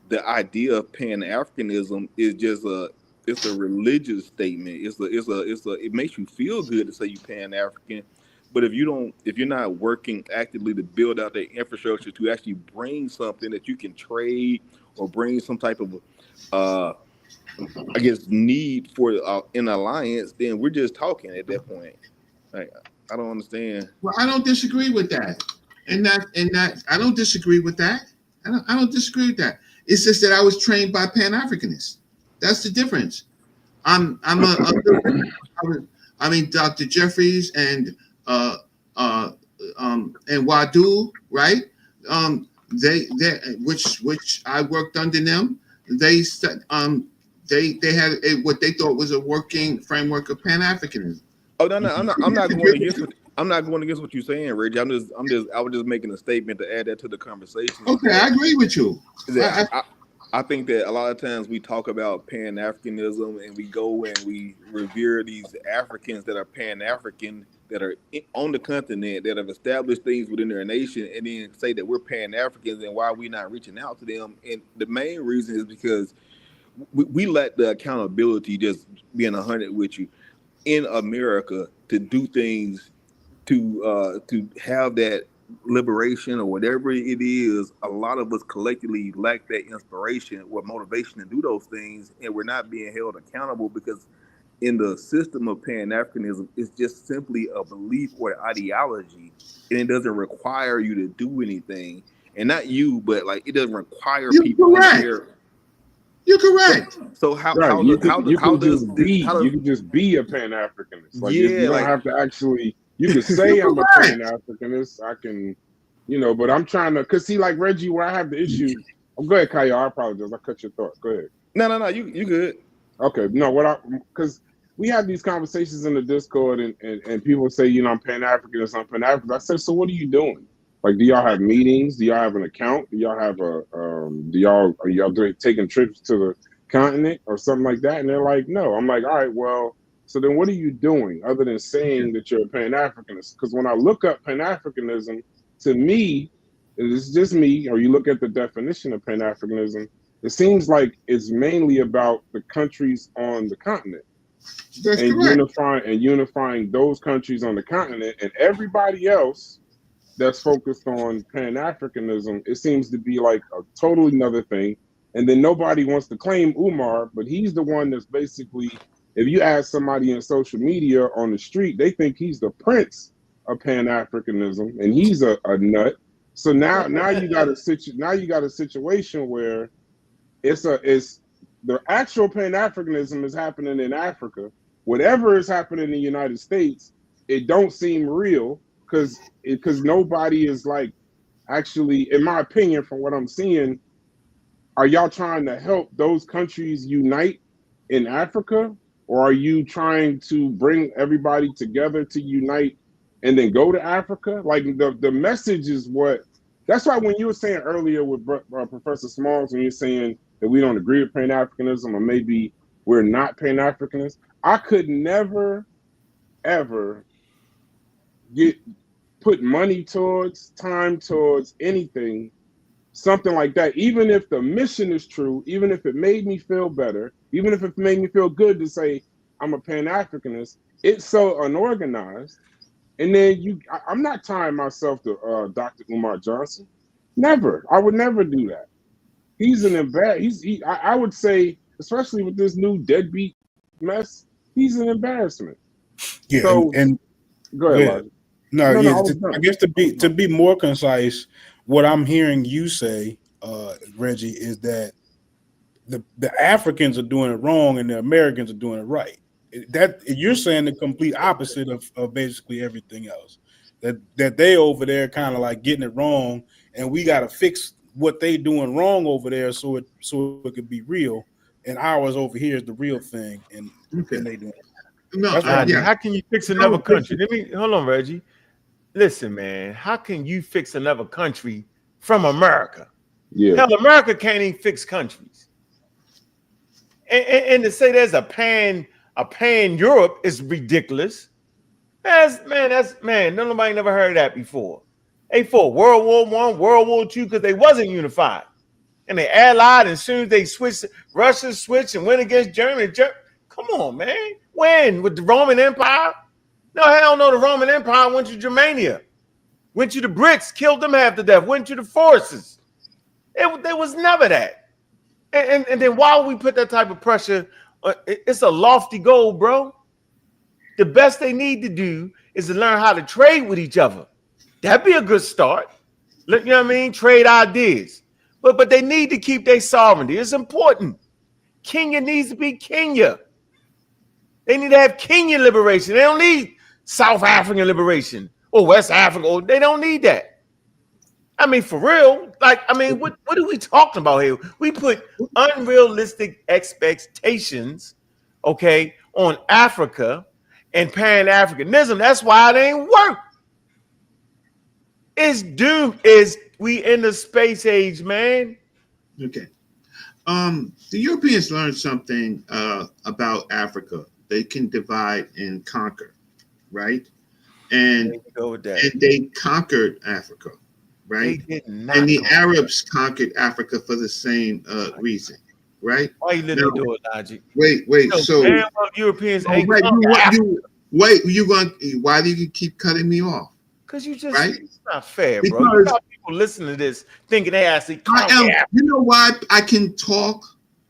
the idea of Pan-Africanism, is just it's a religious statement. It makes you feel good to say you Pan-African, but if you're not working actively to build out the infrastructure to actually bring something that you can trade or bring some type of need for an alliance, then we're just talking at that point. Like, I don't understand.
Well, I don't disagree with that. And that I don't disagree with that. I don't disagree with that. It's just that I was trained by Pan-Africanists. That's the difference. I mean, Dr. Jeffries and Wadu, right? They which I worked under them. They had what they thought was a working framework of Pan-Africanism.
Oh no, I'm not going against what you're saying, Reggie. I was just making a statement to add that to the conversation.
Okay, I agree with you.
I think that a lot of times we talk about Pan-Africanism and we go and we revere these Africans that are Pan-African, that are on the continent, that have established things within their nation, and then say that we're Pan-Africans and why are we not reaching out to them? And the main reason is because we let the accountability, just being 100 with you, in America to do things, to have that liberation or whatever it is. A lot of us collectively lack that inspiration or motivation to do those things, and we're not being held accountable because in the system of Pan-Africanism, it's just simply a belief or an ideology, and it doesn't require you to do anything. And not you, but like it doesn't require people.
You're correct.
So you can just be a Pan-Africanist. Like you don't have to actually. You can say I'm a Pan-Africanist. I can, but I'm trying to. Cause see, like Reggie, where I have the issue. Oh, go ahead, Kyle. I apologize. I cut your thought. Go ahead.
No. You good.
Okay. No. Because we have these conversations in the Discord, and people say, I'm Pan-Africanist. I'm Pan-Africanist. I said, so what are you doing? Like, do y'all have meetings? Do y'all have an account? Do y'all have are y'all taking trips to the continent or something like that? And they're like, no. I'm like, all right, well, so then what are you doing other than saying that you're a Pan-Africanist? Because when I look up Pan-Africanism, to me, it's just me, or you look at the definition of Pan-Africanism, it seems like it's mainly about the countries on the continent.
That's
correct. Unifying those countries on the continent, and everybody else that's focused on Pan-Africanism, it seems to be like a totally another thing. And then nobody wants to claim Umar, but he's the one that's basically, if you ask somebody in social media on the street, they think he's the prince of Pan-Africanism, and he's a nut. So now you got a situation where it's the actual Pan-Africanism is happening in Africa. Whatever is happening in the United States, it don't seem real. Because nobody is like actually, in my opinion, from what I'm seeing, are y'all trying to help those countries unite in Africa, or are you trying to bring everybody together to unite and then go to Africa? Like the message is that's why when you were saying earlier with Professor Smalls, when you're saying that we don't agree with Pan-Africanism or maybe we're not Pan-Africanists, I could never, ever put money towards, time towards anything, something like that, even if the mission is true, even if it made me feel better, even if it made me feel good to say I'm a Pan-Africanist, it's so unorganized. And then I'm not tying myself to Dr. Umar Johnson. Never. I would never do that. He's an embarrassment. I would say, especially with this new deadbeat mess, he's an embarrassment.
Yeah,
so,
and
go ahead.
I guess to be more concise, what I'm hearing you say, Reggie, is that the Africans are doing it wrong and the Americans are doing it right. That you're saying the complete opposite of basically everything else. That they over there kind of like getting it wrong, and we got to fix what they doing wrong over there so it could be real, and ours over here is the real thing, and they doing it.
No, how can you fix another country? Hold on, Reggie. Listen, man, how can you fix another country from America?
Yeah.
Hell, America can't even fix countries. And to say there's a pan Europe is ridiculous. Nobody never heard of that before. They fought World War I, World War II because they wasn't unified. And they allied, and as soon as they switched, Russia switched and went against Germany. Come on, man. When? With the Roman Empire? No, hell no, the Roman Empire went to Germania. Went to the BRICS, killed them half to death, went to the forces. There was never that. And then why would we put that type of pressure? It's a lofty goal, bro. The best they need to do is to learn how to trade with each other. That'd be a good start. You know what I mean? Trade ideas. But they need to keep their sovereignty. It's important. Kenya needs to be Kenya. They need to have Kenyan liberation. They don't need South African liberation or West Africa. They don't need that. I mean, for real. Like, I mean, what are we talking about here? We put unrealistic expectations, okay, on Africa and Pan-Africanism. That's why it ain't work. It's doomed. We in the space age, man.
Okay. The Europeans learned something about Africa. They can divide and conquer, right? And they conquered Africa, right? And the Arabs conquered Africa for the same reason, right?
Why you letting me do it, Logic?
Wait. So
Europeans
why do you keep cutting me off?
Because you just
right?
It's not fair, bro. You got people listening to this thinking they actually.
You know why I can talk?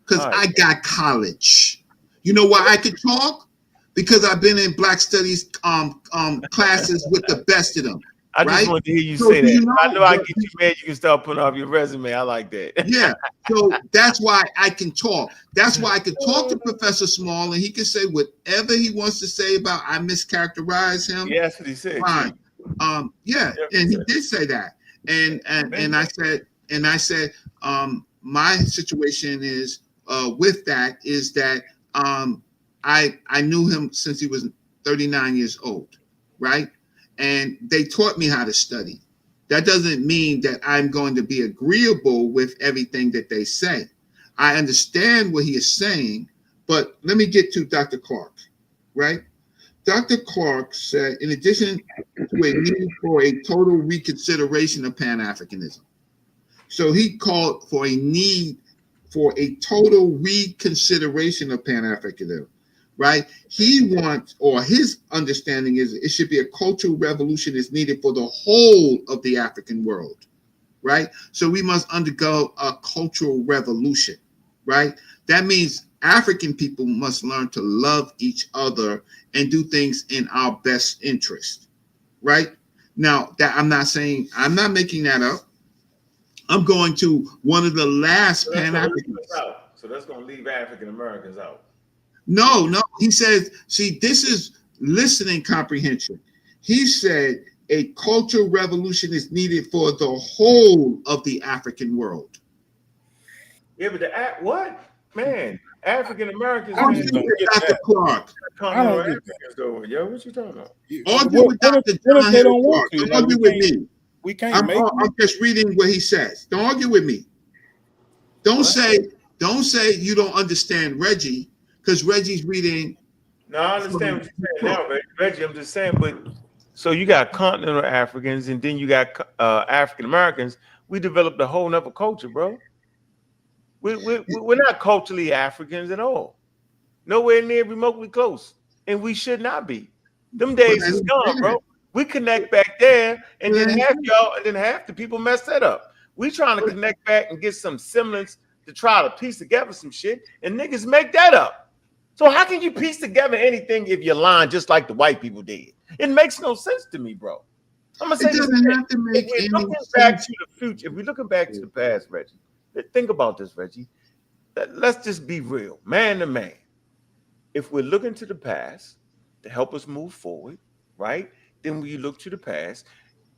Because I got college. You know why I can talk? Because I've been in Black Studies classes with the best of them.
I just wanted to hear you say that. I know I get you mad. You can start putting off your resume. I like that.
Yeah. So that's why I can talk. That's why I can talk to Professor Small, and he can say whatever he wants to say about I mischaracterize him.
Yeah, that's what he said.
Fine. Yeah, and he did say that. And I said my situation is with that is that I knew him since he was 39 years old, right? And they taught me how to study. That doesn't mean that I'm going to be agreeable with everything that they say. I understand what he is saying, but let me get to Dr. Clark, right? Dr. Clark said, in addition to a need for a total reconsideration of Pan-Africanism. So he called for a need for a total reconsideration of Pan-Africanism, right? He wants, or his understanding is, it should be a cultural revolution is needed for the whole of the African world, right? So we must undergo a cultural revolution, right? That means African people must learn to love each other and do things in our best interest, right? Now, that I'm not making that up. I'm going to one of the last Pan-Africans.
So that's going to leave African Americans out.
No. He says, see, this is listening comprehension. He said a cultural revolution is needed for the whole of the African world.
Yeah, but what? Man, African Americans.
Dr. Clark.
I don't get
that. Yo, what you talking about?
Argue with Dr. John Henry Clark. Don't argue with me.
We can't
I'm just reading what he says. Don't argue with me. Don't say you don't understand Reggie, because Reggie's reading.
No, I understand what you're saying now, Reggie. I'm just saying, but so you got continental Africans and then you got African Americans. We developed a whole nother culture, bro. We're not culturally Africans at all. Nowhere near remotely close. And we should not be. Them days is gone, bro. We connect back there, and then half the people mess that up. We trying to connect back and get some semblance to try to piece together some shit, and niggas make that up. So how can you piece together anything if you're lying just like the white people did? It makes no sense to me, bro. I'm gonna say this. If we're looking back to the future, if we're looking back to the past, Reggie, think about this, Reggie. Let's just be real, man to man. If we're looking to the past to help us move forward, right? Then when you look to the past,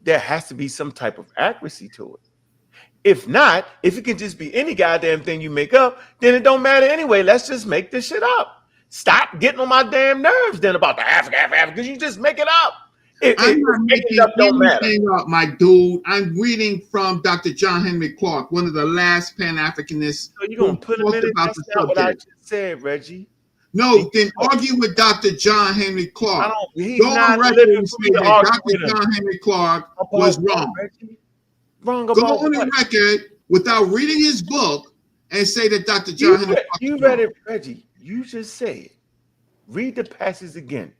there has to be some type of accuracy to it. If not, if it can just be any goddamn thing you make up, then it don't matter anyway. Let's just make this shit up. Stop getting on my damn nerves then about the Africa, because you just make it up.
I'm not making anything up, my dude. I'm reading from Dr. John Henry Clark, one of the last Pan-Africanists.
So you're going to put him in it? That's not what I just said, Reggie.
No, then argue with Dr. John Henry Clark.
He's not living for me to argue with him.
Dr. John Henry Clark was wrong.
Wrong
about Go on the record without reading his book and say that Dr. John Henry Clark.
You read it, Reggie. You just said, read the passage again.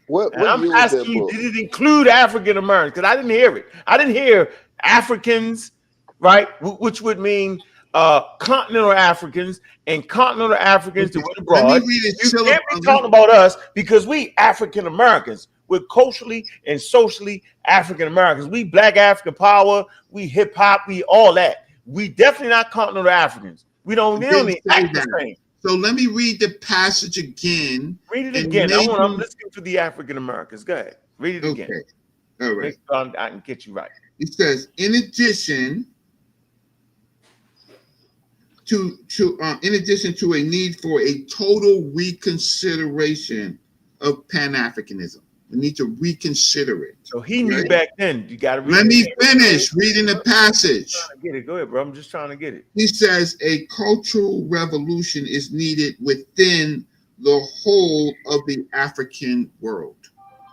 I'm asking you, did it include African Americans? Because I didn't hear it. I didn't hear Africans, right? Which would mean continental Africans and continental Africans that went abroad. You can't be talking about us because we African Americans. we're culturally and socially African Americans. We Black African power, we hip hop, we all that. We definitely not continental Africans. We don't need act the same.
So let me read the passage again.
Read it again. I'm listening to the African Americans. Go ahead. Read it again.
All right.
I can get you right.
It says, in addition to a need for a total reconsideration of Pan-Africanism, we need to reconsider it.
So he knew back then. You got to read.
Let me finish reading the passage.
I'm get it. Go ahead, bro. I'm just trying to get it.
He says a cultural revolution is needed within the whole of the African world.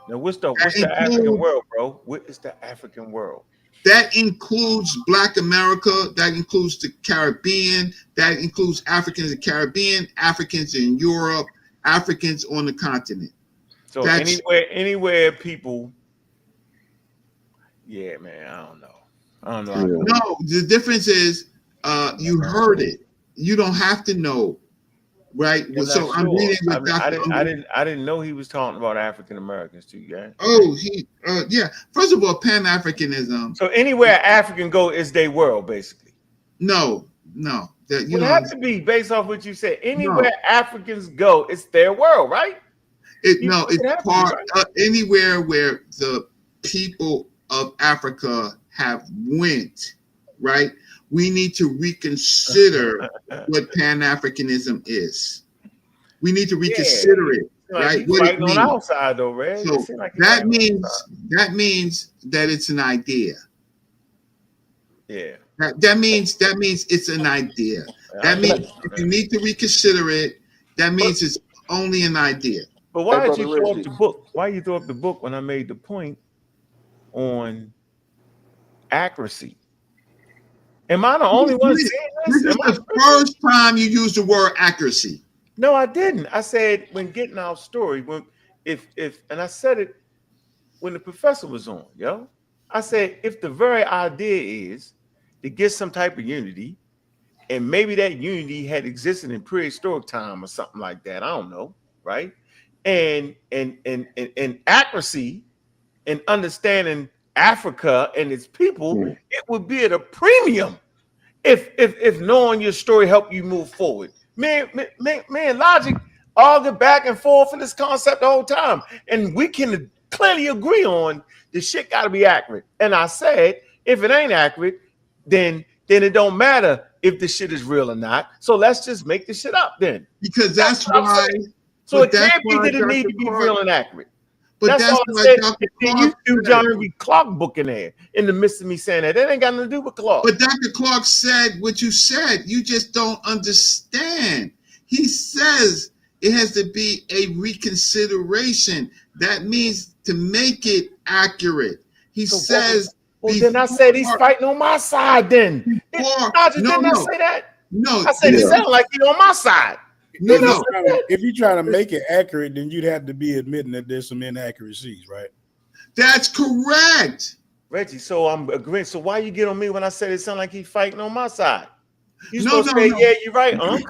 Now, what's the African world, bro? What is the African world?
That includes Black America. That includes the Caribbean. That includes Africans in the Caribbean, Africans in Europe, Africans on the continent.
So anywhere people, yeah, man, I don't know.
No, the difference is you heard it. You don't have to know, right? So I'm reading with
I didn't know he was talking about African Americans too, guys.
Oh, yeah. First of all, Pan-Africanism.
So anywhere African go is their world, basically.
No.
That you have to be based off what you said. Anywhere Africans go, it's their world, right?
It's part anywhere where the people of Africa have went, right? We need to reconsider what Pan-Africanism is. We need to reconsider it, right? What it means.
On our side, though, Red.
So that means that it's an idea.
Yeah.
That means it's an idea. That means if you need to reconsider it, that means it's only an idea.
But why did you throw up the book? Why you throw up the book when I made the point on accuracy? Am I the only one saying this?
This is the first time you used the word accuracy.
No, I didn't. I said when getting our story, and I said it when the professor was on, I said if the very idea is to get some type of unity, and maybe that unity had existed in prehistoric time or something like that, I don't know, right? And accuracy and understanding Africa and its people, it would be at a premium if knowing your story helped you move forward. Man, logic argue back and forth for this concept the whole time, and we can clearly agree on the shit got to be accurate. And I said, if it ain't accurate, then it don't matter if the shit is real or not. So let's just make the shit up then.
Because that's why.
So it can't be that it need to be real and accurate. But that's all I said. You do John B. Clark book in there in the midst of me saying that. That ain't got nothing to do with Clark.
But Dr. Clark said what you said. You just don't understand. He says it has to be a reconsideration. That means to make it accurate. He says.
Well, then I said he's fighting on my side. Then didn't I say that?
No,
I said it sounded like he's on my side.
No. If you're trying to make it accurate, then you'd have to be admitting that there's some inaccuracies, right?
That's correct,
Reggie. So I'm agreeing. So why you get on me when I said it sounded like he's fighting on my side? You supposed to say, yeah, you're right, Unc.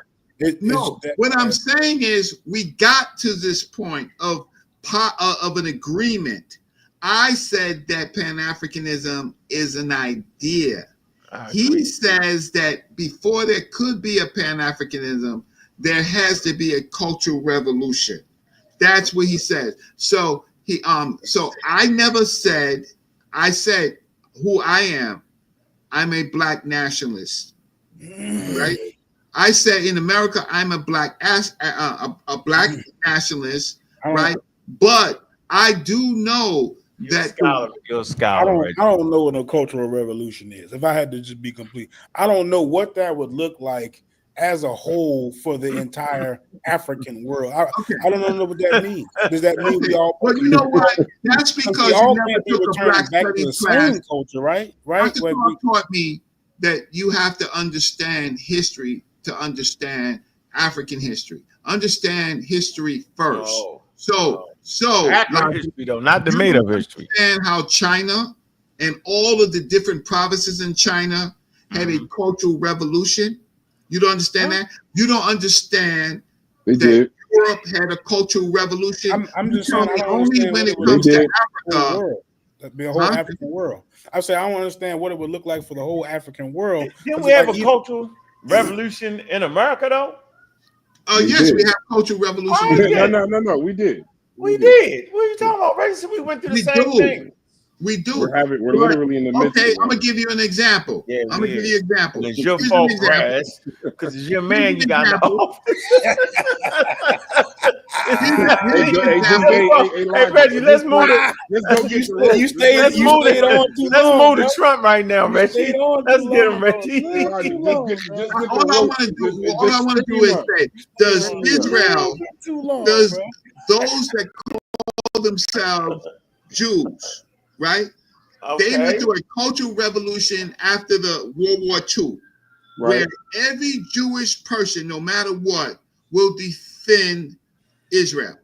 What I'm saying is we got to this point of an agreement. I said that Pan-Africanism is an idea. He says that before there could be a Pan-Africanism, there has to be a cultural revolution. That's what he says. So I never said. I said who I am. I'm a Black nationalist, right? I said in America I'm a Black Black nationalist, right? But I do know that
you're a scholar.
I don't know what a cultural revolution is. If I had to just be complete, I don't know what that would look like as a whole for the entire African world. I don't know what that means. Does that mean we all?
Well, you know what? That's because you never took a Black studies class.
Culture, right?
Dr. Clark taught me that you have to understand history to understand African history. Understand history first. So
accurate history, though, not the made-up history.
Understand how China and all of the different provinces in China had a cultural revolution. You don't understand that? You don't understand that Europe had a cultural revolution.
I'm just saying, I don't
only
understand
when
what
it
it would
comes
look
to
like for the
Africa.
world. That'd be a whole African world. I say I don't understand what it would look like for the whole African world.
Didn't we have a cultural revolution in America though?
Yes, we have cultural revolution.
No, we did.
We did. What are you talking about? Right? So we went through the same thing.
We do.
We're literally in the midst.
Okay, I'm gonna give you an example.
Yeah,
I'm gonna give you an example.
And it's your fault, Raz, because it's your man you got in the office. Hey, Reggie, let's move it.
Let's go get
you stayed on too
Let's
long.
move to Trump right now, Reggie. Let's get him, Reggie.
All I want to do is say, does Israel, does those that call themselves Jews, right?
Okay.
They went through a cultural revolution after the World War II, where every Jewish person, no matter what, will defend Israel.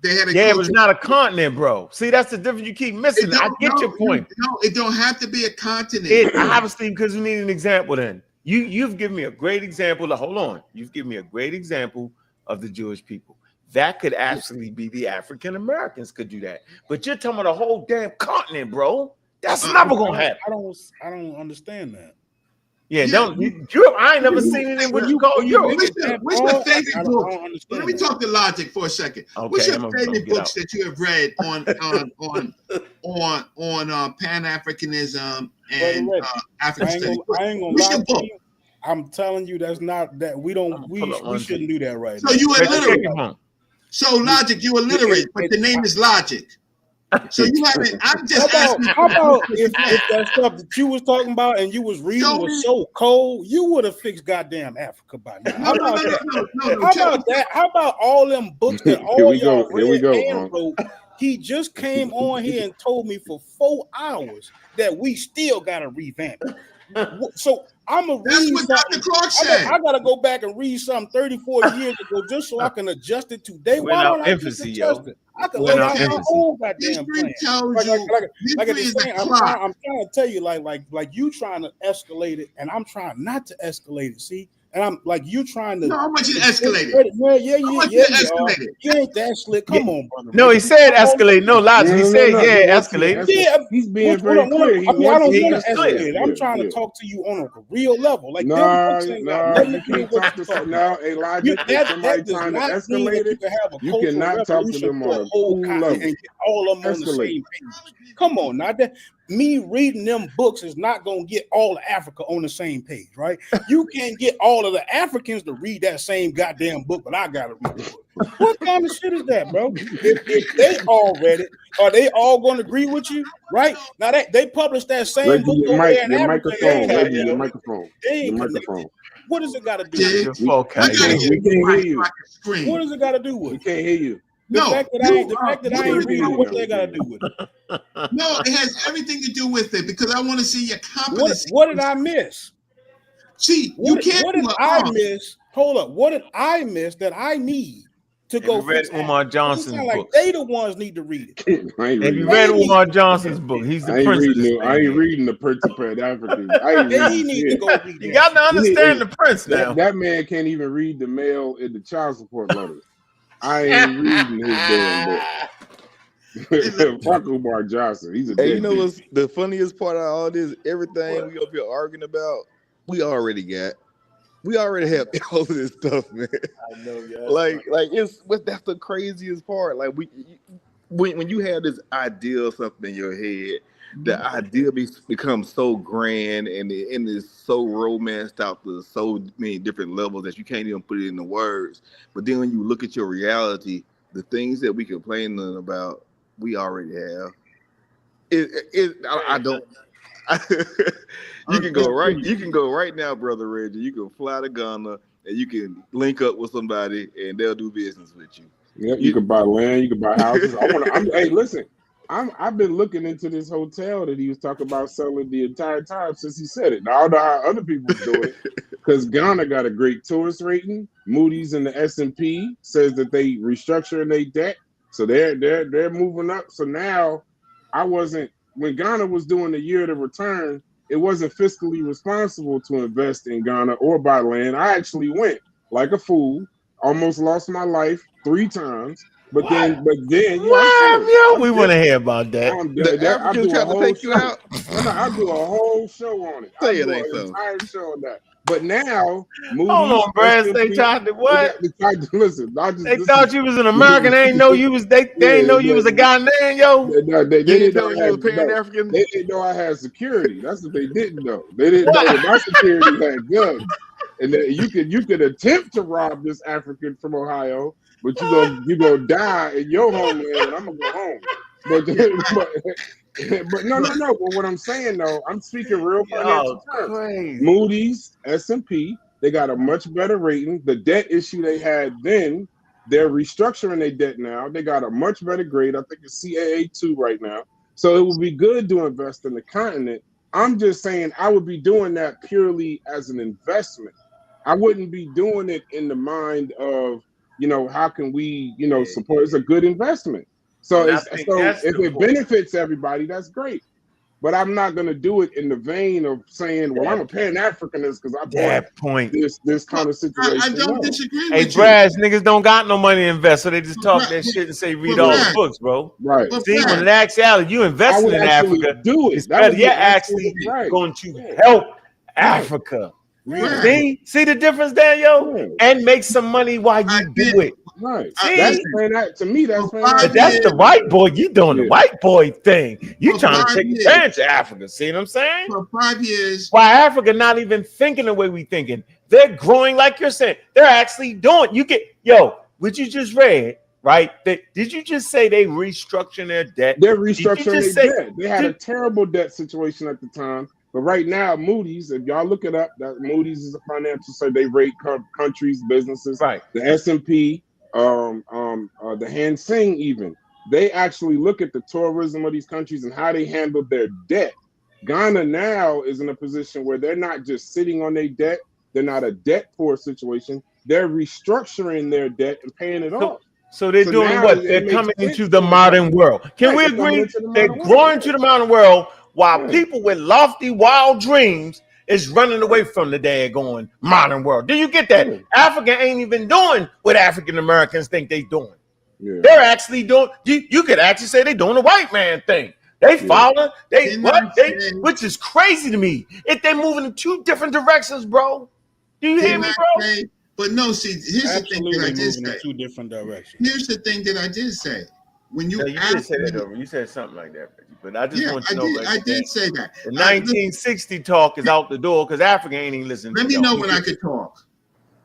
They had a
it was not a continent, bro. See, that's the difference you keep missing. I get your point.
No, it don't have to be a continent.
Obviously, because we need an example then. You've given me a great example. Hold on. You've given me a great example of the Jewish people. That could absolutely be the African Americans could do that. But you're talking about a whole damn continent, bro. That's never gonna happen.
I don't understand that.
Yeah, Europe. I ain't never seen it in what you call Europe.
What's the favorite book? Let me talk to Logic for a second.
Okay,
what's your favorite books that you have read on Pan-Africanism and African studies?
I ain't gonna lie to you. I'm telling you, that's not that we shouldn't do that right now.
So you illiterate. So Logic, you illiterate, but the name is Logic. So you haven't. I'm just asking.
How about if that stuff that you was talking about and you was reading was so cold, you would have fixed goddamn Africa by now. How about that? How about all them books that all y'all read and wrote? He just came on here and told me for 4 hours that we still gotta revamp it. So I'm a
That's what Dr. Clark said.
I gotta go back and read something 30, 40 years ago just so I can adjust it today. Why don't I just adjust it? I can lay out my own goddamn plan. Like at the same, I'm trying to tell you, like you trying to escalate it, and I'm trying not to escalate it. See, and I'm like you trying to.
No, I want you to escalate it.
You ain't that slick. Come on, brother.
No, he said escalate. No Logic. He said escalate.
Yeah,
he's being very clear.
I don't want to escalate. I'm trying to talk to you on a real level. Like
no, hey, Logic. If somebody trying to escalate it, you cannot talk to them on a cool level.
And get all of them on the same page. Come on, now that me reading them books is not gonna get all of Africa on the same page, right? You can't get all of the Africans to read that same goddamn book, but I gotta read the book. What kind of shit is that, bro? If they all read it, are they all gonna agree with you? Right? Now they published that same book over there in Africa.
Your microphone.
What does it gotta do with
it? We can't hear you.
What does it gotta do with it?
We can't hear you.
The fact that I ain't reading, what they gotta do with it?
No, it has everything to do with it because I want to see your competency.
What did I miss?
See, you can't.
What did I miss? Hold up. What did I miss that I need to go?
Have you read Umar Johnson's book?
Like they the ones need to read it.
Have you read Umar Johnson's book? He's the prince.
I ain't reading the Prince of Pan-Africanism.
He needs to go read it.
You got to understand the prince now.
That man can't even read the mail in the child support letter. I ain't reading his damn book. Fuck Umar Johnson. He's a
Hey, you know what's the funniest part of all this? Everything we up here arguing about, we already have all of this stuff, man.
I know, yeah.
Like that's the craziest part. Like when you have this idea of something in your head, the idea becomes so grand and it's so romanced out to so many different levels that you can't even put it into words. But then when you look at your reality, the things that we complain about, we already have. I don't. You can go right now, brother Reggie. You can fly to Ghana and you can link up with somebody and they'll do business with you.
Yeah, you can buy land, you can buy houses. Hey, listen. I've been looking into this hotel that he was talking about selling the entire time since he said it. Now I don't know how other people do it because Ghana got a great tourist rating. Moody's and the S&P says that they restructuring their debt, so they're moving up. So now when Ghana was doing the year to return, it wasn't fiscally responsible to invest in Ghana or buy land. I actually went like a fool almost lost my life 3 times. But
What?
then, yeah, I'm
What?
serious.
Yo, we want to hear about that.
The
I
Africans
do a
tried to
whole
take you
show.
out.
No, I do a whole show on it. I
Say it
do
ain't
an
so.
entire show on that. But now, Moody's,
Hold on, Brad. They
S&P,
tried to what?
they tried to listen.
They thought you was an American. They ain't know you was. They ain't know you was a Ghanaian, yo.
They
You
didn't
didn't
know
know
I
you
had
was Pan-African?
They didn't know I had security. That's what they didn't know. They didn't know that my security had guns, and that you could attempt to rob this African from Ohio, but you gonna die in your homeland, and I'm gonna go home. But no. But what I'm saying though, I'm speaking real financial terms.
Crazy.
Moody's, S&P, they got a much better rating. The debt issue they had then, they're restructuring their debt now. They got a much better grade. I think it's CAA2 right now. So it would be good to invest in the continent. I'm just saying I would be doing that purely as an investment. I wouldn't be doing it in the mind of, how can we, support? It's a good investment. So if it benefits everybody, that's great. But I'm not going to do it in the vein of saying, well, I'm a Pan-Africanist because I bought this kind of situation.
I don't disagree
with you. Hey, Brad, niggas don't got no money to invest, so they just talk that shit and say read all the books, bro.
Right.
See, when in actuality, you investing in Africa, it's better. You're actually going to help Africa. Right. See the difference there, yo? And make some money while you do it.
Right.
See?
To me, that's
the white boy. You doing the white boy thing. You trying to take advantage of Africa. See what I'm saying?
For 5 years.
Why Africa not even thinking the way we thinking. They're growing like you're saying. They're actually doing. What you just read, right? Did you just say they restructuring their debt?
They're restructuring their debt. They had a terrible debt situation at the time. But right now, Moody's, if y'all look it up, that Moody's is a financial, so they rate countries, businesses.
Right.
The S&P, the Hang Seng even, they actually look at the tourism of these countries and how they handle their debt. Ghana now is in a position where they're not just sitting on their debt. They're not a debt poor situation. They're restructuring their debt and paying it off.
So they're doing what? They're coming into the modern world. Can we agree? They're growing to the modern world while people with lofty, wild dreams is running away from the daggone modern world. Do you get that? Africa ain't even doing what African Americans think they're doing. Yeah. They're actually doing. You could actually say they're doing the white man thing. They following. Which is crazy to me. If they're moving in 2 different directions, bro. Do you hear me, bro?
But no, see, here's the thing that I did say.
2 different directions.
Here's the thing that I did say. When you
did say that over. You said something like that, but I just want to know.
I did say that.
The 1960 talk is out the door because Africa ain't even listening.
Let me know when I could talk.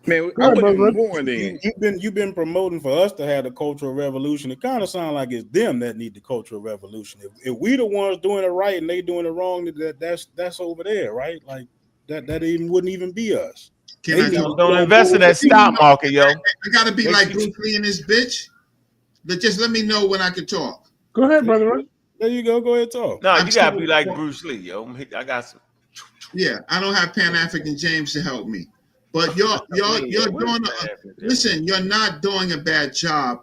Man, I wouldn't more than
you've been promoting for us to have the cultural revolution. It kind of sounds like it's them that need the cultural revolution. If we the ones doing it right and they doing it wrong, that's over there, right? Like that even wouldn't even be us.
Don't invest in that stock market, yo.
I gotta be like Bruce Lee and this bitch. But just let me know when I can talk.
Go ahead, brother.
There you go. Go ahead, talk.
No, you gotta be like Bruce Lee, yo. I got some.
Yeah, I don't have Pan-African James to help me. But you're doing listen, you're not doing a bad job.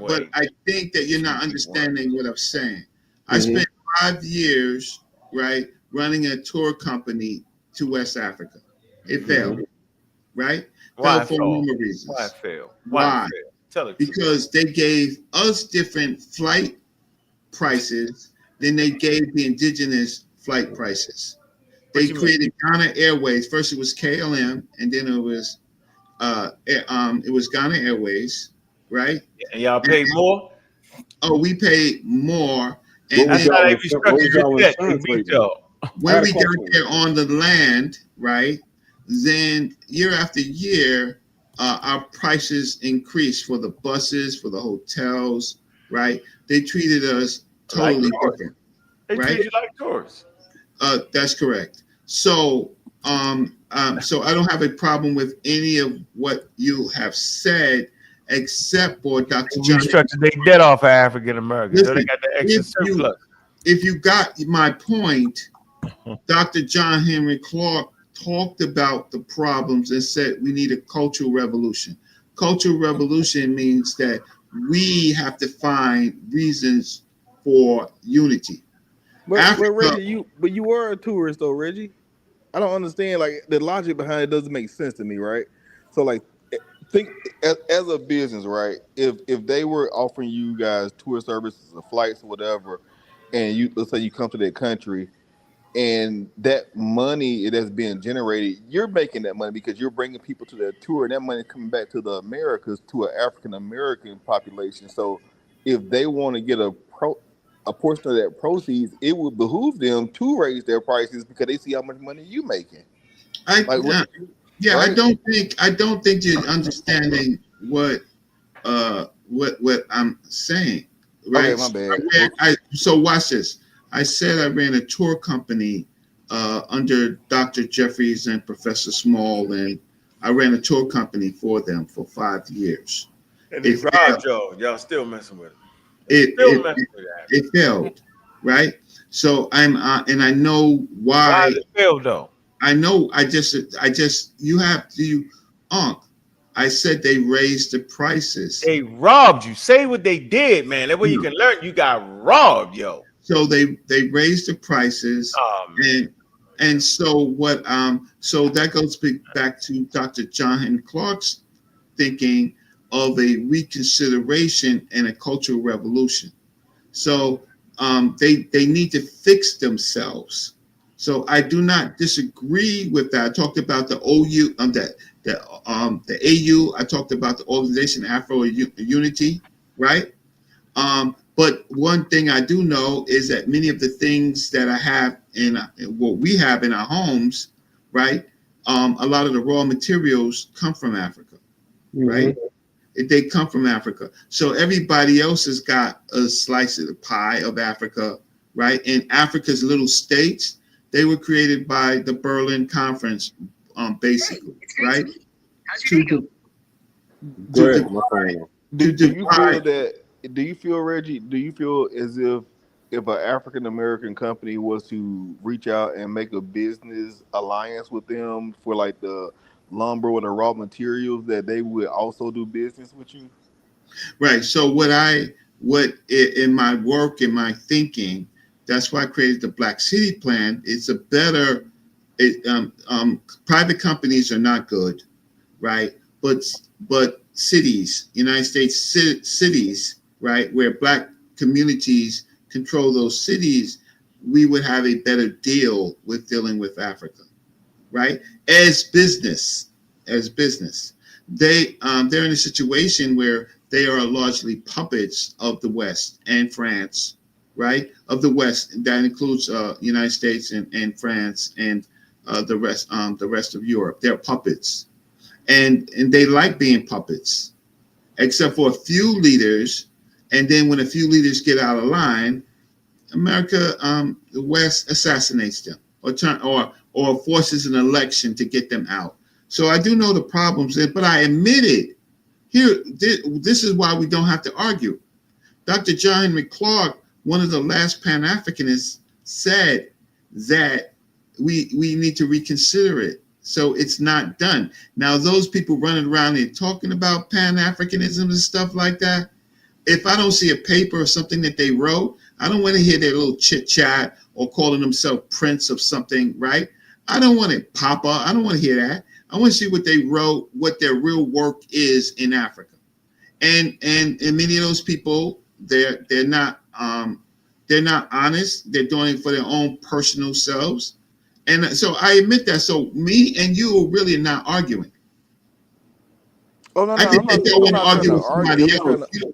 But I think that you're not understanding what I'm saying. I spent 5 years, right, running a tour company to West Africa. It failed, right?
Why
for a number of reasons.
Why it failed?
Why?
Tell it.
Because they gave us different flight prices than they gave the indigenous flight prices. They created Ghana Airways. First it was KLM, and then it was Ghana Airways, right?
And y'all paid more?
Oh, we paid more.
And that's how they restructured
when we got there on the land, right? Then year after year, our prices increased for the buses, for the hotels, right? They treated us totally different.
They treat you like tourists.
That's correct. So, so I don't have a problem with any of what you have said, except for Dr. John.
Restructured their debt off of African Americans. So they got the extra surplus.
If you got my point, Dr. John Henry Clark talked about the problems and said we need a cultural revolution. Cultural revolution means that we have to find reasons for unity.
But Reggie, you were a tourist though, Reggie. I don't understand, like the logic behind it doesn't make sense to me, right? So like think as a business, right? If they were offering you guys tour services or flights or whatever, and let's say you come to that country, and that money that's being generated, you're making that money because you're bringing people to that tour, and that money coming back to the Americas, to an African American population. So if they want to get a portion of that proceeds, it would behoove them to raise their prices because they see how much money you making.
I
right?
I don't think you're understanding what I'm saying, right?
Okay, my bad.
So watch this. I said I ran a tour company under Dr. Jeffries and Professor Small, and I ran a tour company for them for 5 years.
And it robbed y'all still messing with it.
It failed, right? So I'm and I know why.
Why did it fail though?
I know. I just I said they raised the prices.
They robbed you. Say what they did, man. That way you can learn. You got robbed, yo.
So they raised the prices, and so what? So that goes back to Dr. John Clark's thinking of a reconsideration and a cultural revolution. So they need to fix themselves. So I do not disagree with that. I talked about the OU, the AU. I talked about the Organization Afro Unity, right? But one thing I do know is that many of the things that I have in what we have in our homes, right? A lot of the raw materials come from Africa, right? They come from Africa. So everybody else has got a slice of the pie of Africa, right? And Africa's little states, they were created by the Berlin Conference, basically, right?
Do you feel, Reggie? Do you feel as if an African American company was to reach out and make a business alliance with them for like the lumber or the raw materials, that they would also do business with you?
Right. So in my work, in my thinking, that's why I created the Black City Plan. It's a better. Private companies are not good, right? But cities, United States cities, right, where Black communities control those cities, we would have a better deal with dealing with Africa, right? As business, they're in a situation where they are largely puppets of the West and France, right? Of the West, that includes United States and France and the rest of Europe. They're puppets, and they like being puppets, except for a few leaders. And then when a few leaders get out of line, America, the West assassinates them or forces an election to get them out. So I do know the problems, but I admit it. Here, this is why we don't have to argue. Dr. John Henry Clark, one of the last Pan-Africanists, said that we need to reconsider it. So it's not done. Now, those people running around here talking about Pan-Africanism and stuff like that, if I don't see a paper or something that they wrote, I don't want to hear their little chit chat or calling themselves Prince of something, right? I don't want it, Papa. I don't want to hear that. I want to see what they wrote, what their real work is in Africa. And many of those people, they're not honest. They're doing it for their own personal selves. And so I admit that. So me and you are really not arguing.
Oh, no,
I think they don't want to argue with somebody else. You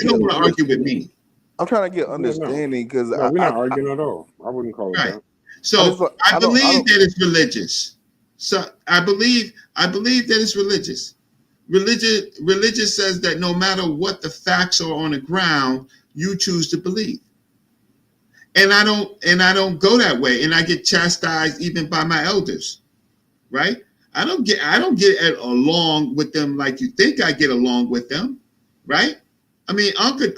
don't want to argue with me.
I'm trying to get understanding because
we're not arguing at all. I wouldn't call it that.
So I believe that it's religious. So I believe that it's religious. Religious says that no matter what the facts are on the ground, you choose to believe. And I don't go that way, and I get chastised even by my elders, right? I don't get along with them like you think I get along with them, right? I mean, Uncle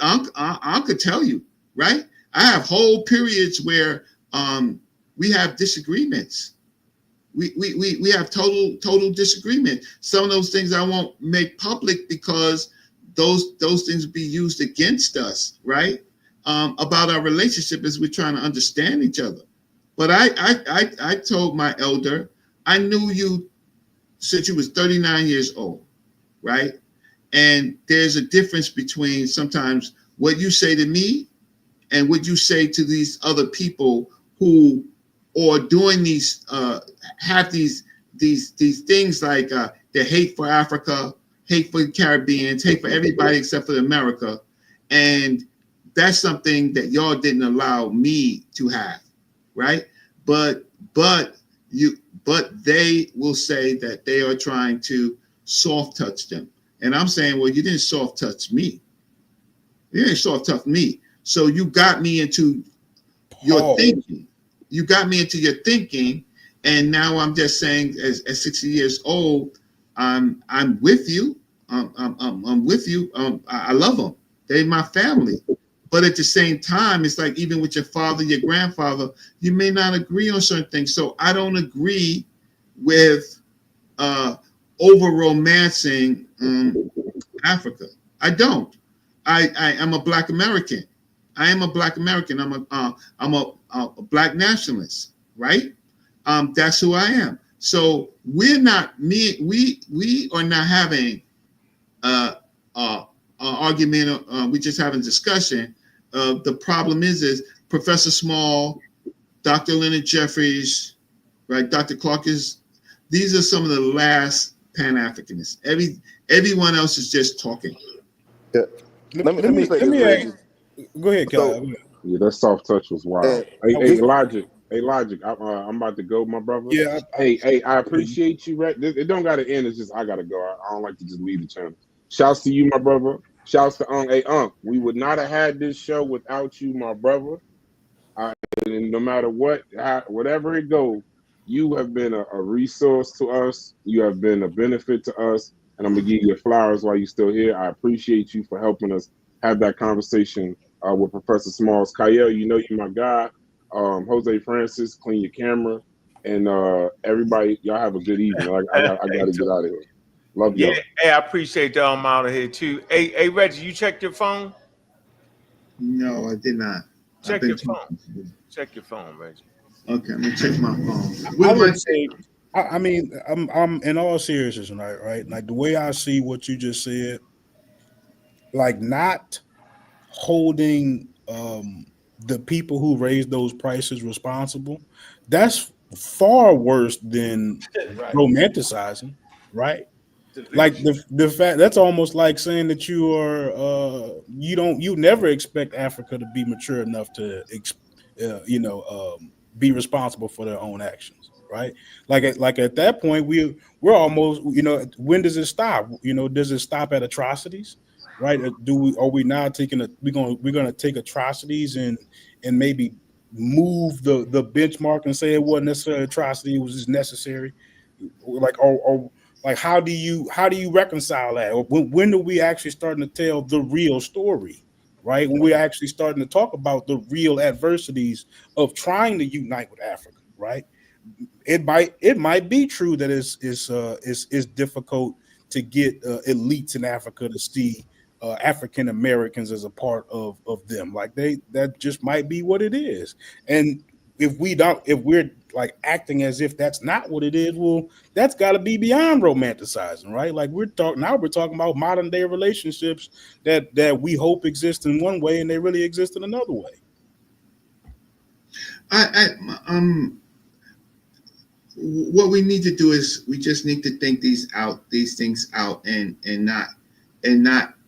could tell you, right? I have whole periods where we have disagreements. We have total disagreement. Some of those things I won't make public because those things will be used against us, right? About our relationship as we're trying to understand each other. But I told my elder, I knew you since you was 39 years old, right? And there's a difference between sometimes what you say to me and what you say to these other people who are doing these, have these things like the hate for Africa, hate for the Caribbeans, hate for everybody except for America. And that's something that y'all didn't allow me to have, right? But they will say that they are trying to soft touch them. And I'm saying, well, you didn't soft touch me. You didn't soft touch me. So you got me into your thinking. You got me into your thinking. And now I'm just saying, at 60 years old, I'm with you. I'm with you. I love them. They're my family. But at the same time, it's like even with your father, your grandfather, you may not agree on certain things. So I don't agree with over romancing Africa. I don't. I am a Black American. I am a Black American. I'm a Black nationalist, right? That's who I am. So we are not having argument. We're just having discussion. The problem is Professor Small, Dr. Leonard Jeffries, right? Dr. Clark these are some of the last Pan-Africanists. Everyone else is just talking.
Yeah. Let me say this, Reggie.
Go ahead, Kyle.
Yeah, that soft touch was wild. Hey, Logic. Hey, Logic. I'm about to go, my brother.
Yeah.
Hey, I appreciate you. Right? It don't gotta end. It's just I gotta go. I don't like to just leave the channel. Shouts to you, my brother. Shouts to Hey, we would not have had this show without you, my brother. And no matter whatever it goes, you have been a resource to us. You have been a benefit to us. And I'm gonna give you your flowers while you're still here. I appreciate you for helping us have that conversation with Professor Smalls. Kyle, you know you're my guy. Jose Francis, clean your camera. And everybody, y'all have a good evening. I got to get out of here. Love y'all.
Yeah, hey, I appreciate y'all. I'm out of here too. Hey, Reggie, you checked your phone?
No, I did not.
Check your phone. Check your phone, Reggie.
Okay, I'm gonna check my phone.
I would say, I mean, I'm in all seriousness, right? Like the way I see what you just said, like not holding the people who raised those prices responsible, that's far worse than romanticizing, right? Like the fact that's almost like saying that you are you never expect Africa to be mature enough to be responsible for their own actions, right? Like at that point we're almost, when does it stop? Does it stop at atrocities, right? Are we now we're gonna take atrocities and maybe move the benchmark and say it wasn't necessarily atrocity, it was just necessary? Like how do you reconcile that? Or when are we actually starting to tell the real story, right? When we're actually starting to talk about the real adversities of trying to unite with Africa, right? It might be true that it's difficult to get elites in Africa to see African Americans as a part of them. Like that just might be what it is. And if we're like acting as if that's not what it is, well, that's got to be beyond romanticizing, right? Like we're talking about modern day relationships that we hope exist in one way and they really exist in another way.
What we need to do is we just need to think these things out and not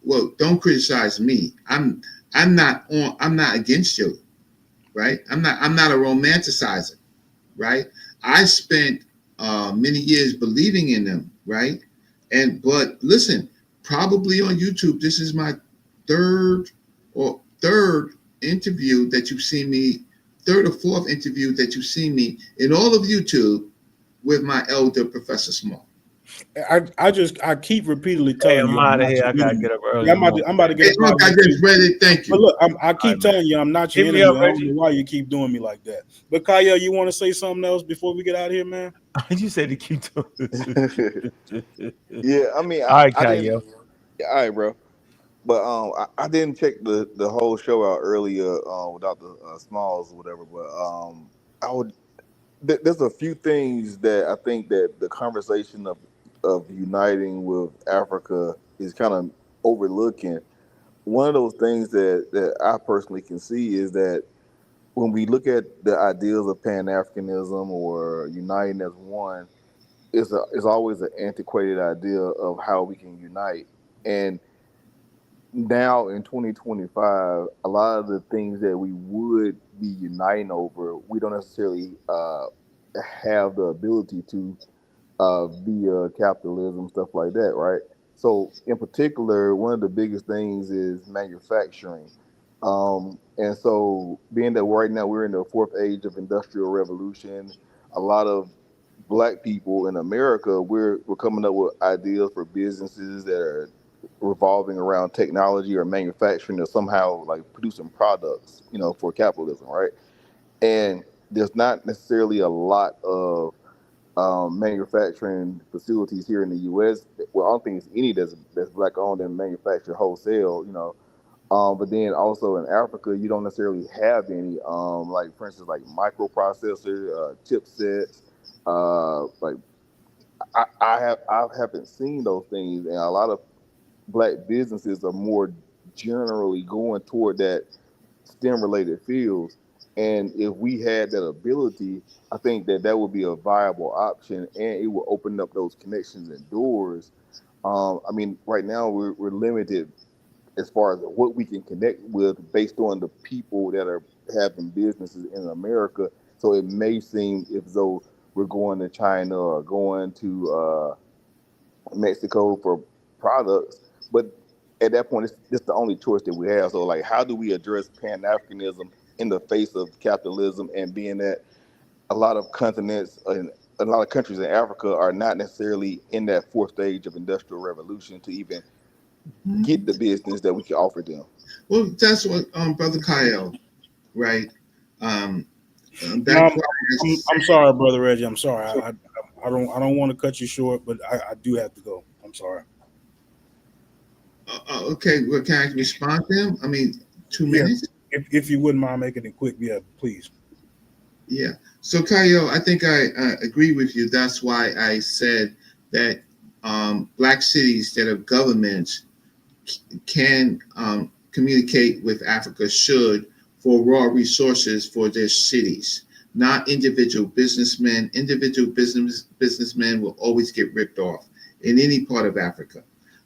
well, don't criticize me. I'm not against you, right? I'm not a romanticizer, right? I spent many years believing in them, right? But listen, probably on YouTube, this is my third interview that you've seen me, third or fourth interview that you've seen me in all of YouTube with my elder Professor Small.
I keep repeatedly telling you.
I'm out of here. I gotta get up early.
Yeah, I'm about to get up.
I just read it. Thank you.
But look, I keep telling you, I'm not your enemy. I don't know why you keep doing me like that. But Kyle, you want to say something else before we get out of here, man?
You said to keep doing this.
Yeah, I mean,
all right, Kyle.
All right, bro. But I didn't check the whole show out earlier without the Smalls or whatever. But there's a few things that I think that the conversation of of uniting with Africa is kind of overlooking. One of those things that I personally can see is that when we look at the ideals of Pan-Africanism or uniting as one, it's always an antiquated idea of how we can unite. And now in 2025, a lot of the things that we would be uniting over, we don't necessarily have the ability to via capitalism, stuff like that, right? So, in particular, one of the biggest things is manufacturing. And so, being that right now we're in the fourth age of industrial revolution, a lot of black people in America, we're coming up with ideas for businesses that are revolving around technology or manufacturing or somehow like producing products, for capitalism, right? And there's not necessarily a lot of manufacturing facilities here in the U.S. Well, I don't think it's any that's black owned and manufactured wholesale. But then also in Africa, you don't necessarily have any, like for instance, like microprocessor, chipsets. Like I haven't seen those things, and a lot of black businesses are more generally going toward that STEM related fields. And if we had that ability, I think that would be a viable option, and it will open up those connections and doors. I mean, right now we're limited as far as what we can connect with based on the people that are having businesses in America. So it may seem as though we're going to China or going to Mexico for products, but at that point, it's the only choice that we have. So, like, how do we address Pan-Africanism in the face of capitalism, and being that a lot of continents and a lot of countries in Africa are not necessarily in that fourth stage of industrial revolution to even get the business that we can offer them?
Well, that's what Brother Kyle, right?
No, I'm sorry, Brother Reggie. I'm sorry. I don't want to cut you short, but I do have to go. I'm sorry.
Okay, well, can I respond to him? I mean, 2 minutes?
If you wouldn't mind making it quick, yeah, please.
Yeah. So, Kyle, I think I agree with you. That's why I said that Black cities that have governments can communicate with Africa should for raw resources for their cities, not individual businessmen. Individual businessmen will always get ripped off in any part of Africa.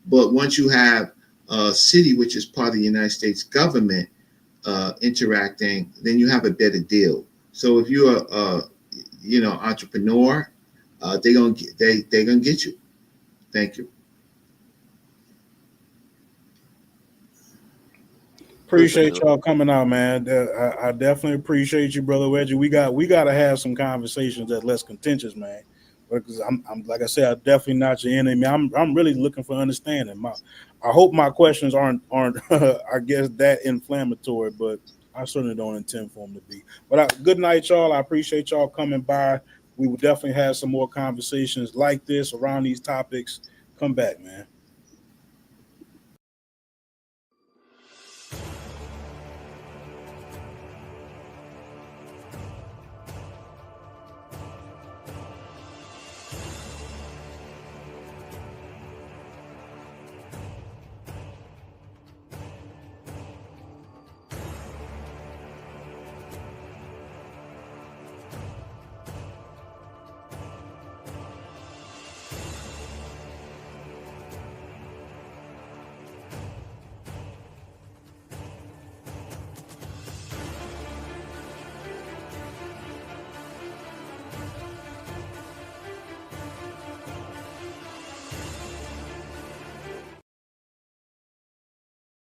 But once you have a city which is part of the United States government interacting, then you have a better deal. So if you're a entrepreneur, they're gonna get you. Thank you.
Appreciate y'all coming out, man. I definitely appreciate you, Brother Reggie. We got to have some conversations that's less contentious, man. Because I'm like I said, I'm definitely not your enemy. I'm really looking for understanding. I hope my questions aren't I guess that inflammatory, but I certainly don't intend for them to be. But good night, y'all. I appreciate y'all coming by. We will definitely have some more conversations like this around these topics. Come back, man.